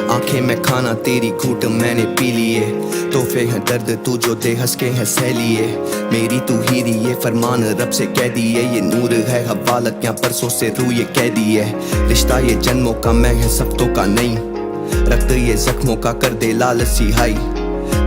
आंखें में खाना तेरी घूट मैंने पी लिए, तोहफे हैं दर्द तू जो दे हंस के है सह लिए, मेरी तू हीरी ये फरमान रब से कह दिए, ये नूर है हवालत या परसों से रू ये कह दी है, रिश्ता ये जन्मों का मैं है सख्तों का नहीं, रक्त ये जख्मों का कर दे लाल सिहाई,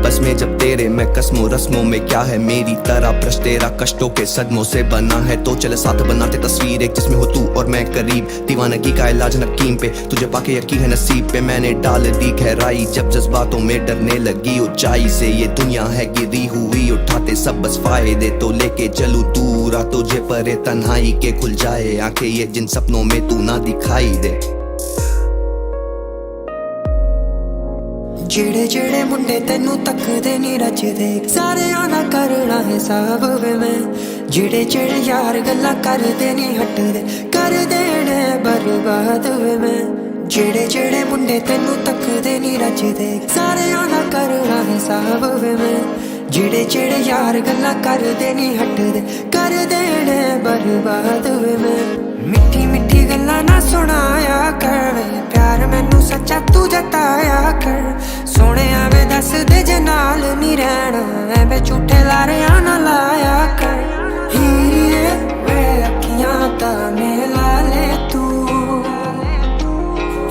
बस में जब तेरे मैं कस्मों रस्मों में क्या है मेरी तरह ब्रश तेरा कष्टों के सदमों से बना है, तो चले साथ बनाते तस्वीर एक जिसमें हो तू और मैं करीब, दीवानगी का इलाज नकीम पे तुझे पाके यकीन है नसीब पे, मैंने डाल दी गहराई जब जज्बातों में डरने लगी ऊंचाई से, ये दुनिया है गिरी हुई उठाते सब बस फायदे, तो लेके चलूं दूर आ तुझे परे तन्हाई के खुल जाए आंखें ये जिन सपनों में तू ना दिखाई दे। जेड़े जेड़े मुंडे तेनू तकदे नी रजदे, सारे आना करना हिसाब वे मैं, जेड़े जेड़े यार गल्लां करदे नी हटदे, कर देने बर्बाद वे मैं, जेड़े जेड़े मुंडे तेनू तकदे नी रजदे, सारे आना करना हिसाब वे मैं, जेड़े जेड़े यार गल्लां करदे नी हटदे, कर देने बर्बाद वे मैं। मिठी मिठी गल्लां ना सुनाया कर, प्यार मैनू सच्चा तू जताया कर, सोने वे दस दे जे नाल नी रहना, एवें झूठे लारियां ना लाया कर। हीरिए वे अखियां ताने ला ले तू,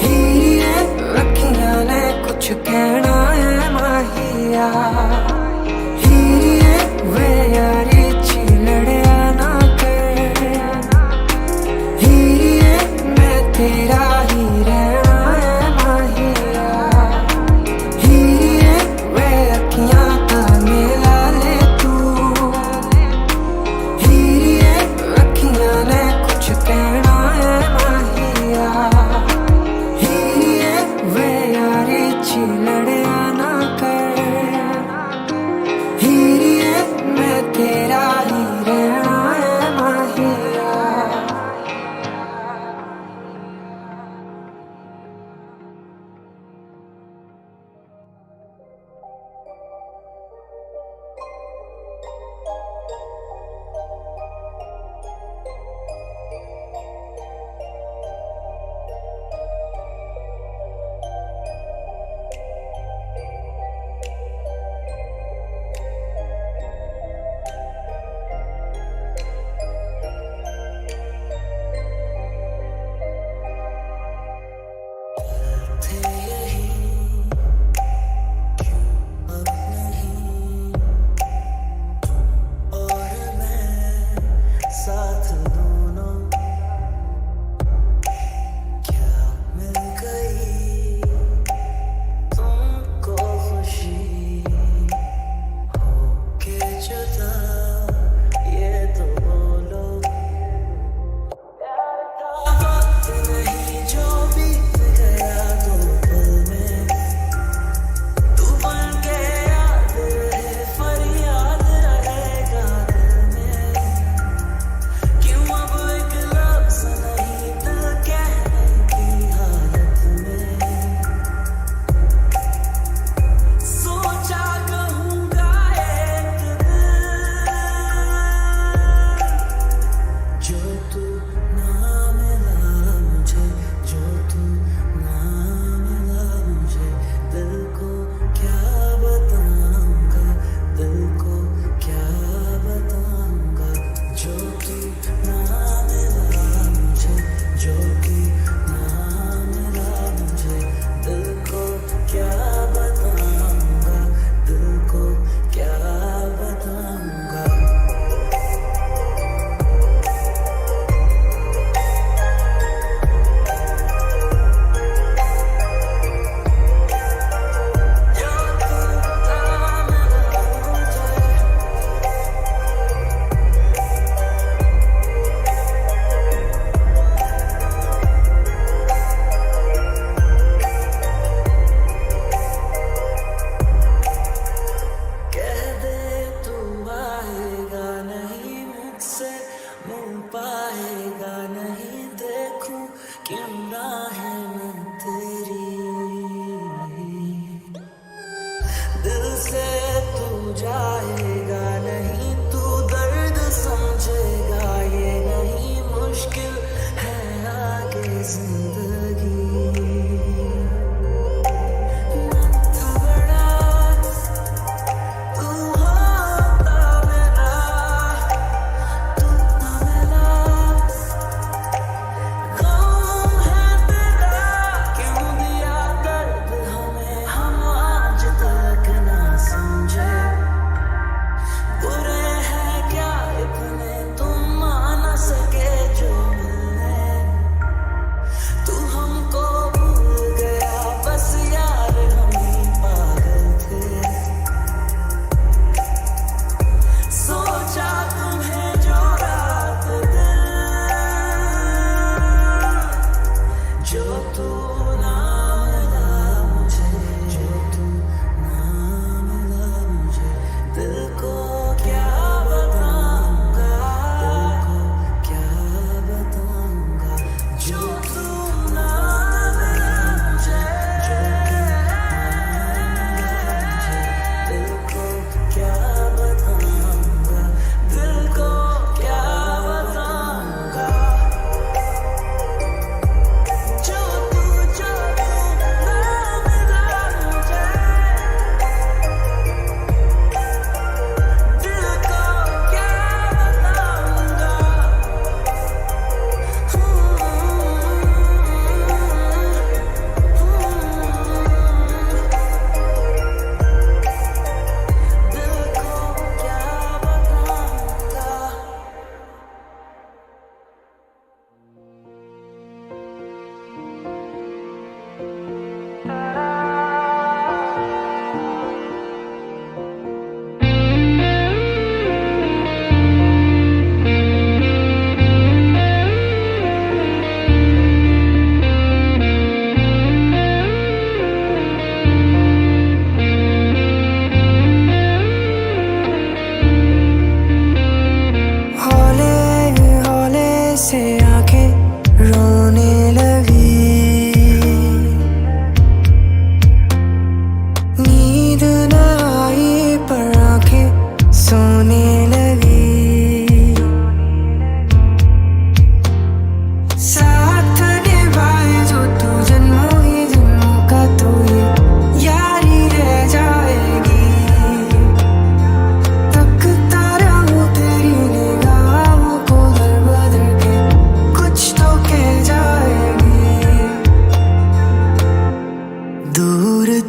हीरिए अखियां ने कुछ कहना है माही।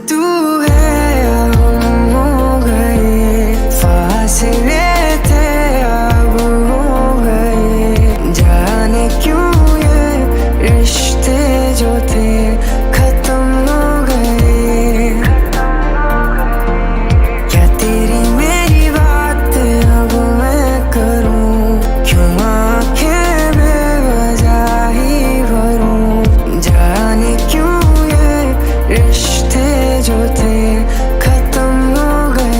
तू है या हम हो गए, फासले थे अब हो गए, जाने क्यों ये रिश्ते जो थे खत्म हो गए। क्या तेरी मेरी बात अब मैं करूं, क्यों आंखें बेवजह ही भरूं, जाने क्यों ये रिश्ते जो थे खत्म हो गए।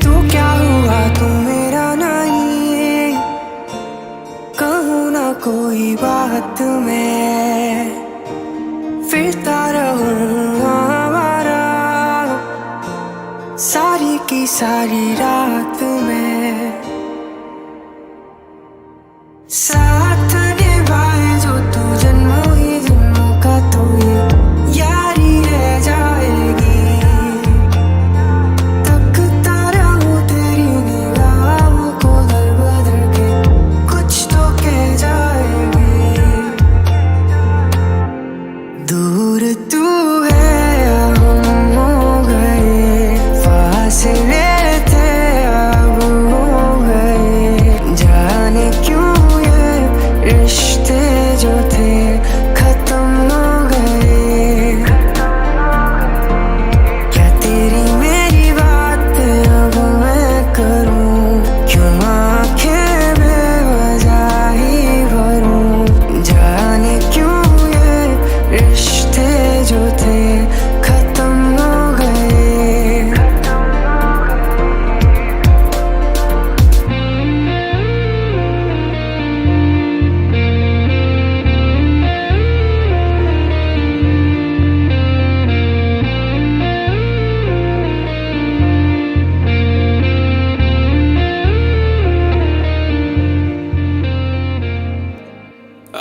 तू क्या हुआ तू मेरा नहीं, कहूँ ना कोई बात मैं, फिरता रहूँ आवारा सारी की सारी रात में। साथ निभाए जो तू जन्मों ही जन्मों का, तो ये यारी रह जाएगी। तकता रहूं तेरी निगाहों को दर बदर के, कुछ तो कह जाएगी। दूर तू है या हम हो गए, फासले थे अब हो गए, जाने क्यों ये रिश्ते जो थे खत्म हो गए। क्या तेरी मेरी बात अब मैं करूं, क्यों आंखें बेवजह ही भरूं, जाने क्यों ये रिश्ते जो थे खत्म हो गए।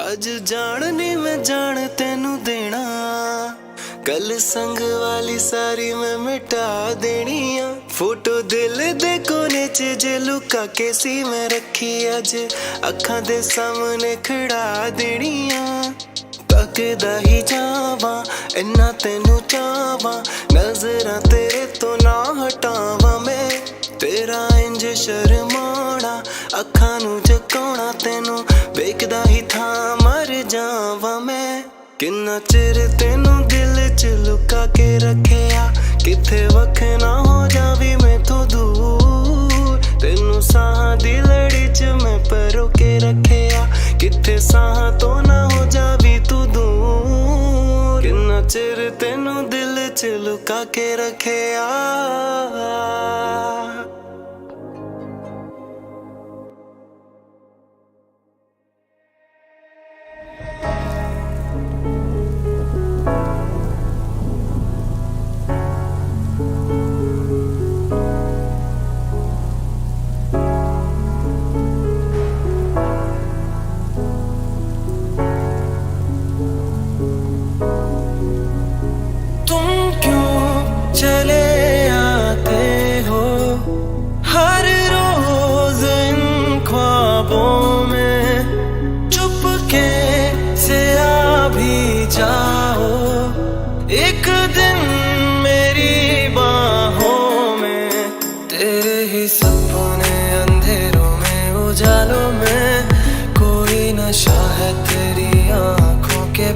ਅੱਜ ਜਾਣਨੀ ਮੈਂ ਜਾਣ ਤੈਨੂੰ ਦੇਣਾ, ਕੱਲ ਸੰਗ ਵਾਲੀ ਸਾਰੀ ਮੈਂ ਮਿਟਾ ਦੇਣੀ ਆ। ਫੋਟੋ ਦਿਲ ਦੇ ਕੋਨੇ 'ਚ ਜੇ ਲੁਕਾ ਕੇ ਸੀ ਮੈਂ ਰੱਖੀ, ਅੱਜ ਅੱਖਾਂ ਦੇ ਸਾਹਮਣੇ ਖੜਾ ਦੇਣੀ ਆ। ਤੱਕਦਾ ਹੀ ਜਾਵਾਂ ਇੰਨਾ ਤੈਨੂੰ ਚਾਹਵਾਂ, ਨਜ਼ਰਾਂ ਤੇਰੇ ਤੋਂ ਨਾ ਹਟਾਵਾਂ ਮੈਂ। ਤੇਰਾ ਇੰਜ ਸ਼ਰਮਾਉਣਾ, ਅੱਖਾਂ ਨੂੰ ਝਕਾਉਣਾ, ਤੈਨੂੰ ਵੇਖਦਾ ਹੀ ਥਾਂ ਮਰ ਜਾਵਾਂ ਮੈਂ। ਕਿੰਨਾ ਚਿਰ ਤੈਨੂੰ ਦਿਲ 'ਚ ਲੁਕਾ ਕੇ ਰੱਖਿਆ, ਕਿੱਥੇ ਵੱਖ ਨਾ ਹੋ ਜਾਵੀਂ ਮੈਥੋਂ ਦੂਰ। ਤੈਨੂੰ ਸਾਹਾਂ ਦੀ ਲੜੀ 'ਚ ਮੈਂ ਪਰੋ ਕੇ ਰੱਖਿਆ, ਕਿੱਥੇ ਸਾਹਾਂ ਤੋਂ ਨਾ ਹੋ ਜਾਵੀਂ ਤੂੰ ਦੂਰ। ਕਿੰਨਾ ਚਿਰ ਤੈਨੂੰ ਦਿਲ 'ਚ ਲੁਕਾ ਕੇ ਰੱਖਿਆ।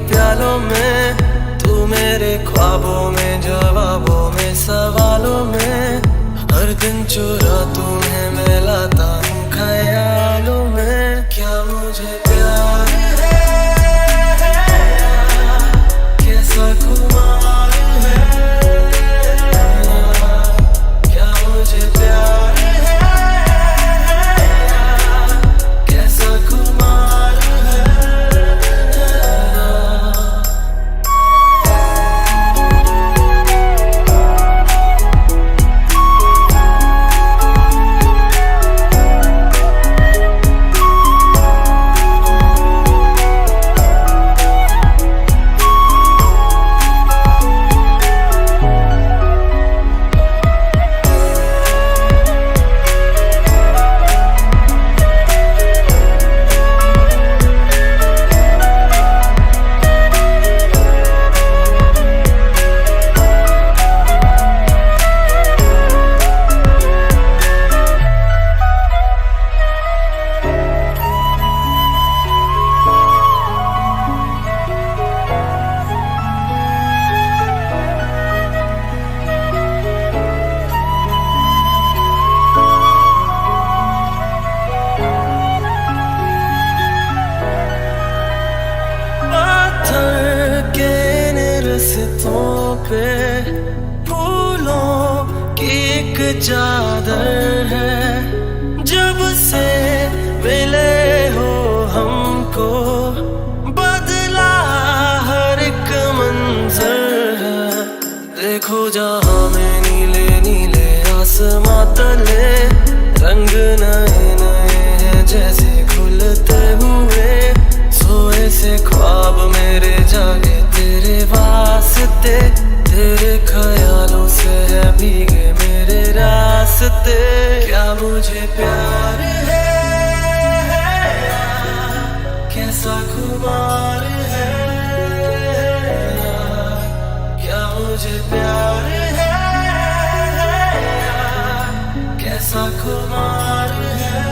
प्यालों में तू मेरे ख्वाबों में, जवाबों में, सवालों में, हर दिन चुरा तुम्हें मैं लाता हूँ ख्यालों में। क्या मुझे प्यार है, कैसा खुमार है, क्या मुझे प्यार है, कैसा खुमार है। रिश्तों पे फूलों की एक चादर है। जब से मिले हो हमको बदला हर एक मंजर है। देखो जहाँ में नीले नीले आसमां तले रंग नए नए हैं जैसे खुलते हुए। सोए से ख्वाब मेरे जागे तेरे वास्ते, तेरे ख्यालों से है भीगे मेरे रास्ते। क्या मुझे प्यार है कैसा खुमार है, क्या मुझे प्यार है कैसा खुमार है।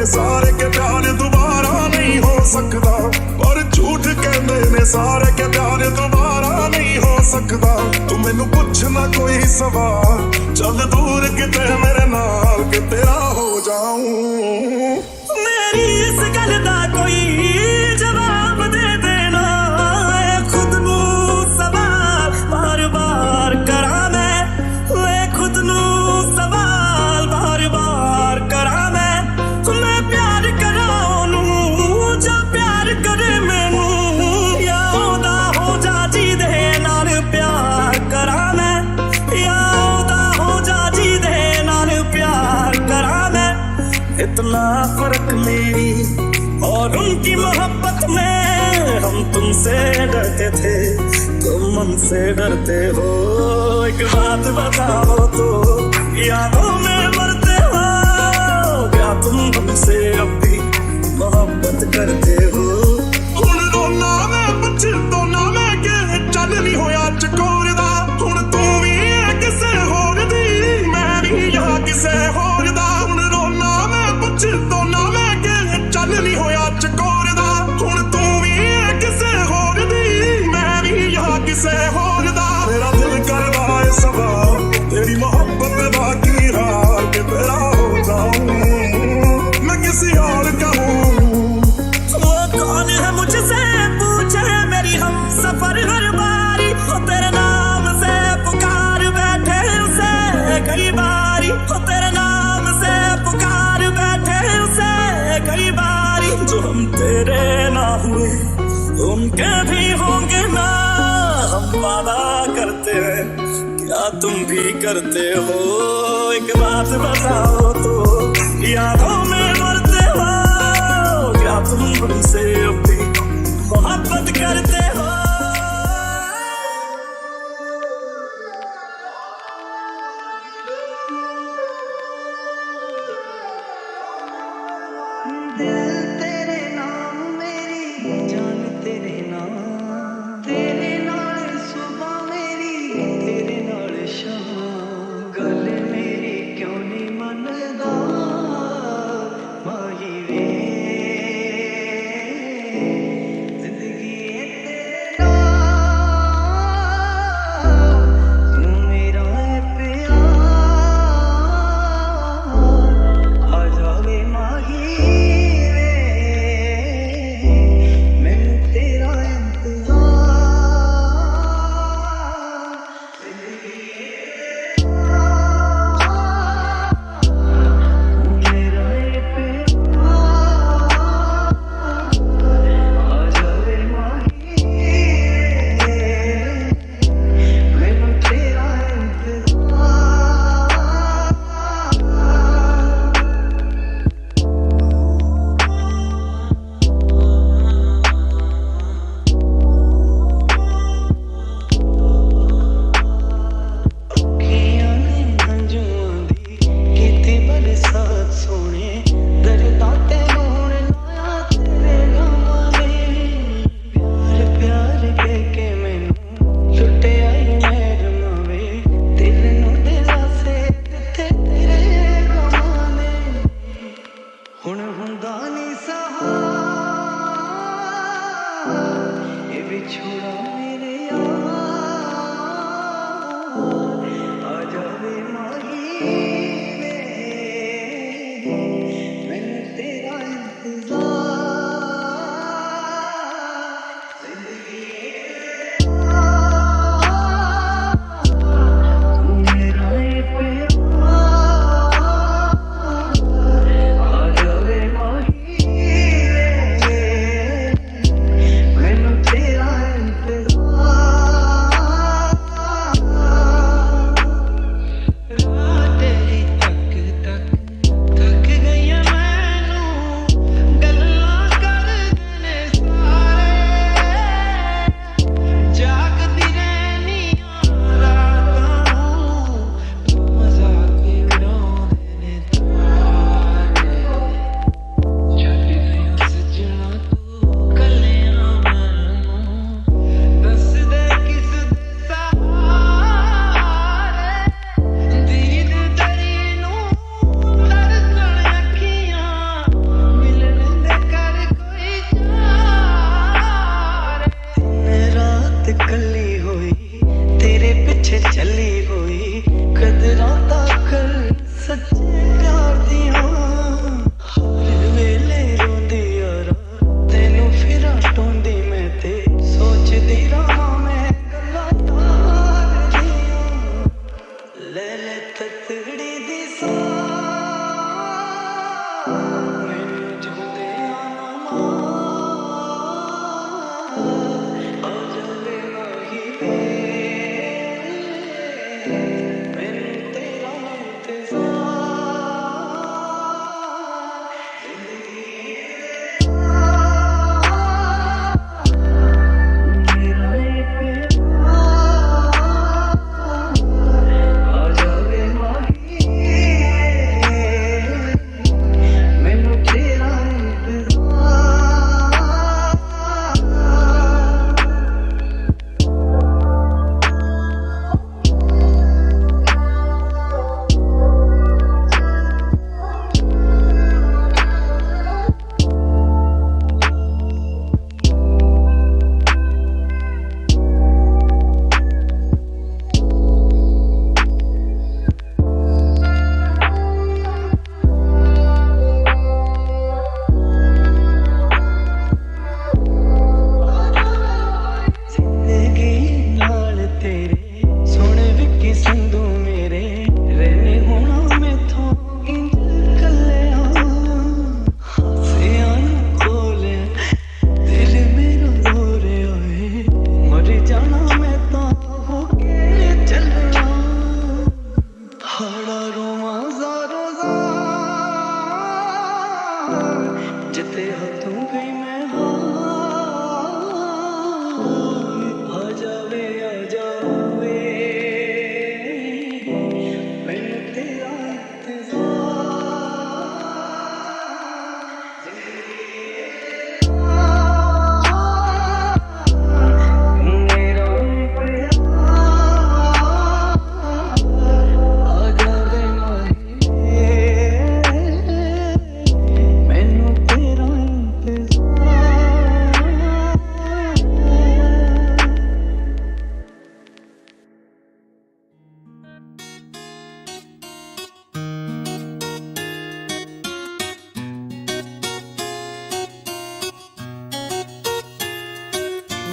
सारे के प्यार दोबारा नहीं हो सकता, पर झूठ कहते ने सारे के प्यार दोबारा नहीं हो सकता। तू मैनू पुछना कोई सवाल, चल दूर किते मेरे नाल कि तेरा हो जाऊं। मेरी इस गल दा कोई जवाब दे देना, खुद नू सवाल बार बार करा मैं, खुद नू सवाल बार बार करा मैं। प्यार करा ओनू जा प्यार करे मैनू, या ओदा हो जा जी दे नाल प्यार करा मैं, या ओदा हो जा जी दे नाल प्यार करा मैं। इतना फर्क मेरी और उनकी मोहब्बत में, हम तुमसे डरते थे तुम हमसे डरते हो। एक बात बताओ तो यादों में मरते हो, क्या तुम हमसे अब भी मोहब्बत करते हो। हुण रोना मैं पछताना मैं कि चल नहीं होया चकोर दा। हुण तू भी है किसे होर दी, मैं भी यहाँ किसे होर दा। हुण रोना मैं पछताना मैं कि चल नहीं होया चकोर दा। हुण तू भी है किसे होर दी, मैं भी यहाँ किसे होर दा। मेरा दिल करदा है सवाल तेरी मोहब्बत दा की हाल कि तेरा हो जाऊं मैं किसी और का हूँ। वो कौन है मुझसे पूछे मेरी हम सफर हर बारी, वो तेरे नाम से पुकार बैठे उसे कई बारी, वो तेरे नाम से पुकार बैठे उसे कई बारी। जो हम तेरे ना हुए उनके भी होंगे ना, हम वादा करते हैं क्या तुम भी करते हो। एक बात बताओ तो यादों में मरते हो, क्या तुम हमसे अब भी मोहब्बत करते हो। दिल तेरे नाम मेरी जान तेरे नाम, तेरे नाल सुबह मेरी तेरे नाल शाम। गल मेरी क्यों नहीं मनदा माही वे, जिंदगी है तेरे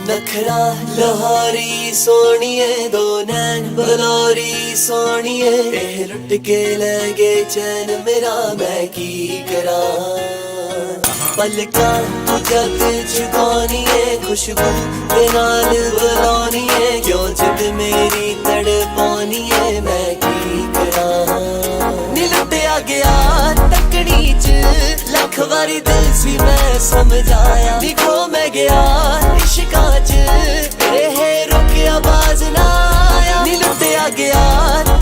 नखरा लाहौरी सोनिए दो नैन बलौरी सोनिए एह लुट के ले गए चैन मेरा मैं की करा पलका तू जग चुकानी है खुशबू दे नाल बुलानी है क्यों जिद मेरी तड़पानी है मैं की करा नी लुटिया गया तकड़ी च लख वारी दिल सी मैं समझाया नी खो मैं गया इश्का च एह रुकिया बाज ना आया नी लुटिया गया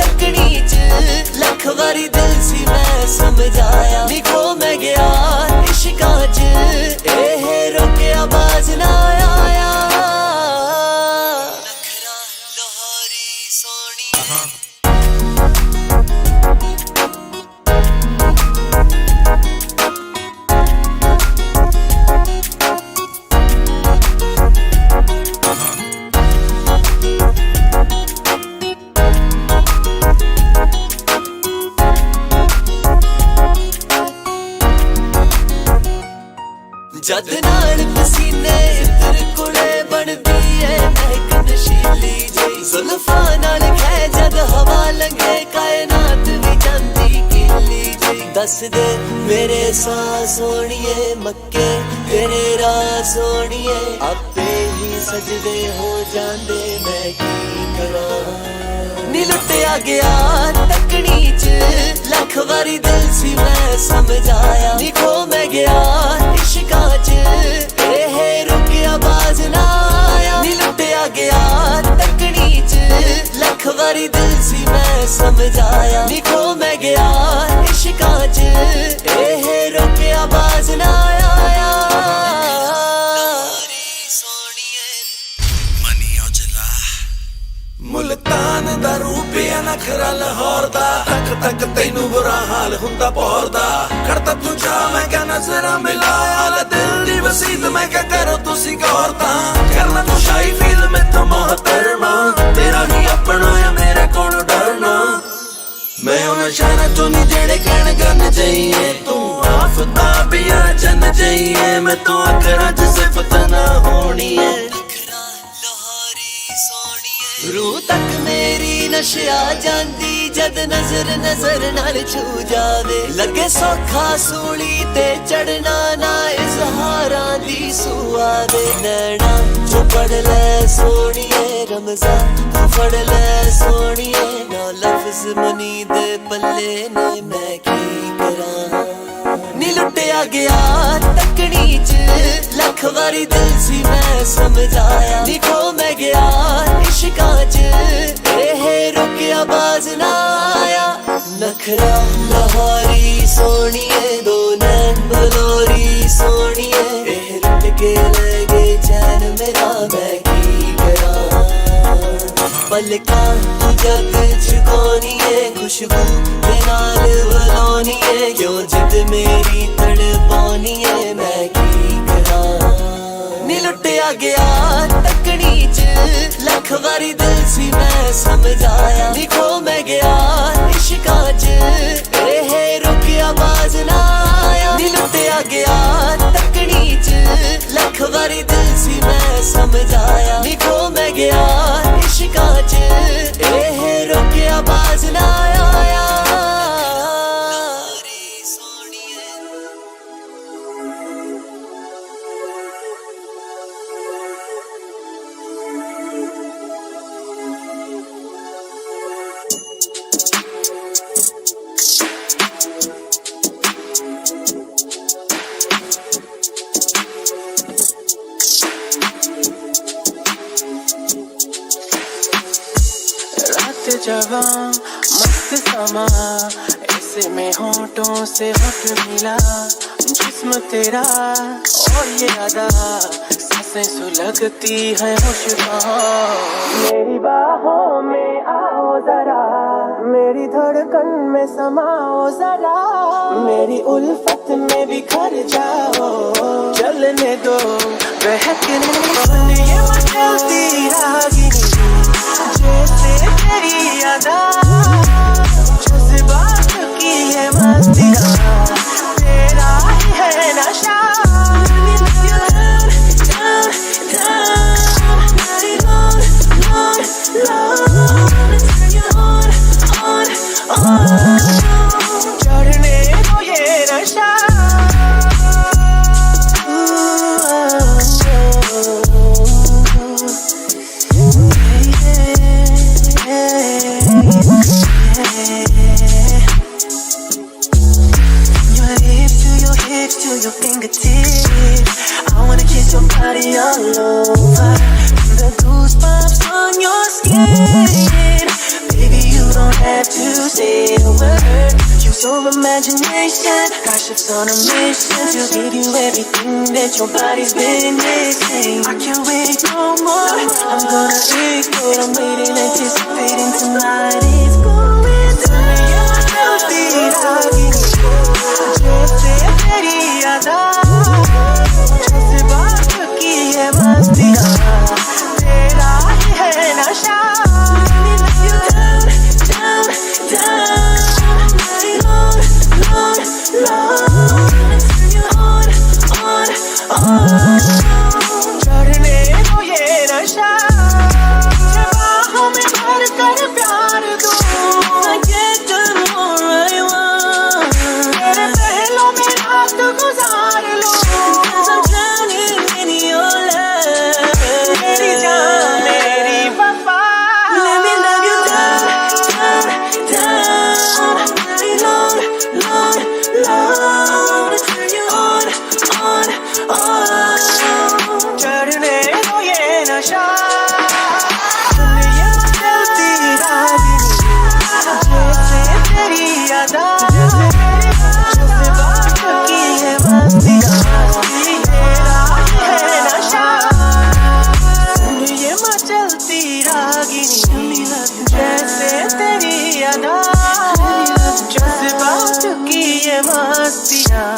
तकड़ी च लख वारी दिल सी मैं समझाया नी खो मैं गया इश्का च एह रुकिया बाज ना आया नखरा लाहौरी सोनिए जद नाल पसीने इधर कुड़े बनदी है महक नशीली जी जुल्फा नाल खे जद हवा लंघे कायनात भी जांदी कीली जी दस दे मेरे साह सोनिए मक्के तेरे राह सोनिए आपे ही सजदे हो जांदे मैं की करा नी लुटिया गया तकड़ी च लख वारी दिल सी मैं समझाया नी खो मैं गया इश्का च एह रुकिया बाज ना आया नी लुटिया गया तकड़ी च लख वारी दिल सी मैं समझाया नी खो मैं गया इश्का च एह रुकिया बाज ना आया मुल्तान दा रूपिया नखरा लाहौर दा तक तक तैनू बुरा हाल हुंदा पौर दा खड़ता तू जा मैं क्या नजरा मिलाया ला दिल दी वसीत मैं क्या करो तुसी गौर दा करना तू शाही फील में तो मोहतरमा तेरा ही अपना या मेरे कोल डरना मैं उन्हें शहर चो नहीं जेड़े कहन गन जाइए तू आफताबिया जन जाइए मैं तो अखरा च सिफत ना होनी है रूह तक मेरी नशिया जांदी जद नजर नजर नाल छू जावे लगे सौखा सूली ते चढ़ना ना इजहारां दी सुआवे नैना जो पढ़ ले सोनिए रमजान तू फड़ ले सोनिए ना लफ्ज मनी दे पल्ले ने मैं की करा नी लुटिया गया तकड़ी च लख वारी दिल सी मैं समझाया नी खो मैं गया इश्का च एह रुकिया बाज ना आया नखरा लाहौरी सोनिए दो नैन बलौरी सोनिए एह लुट के ले गए चैन मेरा मैं की करा पलका तू जग चुकानी है खुशबू दे नाल बुलानी है क्यों जिद मेरी तड़पानी है मैं की करा नी लुटिया गया तकड़ी च लख वारी दिल सी मैं समझाया नी खो मैं गया इश्का च एह रुकिया बाज ना आया नी लुटिया गया तकड़ी च लख वारी दिल सी मैं समझाया नी खो मैं गया इश्का च एह रुकिया बाज ना आया जवां मस्त समा ऐसे में होठों से होठ मिला जिस्म तेरा और ये अदा सांसें सुलगती है होश कहाँ मेरी बाहों में आओ जरा मेरी धड़कन में समाओ जरा मेरी उल्फत में बिखर जाओ चलने दो बहकने ये मचलती रागिनी जैसे तेरी अदा जज्बात की है मस्तियाँ तेरा ही है नशा down, down, down. say a word. Use your imagination. Got ships on a mission to give you everything that your body's been missing. I can't wait no more. I'm gonna explode. I'm waiting, anticipating tonight is going down. जैसे तेरी यादा जैसे बात की है मस्तियाँ तेरा ही है नशा down, down, down Lord, Lord, Lord Turn you on चढ़ने दो ये नशा बाहों में भर कर प्यार दो I get the more I want तेरे पहलों में रात गुजार लो Cause I'm drowning in your love मेरी जान मेरी वफा Let me love you down, down, down Lord, Lord, Lord Turn you on चढ़ने दो ये नशा दुनिया चलती रागिनी जैसे तेरी यादा जैसे बात की है मस्तियाँ तेरा ही है नशा दुनिया चलती रागिनी जैसे तेरी यादा जैसे बात की है मस्तियाँ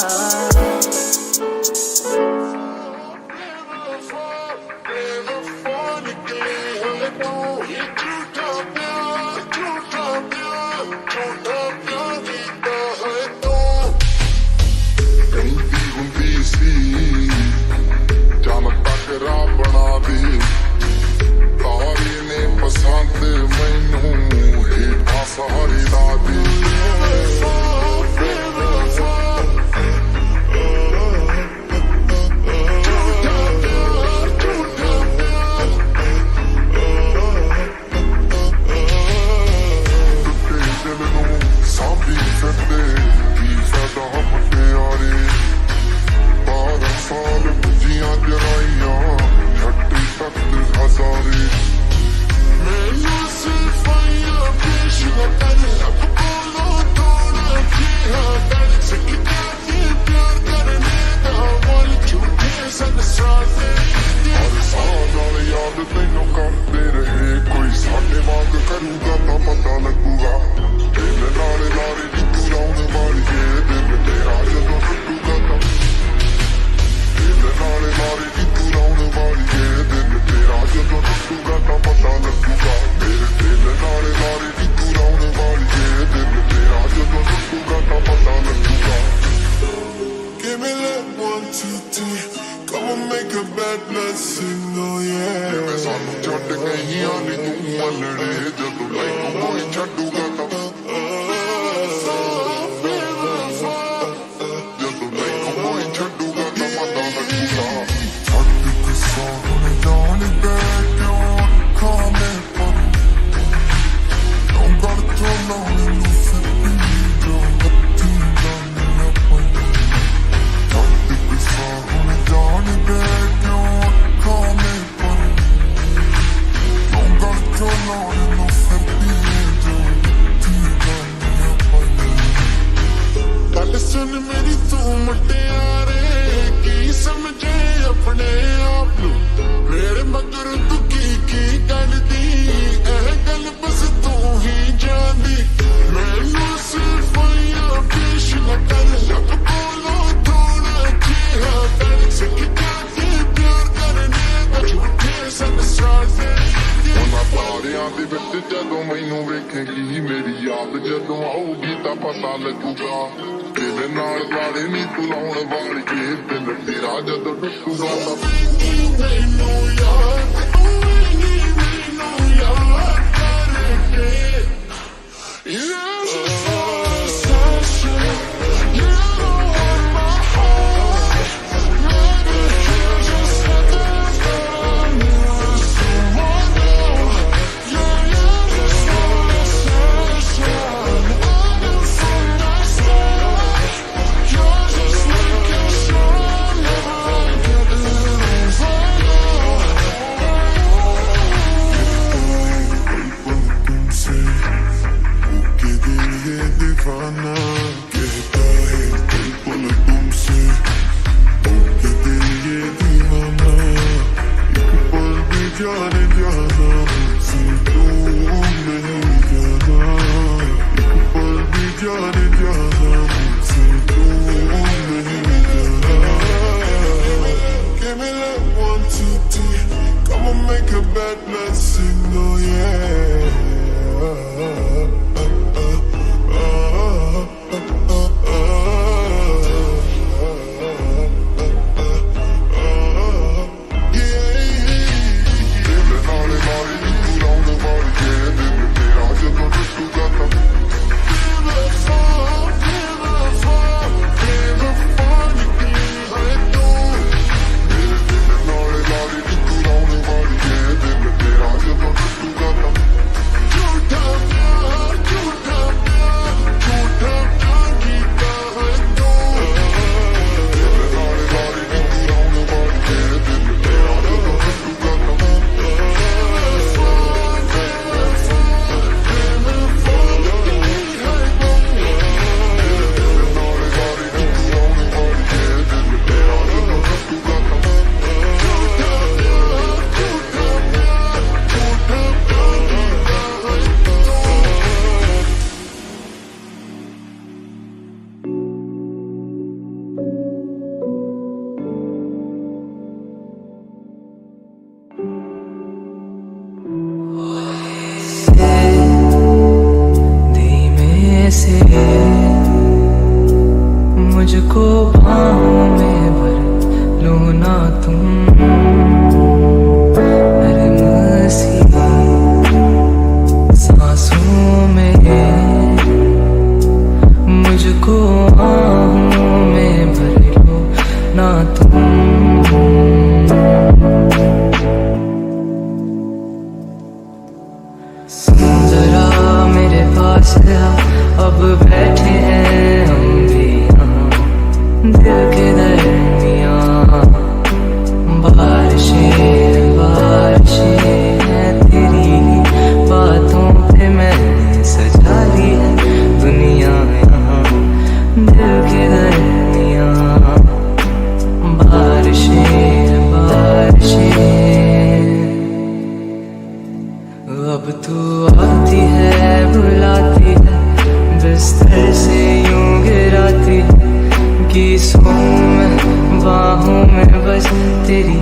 दीवाना कहता है पल पल तुमसे ओ के दिल ये दीवाना एक पल भी जाने जाना मुझसे दूर नहीं जाना एक पल भी जाने जाना मुझसे दूर नहीं जाना Give me love 1, 2, 3 Come on make a bad man sing oh yeah मुझको बाहों में भर लो ना तुम नरम सी सांसों में मुझको बाहों में भर लो ना तुम सुन जरा मेरे पास अब बैठे हैं हम भी यहाँ दिल के दरमियाँ बारिशें बारिशें हैं तेरी बातों पे मैंने सजा ली है दुनिया यहाँ दिल के दरमियाँ बारिशें बारिशें अब तू आती है बुलाती है बिस्तर से यूं गिराती कि सोऊं मैं बाहों में बस तेरी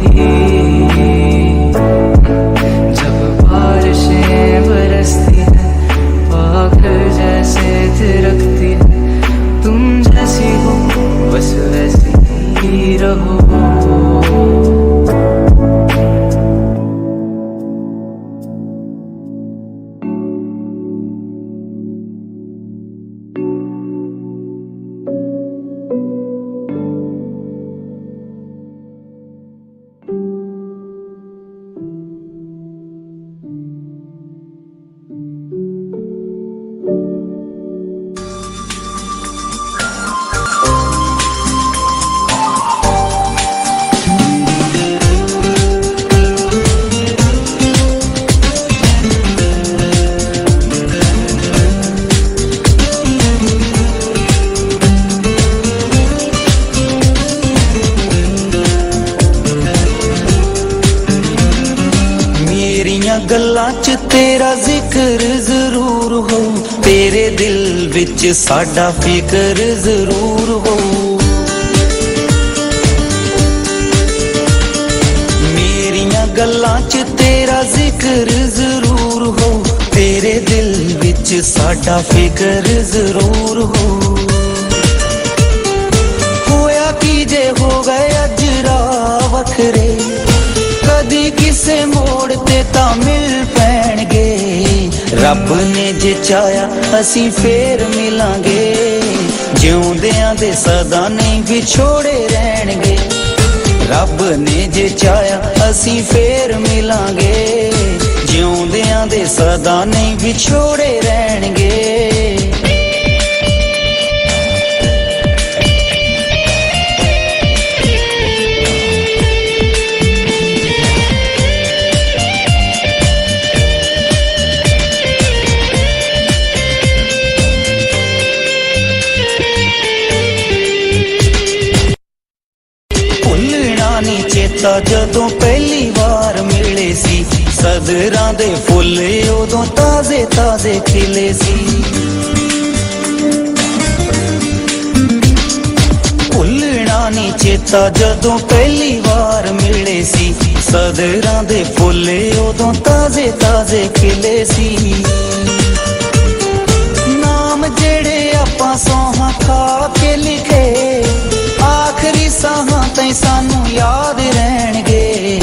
जब बारिशें बरसती हैं पागल जैसे थिरकती है तुम जैसी हो बस वैसी ही रहो गल्लां च तेरा जिक्र जरूर हो तेरे दिल विच साडा फिकर जरूर हो मेरियां गल्लां च तेरा जिक्र जरूर हो तेरे दिल विच साडा फिकर जरूर हो होया की जे हो गए अज राह वखरे कदी किसे मोड़ ते तां मिल पैणगे रब ने जे चाया असी फेर मिलांगे जिउंदियां दे सदा नहीं विछोड़े रहणगे रब ने जे चाया असी फेर मिलांगे जिउंदियां दे सदा नहीं विछोड़े रहणगे ਜਦੋਂ ਪਹਿਲੀ ਵਾਰ ਮਿਲੇ ਸੀ ਸਦਰਾਂ ਦੇ ਫੁੱਲ ਉਦੋਂ ਤਾਜ਼ੇ ਤਾਜ਼ੇ ਖਿਲੇ ਸੀ ਭੁੱਲਣਾ ਨੀ ਚੇਤਾ ਜਦੋਂ ਪਹਿਲੀ ਵਾਰ ਮਿਲੇ ਸੀ ਸਦਰਾਂ ਦੇ ਫੁੱਲ ਉਦੋਂ ਤਾਜ਼ੇ ਤਾਜ਼ੇ ਖਿਲੇ ਸੀ ਨਾਮ ਜਿਹੜੇ ਆਪਾਂ ਸੌਹਾਂ ਖਾ ਕੇ ਲਿਖੇ ਆਖਰੀ ਸਾਹਾਂ ਤਾਈਂ ਸਾਨੂੰ ਯਾਦ ਰਹਿਣਗੇ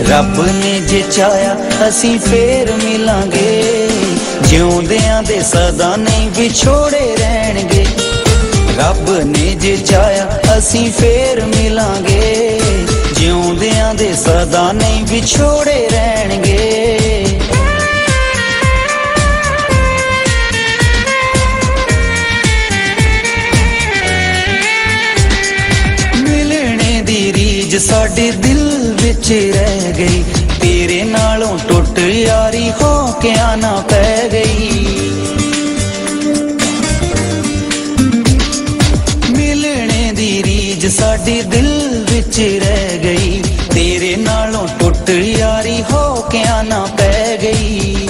ਰੱਬ ਨੇ ਜੇ ਚਾਹਿਆ ਅਸੀਂ ਫੇਰ ਮਿਲਾਂਗੇ ਜਿਉਂਦਿਆਂ ਦੇ ਸਦਾ ਨਹੀਂ ਵਿਛੋੜੇ ਰਹਿਣਗੇ ਰੱਬ ਨੇ ਜੇ ਚਾਹਿਆ ਅਸੀਂ ਫੇਰ ਮਿਲਾਂਗੇ ਜਿਉਂਦਿਆਂ ਦੇ ਸਦਾ ਨਹੀਂ ਵਿਛੋੜੇ ਰਹਿਣਗੇ ਸਾਡੇ ਦਿਲ ਵਿੱਚ ਰਹਿ ਗਈ ਤੇਰੇ ਨਾਲੋਂ ਟੁੱਟ ਯਾਰੀ ਹੋ ਕੇ ਆਣਾ ਪੈ ਗਈ ਮਿਲਣੇ ਦੀ ਰੀਝ ਸਾਡੇ ਦਿਲ ਵਿੱਚ ਰਹਿ ਗਈ ਤੇਰੇ ਨਾਲੋਂ ਟੁੱਟ ਯਾਰੀ ਹੋ ਕੇ ਆਣਾ ਪੈ ਗਈ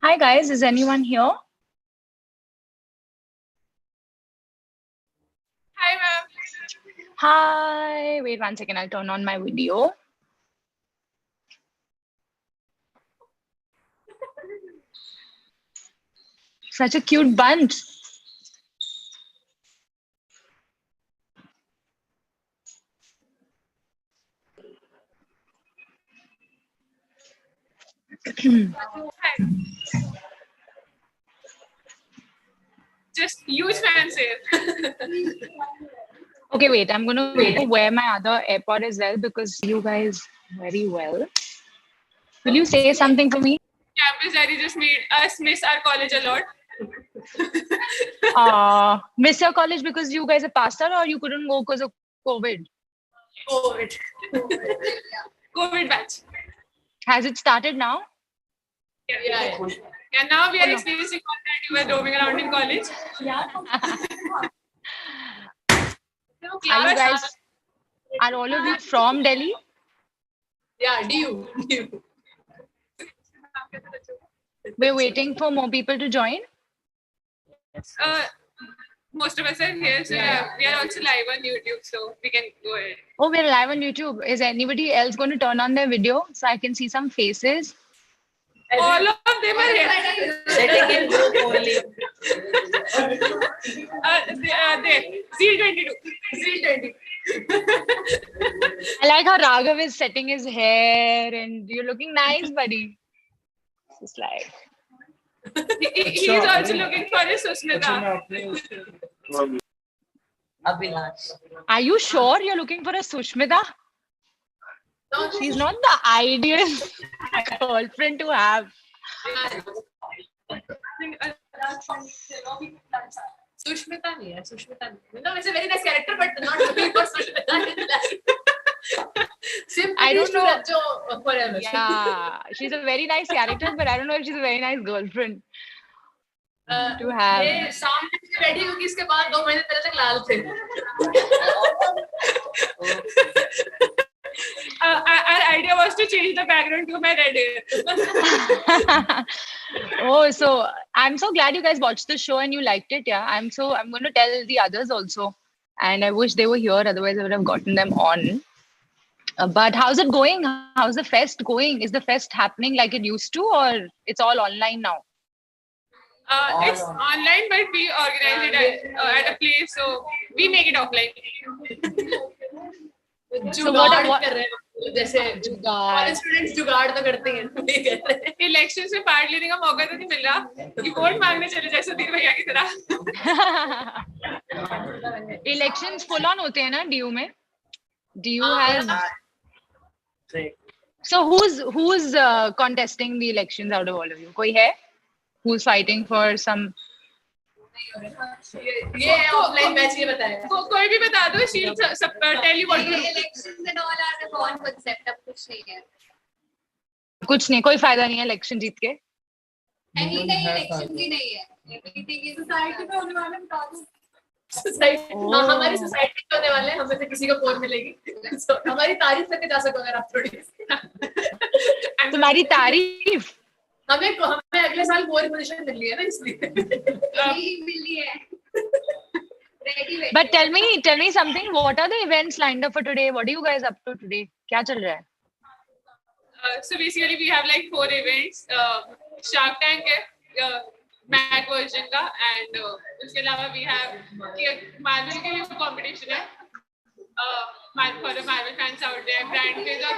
Hi guys, is anyone here? Hi, ma'am. Hi. Wait 1 second. I'll turn on my video. Such a cute bunch. Just huge fan sale. Okay, wait. I'm going to wear my other AirPod as well because you guys very well. Will you say something for me? Campus Diary just made us miss our college a lot. Miss your college because you guys are passed out or you couldn't go because of COVID? COVID. COVID batch. Has it started now? Yeah. And now we are experiencing all that you were roaming around in college. Are you guys, are all of you from Delhi? Yeah, DU. We're waiting for more people to join. Most of us are here, so we are also live on YouTube, so we can go ahead. Oh, we're live on YouTube. Is anybody else going to turn on their video so I can see some faces? All of them are here. Setting in group only. There. ZEAL'22. ZEAL'22. I like how Raghav is setting his hair and you're looking nice, buddy. It's like... He is also looking for his Susmita. Are you sure you're looking for a Sushmita? No, she's not the ideal girlfriend to have. Sushmita nahi hai, Sushmita nahi. No, it's a very nice character, but not looking for Sushmita. I don't know. Yeah, she's a very nice character, but I don't know if she's a very nice girlfriend to have. सामने से ready होगी इसके बाद 2 महीने पहले तक लाल थे. Our idea was to change the background to my red hair. Oh, so I'm so glad you guys watched the show and you liked it. Yeah, I'm going to tell the others also, and I wish they were here. Otherwise, I would have gotten them on. But how's it going? How's the fest going? Is the fest happening like it used to, or it's all online now? It's online, but we organize it at a place, so we make it offline. So what जैसे college students जुगाड़ तो करते हैं elections में part लेने का मौका तो नहीं मिल रहा कि वोट मांगने चले जाए सुधीर भैया की तरह इलेक्शंस फुल ऑन होते हैं ना डीयू में DU has so who's contesting the elections out of all of you कोई है who's fighting for some ये ऑफलाइन मैच ये बताया कोई भी बता दो शील सब tell you what elections and all are one concept अब कुछ नहीं है कोई फायदा नहीं है इलेक्शन जीत के नहीं इलेक्शन की नहीं है एवरीथिंग इज सोसाइटी में होने वाले बता दो सोसाइटी हमारी सोसाइटी में होने वाले हमें से किसी को फोन मिलेगी हमारी तारीफ करके जा सको अगर आप थोड़ी तुम्हारी तारीफ हमें अगले साल बोर्ड पोजीशन मिल रही है ना इसलिए मिली है But tell me something. What are the events lined up for today? What are you guys up to today? क्या चल रहा है? So basically we have like 4 events. Shark Tank है Mac version का and उसके अलावा we have Marvel के लिए competition है. For the Marvel fans out there, brand का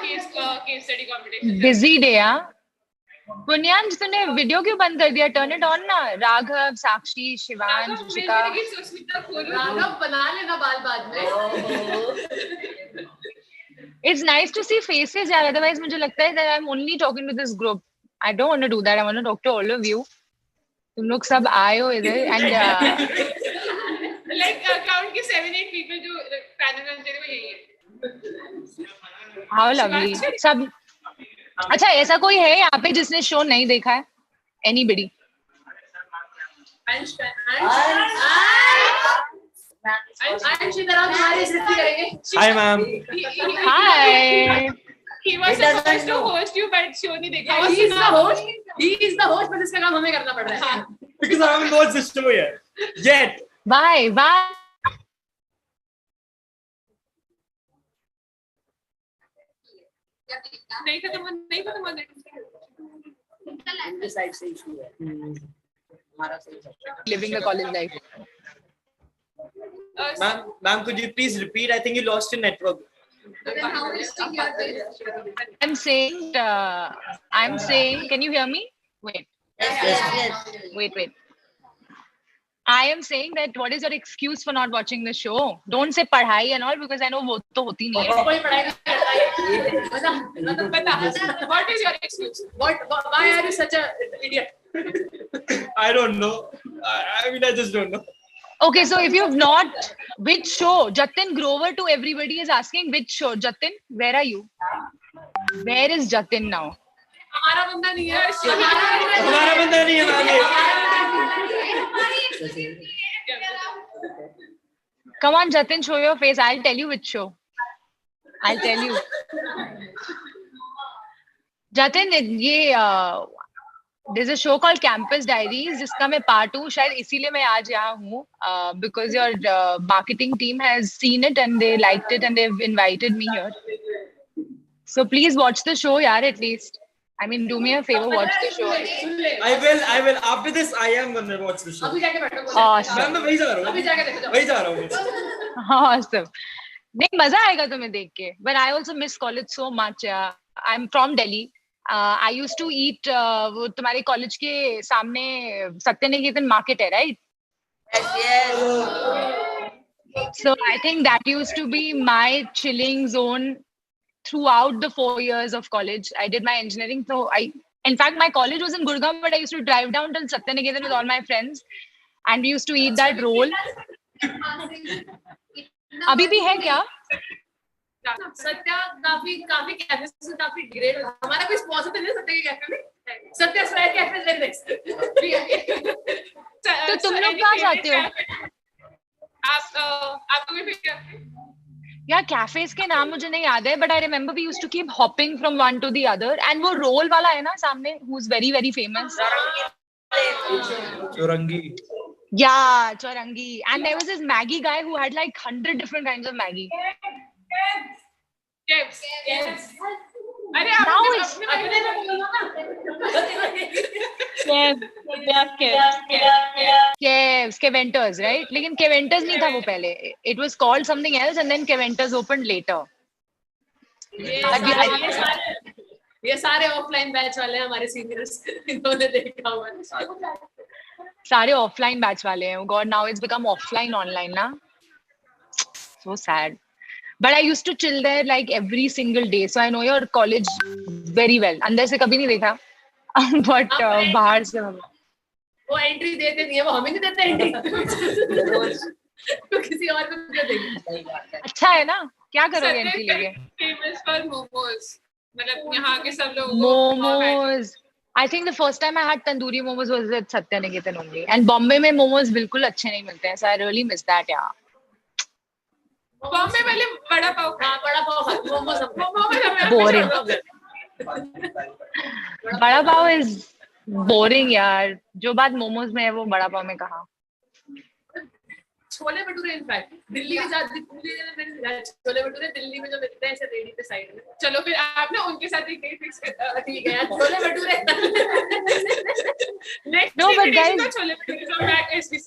case study competition. Busy day हाँ. पुण्यान तूने वीडियो क्यों बंद कर दिया टर्न इट ऑन ना राघव साक्षी शिवांश ऋषिका राघव बना लेना बाल बाद में it's nice to see faces यार अदरवाइज मुझे लगता है that I am only talking to this group I don't want to do that I want to talk to all of you तुम लोग सब आए हो इधर एंड लाइक अकाउंट के 7-8 पीपल जो पैनल में थे वो यही है हाउ लवली सब अच्छा ऐसा कोई है यहाँ पे जिसने शो नहीं देखा है anybody Hi, ma'am. Hi. He was supposed to host you, but show नहीं देखा. He is the host. He is the host, but इसका काम हमें करना पड़ रहा है. Because I haven't watched this show yet. Why? नहीं खत्म This side से issue है. हमारा सही है. Living the college life. Ma'am, could you please repeat? I think you lost your network. I'm saying, can you hear me? Wait. Yes. Wait. I am saying that what is your excuse for not watching the show? Don't say padhai and all because I know वो तो होती नहीं है. कोई पढ़ाई नहीं करता. What is your excuse? Why are you such a idiot? I don't know. I mean, I just don't know. Okay, so if you've not, which show? Jatin Grover to everybody is asking which show. Jatin, where are you? Where is Jatin now? हमारा बंदा नहीं है. हमारा बंदा नहीं है. Come on, Jatin, show your face. I'll tell you which show. I'll tell you. Jatin, there's a show called Campus Diaries, जिसका मैं part हूँ. शायद इसीलिए मैं आज यहाँ हूँ. Because your marketing team has seen it and they liked it and they've invited me here. So please watch the show, yaar, at least. I mean, do me a favor, watch the show. I will. After this, I am gonna watch the show. अभी जाके बैठो. Awesome. मैं वही जा रहा हूँ. अभी जाके देखो. वही जा रहा हूँ. Awesome. नहीं मजा आएगा तुम्हें देख के. But I also miss college so much. I'm from Delhi. I used to eat वो तुम्हारे college के सामने सत्यनिकेतन market है, right? Yes. So I think that used to be my chilling zone throughout the 4 years of college. I did my engineering. So in fact, my college was in Gurgaon, but I used to drive down till Satyaniketan with all my friends. And we used to eat that roll. अभी भी है क्या? सत्या काफी cafe से काफी grade. हमारा कोई sponsor तो नहीं सत्या के कैफे में. सत्या स्ट्राइक कैफे ले नेक्स्ट. तो तुम लोग कहाँ जाते हो? आपको भी फिर यार कैफेज के नाम मुझे नहीं याद है, but I remember we used to keep hopping from one to the other. And वो रोल वाला है ना सामने, who is very very famous. Chaurangi. Yeah, Chaurangi. And there was this Maggie guy who had like 100 different kinds of Maggie. Yes. अरे Now it's Keventers, right? लेकिन Keventers नहीं था वो पहले. It was called something else and then Keventers opened later. ये सारे offline batch वाले हैं हमारे सीनियर्स. इन्होंने देखा हुआ. सारे ऑफलाइन बैच वाले हैं. God, now it's become offline online ना. So sad. But I used to chill there like every single day. So I know your college very well. अंदर से कभी नहीं देखा. But बाहर से वो एंट्री देते नहीं है, वो हमें नहीं देते एंट्री. तो किसी और को क्यों देंगे? अच्छा है ना. क्या करोगे एंट्री लेके? famous for momos. मतलब यहाँ के सब लोग Momos. I think the first time I had tandoori momos was at Satyaniketan only. And Bombay में momos बिल्कुल अच्छे नहीं मिलते हैं. So I really miss that, yeah. Bombay वाले बड़ा पाव. हाँ बड़ा पाव. मोमोज Boring. बड़ा पाव is boring यार. जो बात मोमोज में है वो बड़ा पाव में कहा. छोले भटूरे इनफैक्ट दिल्ली में छोले भटूरे दिल्ली में जो मिलते हैं ऐसे रेडी पे साइड में. चलो फिर आप ना उनके साथ एक डेट फिक्स करते. ठीक है यार chole bhature. No, but guys. Chole bhature from back SBC.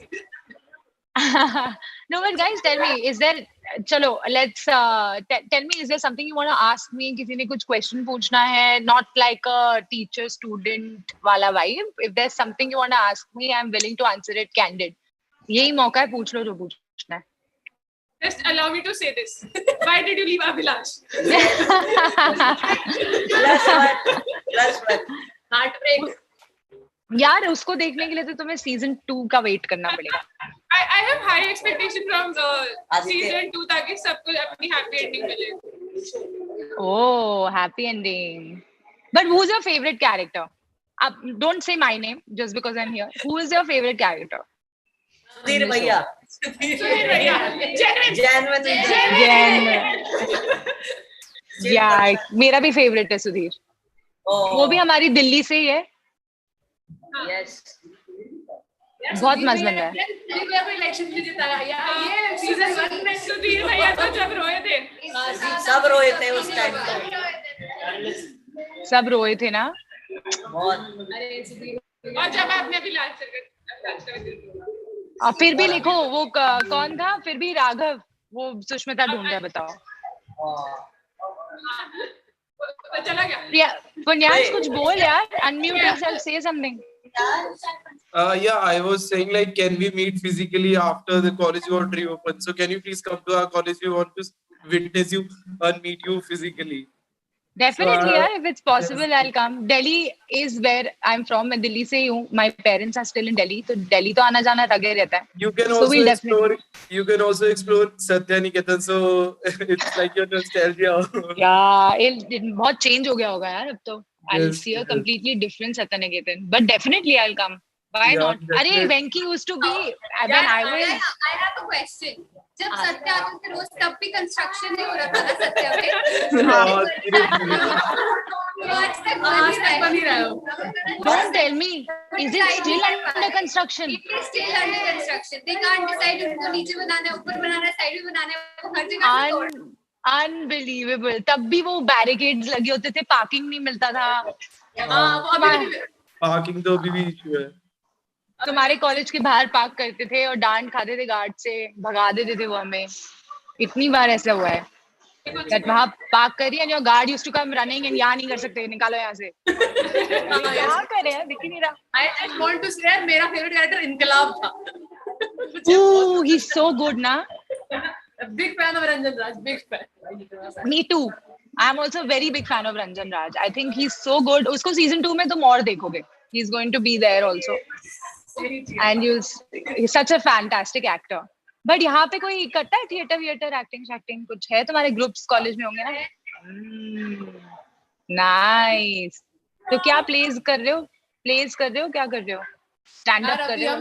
No, but guys, tell me, is there? चलो, let's tell me, is there something you want to ask me? किसी ने कुछ question पूछना है? Not like a teacher-student वाला vibe. If there's something you want to ask me, I'm willing to answer it candid. यही मौका है, पूछ लो जो पूछना है. Just allow me to say this. Why did you leave Abhilash? Last one. Heartbreak. यार उसको देखने के लिए तो तुम्हें season 2 का wait करना पड़ेगा. I have high expectation from season 2 ताकि सबको अपनी happy ending मिले. Oh, happy ending. But who's your favorite character? Don't say my name just because I'm here. Who is your favorite character? Sudhir Bhaiya. या मेरा भी favourite है सुधीर। वो भी हमारी दिल्ली से ही है। यस बहुत मस्त बंदा है। इलेक्शन भी जिताया यार, ये सीजन 1 में सुधीर भैया तो जब रोए थे, सब रोए थे उस टाइम पे, सब रोए थे ना। अरे सुधीर, और जब आपने भी लास्ट और फिर भी लिखो वो कौन था, फिर भी राघव, वो सुष्मिता ढूंढ रहा है, बताओ। चला गया। पुण्यांश कुछ बोल यार, अनम्यूट योरसेल्फ, से something. Yeah, I was saying like, can we meet physically after the college got reopened? So can you please come to our college? We want to witness you and meet you physically. Definitely, यार, if it's possible, I'll come. Delhi is where I'm from. मैं दिल्ली से ही हूँ. My parents are still in Delhi, तो दिल्ली तो आना जाना लगे रहता है. You can also explore. You can also explore Satyaniketan. So it's like your nostalgia. Yeah, बहुत change हो गया होगा यार अब तो. I'll see a completely different Satyaniketan. But definitely I'll come. Why not? अरे Venki used to be when I was. I have a question. जब सत्या आते थे रोज, तब भी कंस्ट्रक्शन नहीं हो रहा था ना सत्या में? आज तक बन ही रहा हो. Don't tell me. Is it still under construction? It is still under construction. They can't decide उनको नीचे बनाना है, ऊपर बनाना है, साइड में बनाना है, वो हर जगह से तोड़. Unbelievable. तब भी वो बैरिकेड्स लगे होते थे, पार्किंग नहीं मिलता था. पार्किंग तो अभी भी इशू है. तुम्हारे कॉलेज के बाहर पार्क करते थे और डांट खाते थे गार्ड से, भगा देते थे वो हमें. इतनी बार ऐसा हुआ है that वहाँ पार्क करी and your guard used to come running and यहाँ नहीं कर सकते, निकालो यहाँ से. क्या करे यार, दिख ही नहीं रहा. I just want to say मेरा फेवरेट कैरेक्टर इनकलाब था. Ooh, he's so good ना. Big fan of Ranjan Raj, big fan. Me too. I'm also a very big fan of Ranjan Raj. I think he's so good. उसको season 2 में तुम और देखोगे. He's going to be there also. And he's such a fantastic actor. But यहाँ पे कोई करता है थिएटर एक्टिंग कुछ है? तुम्हारे ग्रुप्स कॉलेज में होंगे ना? नाइस. तो क्या प्लेस कर रहे हो? क्या कर रहे हो? स्टैंड अप कर रहे हो?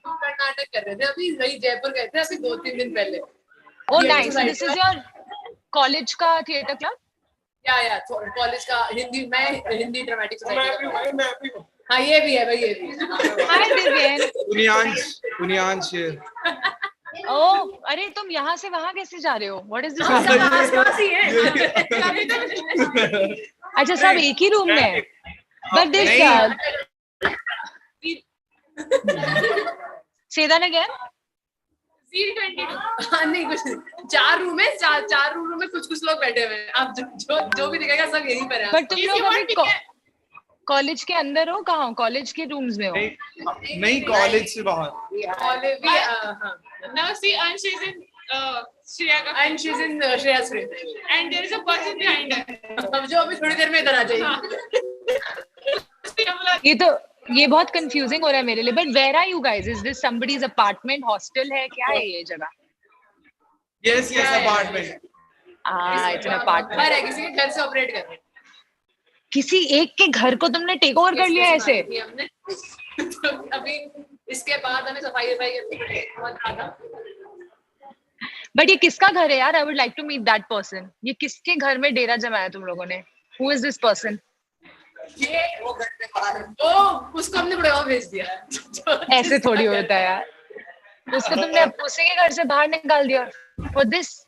कर्नाटक कर रहे थे अभी, वही जयपुर गए थे अभी 2-3 दिन पहले. Oh nice. This is your college का थिएटर क्लब? या कॉलेज का हिंदी, मैं हिंदी ड्रामेटिक सोसाइटी. हाँ ये भी है भाई, ये भी. हाय दिव्यन. पुण्यांश. ओह अरे तुम यहाँ से वहाँ कैसे जा रहे हो? What is this? आसपास ही है. अच्छा सब एक ही रूम में. But this say that again. ZEAL'22. हाँ नहीं कुछ नहीं. 4 रूम है, 4 रूम में कुछ लोग बैठे हुए हैं. आप जो भी दिखेगा सब यहीं पर है. But तुम लोग अभी कॉलेज के अंदर हो? कहाँ हो? कॉलेज के रूम्स में हो? नहीं कॉलेज से बाहर. कॉलेज भी. Now see, Ansh is in Shreya's frame. And there is a person behind her. अब जो अभी थोड़ी देर में इधर आ जाएगी. ये बहुत कंफ्यूजिंग हो रहा है मेरे लिए. But where are you guys? Is this somebody's apartment, hostel है, क्या है ये जगह? Yes apartment. It's an apartment. घर है, किसी के घर से ऑपरेट कर रहे हैं. किसी एक के घर को तुमने टेक ओवर कर लिया ऐसे? हमने अभी इसके बाद हमें सफाई बहुत ज्यादा. बट ये किसका घर है यार? I would like to meet that person. ये किसके घर में डेरा जमाया तुम लोगों ने? Who is this person? ये वो घर पे बाहर है. उसको हमने बड़े और भेज दिया. ऐसे थोड़ी होता है यार. उसको तुमने उसी के घर से बाहर निकाल दिया फॉर दिस.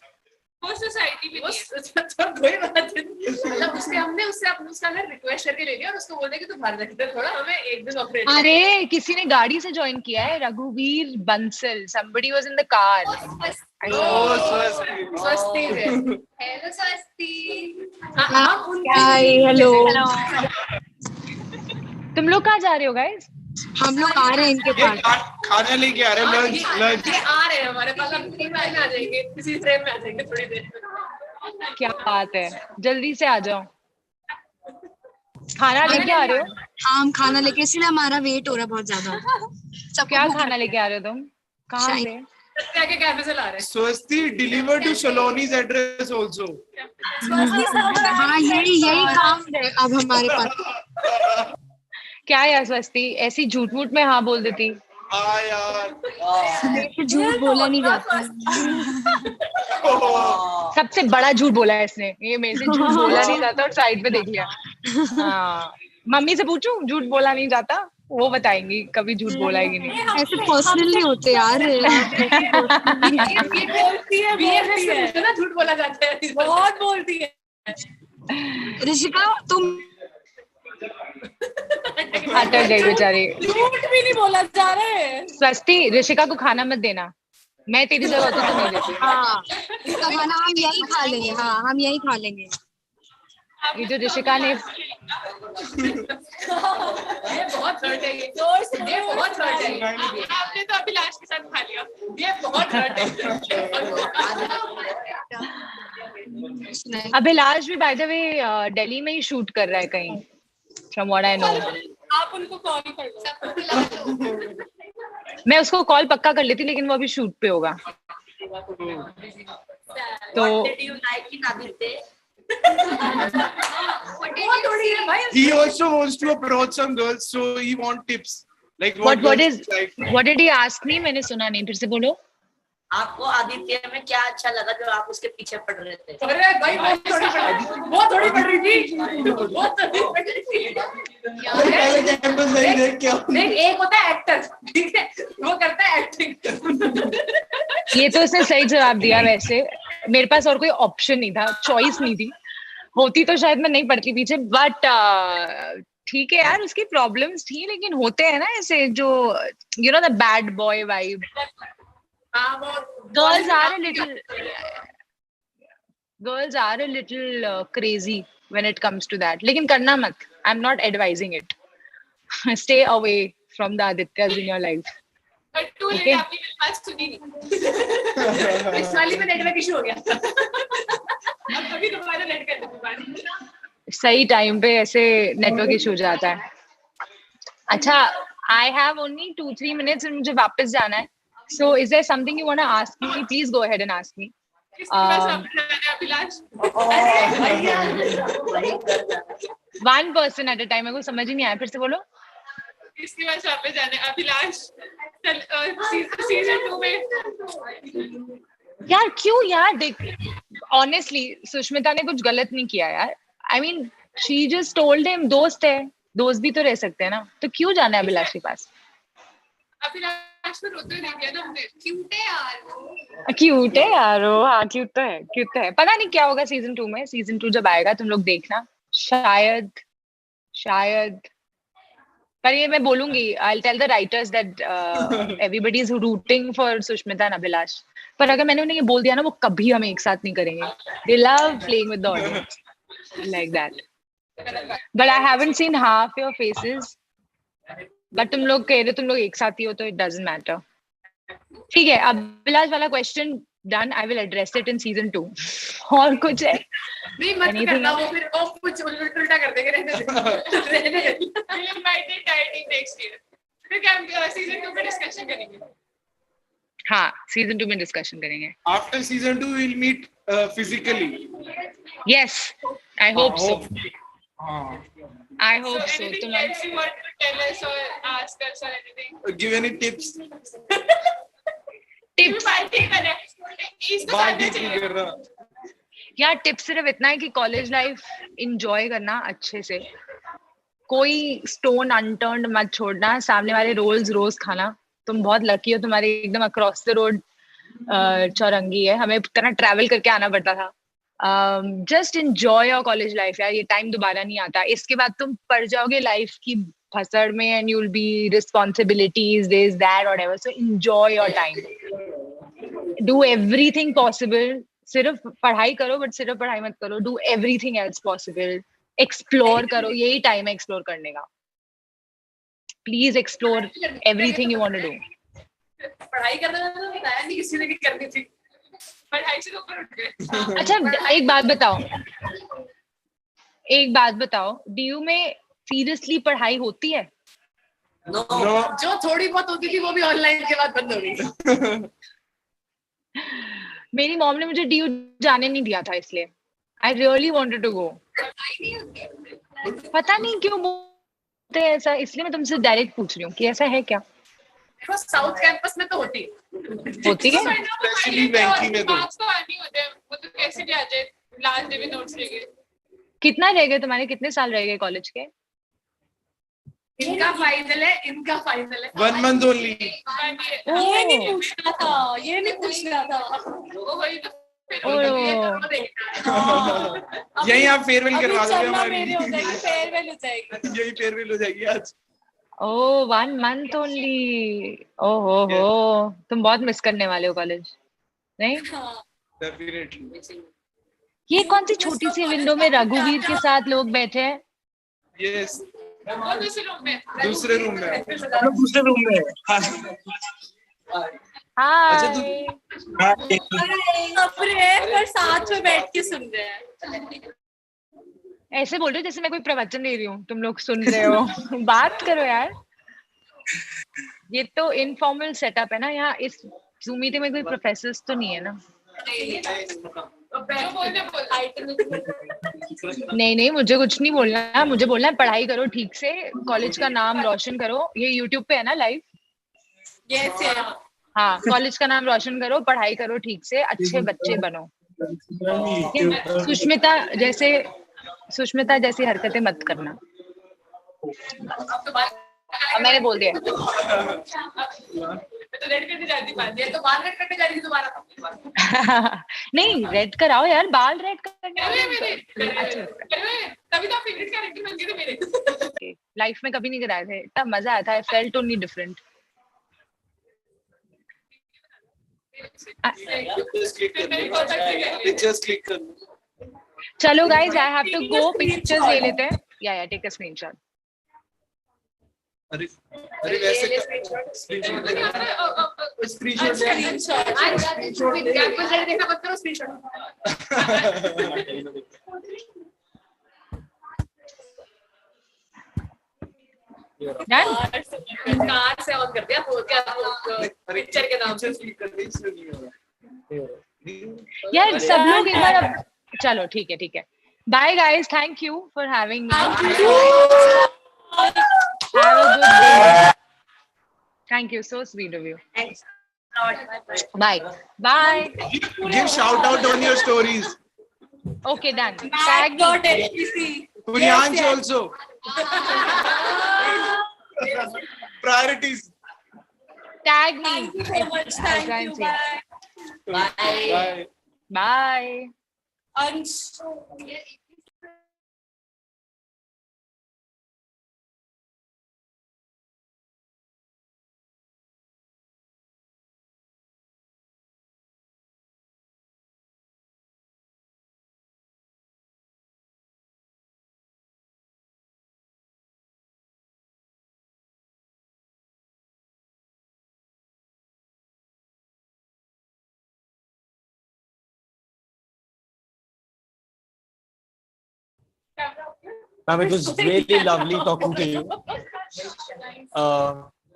वो सोसाइटी भी कोई बात नहीं. मतलब हमने उससे उसका घर रिक्वेस्ट करके ले लिया और उसको बोलने कि तू बाहर रखते थोड़ा, हमें एक दिन ऑपरेट. अरे किसी ने गाड़ी से ज्वाइन किया है. रघुवीर Bansal, somebody was in the car. स्वस्ति. हेलो स्वस्ति. Hi hello. तुम लोग कहाँ जा रहे हो गाइस? हम लोग आ रहे हैं इनके पास. खाना लेके आ रहे हैं. लंच आ रहे हैं हमारे पास. हम फ्रेम में आ जाएंगे, किसी फ्रेम में आ जाएंगे थोड़ी देर में. क्या बात है, जल्दी से आ जाओ. खाना लेके आ रहे हो? हाँ हम खाना लेके, इसलिए हमारा वेट हो रहा है बहुत ज्यादा. क्या खाना लेके आ रहे हो तुम? कहाँ से? सत्या के कैफे से ला रहे हैं. Swasti deliver to Saloni's address also. हाँ यही काम है अब हमारे पास. क्या यार स्वस्ति, ऐसी झूठ मूठ में हाँ बोल देती. झूठ बोला नहीं जाता. सबसे सबसे बड़ा झूठ बोला है इसने, ये मेरे से झूठ बोला नहीं जाता और साइड पे देख लिया। हाँ, मम्मी से पूछूं झूठ बोला नहीं जाता, वो बताएंगी कभी झूठ बोला है कि नहीं। ऐसे पर्सनल नहीं होते यार, बोलती है ना, झूठ बोला जाता है, बहुत बोलती है। ऋषिका तुम अटक गई बेचारी। झूठ भी नहीं बोला जा रहा है। सस्ती, ऋषिका को खाना मत देना, मैं तेरी जगह होती तो नहीं देती। हाँ, इसका खाना हम यही खा लेंगे। हाँ, हम यही खा लेंगे। ये जो ऋषिका ने ये बहुत हर्ट है, ये बहुत हर्ट है। आपने तो अभिलाष के साथ खा लिया। ये बहुत हर्ट है। अभिलाष भी बाय द वे दिल्ली में ही शूट कर रहा है कहीं, फ्रॉम व्हाट आई नो। आप उनको कॉल कर लो। मैं उसको कॉल पक्का कर लेती, लेकिन वो अभी शूट पे होगा। तो He also wants to approach some girls, so he wants tips. Like what did he ask me? मैंने सुना नहीं, फिर से बोलो। आपको आदित्य में क्या अच्छा लगा जो आप उसके पीछे पड़ रहे थे? अरे भाई वो थोड़ी पड़ रही थी, वो थोड़ी पड़ रही थी। नहीं, एक होता है एक्टर, ठीक है, वो करता है एक्टिंग। ये तो उसने सही जवाब दिया। वैसे मेरे पास और कोई ऑप्शन नहीं था, चॉइस नहीं थी, होती तो शायद मैं नहीं पड़ती पीछे, बट ठीक है यार, उसकी प्रॉब्लम्स थी, लेकिन होते हैं ना ऐसे जो you know the bad boy vibe. Girls are a little crazy when it comes to that. लेकिन करना मत. I'm not advising it. Stay away from the Adityas in your life. But too late, आपने मेरी बात सुनी नहीं। इस वाली में नेटवर्क इशू हो गया। अब कभी दोबारा नेट कर दो। सही टाइम पे ऐसे नेटवर्क इशू हो जाता है। अच्छा, I have only 2-3 minutes and मुझे वापस जाना है। So, is there something you want to ask me? Please go ahead and ask me. One person at a time. मेरे को समझ ही नहीं आया, फिर से बोलो। इसके बाद वापस जाने अभिलाष सीजन 2 में। यार क्यों यार, देख ऑनेस्टली सुष्मिता ने कुछ गलत नहीं किया यार। I mean, she just told him दोस्त है, दोस्त भी तो रह सकते हैं ना, तो क्यों जाना है अभिलाष के पास? अभिलाष को रोते नहीं किया ना हमने। क्यूट है यार वो। क्यूट है यार वो, हाँ क्यूट तो है, क्यूट तो है। पता नहीं क्या होगा सीजन 2 में। सीजन 2 जब आएगा तुम लोग देखना, शायद पर ये मैं बोलूंगी, I'll tell the writers that everybody is rooting for Sushmita and Abhilash. पर अगर मैंने उन्हें ये बोल दिया ना, वो कभी हमें एक साथ नहीं करेंगे। They love playing with the audience like that. But I haven't seen half your faces. But तुम लोग कह रहे तुम लोग एक साथ ही हो, तो it doesn't matter. ठीक है, अभिलाष वाला question done. I will address it in season 2. और कुछ है? नहीं मत करना, वो फिर वो कुछ उल्टा कर देंगे। रहने दे। We'll invite the entire team next year. फिर हम सीजन 2 में डिस्कशन करेंगे। हाँ, सीजन 2 में डिस्कशन करेंगे। After season 2, we'll meet physically. Yes, I hope so. I hope so. Anything else you want to tell us or ask us or anything? Give any tips? Tips. बात ठीक नहीं कर रहा। यार टिप्स सिर्फ इतना है कि कॉलेज लाइफ एंजॉय करना अच्छे से, कोई स्टोन अनटर्न्ड मत छोड़ना, सामने वाले रोल्स रोज खाना। तुम बहुत लकी हो, तुम्हारी एकदम अक्रॉस द रोड चौरंगी है, हमें इतना ट्रैवल करके आना पड़ता था। Just enjoy your college life यार, ये टाइम दोबारा नहीं आता। इसके बाद तुम पड़ जाओगे लाइफ की भसड़ में and you will be responsibilities, this that whatever. So enjoy your time, do everything possible. सिर्फ पढ़ाई करो, बट सिर्फ पढ़ाई मत करो, do everything else possible. Explore करो, यही टाइम है एक्सप्लोर करने का। Please explore everything you want to do. पढ़ाई करना तो बताया नहीं किसी ने कि करनी थी, पढ़ाई से ऊपर उठ गए। अच्छा एक बात बताओ, डीयू में सीरियसली पढ़ाई होती है? No. जो थोड़ी बहुत होती थी वो भी ऑनलाइन के बाद बंद हो गई। मेरी मॉम ने मुझे डीयू जाने नहीं दिया था, इसलिए I really wanted to go. पता नहीं क्यों बोलते हैं ऐसा, इसलिए मैं तुमसे डायरेक्ट पूछ रही हूँ कि ऐसा है क्या? देखो साउथ कैंपस में तो होती है। स्पेशली वेंकी में तो मार्क्स तो आनी होते हैं, वो तो कैसे भी आ लास्ट डे में नोट्स लेके। कितना रह गए तुम्हारे, कितने साल रह गए कॉलेज के? इनका फाइनल है, इनका फाइनल है। 1 month only. ये नहीं पूछना था, ये नहीं पूछना था। वो वही तो यही आप फेयरवेल करवा दोगे हमारी। फेयरवेल हो जाएगी। यही फेयरवेल हो जाएगी आज। ओह 1 month ओनली। ओहो हो, तुम बहुत मिस करने वाले हो कॉलेज, नहीं? Definitely. ये कौन सी छोटी सी विंडो में रघुवीर के साथ लोग बैठे हैं? Yes. दूसरे रूम में। दूसरे रूम में। दूसरे रूम में। हाय। पर साथ में बैठ के सुन रहे हैं। ऐसे बोल रहे हो जैसे मैं कोई प्रवचन दे रही हूँ, तुम लोग सुन रहे हो। बात करो यार। ये तो इनफॉर्मल सेटअप है ना, यहाँ इस जूम मीटिंग में कोई प्रोफेसर्स तो नहीं है ना? नहीं, मुझे कुछ नहीं बोलना, मुझे बोलना है पढ़ाई करो ठीक से, कॉलेज का नाम रोशन करो। ये यूट्यूब पे है ना लाइव? हाँ, कॉलेज का नाम रोशन करो, पढ़ाई करो ठीक से, अच्छे बच्चे बनो। सुष्मिता जैसी हरकतें मत करना। मैंने बोल दिया। तो रेड करने जाती बात, ये तो बाल रेड करने जा रही थी दोबारा। नहीं, रेड कराओ यार, बाल रेड करने। तभी तो फेवरेट कैरेक्टर बन गए थे मेरे। लाइफ में कभी नहीं कराए थे, इतना मजा आया था। I felt only different. चलो guys, I have to go, pictures ले लेते हैं। या टेक अ स्क्रीनशॉट। अरे वैसे देखा मत करो स्क्रीनशॉट। कार से ऑन कर दिया, पिक्चर के नाम से। यार सब लोग एक बार अब, चलो ठीक है। Bye guys, thank you for having me. Have a good day. Thank you, so sweet of you. Thanks. Bye. Give shout out on your stories. Okay, done. Tag me. Kunyansh also. Priorities. Tag me. Thank you so much. Thank you. Bye. Bye. Bye. Ansh. Ma'am, it was really lovely talking to you.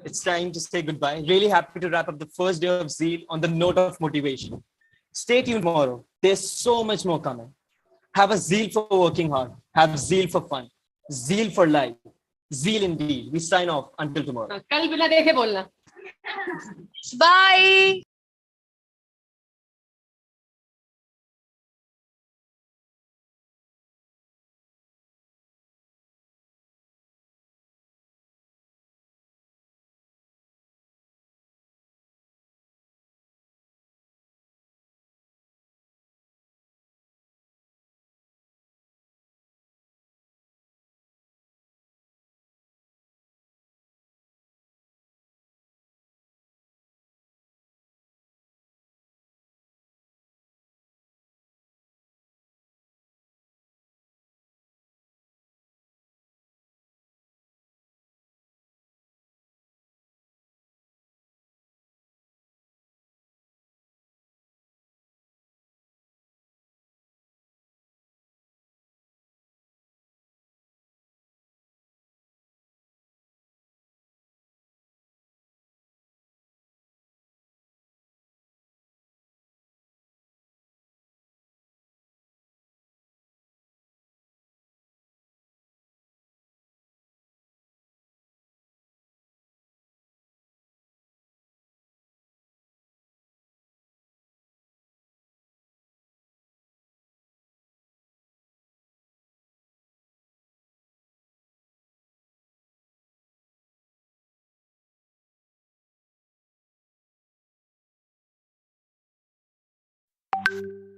It's time to say goodbye. Really happy to wrap up the first day of ZEAL on the note of motivation. Stay tuned tomorrow. There's so much more coming. Have a zeal for working hard. Have zeal for fun. Zeal for life. Zeal indeed. We sign off until tomorrow. कल बिना देखे बोलना। Bye. you.